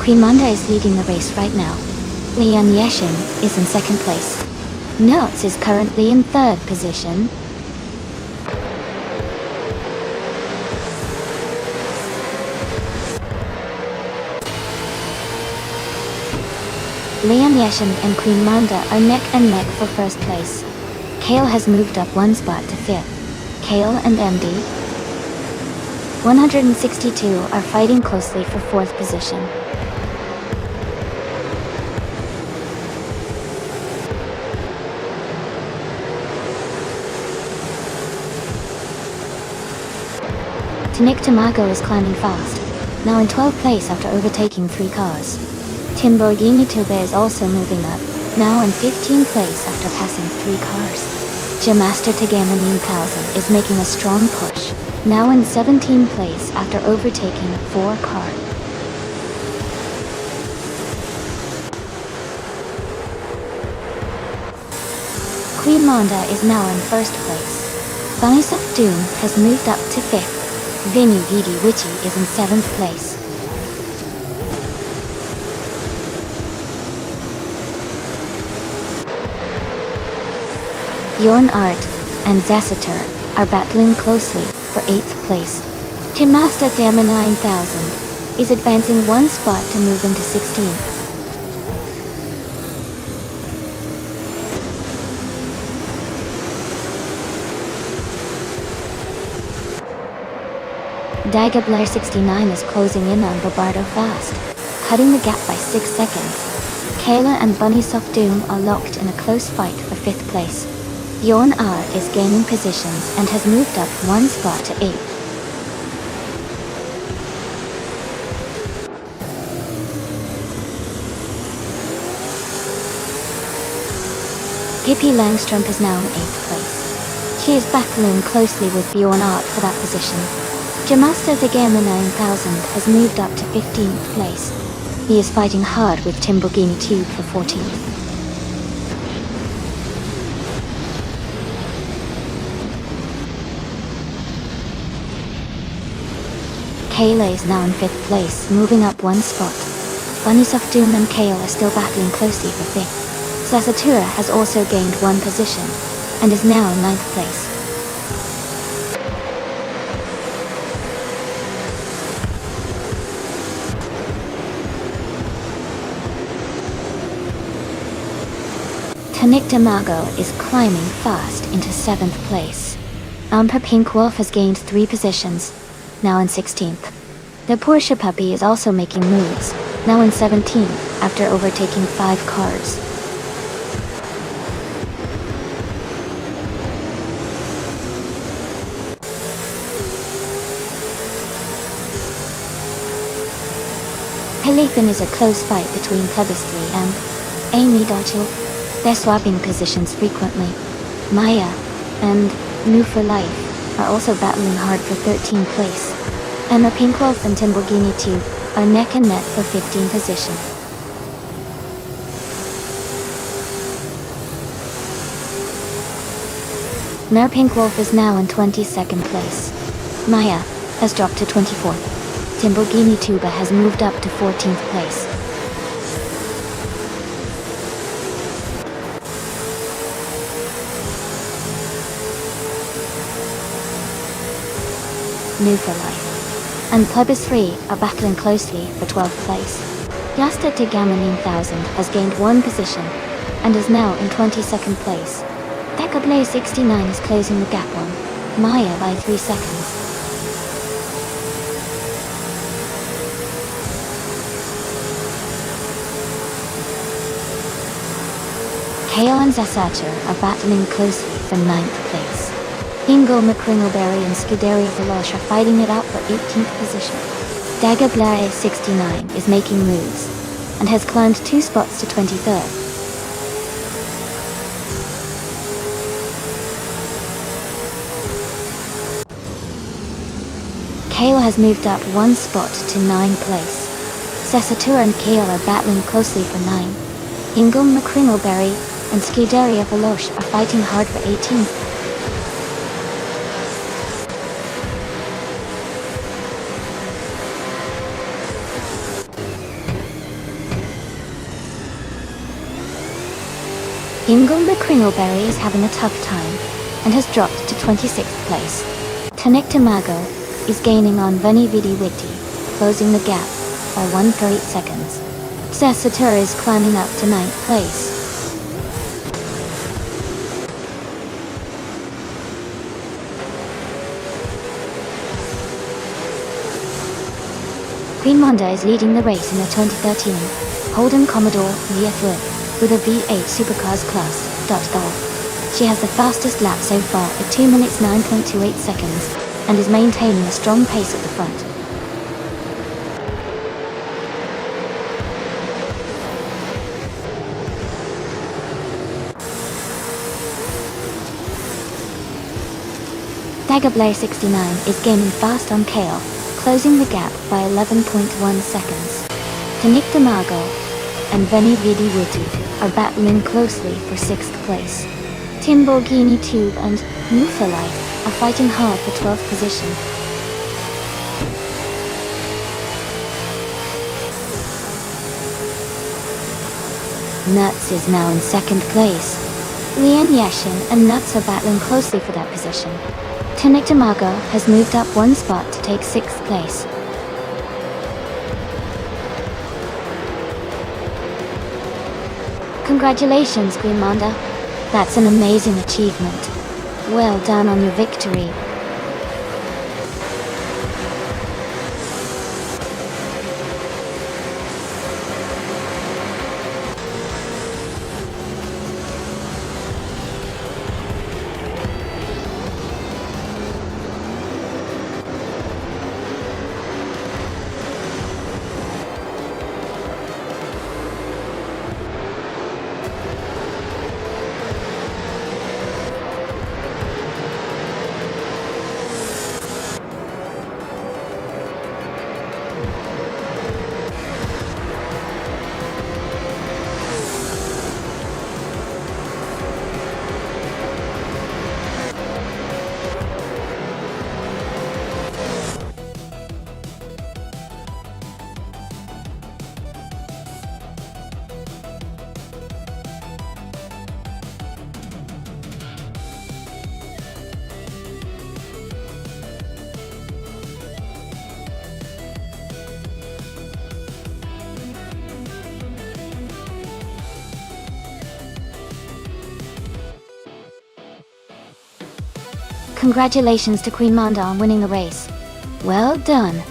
Queen Manda is leading the race right now. Leon Yeshin is in second place. Nuts is currently in third position. Leon Yeshin and Queen Manda are neck and neck for first place. Kale has moved up one spot to fifth. Kale and MD. 162 are fighting closely for 4th position. Nick Tamago is climbing fast, now in 12th place after overtaking 3 cars. Timborghini Tuba is also moving up, now in 15th place after passing 3 cars. Jamaster Tagama 9000 is making a strong push, now in 17th place after overtaking 4 cars. Queen Monda is now in 1st place. Banisaf Doom has moved up to 5th. Vinny Vidi Witchy is in 7th place. Yorn Art and Zasatur are battling closely for 8th place. Timasta Dama 9000 is advancing 1 spot to move into 16th. Dagabler 69 is closing in on Bobardo fast, cutting the gap by 6 seconds. Kayla and Bunny Soft Doom are locked in a close fight for 5th place. Yorn R is gaining positions and has moved up 1 spot to 8th. Hippie Langstrom is now in 8th place. She is battling closely with Bjorn Art for that position. Jamasta Dagama 9000 has moved up to 15th place. He is fighting hard with Timborghini Tube for 14th. Kayla is now in 5th place, moving up 1 spot. Bunnies of Doom and Kale are still battling closely for 5th. Sasatura has also gained 1 position, and is now in 9th place. Tanik Damago is climbing fast into 7th place. Amper Pink Wolf has gained 3 positions, now in 16th. The Porsche Puppy is also making moves, now in 17th after overtaking 5 cars. Pelithan is a close fight between Plebiscite and Amy Dodgel. They're swapping positions frequently. Maya and New for Life are also battling hard for 13th place. Emma Pinkwolf and Timborghini Tube are neck and neck for 15th position. Mer Pinkwolf is now in 22nd place. Maya has dropped to 24th. Timborghini Tuba has moved up to 14th place. New for Life and Plebis 3 are battling closely for 12th place. Yasta Tigama 9000 has gained 1 position and is now in 22nd place. Dekable 69 is closing the gap on Maya by 3 seconds. Kale and Zasacher are battling closely for 9th place. Ingo McCringleberry and Scuderia Veloce are fighting it out for 18th position. Dagabler 69 is making moves and has climbed 2 spots to 23rd. Kale has moved up 1 spot to 9th place. Sasatura and Kale are battling closely for 9. Ingo McCringleberry and Scuderia Veloce are fighting hard for 18th. Ingo McCringleberry is having a tough time and has dropped to 26th place. Tanik Tamago is gaining on Veni Vidi Vitti, closing the gap by 1.8 seconds. Sasatura is climbing up to 9th place. Queen Monda is leading the race in the 2013 Holden Commodore VF with a V8 Supercars class. She has the fastest lap so far at 2 minutes 9.28 seconds and is maintaining a strong pace at the front. Daggerblair 69 is gaining fast on KO, closing the gap by 11.1 seconds. Tanik Damago and Veni Vidi Witu are battling closely for 6th place. Timborghini Tube and Mufalai are fighting hard for 12th position. Nuts is now in 2nd place. Lian Yashin and Nuts are battling closely for that position. Tanik Damago has moved up 1 spot to take 6th place. Congratulations, Queen Monda. That's an amazing achievement. Well done on your victory. Congratulations to Queen Monda on winning the race. Well done.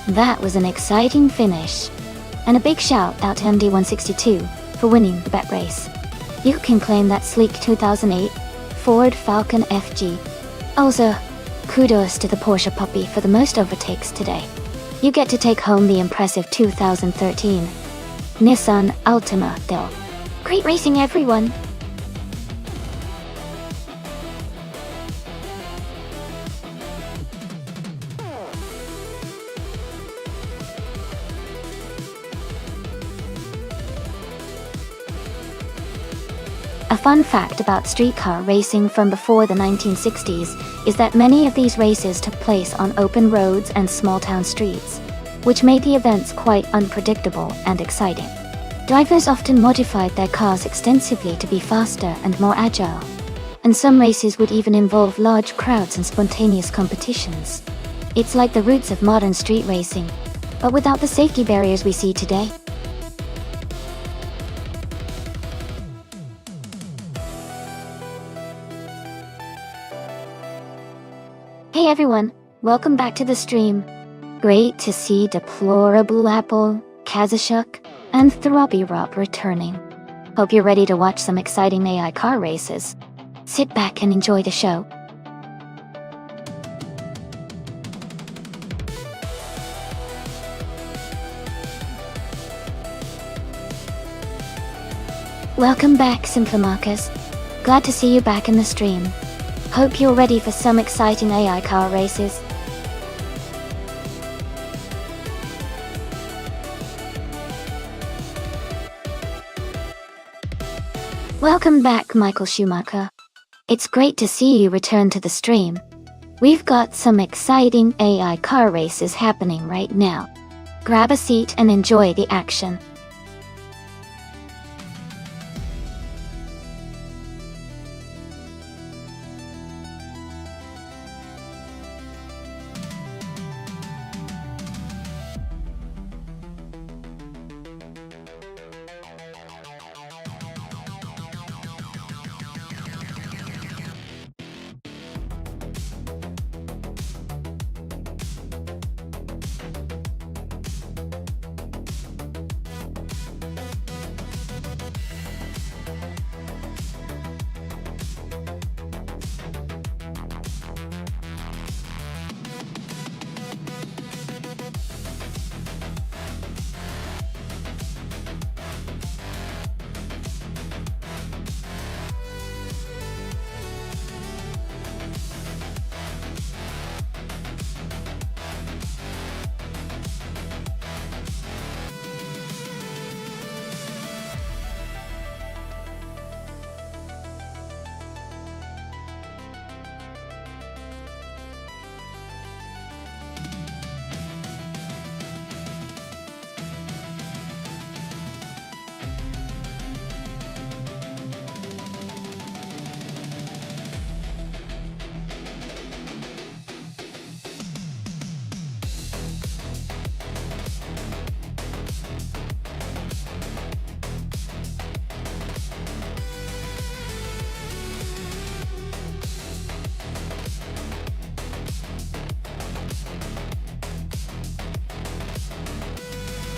That was an exciting finish. And a big shout out to MD162 for winning the bet race. You can claim that sleek 2008 Ford Falcon FG. Also, kudos to the Porsche puppy for the most overtakes today. You get to take home the impressive 2013 Nissan Altima though. Great racing, everyone! A fun fact about streetcar racing from before the 1960s is that many of these races took place on open roads and small-town streets, which made the events quite unpredictable and exciting. Drivers often modified their cars extensively to be faster and more agile, and some races would even involve large crowds and spontaneous competitions. It's like the roots of modern street racing, but without the safety barriers we see today. Hey everyone, welcome back to the stream. Great to see Deplorable Apple, Kazashuk, and Throbby Rob returning. Hope you're ready to watch some exciting AI car races. Sit back and enjoy the show. Welcome back, Simplamarcus. Glad to see you back in the stream. Hope you're ready for some exciting AI car races. Welcome back, Michael Schumacher. It's great to see you return to the stream. We've got some exciting AI car races happening right now. Grab a seat and enjoy the action.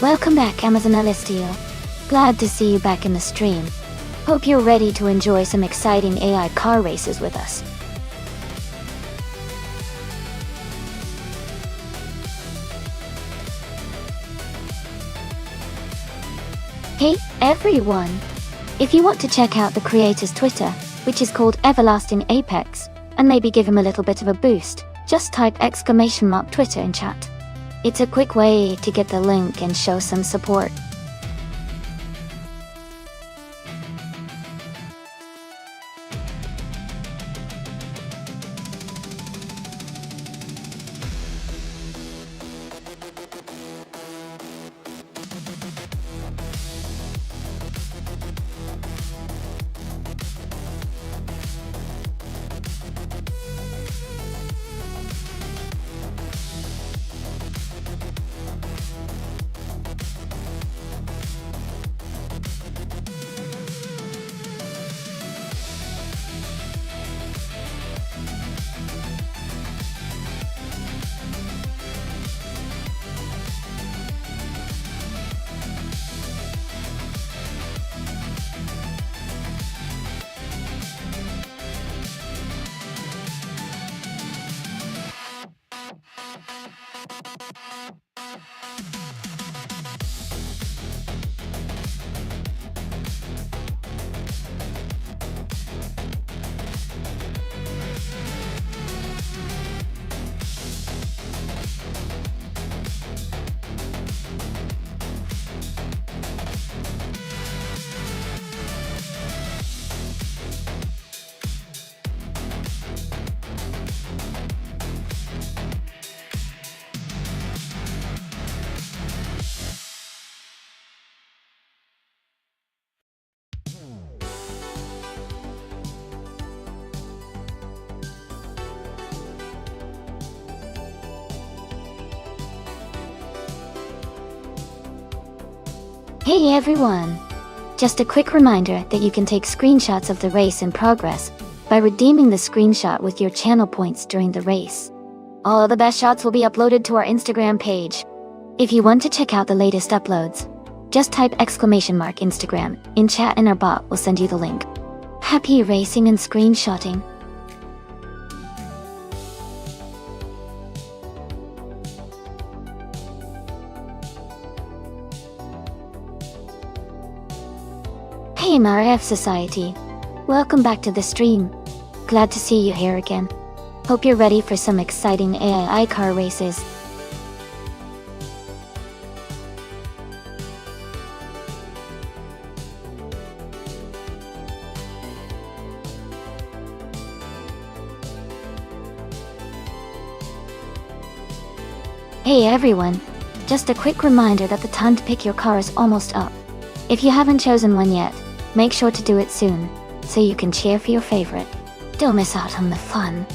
Welcome back, Amazon Alistio. Glad to see you back in the stream. Hope you're ready to enjoy some exciting AI car races with us. Hey, everyone! If you want to check out the creator's Twitter, which is called Everlasting Apex, and maybe give him a little bit of a boost, just type !Twitter in chat. It's a quick way to get the link and show some support. Hey everyone! Just a quick reminder that you can take screenshots of the race in progress by redeeming the screenshot with your channel points during the race. All of the best shots will be uploaded to our Instagram page. If you want to check out the latest uploads, just type !Instagram in chat and our bot will send you the link. Happy racing and screenshotting! Hey MRF Society! Welcome back to the stream. Glad to see you here again. Hope you're ready for some exciting AI car races. Hey everyone! Just a quick reminder that the time to pick your car is almost up. If you haven't chosen one yet, make sure to do it soon, so you can cheer for your favorite. Don't miss out on the fun.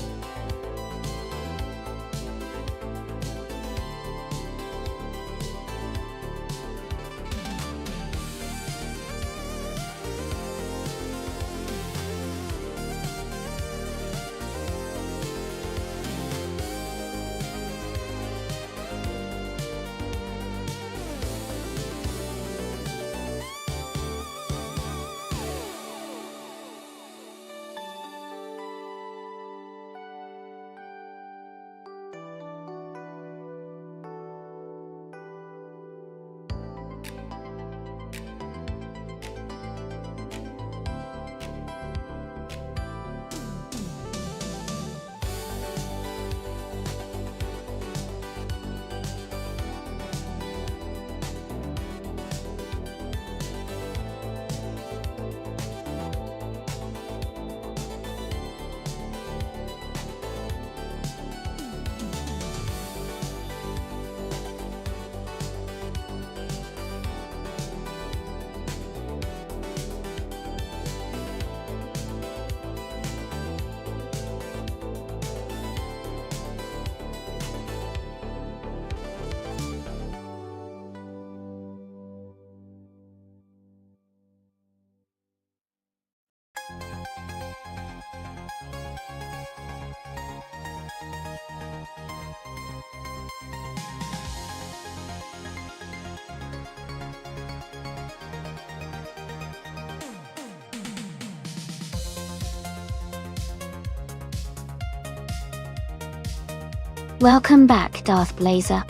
Welcome back, Darth Blazer.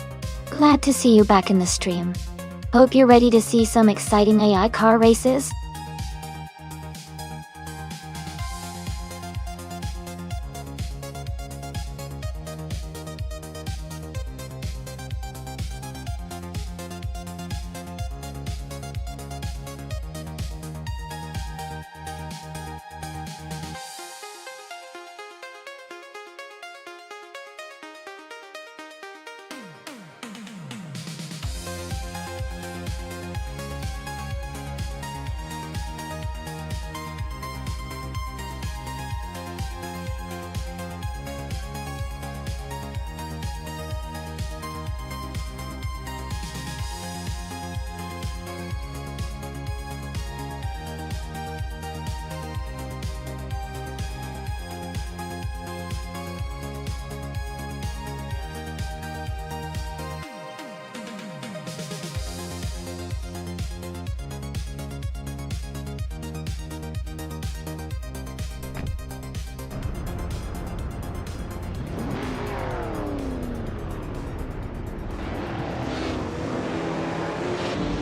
Glad to see you back in the stream. Hope you're ready to see some exciting AI car races?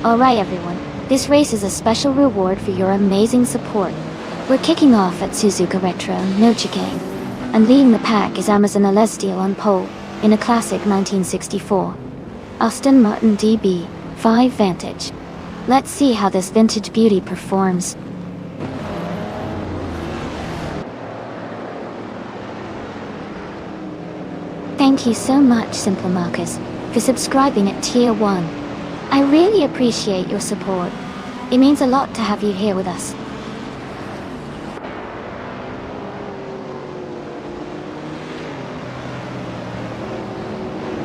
Alright everyone, this race is a special reward for your amazing support. We're kicking off at Suzuka Retro, no chicane. And leading the pack is Amazon Celestial on pole, in a classic 1964 Aston Martin DB 5 Vantage. Let's see how this vintage beauty performs. Thank you so much, Simple Marcus, for subscribing at Tier 1. I really appreciate your support. It means a lot to have you here with us.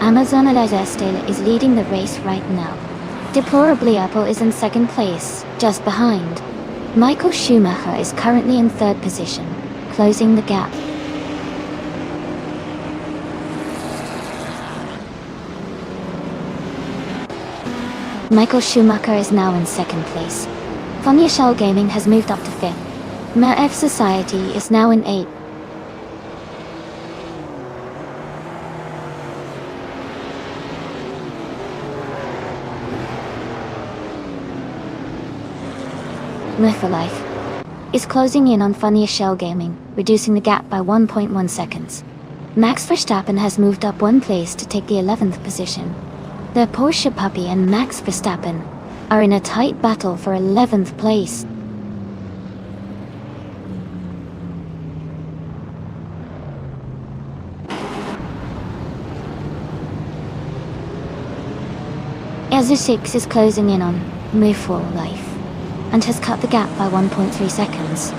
Amazon Celestial is leading the race right now. Deplorably Apple is in second place, just behind. Michael Schumacher is currently in third position, closing the gap. Michael Schumacher is now in second place. Funny Shell Gaming has moved up to fifth. F Society is now in 8th. For Life is closing in on Funny Shell Gaming, reducing the gap by 1.1 seconds. Max Verstappen has moved up one place to take the 11th position. The Porsche Puppy and Max Verstappen are in a tight battle for 11th place. Azu6 is closing in on For Life and has cut the gap by 1.3 seconds.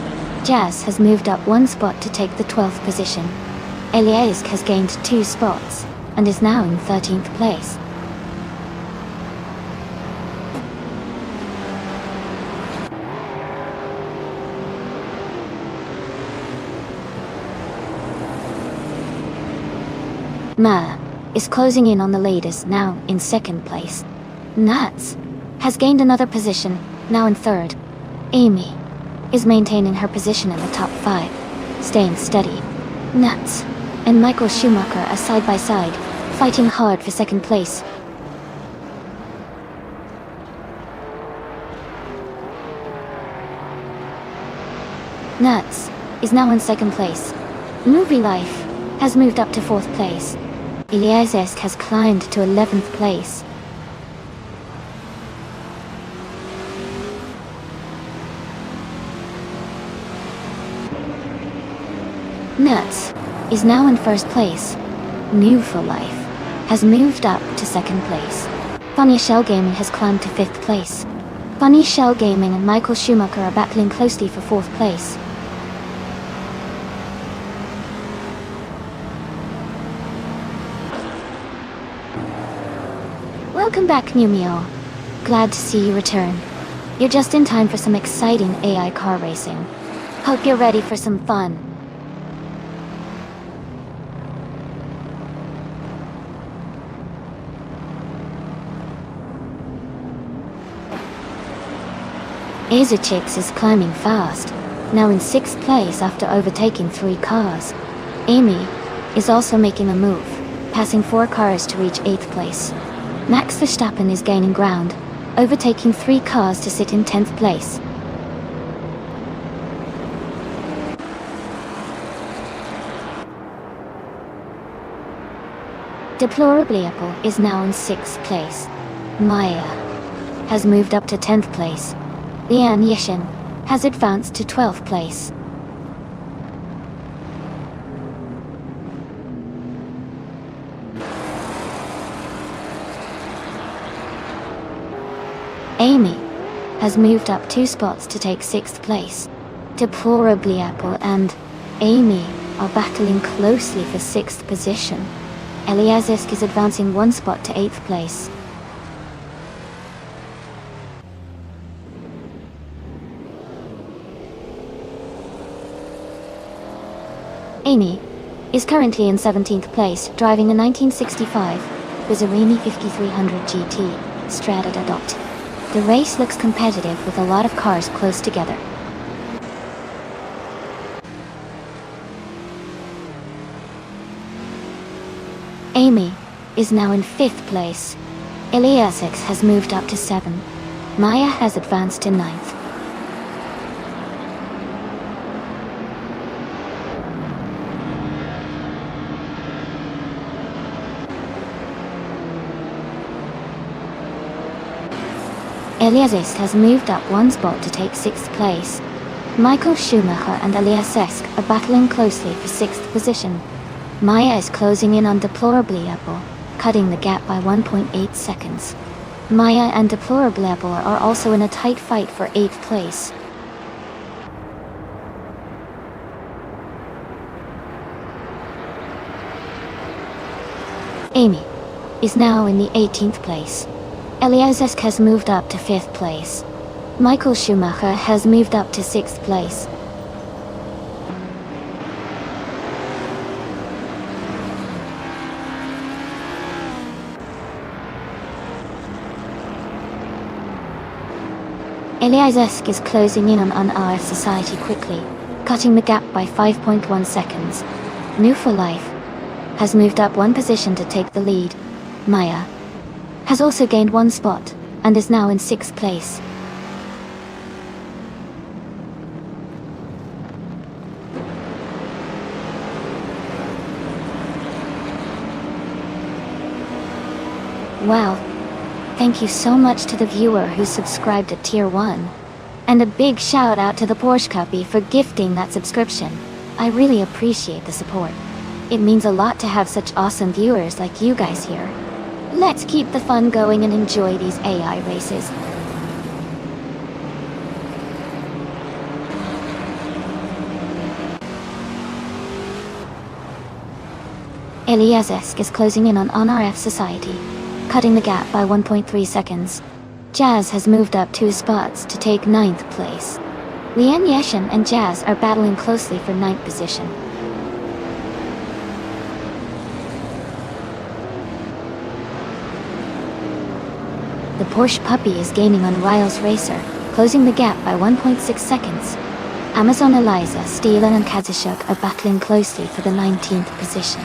Jazz has moved up one spot to take the 12th position. Eliask has gained 2 spots and is now in 13th place. Ma is closing in on the leaders, now in second place. Nats has gained another position, now in third. Amy is maintaining her position in the top 5, staying steady. Nats and Michael Schumacher are side by side, fighting hard for second place. Nuts is now in second place. Movie Life has moved up to 4th place. Eliask has climbed to 11th place. Nuts is now in 1st place. New for Life has moved up to 2nd place. Funny Shell Gaming has climbed to 5th place. Funny Shell Gaming and Michael Schumacher are battling closely for 4th place. Welcome back, Numio. Glad to see you return. You're just in time for some exciting AI car racing. Hope you're ready for some fun. Azuchix is climbing fast, now in 6th place after overtaking 3 cars. Amy is also making a move. passing 4 cars to reach 8th place. Max Verstappen is gaining ground, overtaking 3 cars to sit in 10th place. Deplorably Apple is now in 6th place. Maya has moved up to 10th place. Lian Yishin has advanced to 12th place. Amy has moved up 2 spots to take 6th place. Deplorably Apple and Amy are battling closely for 6th position. Eliazisk is advancing 1 spot to 8th place. Amy is currently in 17th place, driving a 1965 Bizzarini 5300 GT Strada Dot. The race looks competitive with a lot of cars close together. Amy is now in 5th place. Eliasix has moved up to 7. Maya has advanced to 9th. Eliasix has moved up 1 spot to take 6th place. Michael Schumacher and Eliasix are battling closely for 6th position. Maya is closing in on Deplorably Apple, cutting the gap by 1.8 seconds. Maya and Deplorably Apple are also in a tight fight for 8th place. Amy is now in the 18th place. Eliazisk has moved up to 5th place. Michael Schumacher has moved up to 6th place. Eliazisk is closing in on RF Society quickly, cutting the gap by 5.1 seconds. New for Life has moved up 1 position to take the lead. Maya has also gained 1 spot, and is now in 6th place. Wow. Thank you so much to the viewer who subscribed at Tier 1. And a big shout out to the Porsche Cuppy for gifting that subscription. I really appreciate the support. It means a lot to have such awesome viewers like you guys here. Let's keep the fun going and enjoy these AI races. Eliazisk is closing in on RF Society, cutting the gap by 1.3 seconds. Jazz has moved up 2 spots to take 9th place. Lian Yeshin and Jazz are battling closely for 9th position. The Porsche Puppy is gaining on Riles Racer, closing the gap by 1.6 seconds. Amazon Eliza, Steelan and Kazashuk are battling closely for the 19th position.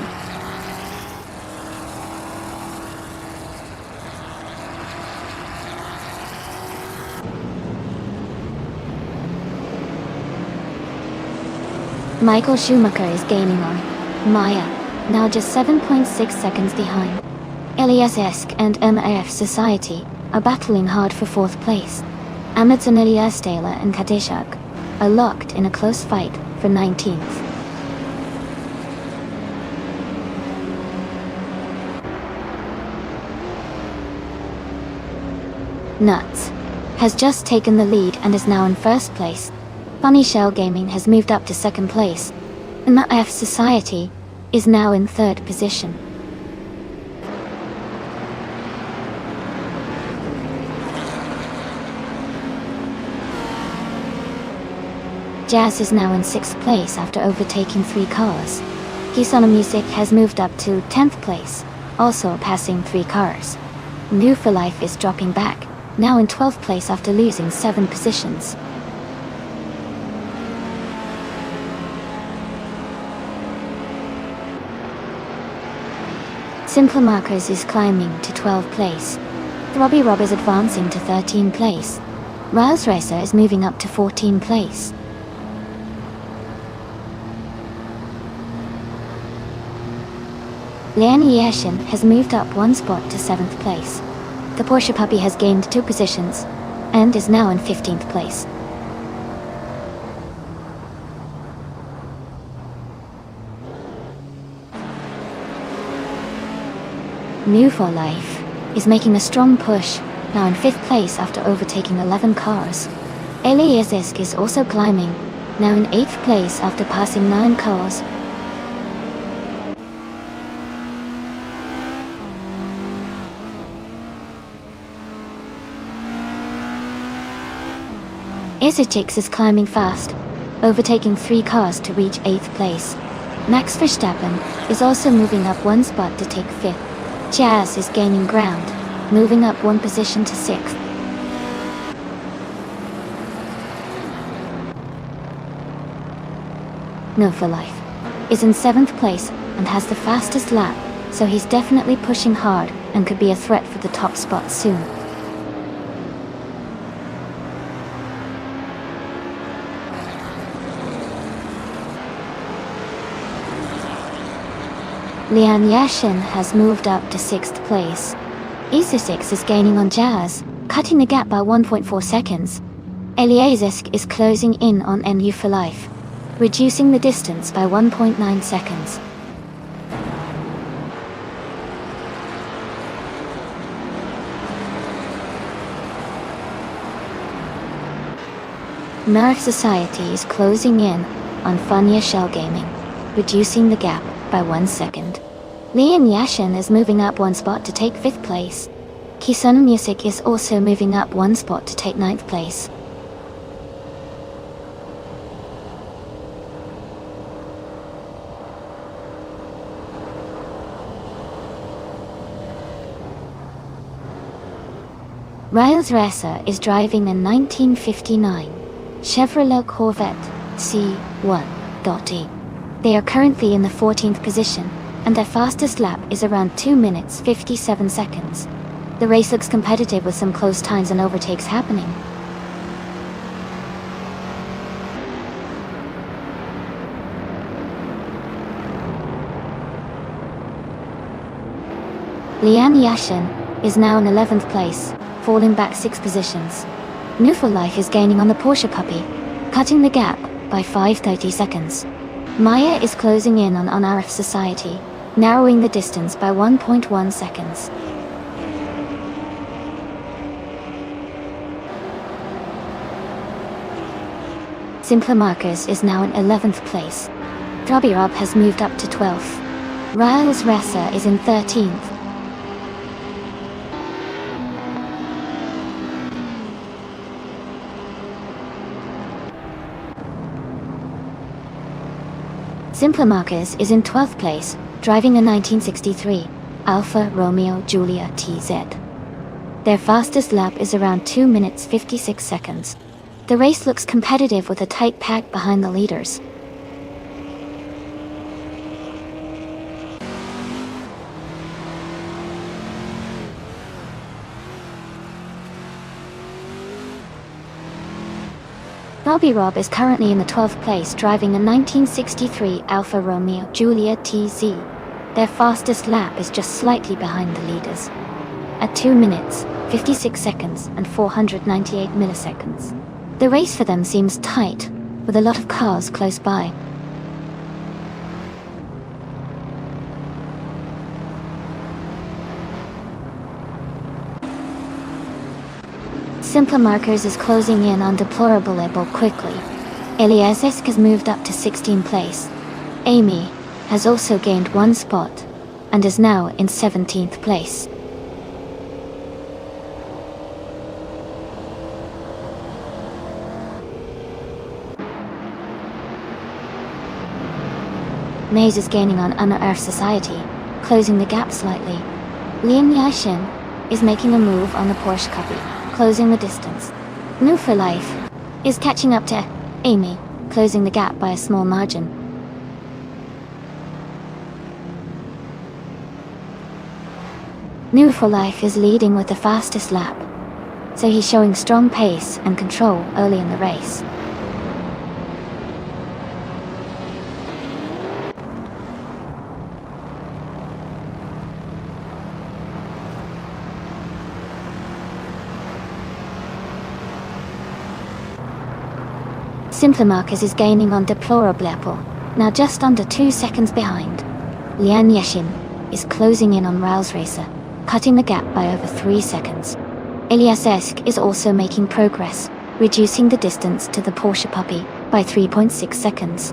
Michael Schumacher is gaining on Maya, now just 7.6 seconds behind. Eliazisk and MAF Society are battling hard for 4th place. Amazon Eliastela and Kadeshak are locked in a close fight for 19th. Nuts has just taken the lead and is now in 1st place. Funny Shell Gaming has moved up to 2nd place. MAF Society is now in 3rd position. Jazz is now in 6th place after overtaking 3 cars. Kisona Music has moved up to 10th place, also passing 3 cars. New for Life is dropping back, now in 12th place after losing 7 positions. Simple Markers is climbing to 12th place. Robbie Rob is advancing to 13th place. Riles Racer is moving up to 14th place. Lian Yashin has moved up one spot to 7th place. The Porsche Puppy has gained 2 positions and is now in 15th place. New for Life is making a strong push, now in 5th place after overtaking 11 cars. Eliasisk is also climbing, now in 8th place after passing 9 cars. Isachix is climbing fast, overtaking 3 cars to reach 8th place. Max Verstappen is also moving up 1 spot to take 5th. Jazz is gaining ground, moving up 1 position to 6th. No for Life is in 7th place and has the fastest lap, so he's definitely pushing hard and could be a threat for the top spot soon. Lian Yashin has moved up to 6th place. Isachix is gaining on Jazz, cutting the gap by 1.4 seconds. Eliasisk is closing in on NU for Life, reducing the distance by 1.9 seconds. Merc Society is closing in on Funya Shell Gaming, reducing the gap by 1 second. Lian Yashin is moving up 1 spot to take 5th place. Kisun Music is also moving up 1 spot to take 9th place. Riles Racer is driving a 1959 Chevrolet Corvette C1.E. They are currently in the 14th position, and their fastest lap is around 2 minutes 57 seconds. The race looks competitive with some close times and overtakes happening. Lian Yashin is now in 11th place, falling back 6 positions. New for Life is gaining on the Porsche Puppy, cutting the gap by 5.30 seconds. Maya is closing in on RF Society, narrowing the distance by 1.1 seconds. Simpler Markers is now in 11th place. Robbie Rob has moved up to 12th. Riles Racer is in 13th. Simpler Markers is in 12th place, driving a 1963 Alfa Romeo Giulia TZ. Their fastest lap is around 2 minutes 56 seconds. The race looks competitive with a tight pack behind the leaders. Robbie Rob is currently in the 12th place, driving a 1963 Alfa Romeo Giulia TZ. Their fastest lap is just slightly behind the leaders, at 2 minutes, 56 seconds and 498 milliseconds. The race for them seems tight, with a lot of cars close by. Simpler Markers is closing in on Deplorable Label quickly. Eliasisk has moved up to 16th place. Amy has also gained 1 spot, and is now in 17th place. Maze is gaining on Unearthed Society, closing the gap slightly. Lian Yashin is making a move on the Porsche Puppy, closing the distance. New for Life is catching up to Amy, closing the gap by a small margin. New for Life is leading with the fastest lap, so he's showing strong pace and control early in the race. Simpler Marcus is gaining on Deplorable Apple, now just under 2 seconds behind. Lian Yashin is closing in on Rouse Racer, cutting the gap by over 3 seconds. Eliasesk is also making progress, reducing the distance to the Porsche puppy by 3.6 seconds.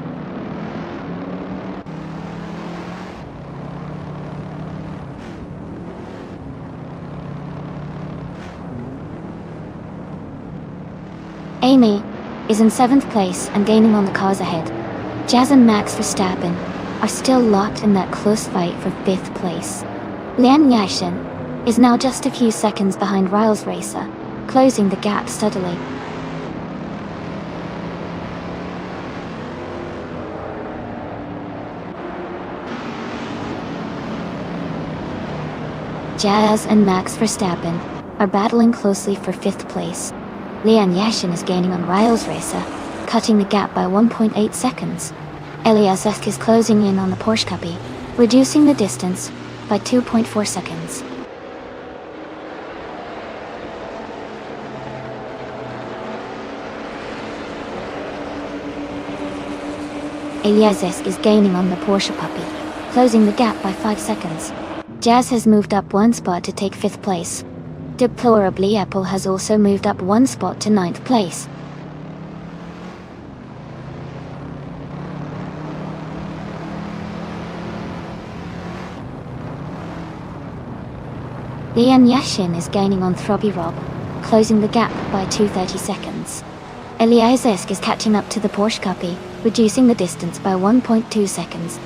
Amy is in 7th place and gaining on the cars ahead. Jazz and Max Verstappen are still locked in that close fight for 5th place. Lian Yashin is now just a few seconds behind Riles Racer, closing the gap steadily. Jazz and Max Verstappen are battling closely for 5th place. Lian Yashin is gaining on Riles Racer, cutting the gap by 1.8 seconds. Eliasesk is closing in on the Porsche Cuppy, reducing the distance by 2.4 seconds. Eliasesk is gaining on the Porsche Puppy, closing the gap by 5 seconds. Jazz has moved up 1 spot to take 5th place. Deplorably Apple has also moved up 1 spot to 9th place. Lian Yashin is gaining on Throbby Rob, closing the gap by 2.30 seconds. Eliasesk is catching up to the Porsche Cuppy, reducing the distance by 1.2 seconds.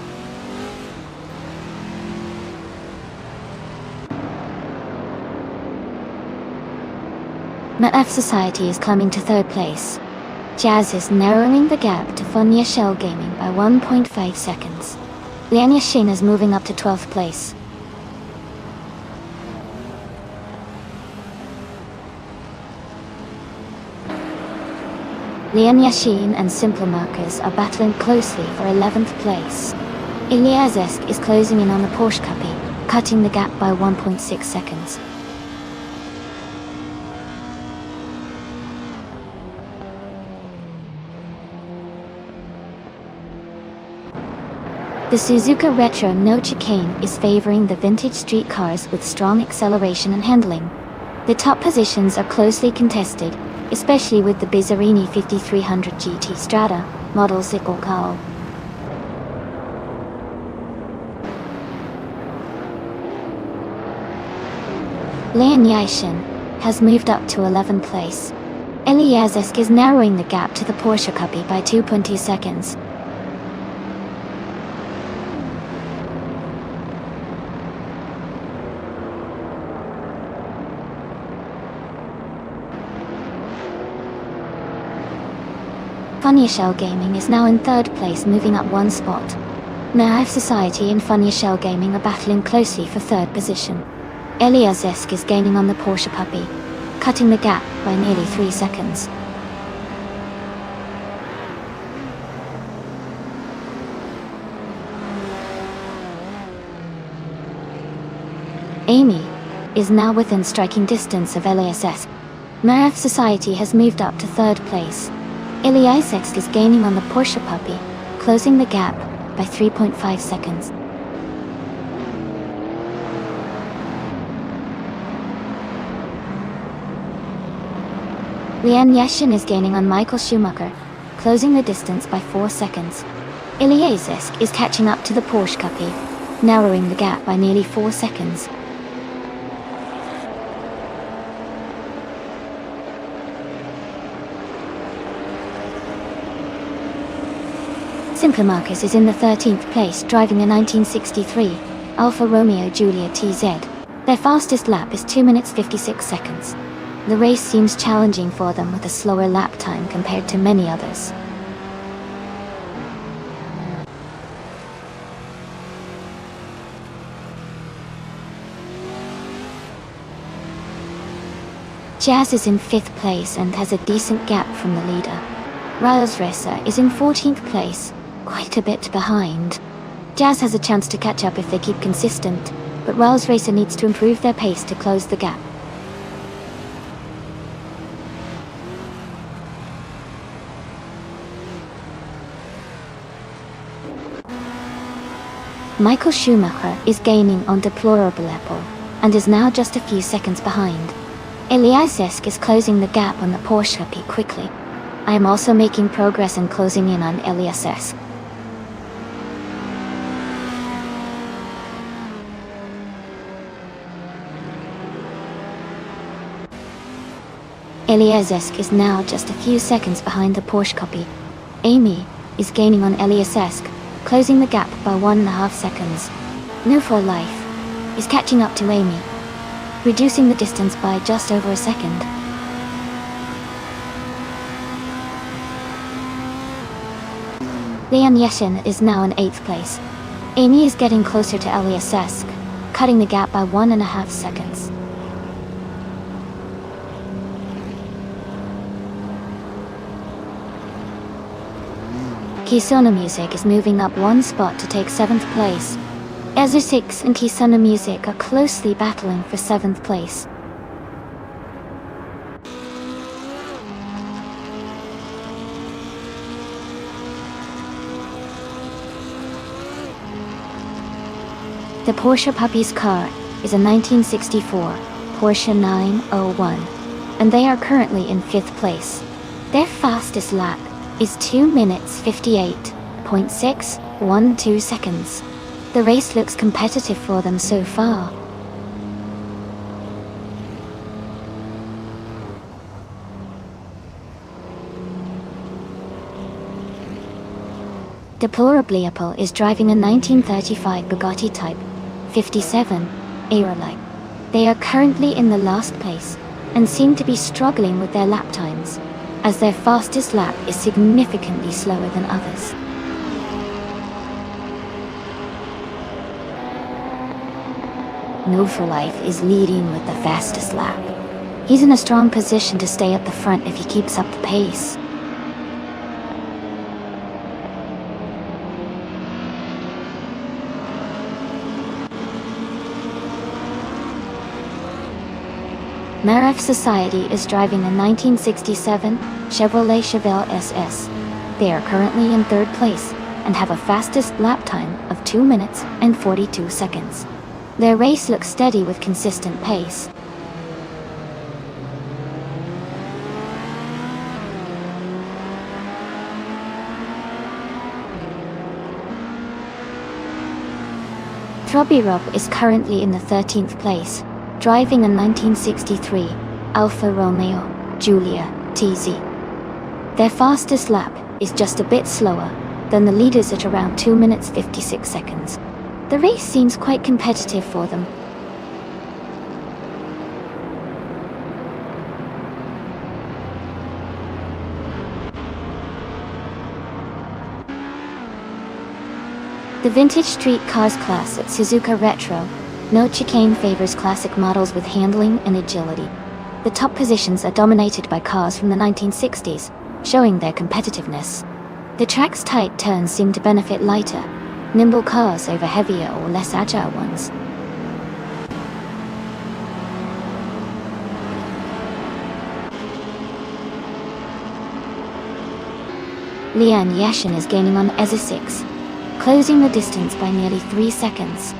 MF Society is climbing to 3rd place. Jazz is narrowing the gap to Funya Shell Gaming by 1.5 seconds. Lian Yashin is moving up to 12th place. Lian Yashin and Simpler Marcus are battling closely for 11th place. Eliasesk is closing in on the Porsche Cuppy, cutting the gap by 1.6 seconds. The Suzuka Retro No Chicane is favoring the vintage street cars with strong acceleration and handling. The top positions are closely contested, especially with the Bizzarini 5300 GT Strada model Zickelkal. Lian Yashin has moved up to 11th place. Eliasesk is narrowing the gap to the Porsche Cuppy by 2.2 seconds. Funya Shell Gaming is now in 3rd place, moving up 1 spot. MF Society and Funya Shell Gaming are battling closely for 3rd position. Eliasesk is gaining on the Porsche Puppy, cutting the gap by nearly 3 seconds. Amy is now within striking distance of Eliasesk. MF Society has moved up to 3rd place. Eliasesk is gaining on the Porsche Puppy, closing the gap by 3.5 seconds. Lian Yashin is gaining on Michael Schumacher, closing the distance by 4 seconds. Eliasesk is catching up to the Porsche Cuppy, narrowing the gap by nearly 4 seconds. Simpler Marcus is in the 13th place, driving a 1963 Alfa Romeo Giulia TZ. Their fastest lap is 2 minutes 56 seconds. The race seems challenging for them with a slower lap time compared to many others. Jazz is in 5th place and has a decent gap from the leader. Riles Racer is in 14th place, quite a bit behind. Jazz has a chance to catch up if they keep consistent, but Riles Racer needs to improve their pace to close the gap. Michael Schumacher is gaining on Deplorable Apple, and is now just a few seconds behind. Elias Esk is closing the gap on the Porsche Puppy quickly. I am also making progress and closing in on Elias Esk. Elias Esk is now just a few seconds behind the Porsche Puppy. Amy is gaining on Elias Esk, closing the gap by 1.5 seconds. No for Life is catching up to Amy, reducing the distance by just over a second. Leon Yeshin is now in 8th place. Amy is getting closer to Elias Esk, cutting the gap by 1.5 seconds. Kisona Music is moving up 1 spot to take 7th place. Ezu 6 and Kisona Music are closely battling for 7th place. The Porsche Puppy's car is a 1964 Porsche 901, and they are currently in 5th place. Their fastest lap is 2 minutes 58.612 seconds. The race looks competitive for them so far. Deplorably Apple is driving a 1935 Bugatti Type 57 Aerolite. They are currently in the last place and seem to be struggling with their lap times, as their fastest lap is significantly slower than others. No for Life is leading with the fastest lap. He's in a strong position to stay at the front if he keeps up the pace. Maref Society is driving a 1967 Chevrolet Chevelle SS. They are currently in 3rd place and have a fastest lap time of 2 minutes and 42 seconds. Their race looks steady with consistent pace. Throbby Rob is currently in the 13th place, driving a 1963 Alfa Romeo Giulia TZ. Their fastest lap is just a bit slower than the leaders at around 2 minutes 56 seconds. The race seems quite competitive for them. The Vintage Street Cars class at Suzuka Retro No Chicane favors classic models with handling and agility. The top positions are dominated by cars from the 1960s, showing their competitiveness. The track's tight turns seem to benefit lighter, nimble cars over heavier or less agile ones. Leon Yashin is gaining on Ezu 6, closing the distance by nearly 3 seconds.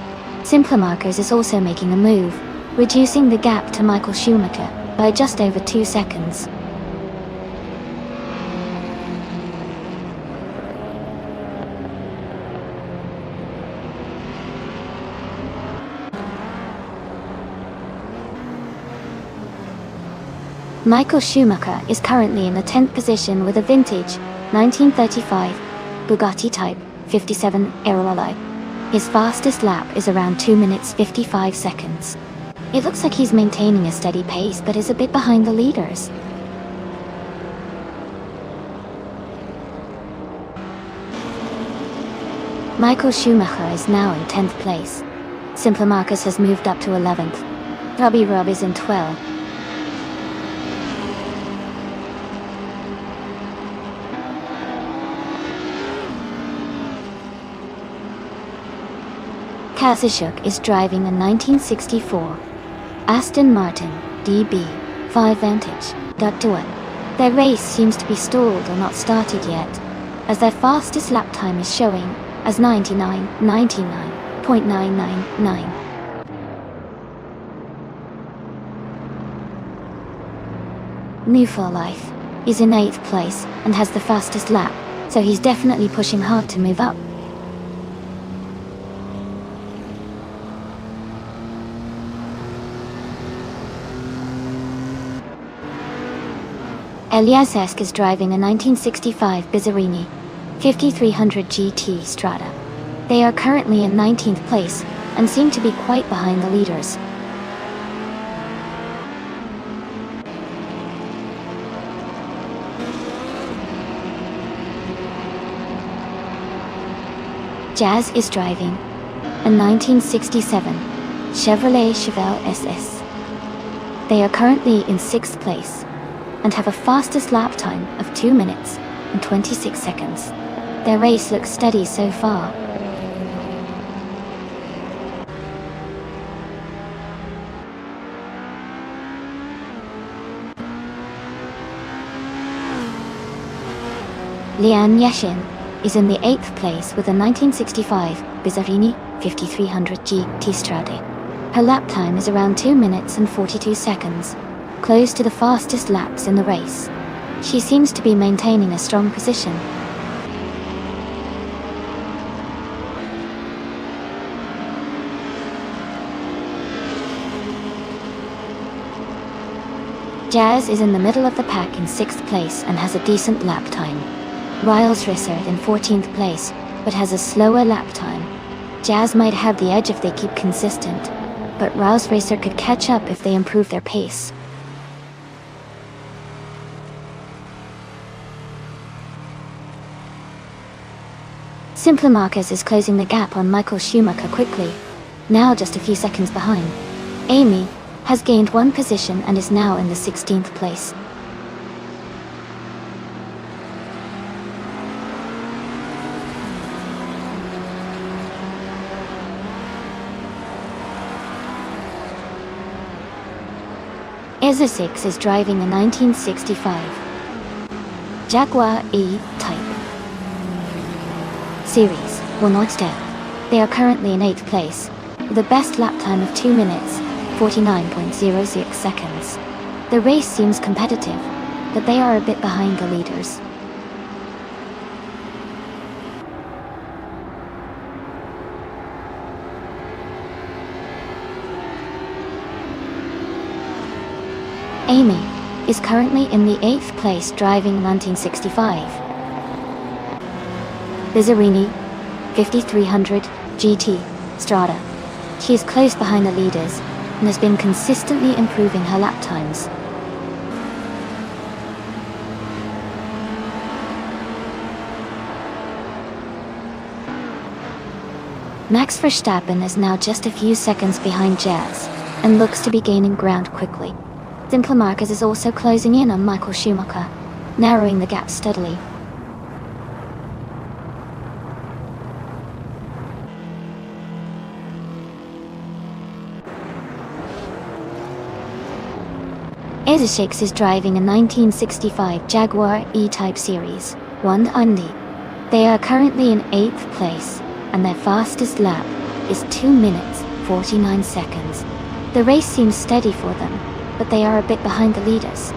Simpler Markers is also making a move, reducing the gap to Michael Schumacher by just over 2 seconds. Michael Schumacher is currently in the 10th position with a vintage 1935 Bugatti Type 57 Aerolite. His fastest lap is around 2 minutes 55 seconds. It looks like he's maintaining a steady pace but is a bit behind the leaders. Michael Schumacher is now in 10th place. Simpler Marcus has moved up to 11th. Robbie Rob is in 12th. Kazashuk is driving a 1964 Aston Martin DB5 Vantage Ductua. Their race seems to be stalled or not started yet, as their fastest lap time is showing as 99.999. New for Life is in 8th place and has the fastest lap, so he's definitely pushing hard to move up. Eliasesk is driving a 1965 Bizzarini 5300 GT Strada. They are currently in 19th place and seem to be quite behind the leaders. Jazz is driving a 1967 Chevrolet Chevelle SS. They are currently in 6th place and have a fastest lap time of 2 minutes and 26 seconds. Their race looks steady so far. Lian Yashin is in the 8th place with a 1965 Bizzarini 5300 GT Strade. Her lap time is around 2 minutes and 42 seconds, close to the fastest laps in the race. She seems to be maintaining a strong position. Jazz is in the middle of the pack in 6th place and has a decent lap time. Riles Risser in 14th place, but has a slower lap time. Jazz might have the edge if they keep consistent, but Riles Risser could catch up if they improve their pace. Simple Marcus is closing the gap on Michael Schumacher quickly, now just a few seconds behind. Amy has gained 1 position and is now in the 16th place. Ezra6 is driving a 1965 Jaguar E-Type Series 1 Nonstop. They are currently in 8th place, with a best lap time of 2 minutes, 49.06 seconds. The race seems competitive, but they are a bit behind the leaders. Amy is currently in the 8th place driving 1965 Bizzarini 5300 GT Strada. She is close behind the leaders and has been consistently improving her lap times. Max Verstappen is now just a few seconds behind Jazz and looks to be gaining ground quickly. Simple Marcus is also closing in on Michael Schumacher, narrowing the gap steadily. Ezra6 is driving a 1965 Jaguar E-Type Series 1 Undy. They are currently in 8th place, and their fastest lap is 2 minutes 49 seconds. The race seems steady for them, but they are a bit behind the leaders.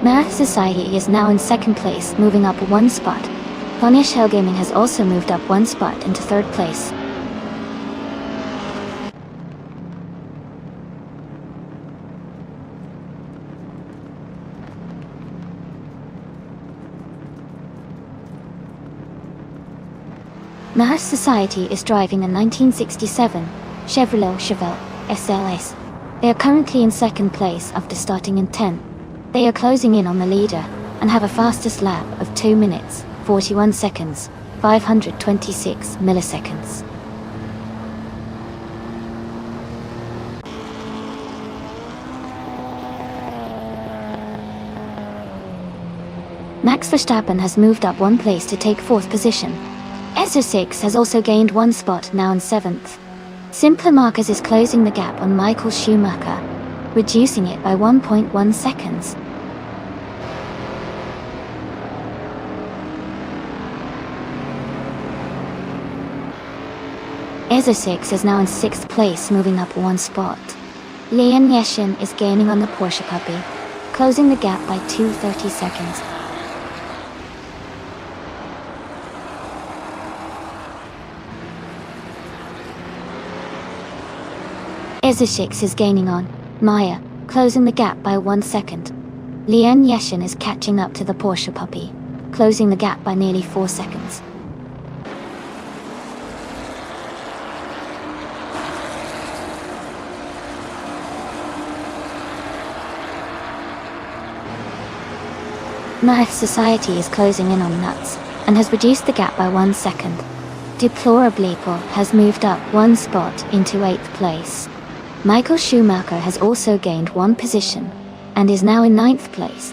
Math Society is now in 2nd place, moving up 1 spot. Punish Hell Gaming has also moved up 1 spot into 3rd place. Math Society is driving a 1967 Chevrolet Chevelle SLS. They are currently in 2nd place after starting in 10th. They are closing in on the leader and have a fastest lap of 2 minutes, 41 seconds, 526 milliseconds. Max Max Verstappen has moved up 1 place to take 4th position. SO6 has also gained 1 spot, now in 7th. Simpler Markers is closing the gap on Michael Schumacher, reducing it by 1.1 seconds. SO6 is now in 6th place, moving up 1 spot. Leon Yeshin is gaining on the Porsche Copy, closing the gap by 2.30 seconds. SO6 is gaining on Maya, closing the gap by 1 second. Leon Yeshin is catching up to the Porsche Puppy, closing the gap by nearly 4 seconds. Math Society is closing in on Nuts, and has reduced the gap by 1 second. Deplorably Poor has moved up 1 spot into 8th place. Michael Schumacher has also gained 1 position, and is now in 9th place.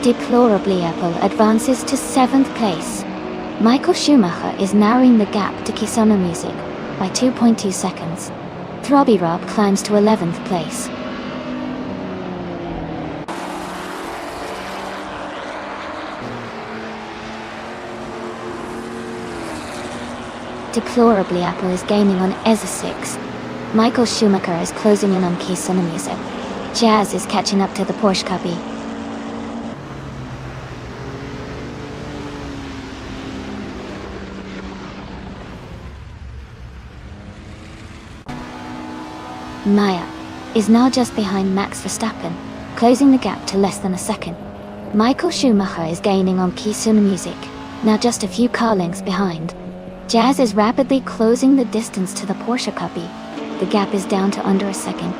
Deplorably Apple advances to 7th place. Michael Schumacher is narrowing the gap to Kisono Music by 2.2 seconds. Throbby Rob climbs to 11th place. Deplorably Apple is gaining on SO6. Michael Schumacher is closing in on Kisono Music. Jazz is catching up to the Porsche Copy. Maya is now just behind Max Verstappen, closing the gap to less than a second. Michael Schumacher is gaining on Kisono Music, now just a few car lengths behind. Jazz is rapidly closing the distance to the Porsche Copy. The gap is down to under a second.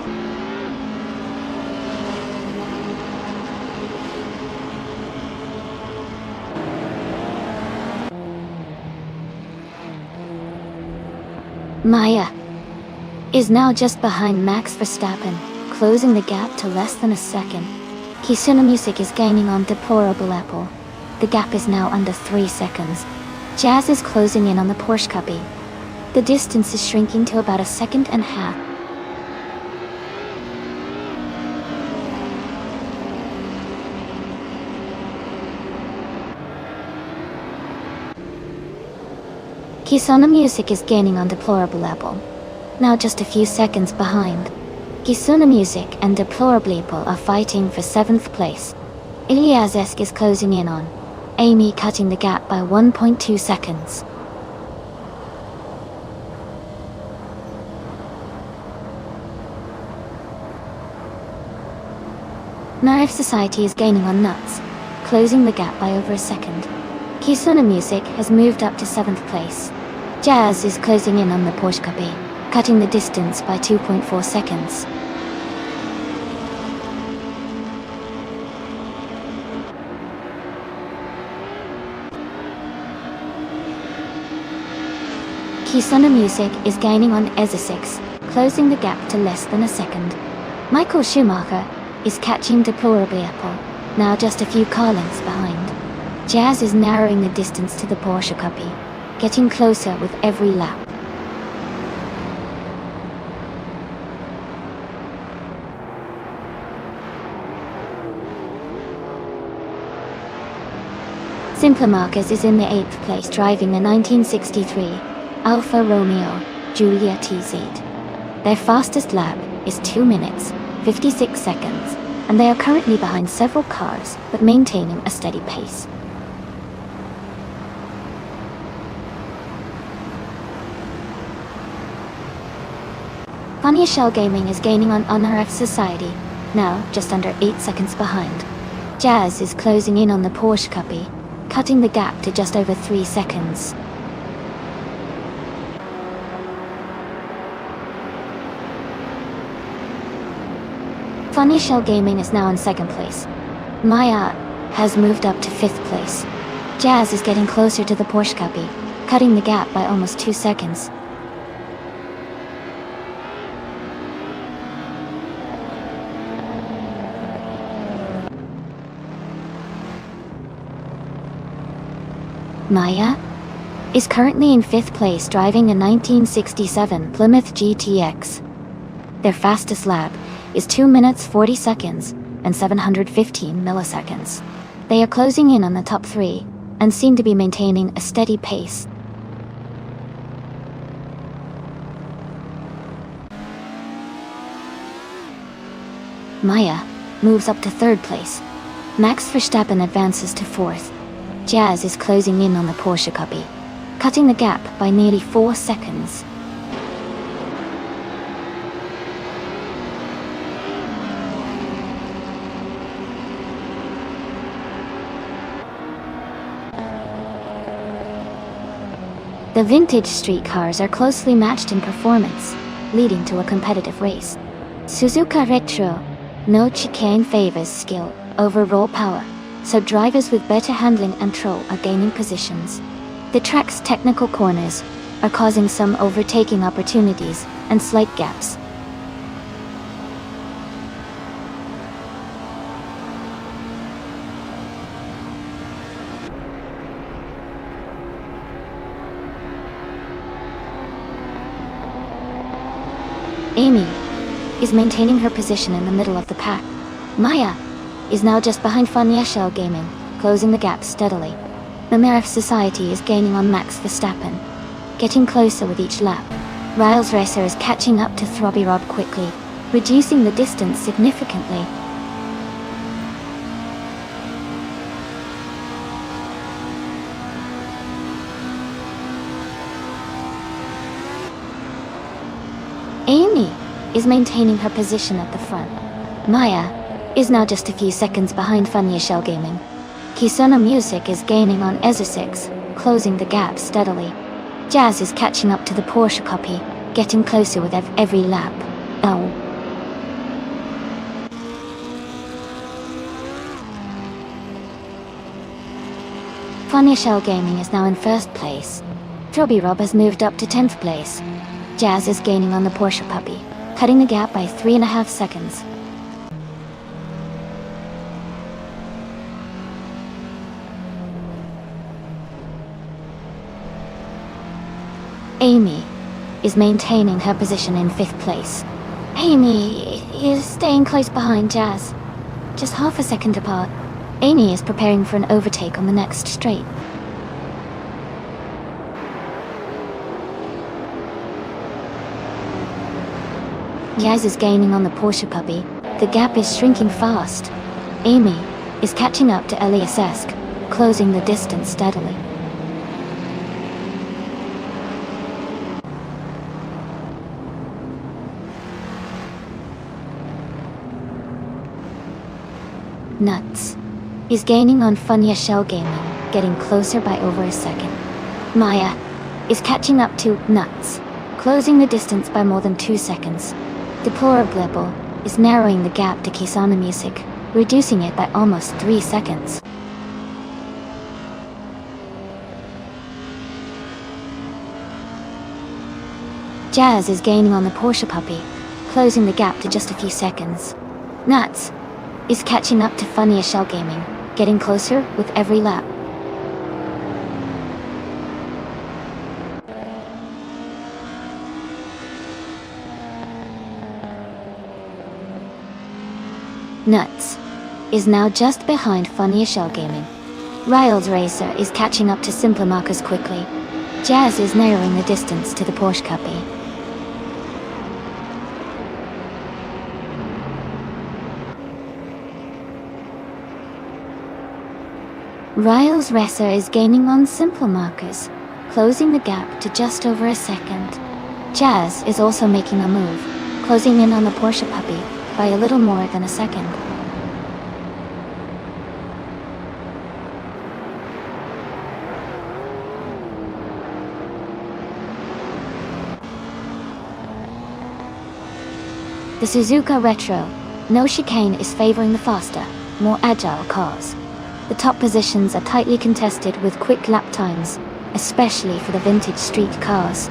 Maya is now just behind Max Verstappen, closing the gap to less than a second. Kisono Music is gaining on Deplorable Apple. The gap is now under 3 seconds. Jazz is closing in on the Porsche Copy. The distance is shrinking to about 1.5 seconds. Kisono Music is gaining on Deplorable Apple, now just a few seconds behind. Kisono Music and Deplorable Apple are fighting for 7th place. Ilyazesk is closing in on Amy, cutting the gap by 1.2 seconds. Marif Society is gaining on Nuts, closing the gap by over a second. Kisono Music has moved up to 7th place. Jazz is closing in on the Porsche Copy, cutting the distance by 2.4 seconds. Kisono Music is gaining on SO6, closing the gap to less than a second. Michael Schumacher is catching Deplorably Apple, now just a few car lengths behind. Jazz is narrowing the distance to the Porsche Copy, getting closer with every lap. Simpler Marcus is in the 8th place, driving the 1963 Alfa Romeo Giulia TZ. Their fastest lap is 2 minutes, 56 seconds, and they are currently behind several cars, but maintaining a steady pace. Funny Shell Gaming is gaining on Unharf Society, now just under 8 seconds behind. Jazz is closing in on the Porsche Copy, cutting the gap to just over 3 seconds. Funny Shell Gaming is now in 2nd place. Maya has moved up to 5th place. Jazz is getting closer to the Porsche Copy, cutting the gap by almost 2 seconds. Maya is currently in 5th place driving a 1967 Plymouth GTX. Their fastest lap is 2 minutes 40 seconds and 715 milliseconds. They are closing in on the top 3 and seem to be maintaining a steady pace. Maya moves up to 3rd place. Max Verstappen advances to 4th. Jazz is closing in on the Porsche copy, cutting the gap by nearly 4 seconds. The vintage street cars are closely matched in performance, leading to a competitive race. Suzuka Retro, no chicane favors skill over raw power, so drivers with better handling and control are gaining positions. The track's technical corners are causing some overtaking opportunities and slight gaps. Amy is maintaining her position in the middle of the pack. Maya is now just behind Fanya Shell Gaming, closing the gap steadily. The Mayor of Society is gaining on Max Verstappen, getting closer with each lap. Riles Racer is catching up to Throbby Rob quickly, reducing the distance significantly. Amy is maintaining her position at the front. Maya is now just a few seconds behind Fanya Shell Gaming. Kisona Music is gaining on Ezra6, closing the gap steadily. Jazz is catching up to the Porsche copy, getting closer with every lap. Oh. Fanya Shell Gaming is now in 1st place. Throbby Rob has moved up to 10th place. Jazz is gaining on the Porsche puppy, cutting the gap by 3.5 seconds. Amy is maintaining her position in 5th place. Amy is staying close behind Jazz, just half a second apart. Amy is preparing for an overtake on the next straight. Jazz is gaining on the Porsche puppy. The gap is shrinking fast. Amy is catching up to Elias-esque, closing the distance steadily. Nuts is gaining on Fanya Shell Gaming, getting closer by over a second. Maya is catching up to Nuts, closing the distance by more than 2 seconds. Deplorable is narrowing the gap to Kisana Music, reducing it by almost 3 seconds. Jazz is gaining on the Porsche puppy, closing the gap to just a few seconds. Nuts is catching up to Fanya Shell Gaming, getting closer with every lap. Nuts is now just behind Fanya Shell Gaming. Riles Racer is catching up to Simpler Markers quickly. Jazz is narrowing the distance to the Porsche copy. Riles Racer is gaining on Simple Markers, closing the gap to just over a second. Jazz is also making a move, closing in on the Porsche puppy by a little more than a second. The Suzuka Retro, no chicane is favoring the faster, more agile cars. The top positions are tightly contested with quick lap times, especially for the vintage street cars.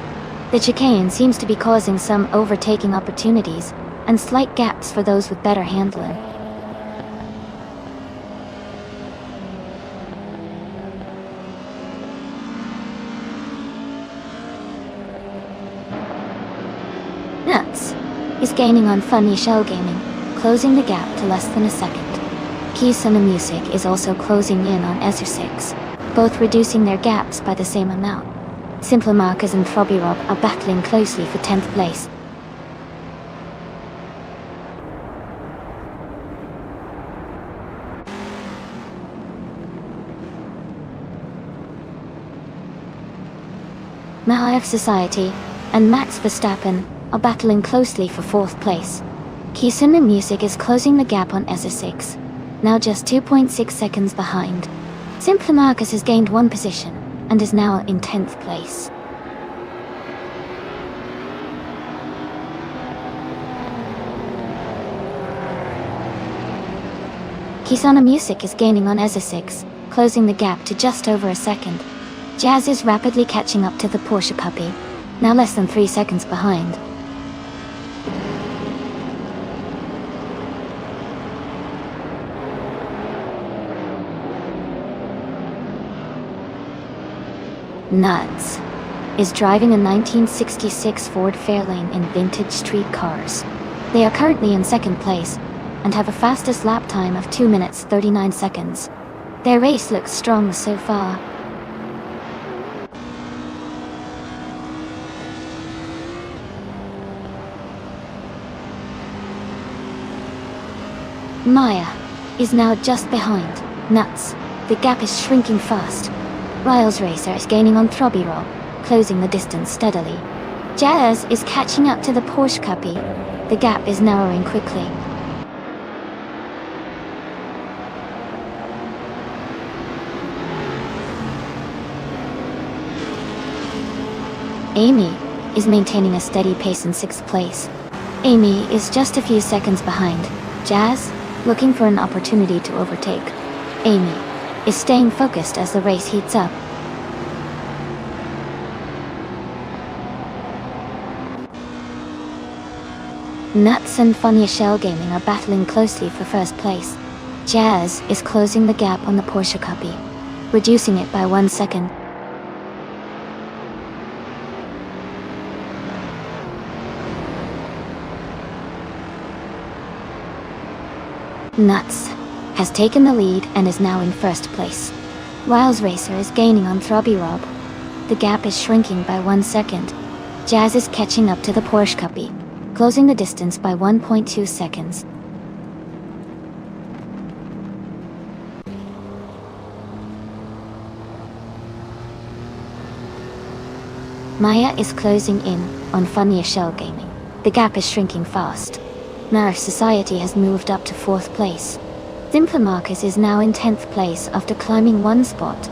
The chicane seems to be causing some overtaking opportunities and slight gaps for those with better handling. gaining on Funny Shell Gaming, closing the gap to less than a second. Kisuna Music is also closing in on SR6, both reducing their gaps by the same amount. Simple Markers and Frobby Rob are battling closely for 10th place. Mahaev Society and Max Verstappen are battling closely for 4th place. Kisuna Music is closing the gap on SR6, now just 2.6 seconds behind. Simple Marcus has gained 1 position and is now in 10th place. Kisuna Music is gaining on SR6, closing the gap to just over a second. Jazz is rapidly catching up to the Porsche puppy, now less than 3 seconds behind. Nuts is driving a 1966 Ford Fairlane in vintage street cars. They are currently in 2nd place and have a fastest lap time of 2 minutes 39 seconds. Their race looks strong so far. Maya is now just behind Nuts. The gap is shrinking fast. Riles Racer is gaining on Throbby Rob, closing the distance steadily. Jazz is catching up to the Porsche Cuppy. The gap is narrowing quickly. Amy is maintaining a steady pace in 6th place. Amy is just a few seconds behind Jazz, looking for an opportunity to overtake. Amy is staying focused as the race heats up. Nuts and Funny Shell Gaming are battling closely for 1st place. Jazz is closing the gap on the Porsche Cuppy, reducing it by 1 second. Nuts has taken the lead and is now in 1st place. Riles Racer is gaining on Throbby Rob. The gap is shrinking by 1 second. Jazz is catching up to the Porsche Cuppy, closing the distance by 1.2 seconds. Maya is closing in on Funny Shell Gaming. The gap is shrinking fast. Mahaev Society has moved up to 4th place. Simple Marcus is now in 10th place after climbing 1 spot.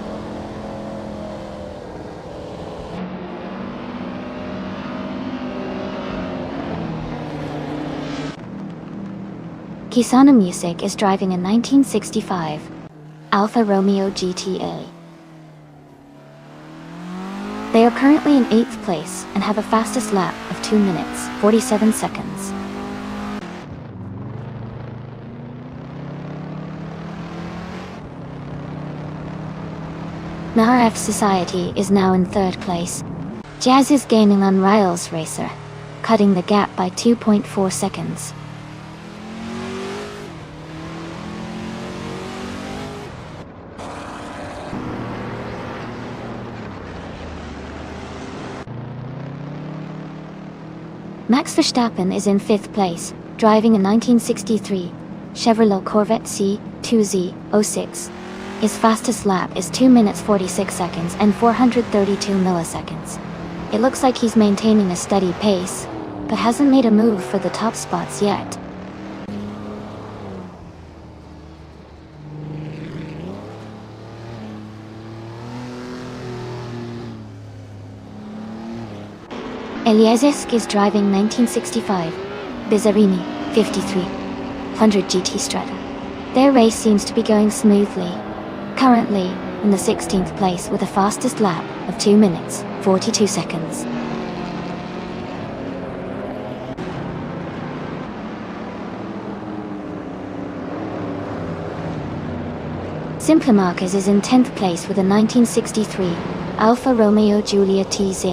Kisuna Music is driving a 1965 Alfa Romeo GTA. They are currently in 8th place and have a fastest lap of 2 minutes, 47 seconds. Mahaev Society is now in 3rd place. Jazz is gaining on Riles Racer, cutting the gap by 2.4 seconds. Max Verstappen is in 5th place, driving a 1963 Chevrolet Corvette C2Z06. His fastest lap is 2 minutes 46 seconds and 432 milliseconds. It looks like he's maintaining a steady pace, but hasn't made a move for the top spots yet. Eliezesk is driving 1965 Bizzarini 5300 GT Strata. Their race seems to be going smoothly, currently in the 16th place with a fastest lap of 2 minutes 42 seconds. Simple Marcus is in 10th place with a 1963 Alfa Romeo Giulia TZ.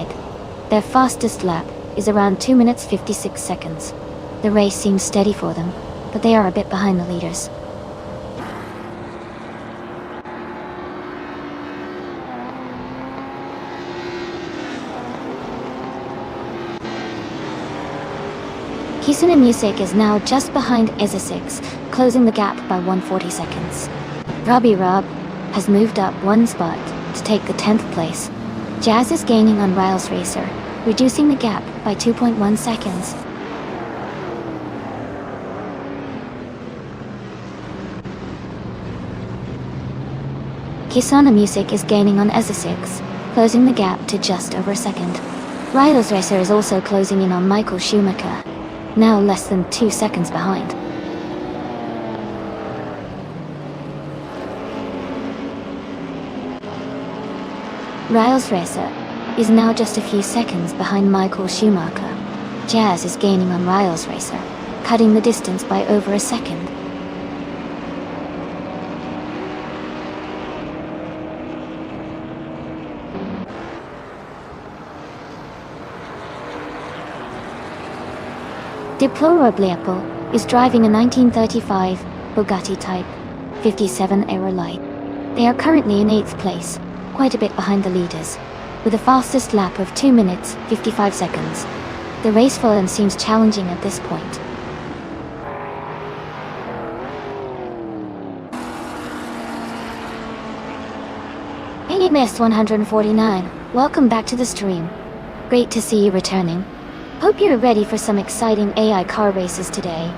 Their fastest lap is around 2 minutes 56 seconds. The race seems steady for them, but they are a bit behind the leaders. Kisuna Music is now just behind EZA6, closing the gap by 140 seconds. Robbie Rob has moved up one spot to take the 10th place. Jazz is gaining on Riles Racer, reducing the gap by 2.1 seconds. Kisuna Music is gaining on EZA6, closing the gap to just over a second. Riles Racer is also closing in on Michael Schumacher, now less than 2 seconds behind. Riles Racer is now just a few seconds behind Michael Schumacher. Jazz is gaining on Riles Racer, cutting the distance by over a second. Deplorably is driving a 1935 Bugatti Type 57 Aerolite. They are currently in 8th place, quite a bit behind the leaders, with a fastest lap of 2 minutes 55 seconds. The race for them seems challenging at this point. Hey Miss 149, welcome back to the stream. Great to see you returning. Hope you're ready for some exciting AI car races today.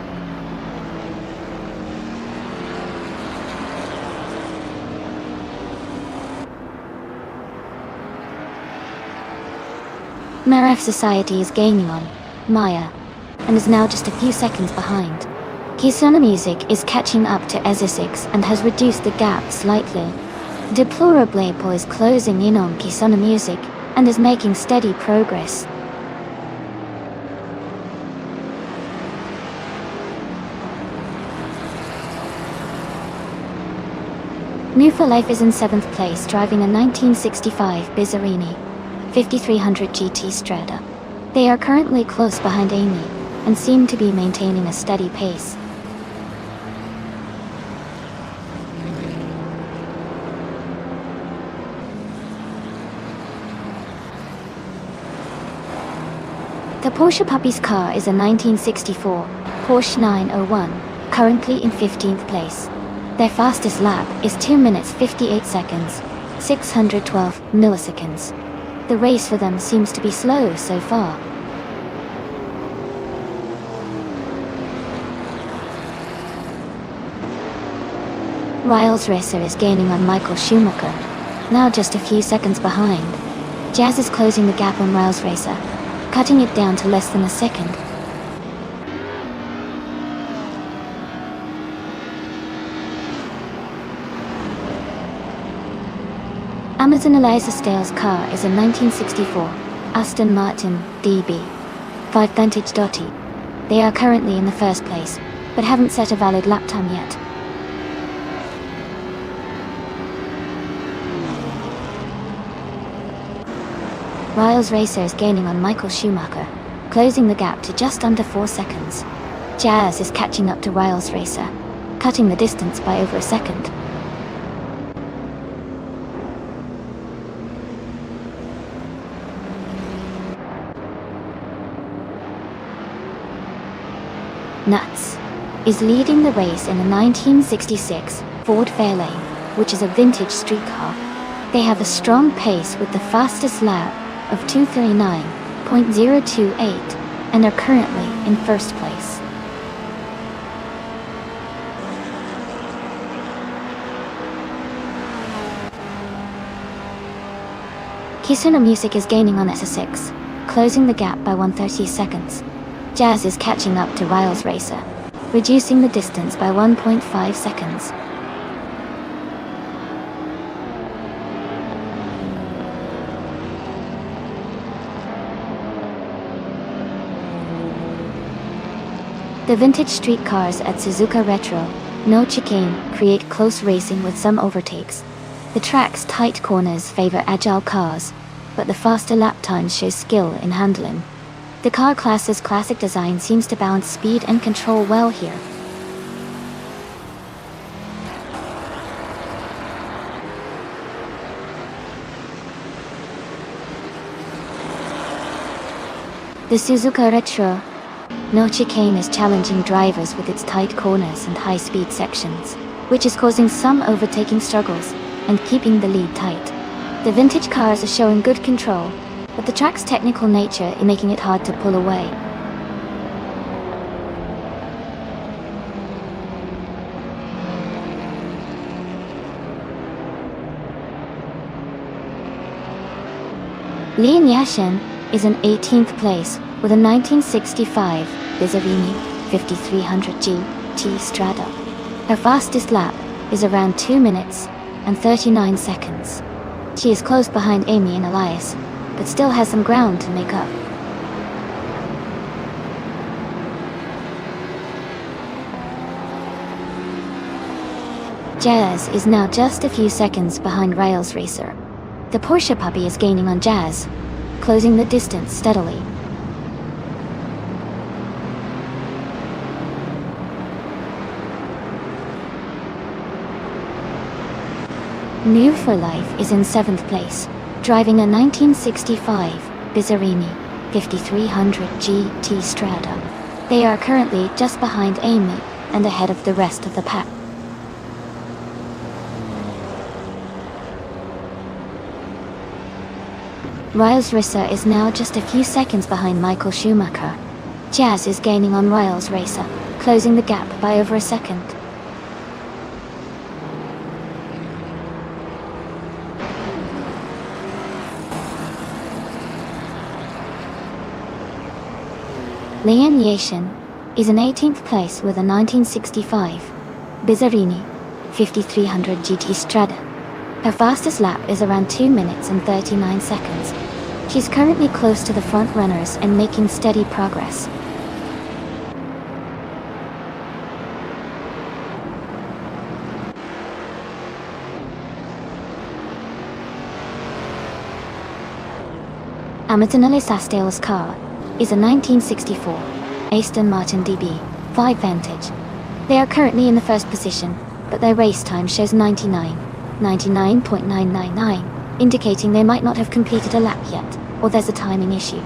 Maraf Society is gaining on Maya, and is now just a few seconds behind. Kisuna Music is catching up to EZA6 and has reduced the gap slightly. Deplorably is closing in on Kisuna Music and is making steady progress. New for Life is in 7th place, driving a 1965 Bizzarini 5300 GT Strada. They are currently close behind Amy, and seem to be maintaining a steady pace. The Porsche Puppy's car is a 1964 Porsche 901, currently in 15th place. Their fastest lap is 2 minutes 58 seconds, 612 milliseconds. The race for them seems to be slow so far. Riles Racer is gaining on Michael Schumacher, now just a few seconds behind. Jazz is closing the gap on Riles Racer, cutting it down to less than a second. Amazon Eliza Stales' car is a 1964 Aston Martin DB 5 Vantage Dottie. They are currently in the first place, but haven't set a valid lap time yet. Riles Racer is gaining on Michael Schumacher, closing the gap to just under 4 seconds. Jazz is catching up to Riles Racer, cutting the distance by over a second. Nuts is leading the race in a 1966 Ford Fairlane, which is a vintage street car. They have a strong pace with the fastest lap of 239.028 and are currently in first place. Kisuna Music is gaining on EZA6, closing the gap by 130 seconds. Jazz is catching up to Riles Racer, reducing the distance by 1.5 seconds. The vintage street cars at Suzuka Retro, no chicane, create close racing with some overtakes. The track's tight corners favor agile cars, but the faster lap times show skill in handling. The car class's classic design seems to balance speed and control well here. The Suzuka Retro no chicane is challenging drivers with its tight corners and high-speed sections, which is causing some overtaking struggles and keeping the lead tight. The vintage cars are showing good control, but the track's technical nature is making it hard to pull away. Li Nyashin is in 18th place with a 1965 Bizzarrini 5300 GT Strada. Her fastest lap is around 2 minutes and 39 seconds. She is close behind Amy and Elias, but still has some ground to make up. Jazz is now just a few seconds behind Rails Racer. The Porsche puppy is gaining on Jazz, closing the distance steadily. New for Life is in 7th place, driving a 1965 Bizzarrini 5300 GT Strada. They are currently just behind Amy and ahead of the rest of the pack. Riles Risser is now just a few seconds behind Michael Schumacher. Jazz is gaining on Riles Racer, closing the gap by over a second. Lian Yashin is in 18th place with a 1965 Bizzarrini 5300 GT Strada. Her fastest lap is around 2 minutes and 39 seconds. She's currently close to the front runners and making steady progress. Amatonale Sastale's car is a 1964 Aston Martin DB5 Vantage. They are currently in the first position, but their race time shows 99.999, indicating they might not have completed a lap yet, or there's a timing issue.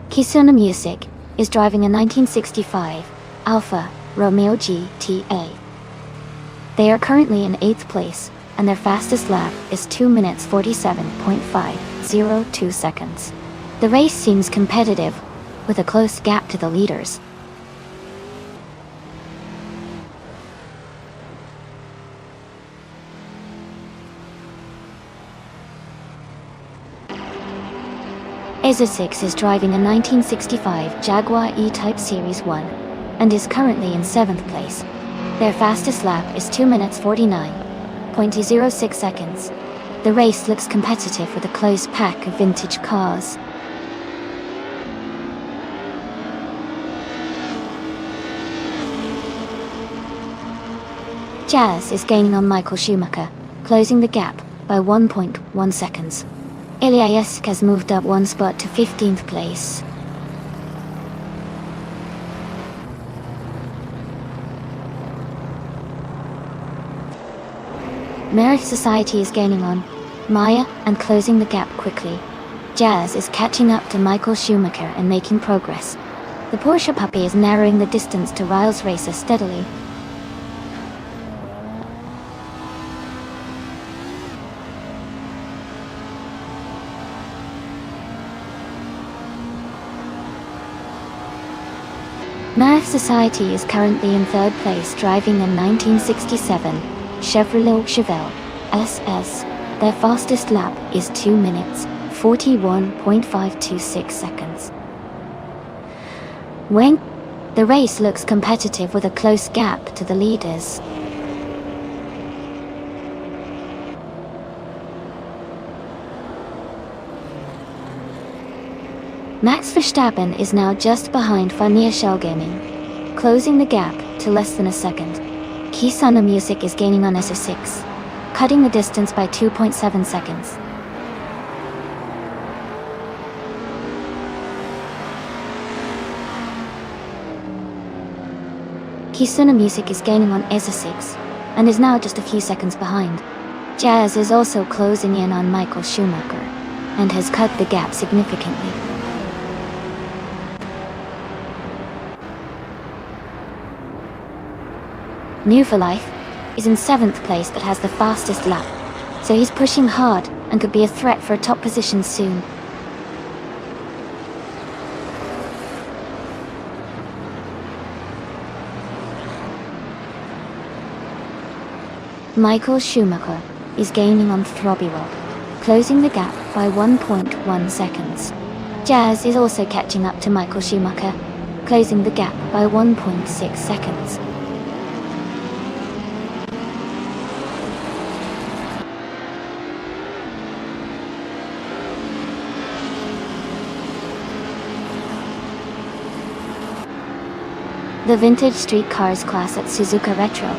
Kisuna Music is driving a 1965 Alfa Romeo GTA. They are currently in 8th place, and their fastest lap is 2 minutes 47.502 seconds. The race seems competitive, with a close gap to the leaders. Ezo6 is driving a 1965 Jaguar E-Type Series 1, and is currently in 7th place. Their fastest lap is 2 minutes 49.06 seconds. The race looks competitive with a close pack of vintage cars. Jazz is gaining on Michael Schumacher, closing the gap by 1.1 seconds. Eliask has moved up 1 spot to 15th place. Merit Society is gaining on Maya and closing the gap quickly. Jazz is catching up to Michael Schumacher and making progress. The Porsche puppy is narrowing the distance to Riles Racer steadily. Merit Society is currently in 3rd place, driving a 1967 Chevrolet Chevelle SS. Their fastest lap is 2 minutes 41.526 seconds. The race looks competitive with a close gap to the leaders. Max Verstappen is now just behind Fania Shell Gaming. closing the gap to less than a second. Kisana Music is gaining on SO6, cutting the distance by 2.7 seconds. Kisuna Music is gaining on SO6, and is now just a few seconds behind. Jazz is also closing in on Michael Schumacher, and has cut the gap significantly. New for Life is in 7th place but has the fastest lap, so he's pushing hard and could be a threat for a top position soon. Michael Schumacher is gaining on Throbby Rob, closing the gap by 1.1 seconds. Jazz is also catching up to Michael Schumacher, closing the gap by 1.6 seconds. The vintage street cars class at Suzuka Retro.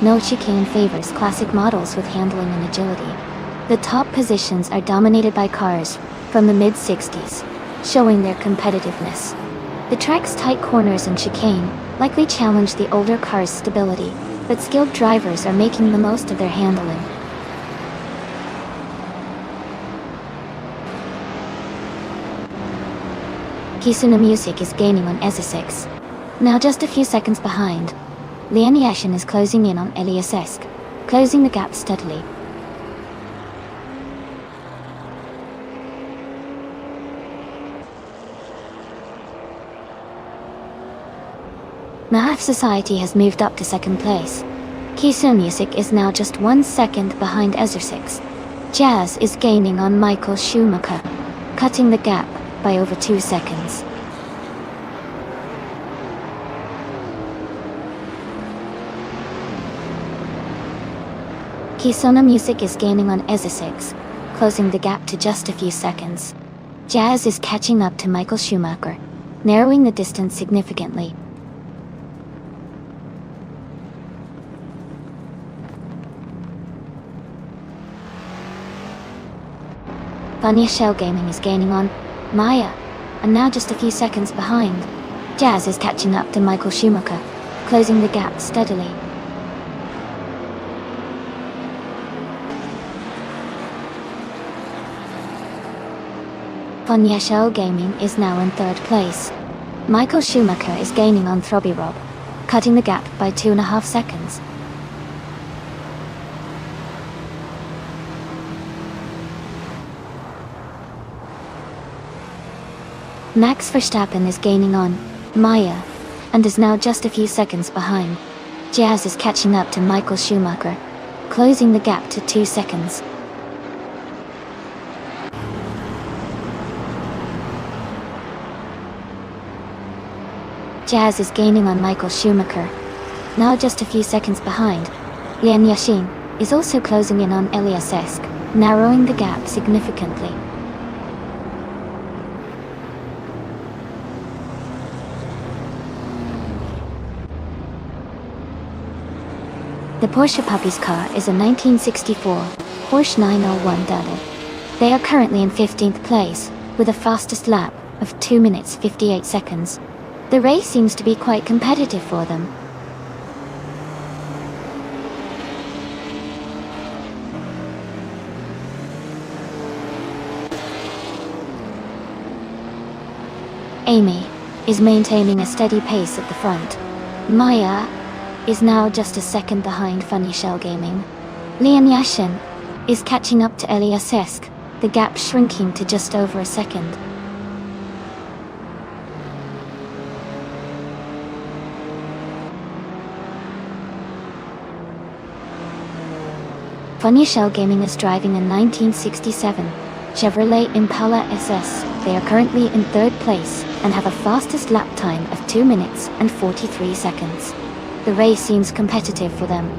No chicane favors classic models with handling and agility. The top positions are dominated by cars from the mid-60s, showing their competitiveness. The track's tight corners and chicane likely challenge the older cars' stability, but skilled drivers are making the most of their handling. Kisuna Music is gaining on SO6, now just a few seconds behind. Lian Yashin is closing in on Elias Esk, closing the gap steadily. Mahaf Society has moved up to 2nd place. Kisuna Music is now just 1 second behind Ezra6. Jazz is gaining on Michael Schumacher, cutting the gap by over 2 seconds. Kisuna Music is gaining on Ezra6, closing the gap to just a few seconds. Jazz is catching up to Michael Schumacher, narrowing the distance significantly. Funny Shell Gaming is gaining on Maya, and now just a few seconds behind. Jazz is catching up to Michael Schumacher, closing the gap steadily. Funny Shell Gaming is now in 3rd place. Michael Schumacher is gaining on Throbby Rob, cutting the gap by 2.5 seconds. Max Verstappen is gaining on Maya, and is now just a few seconds behind. Jazz is catching up to Michael Schumacher, closing the gap to 2 seconds. Jazz is gaining on Michael Schumacher, now just a few seconds behind. Lian Yashin is also closing in on Elias Esk, narrowing the gap significantly. The Porsche Puppies car is a 1964 Porsche 901 Dado. They are currently in 15th place, with a fastest lap of 2 minutes 58 seconds. The race seems to be quite competitive for them. Amy is maintaining a steady pace at the front. Maya is now just a second behind Funny Shell Gaming. Lian Yashin is catching up to Elias Esk, the gap shrinking to just over a second. Funny Shell Gaming is driving a 1967 Chevrolet Impala SS. They are currently in 3rd place and have a fastest lap time of 2 minutes and 43 seconds. The race seems competitive for them.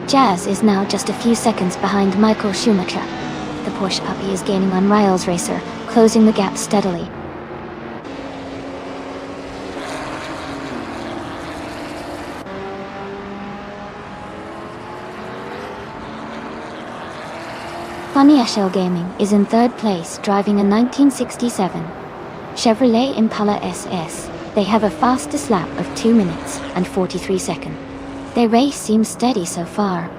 Jazz is now just a few seconds behind Michael Schumacher, The Porsche puppy is gaining on Riles Racer, closing the gap steadily. Funny Eshel Gaming is in third place, driving a 1967 Chevrolet Impala SS. They have a fastest lap of 2 minutes and 43 seconds. Their race seems steady so far.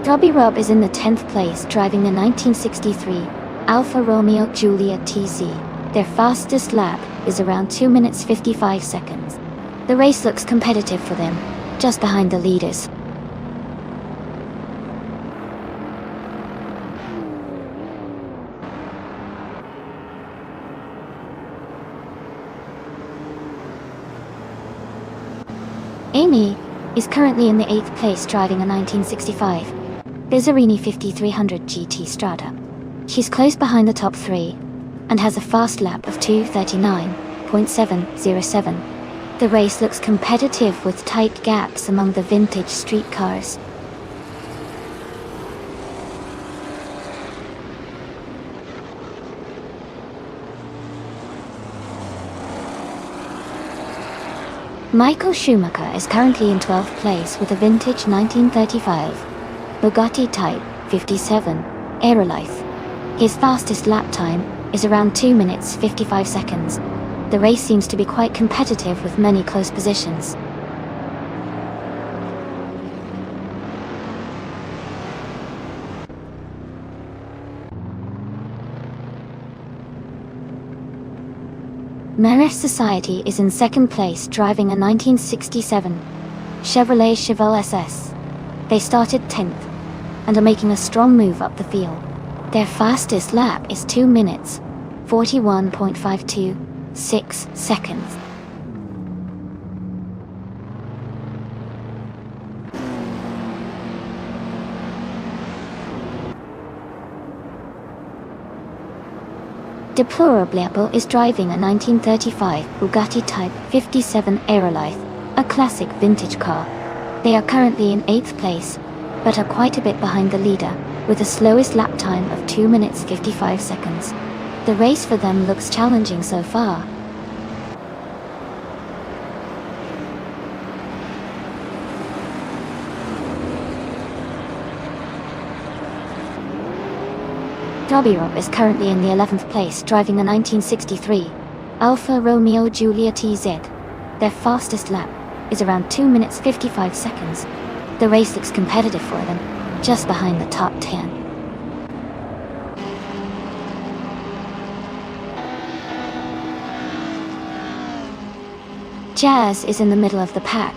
Robbie Rob is in the 10th place, driving a 1963 Alfa Romeo Giulia TZ. Their fastest lap is around 2 minutes 55 seconds. The race looks competitive for them, just behind the leaders. Amy is currently in the 8th place, driving a 1965 Bizzarini 5300 GT Strada. She's close behind the top 3 and has a fast lap of 2:39.707. The race looks competitive with tight gaps among the vintage street cars. Michael Schumacher is currently in 12th place with a vintage 1935 Bugatti Type 57 Aerolife. His fastest lap time is around 2 minutes 55 seconds. The race seems to be quite competitive with many close positions. Maris Society is in 2nd place, driving a 1967 Chevrolet Chevelle SS. They started 10th and are making a strong move up the field. Their fastest lap is 2 minutes 41.526 seconds. Deplorably is driving a 1935 Bugatti Type 57 Aerolife, a classic vintage car. They are currently in 8th place, but are quite a bit behind the leader, with the slowest lap time of 2 minutes 55 seconds. The race for them looks challenging so far. Robbie Rob is currently in the 11th place, driving a 1963 Alfa Romeo Giulia TZ. Their fastest lap is around 2 minutes 55 seconds. The race looks competitive for them, just behind the top 10. Jazz is in the middle of the pack,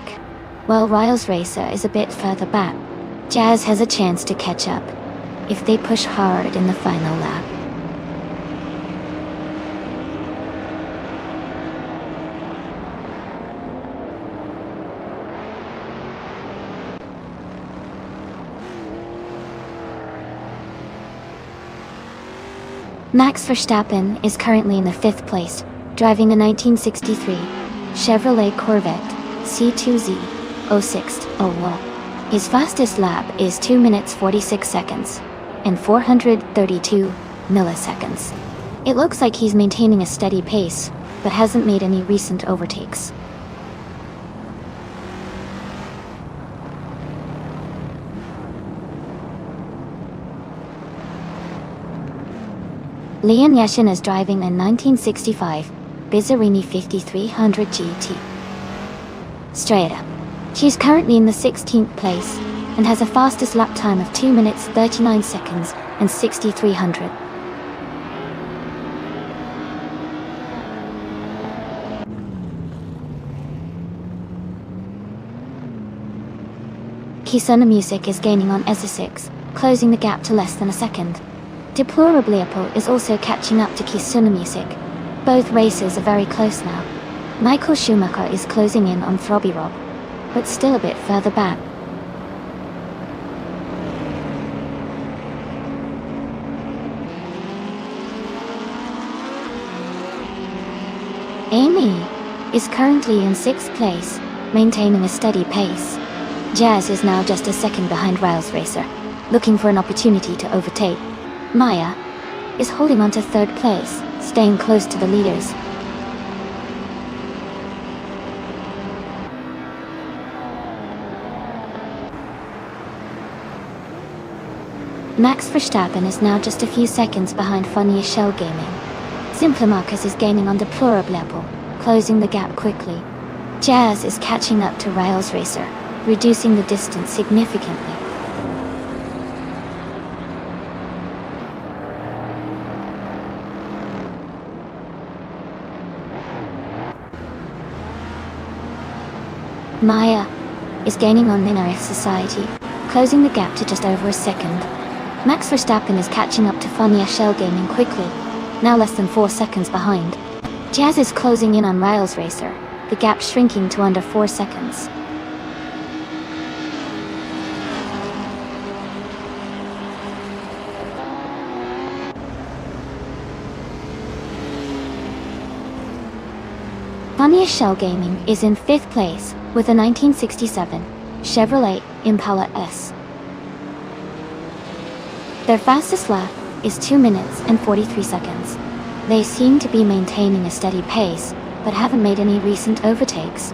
while Riles Racer is a bit further back. Jazz has a chance to catch up if they push hard in the final lap. Max Verstappen is currently in the 5th place, driving a 1963 Chevrolet Corvette C2Z 0601. His fastest lap is 2 minutes 46 seconds and 432 milliseconds. It looks like he's maintaining a steady pace, but hasn't made any recent overtakes. Leon Yashin is driving a 1965 Bizzarini 5300 GT Strada. She's currently in the 16th place and has a fastest lap time of 2 minutes 39 seconds and 6300. Kisuna Music is gaining on Esa6, closing the gap to less than a second. Deplorably is also catching up to Kisuna Music. Both races are very close now. Michael Schumacher is closing in on Robbie Rob, but still a bit further back. Amy is currently in 6th place, maintaining a steady pace. Jazz is now just a second behind Riles Racer, looking for an opportunity to overtake. Maya is holding on to 3rd place, staying close to the leaders. Max Verstappen is now just a few seconds behind Funnier Shell Gaming. Simplamarcus is gaining on Deplorable Apple, closing the gap quickly. Jazz is catching up to Riles Racer, reducing the distance significantly. Maya is gaining on Minareth Society, closing the gap to just over a second. Max Verstappen is catching up to Funnier Shell Gaming quickly, now less than 4 seconds behind. Jazz is closing in on Riles Racer, the gap shrinking to under 4 seconds. Funnier Shell Gaming is in 5th place with a 1967 Chevrolet Impala S. Their fastest lap is 2 minutes and 43 seconds. They seem to be maintaining a steady pace, but haven't made any recent overtakes.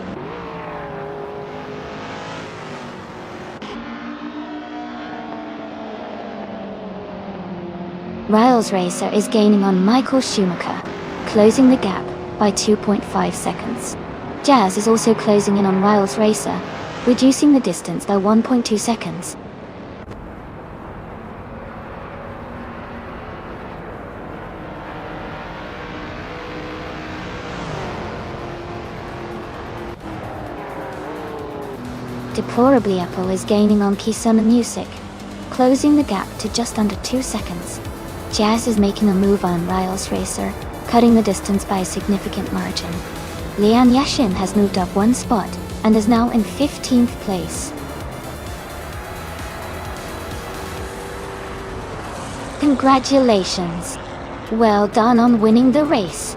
Riles Racer is gaining on Michael Schumacher, closing the gap by 2.5 seconds. Jazz is also closing in on Riles Racer, reducing the distance by 1.2 seconds. Deplorably Apple is gaining on Kisona Music, closing the gap to just under 2 seconds. Jazz is making a move on Riles Racer, cutting the distance by a significant margin. Lian Yashin has moved up 1 spot and is now in 15th place. Congratulations! Well done on winning the race.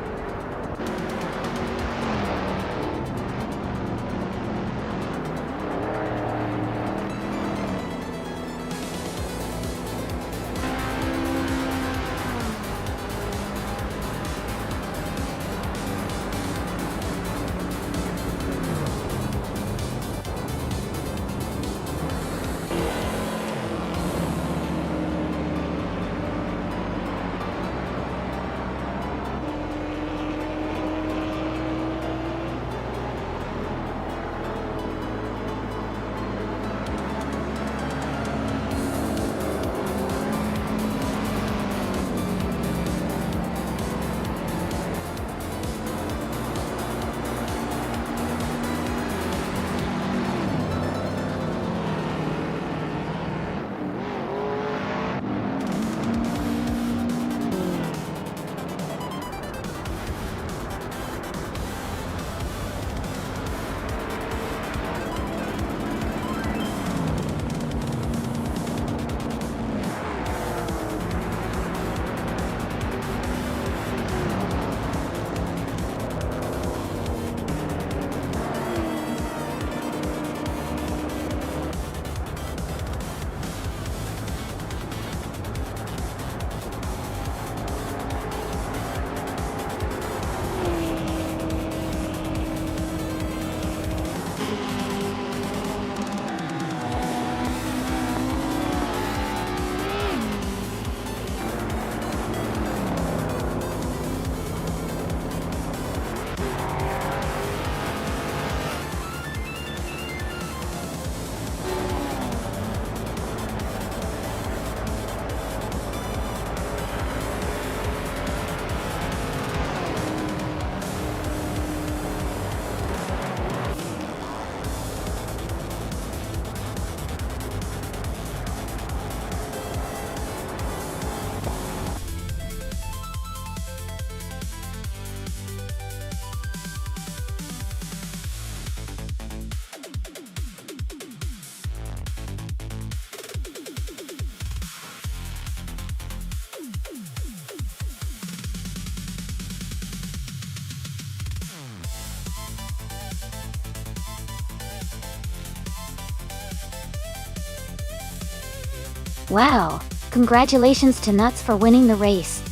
Wow, congratulations to Nuts for winning the race.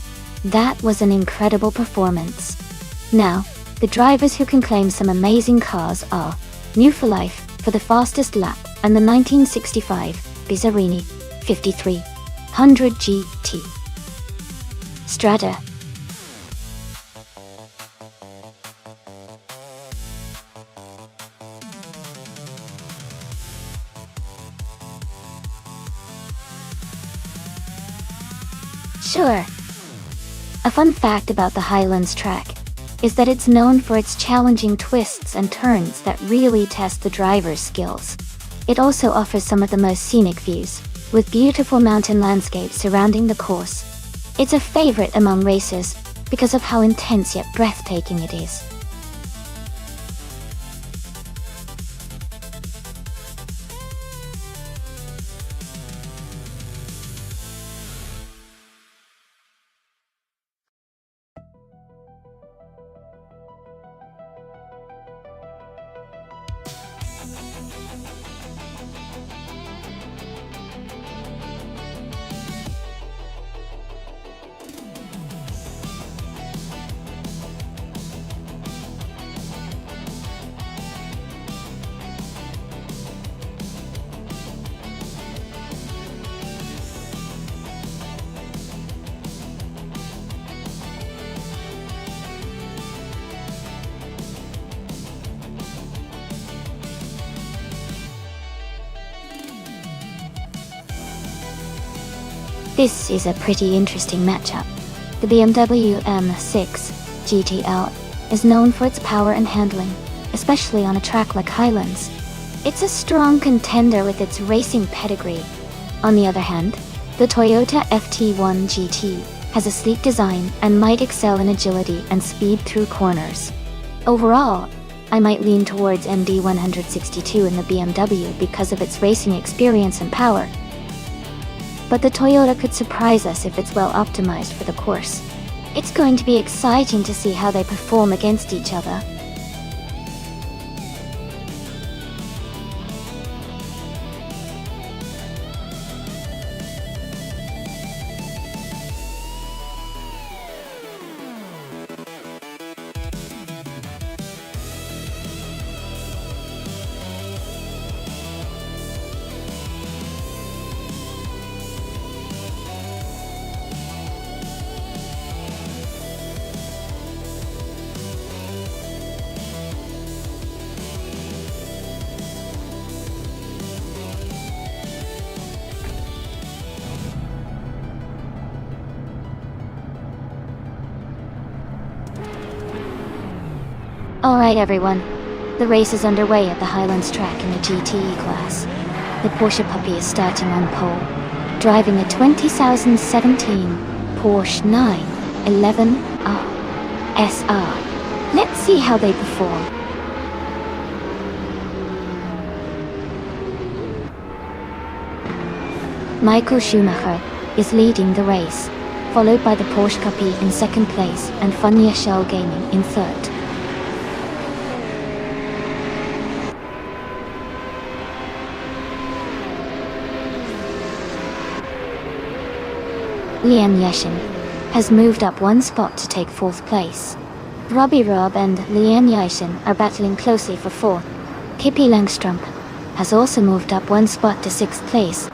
That was an incredible performance. Now, the drivers who can claim some amazing cars are New for Life for the fastest lap and the 1965 Bizzarini 5300 GT. Strata. Sure. A fun fact about the Highlands track is that it's known for its challenging twists and turns that really test the driver's skills. It also offers some of the most scenic views, with beautiful mountain landscapes surrounding the course. It's a favorite among racers because of how intense yet breathtaking it is. This is a pretty interesting matchup. The BMW M6 GTL is known for its power and handling, especially on a track like Highlands. It's a strong contender with its racing pedigree. On the other hand, the Toyota FT1 GT has a sleek design and might excel in agility and speed through corners. Overall, I might lean towards MD162 in the BMW because of its racing experience and power. But the Toyota could surprise us if it's well optimized for the course. It's going to be exciting to see how they perform against each other. Alright everyone, the race is underway at the Highlands track in the GTE class. The Porsche puppy is starting on pole, driving a 2017 Porsche 911 SR. Let's see how they perform. Michael Schumacher is leading the race, followed by the Porsche Puppy in second place and Funya Shell Gaming in third. Liam Yashin has moved up one spot to take fourth place. Robbie Robb and Liam Yashin are battling closely for fourth. Pippi Langstrup has also moved up one spot to sixth place.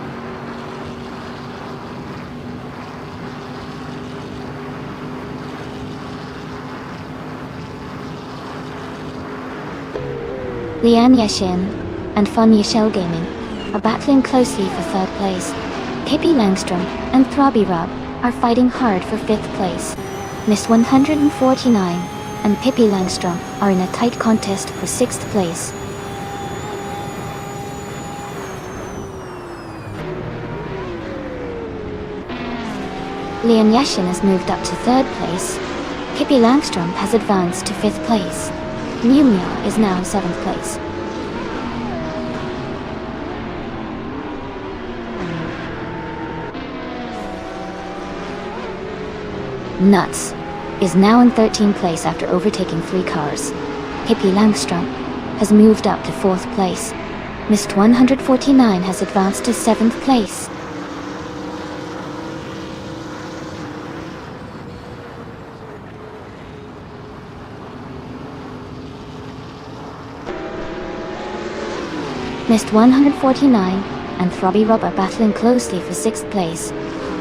Liam Yashin and Funya Shell Gaming are battling closely for third place. Pippi Langstrup and Robbie Robb are fighting hard for fifth place. Miss 149 and Pippi Langstrup are in a tight contest for sixth place. Liam Yashin has moved up to third place. Pippi Langstrup has advanced to fifth place. Mumia is now seventh place. Nuts is now in 13th place after overtaking 3 cars. Pippi Langstrup has moved up to 4th place. Missed 149 has advanced to 7th place. Missed 149, and Throbby Rob are battling closely for 6th place.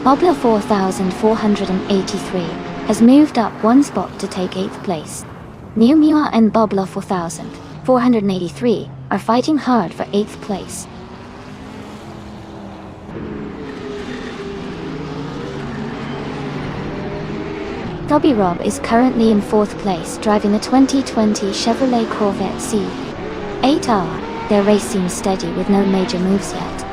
Bobler 4483 has moved up one spot to take 8th place. New Mua and Bobler 4483 are fighting hard for 8th place. Throbby Rob is currently in 4th place, driving a 2020 Chevrolet Corvette C8R. Their race seems steady with no major moves yet.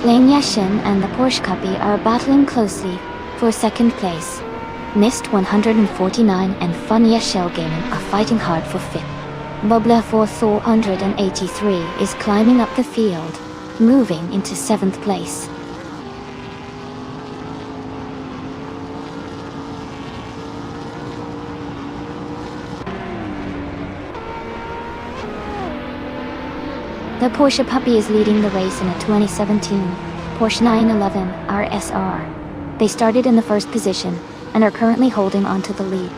Lane Yashin and the Porsche Cuppy are battling closely for 2nd place. Missed 149 and Funny Shell Gaming are fighting hard for 5th. Bobler 4483 is climbing up the field, moving into 7th place. The Porsche Puppy is leading the race in a 2017 Porsche 911 RSR. They started in the 1st position and are currently holding on to the lead.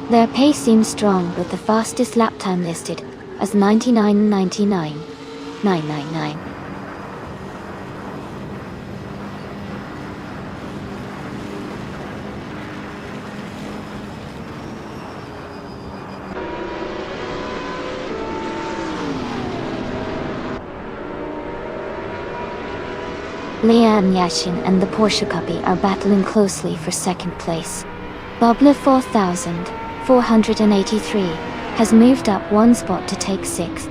Their pace seems strong, with the fastest lap time listed as 99.99.999. Liam Yashin and the Porsche Cuppy are battling closely for 2nd place. Bobler 4483 has moved up one spot to take 6th.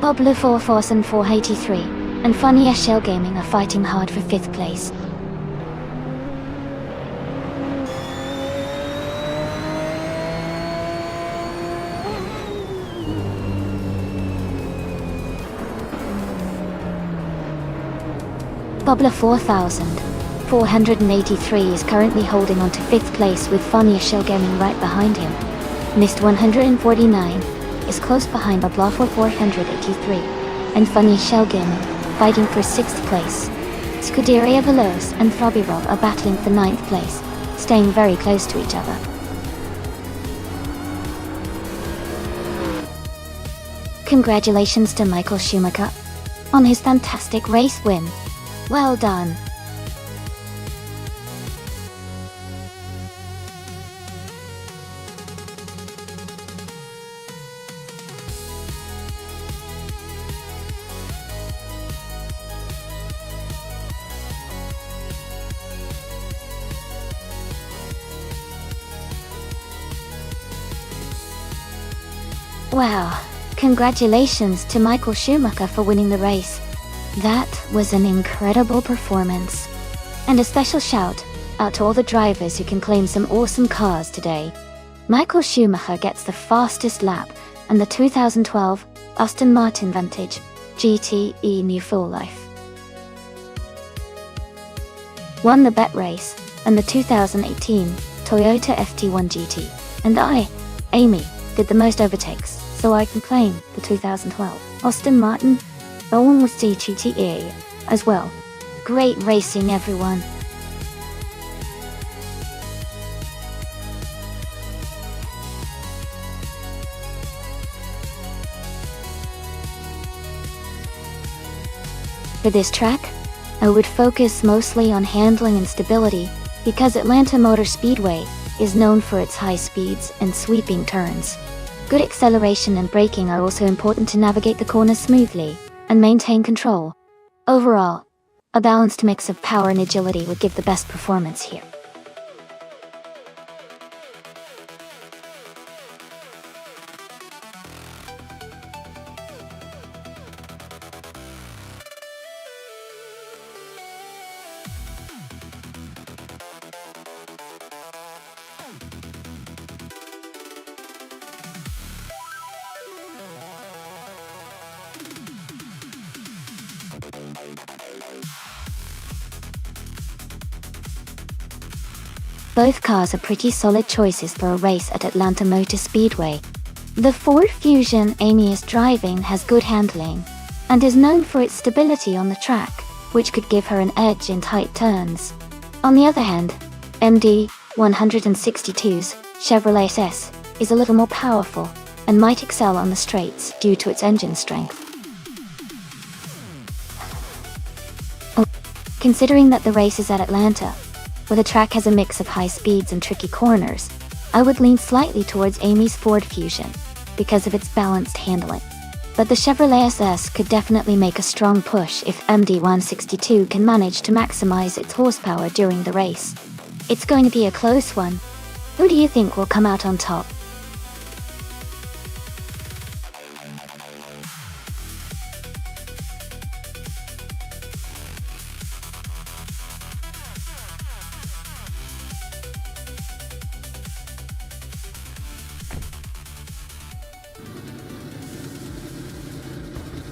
Bobler 4483 and Funny Shell Gaming are fighting hard for 5th place. Bobler 4483 is currently holding on to 5th place, with Funny Shell Gaming right behind him. Missed 149 is close behind Bobler 4483 and Funny Shell Gaming, fighting for 6th place. Scuderia Veloz and Throbby Rob are battling for 9th place, staying very close to each other. Congratulations to Michael Schumacher on his fantastic race win. Well done. Wow, congratulations to Michael Schumacher for winning the race. That was an incredible performance. And a special shout out to all the drivers who can claim some awesome cars today. Michael Schumacher gets the fastest lap and the 2012 Aston Martin Vantage GTE New Full Life. Won the bet race and the 2018 Toyota FT1 GT. And I, Amy, did the most overtakes, so I can claim the 2012 Aston Martin Owen with GTE as well. Great racing, everyone. For this track, I would focus mostly on handling and stability, because Atlanta Motor Speedway is known for its high speeds and sweeping turns. Good acceleration and braking are also important to navigate the corners smoothly and maintain control. Overall, a balanced mix of power and agility would give the best performance here. both cars are pretty solid choices for a race at Atlanta Motor Speedway. The Ford Fusion Amy is driving has good handling, and is known for its stability on the track, which could give her an edge in tight turns. On the other hand, MD 162's Chevrolet SS is a little more powerful, and might excel on the straights due to its engine strength. Considering that the race is at Atlanta, where the track has a mix of high speeds and tricky corners, I would lean slightly towards Amy's Ford Fusion, because of its balanced handling. But the Chevrolet SS could definitely make a strong push if MD162 can manage to maximize its horsepower during the race. It's going to be a close one. Who do you think will come out on top?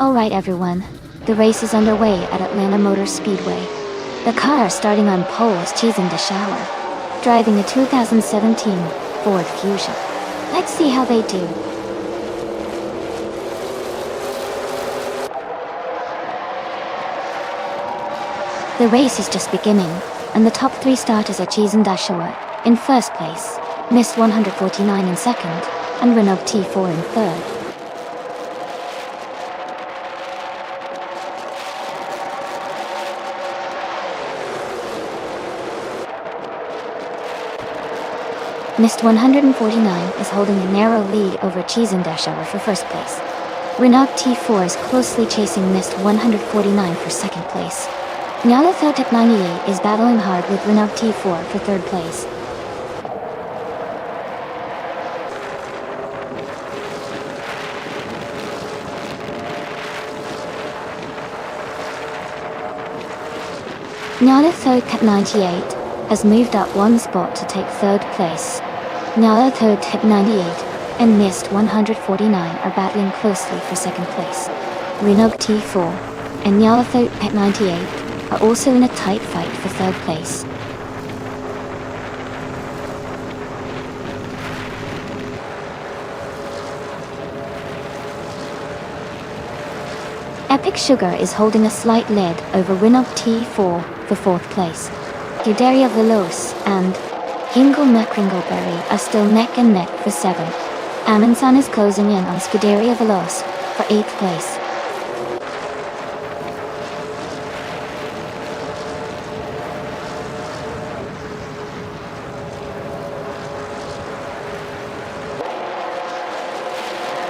Alright everyone, the race is underway at Atlanta Motor Speedway. The car starting on pole is Cheesin DeShower, driving a 2017 Ford Fusion. Let's see how they do. The race is just beginning, and the top three starters are Cheesin DeShower in first place, Mist 149 in second, and Renault T4 in third. Mist 149 is holding a narrow lead over Cheesin DeShower for first place. Renault T4 is closely chasing Mist 149 for second place. Nyalathotep 98 is battling hard with Renault T4 for third place. Nyalathotep 98 has moved up one spot to take third place. Nyalathotep 98 and Mist 149 are battling closely for second place. Renault T4 and Nyalathotep 98 are also in a tight fight for third place. Epic Sugar is holding a slight lead over Renault T4 for fourth place. Scuderia Veloce and Hingle McCringleberry are still neck and neck for seventh. Amundsen is closing in on Scuderia Veloce for eighth place.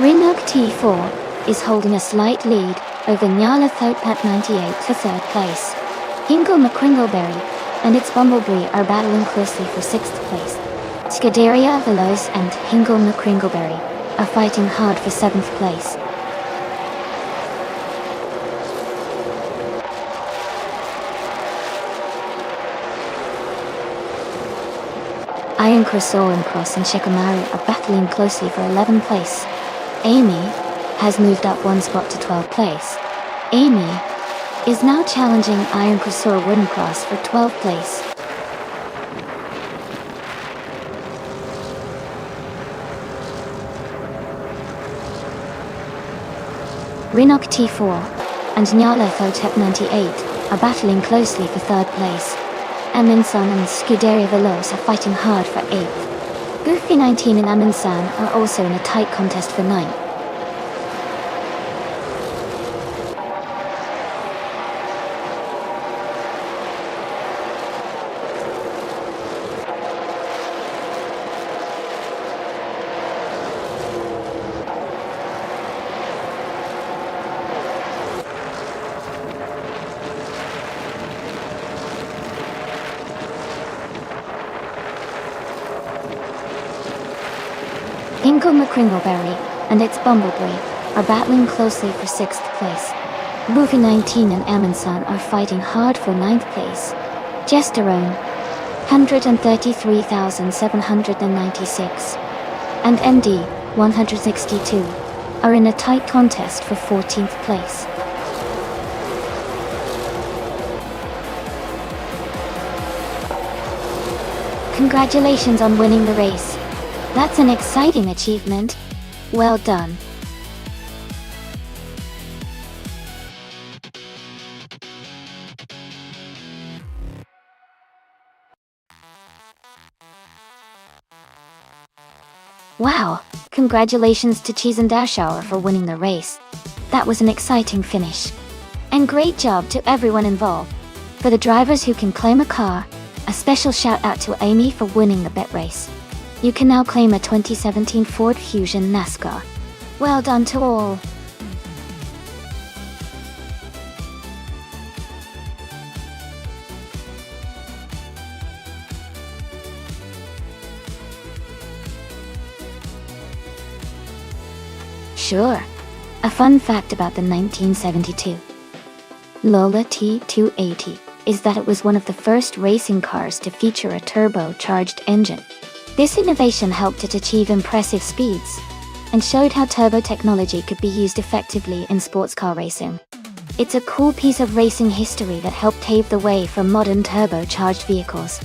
Renault T4 is holding a slight lead over Nyalathotep 98 for third place. Hingle McCringleberry and its Bumblebee are battling closely for sixth place. Scuderia Veloce and Hingle McCringleberry are fighting hard for seventh place. Iron Cross and Shikamaru are battling closely for 11th place. Amy has moved up one spot to 12th place. Amy is now challenging Iron Cursor Wooden Cross for 12th place. Renault T4 and Nyalathotep 98 are battling closely for third place. Amundsen and Scuderia Veloce are fighting hard for 8th. Goofy 19 and Amundsen are also in a tight contest for 9th. Hingle McCringleberry and its Bumblebee are battling closely for 6th place. Goofy 19 and Amundsen are fighting hard for 9th place. Gesterone 133,796 and MD 162 are in a tight contest for 14th place. Congratulations on winning the race. That's an exciting achievement. Well done. Wow, congratulations to Cheese and Dashauer for winning the race. That was an exciting finish. And great job to everyone involved. For the drivers who can claim a car, a special shout out to Amy for winning the bet race. You can now claim a 2017 Ford Fusion NASCAR. Well done to all. Sure. A fun fact about the 1972 Lola T280 is that it was one of the first racing cars to feature a turbocharged engine. This innovation helped it achieve impressive speeds and showed how turbo technology could be used effectively in sports car racing. It's a cool piece of racing history that helped pave the way for modern turbocharged vehicles.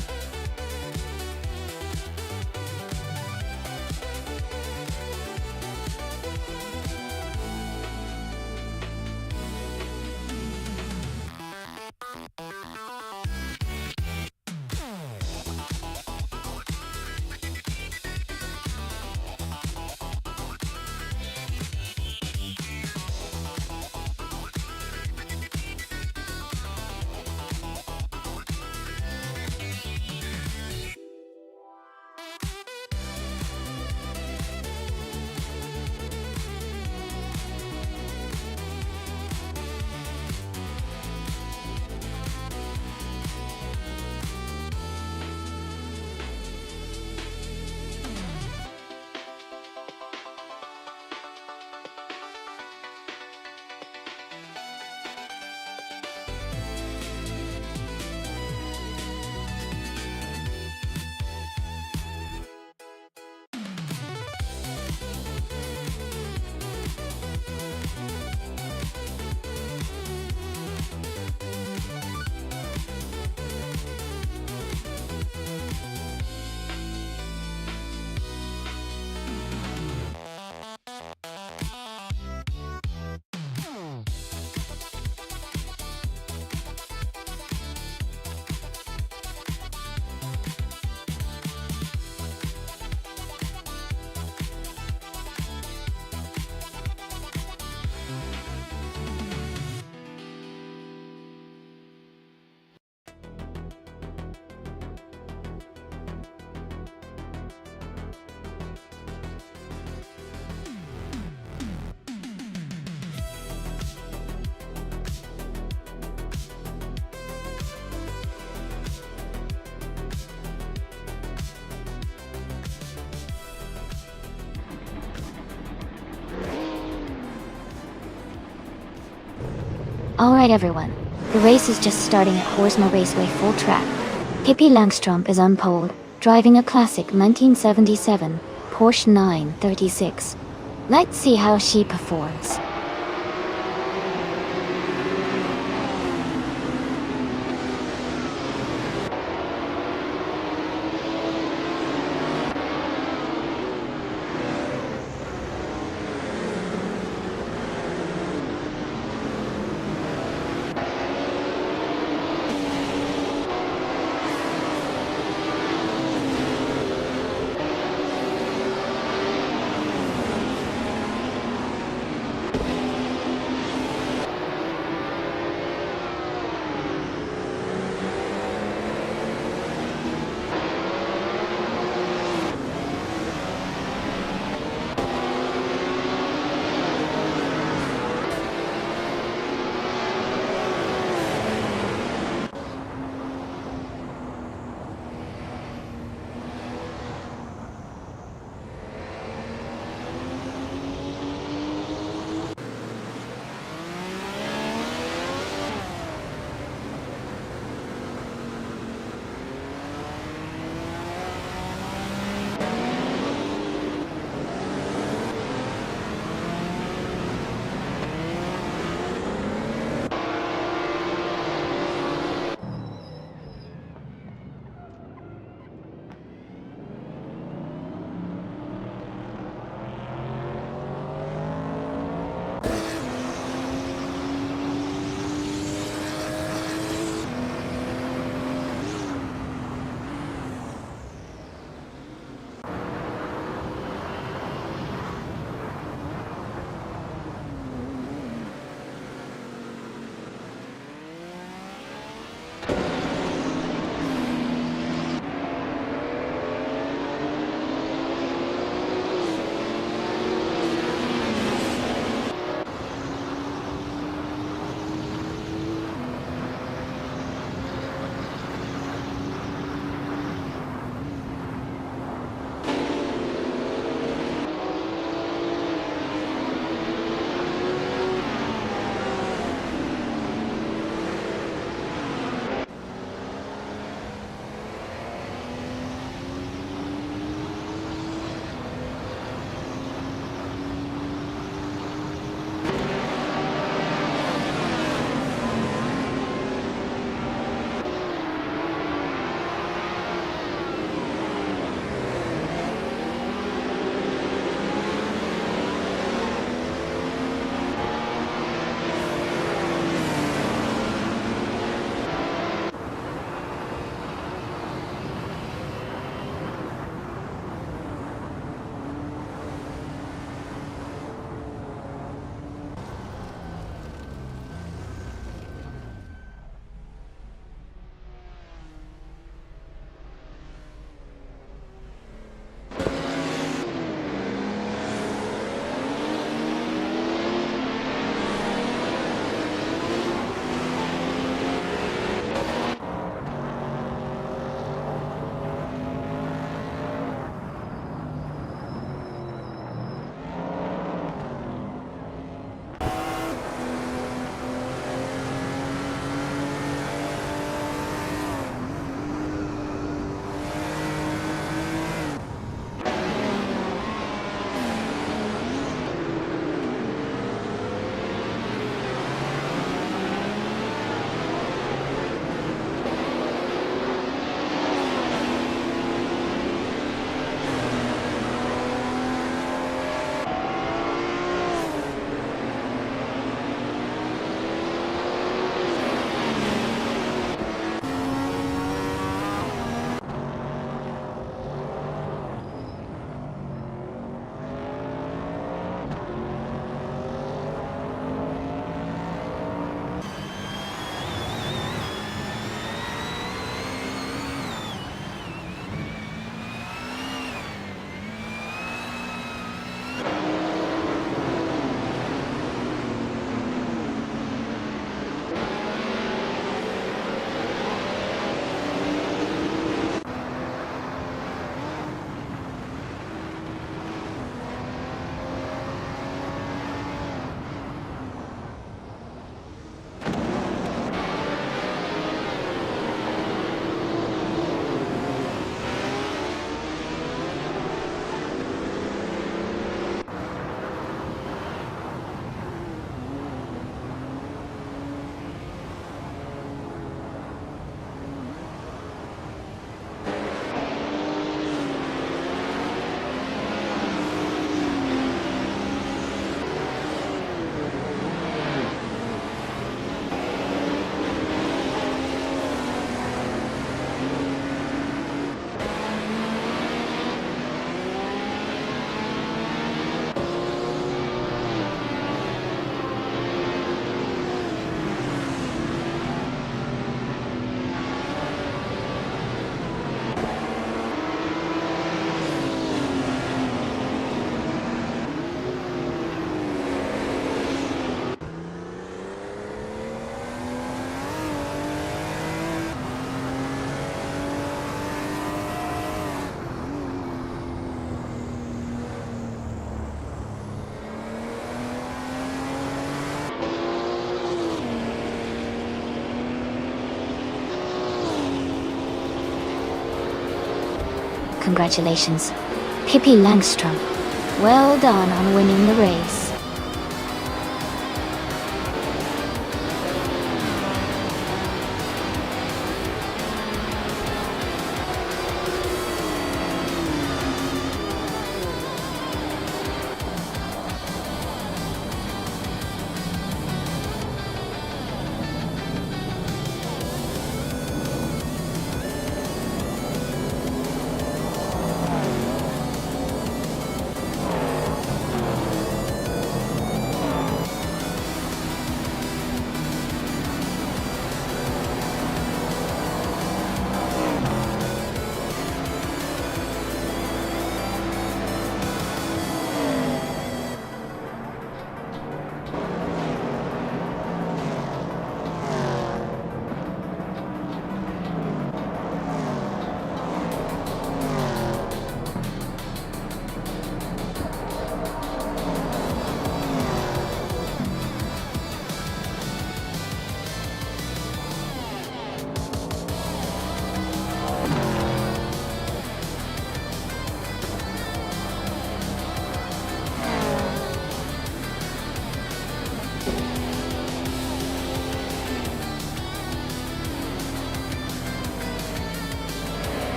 Alright everyone, the race is just starting at Horsma Raceway full track. Pippi Langström is on pole, driving a classic 1977 Porsche 936. Let's see how she performs. congratulations. Pippi Langstrom. Well done on winning the race.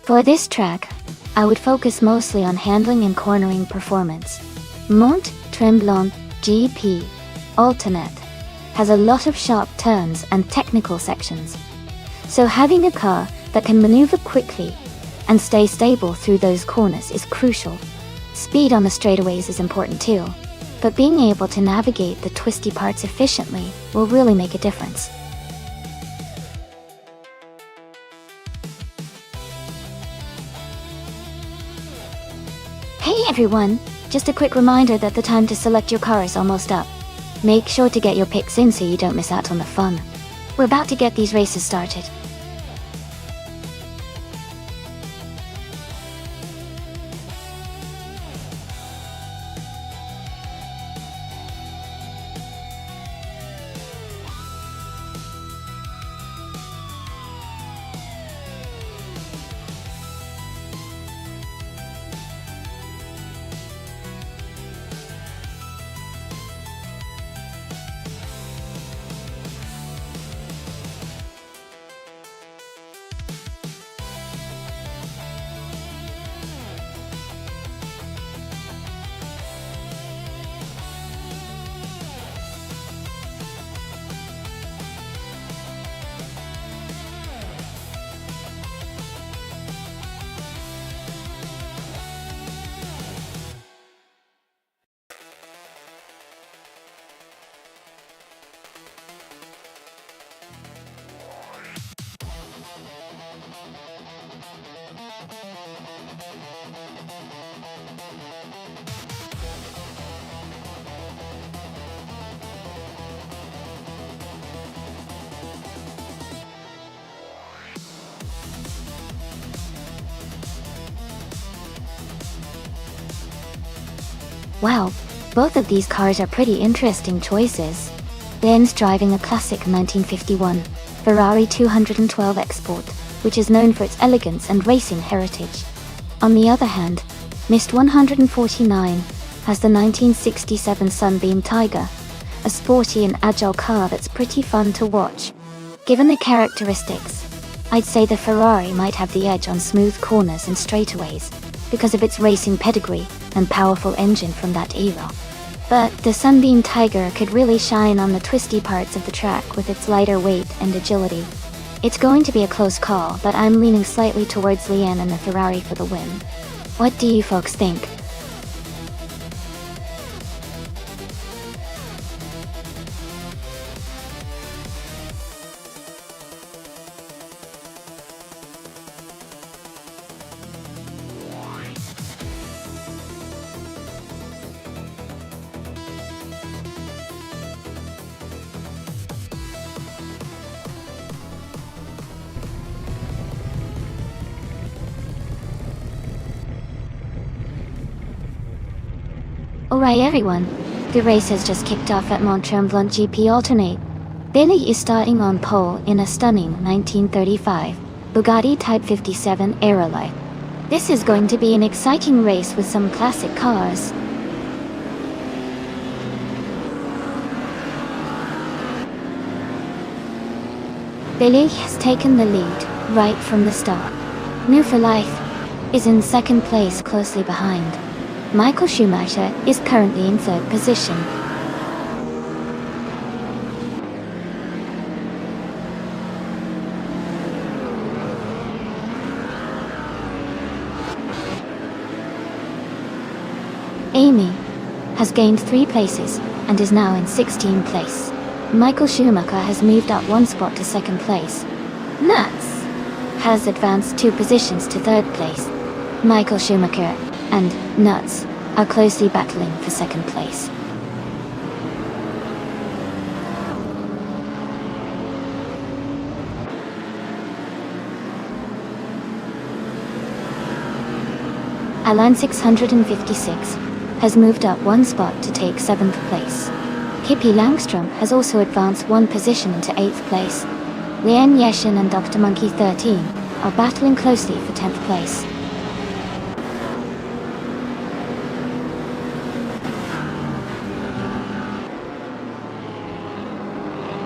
For this track, I would focus mostly on handling and cornering performance. Mont Tremblant GP Alternate has a lot of sharp turns and technical sections, so having a car that can maneuver quickly and stay stable through those corners is crucial. Speed on the straightaways is important too, but being able to navigate the twisty parts efficiently will really make a difference. Hey everyone! Just a quick reminder that the time to select your car is almost up. Make sure to get your picks in so you don't miss out on the fun. We're about to get these races started. Wow, both of these cars are pretty interesting choices. Ben's driving a classic 1951 Ferrari 212 Export, which is known for its elegance and racing heritage. On the other hand, Mist 149 has the 1967 Sunbeam Tiger, a sporty and agile car that's pretty fun to watch. Given the characteristics, I'd say the Ferrari might have the edge on smooth corners and straightaways because of its racing pedigree and powerful engine from that era. But the Sunbeam Tiger could really shine on the twisty parts of the track with its lighter weight and agility. It's going to be a close call, but I'm leaning slightly towards Leanne and the Ferrari for the win. What do you folks think? Alright everyone, the race has just kicked off at Mont-Tremblant GP Alternate. Billy is starting on pole in a stunning 1935 Bugatti Type 57 Aerolite. This is going to be an exciting race with some classic cars. Billy has taken the lead right from the start. New for Life is in second place closely behind. Michael Schumacher is currently in third position. Amy has gained 3 places and is now in 16th place. Michael Schumacher has moved up 1 spot to 2nd place. Nuts has advanced 2 positions to 3rd place. Michael Schumacher and Nuts are closely battling for 2nd place. Alan 656 has moved up 1 spot to take 7th place. Pippi Langstrom has also advanced 1 position into 8th place. Lian Yeshin and Dr. Monkey 13 are battling closely for 10th place.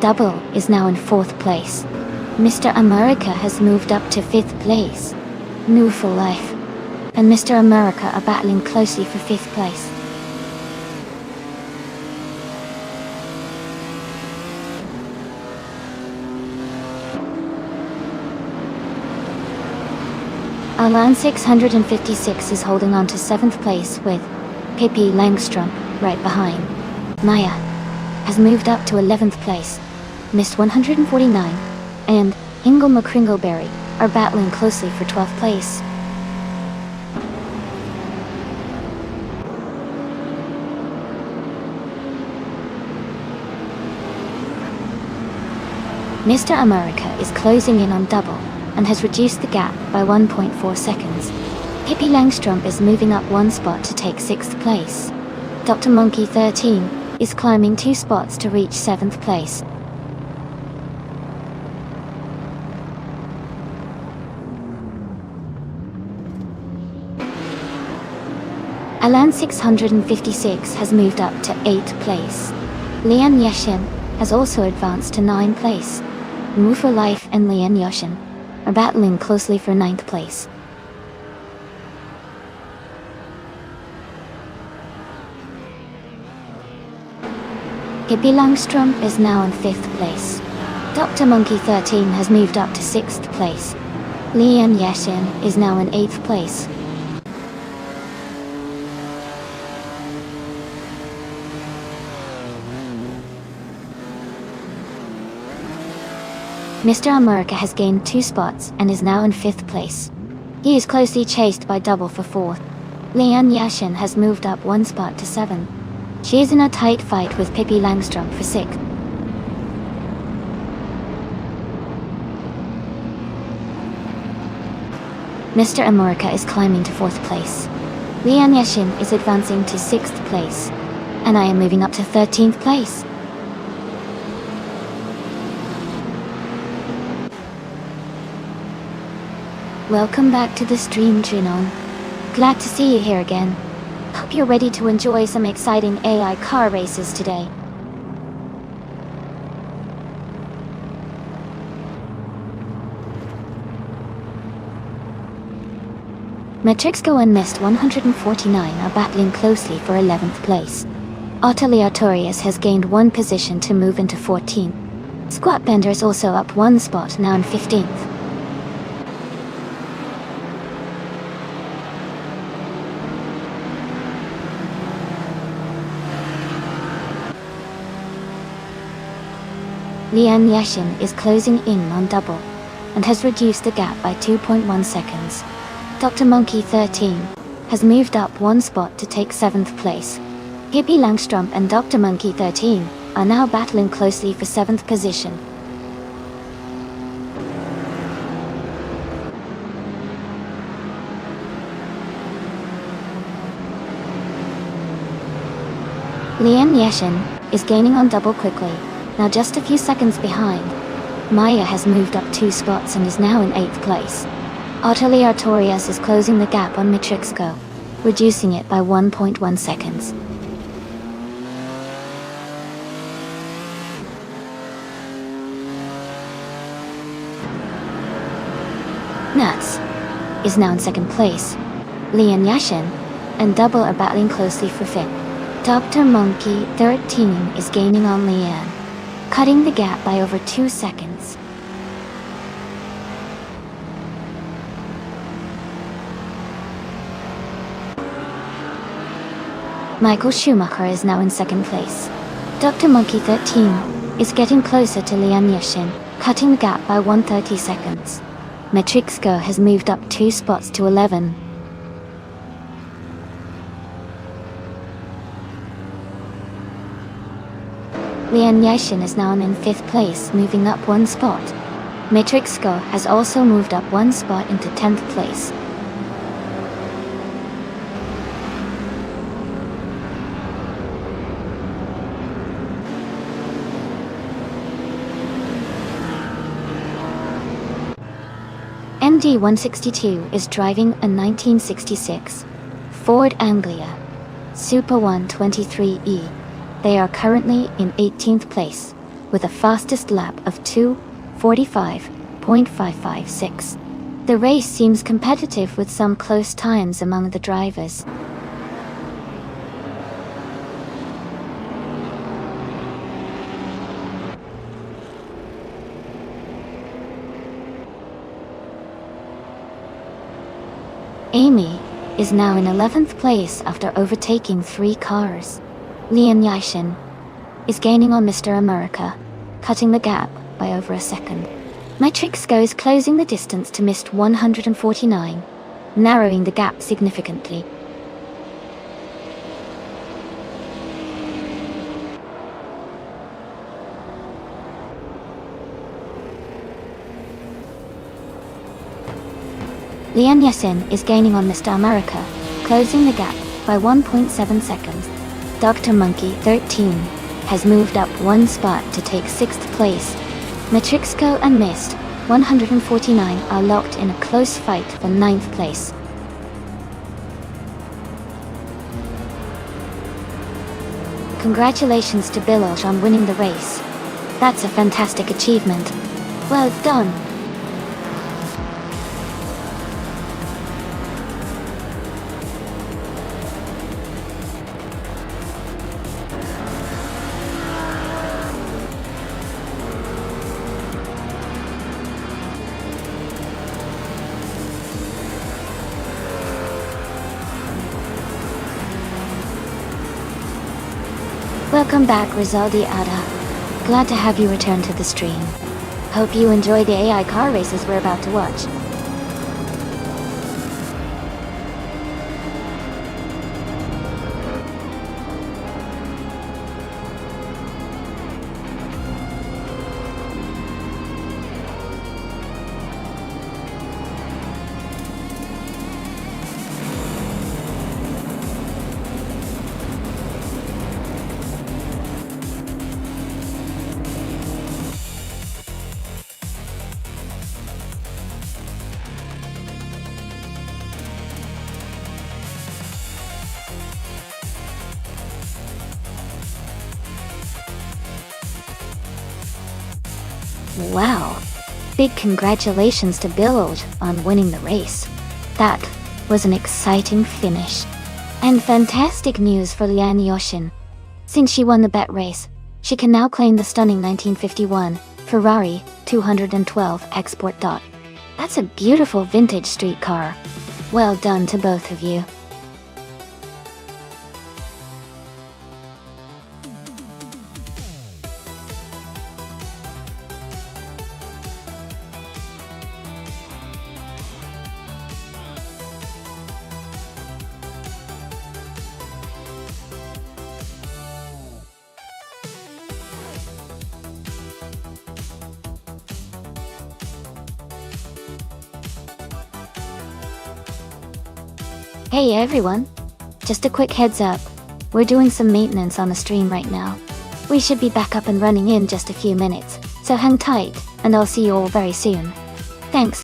Double is now in 4th place. Mr. America has moved up to 5th place. New for Life and Mr. America are battling closely for 5th place. Alan 656 is holding on to 7th place with Pippi Langstrom right behind. Maya has moved up to 11th place. Missed 149 and Ingle McCringleberry are battling closely for 12th place. Mr. America is closing in on Double and has reduced the gap by 1.4 seconds. Pippi Langstrom is moving up 1 spot to take 6th place. Dr. Monkey 13 is climbing 2 spots to reach 7th place. Alan 656 has moved up to 8th place. Lian Yeshin has also advanced to 9th place. Move for Life and Lian Yeshin are battling closely for 9th place. Pippi Langstrom is now in 5th place. Dr. Monkey 13 has moved up to 6th place. Lian Yeshin is now in 8th place. Mr. America has gained 2 spots and is now in 5th place. He is closely chased by Double for 4th. Lian Yashin has moved up 1 spot to 7. She is in a tight fight with Pippi Langstrom for 6th. Mr. America is climbing to 4th place. Lian Yashin is advancing to 6th place. And I am moving up to 13th place. Welcome back to the stream, Junon. Glad to see you here again. Hope you're ready to enjoy some exciting AI car races today. Matrixco and Mist 149 are battling closely for 11th place. Aleatorius has gained 1 position to move into 14th. Squat Bender is also up 1 spot, now in 15th. Lian Yashin is closing in on double, and has reduced the gap by 2.1 seconds. Dr. Monkey 13 has moved up 1 spot to take 7th place. Hippie Langstrom and Dr. Monkey 13 are now battling closely for 7th position. Lian Yashin is gaining on double quickly, now just a few seconds behind. Maya has moved up 2 spots and is now in 8th place. Aleatorius is closing the gap on Matrixco, reducing it by 1.1 seconds. Nuts is now in 2nd place. Lian Yashin and Double are battling closely for 5th. Dr. Monkey 13 is gaining on Lian, cutting the gap by over 2 seconds. Michael Schumacher is now in 2nd place. Dr. Monkey 13 is getting closer to Lian Yashin, cutting the gap by 130 seconds. Matrixco has moved up 2 spots to 11. Lian Yashin is now in 5th place, moving up 1 spot. Matrixco has also moved up 1 spot into 10th place. MD-162 is driving a 1966 Ford Anglia Super 123E. They are currently in 18th place, with a fastest lap of 2:45.556. The race seems competitive with some close times among the drivers. Amy is now in 11th place after overtaking 3 cars. Lian Yashin is gaining on Mr. America, cutting the gap by over a second. Matrixco is closing the distance to Mist 149, narrowing the gap significantly. Lian Yashin is gaining on Mr. America, closing the gap by 1.7 seconds. Dr. Monkey 13 has moved up 1 spot to take 6th place. Matrixco and Mist 149 are locked in a close fight for 9th place. Congratulations to Biloj on winning the race. That's a fantastic achievement. Well done. Welcome back, Rizaldi Ada. Glad to have you return to the stream. Hope you enjoy the AI car races we're about to watch. Wow. Big congratulations to Biloj on winning the race. That was an exciting finish. And fantastic news for Lian Yashin. Since she won the bet race, she can now claim the stunning 1951 Ferrari 212 Export. That's a beautiful vintage street car. Well done to both of you. Hey everyone! Just a quick heads up, we're doing some maintenance on the stream right now. We should be back up and running in just a few minutes, so hang tight, and I'll see you all very soon. Thanks.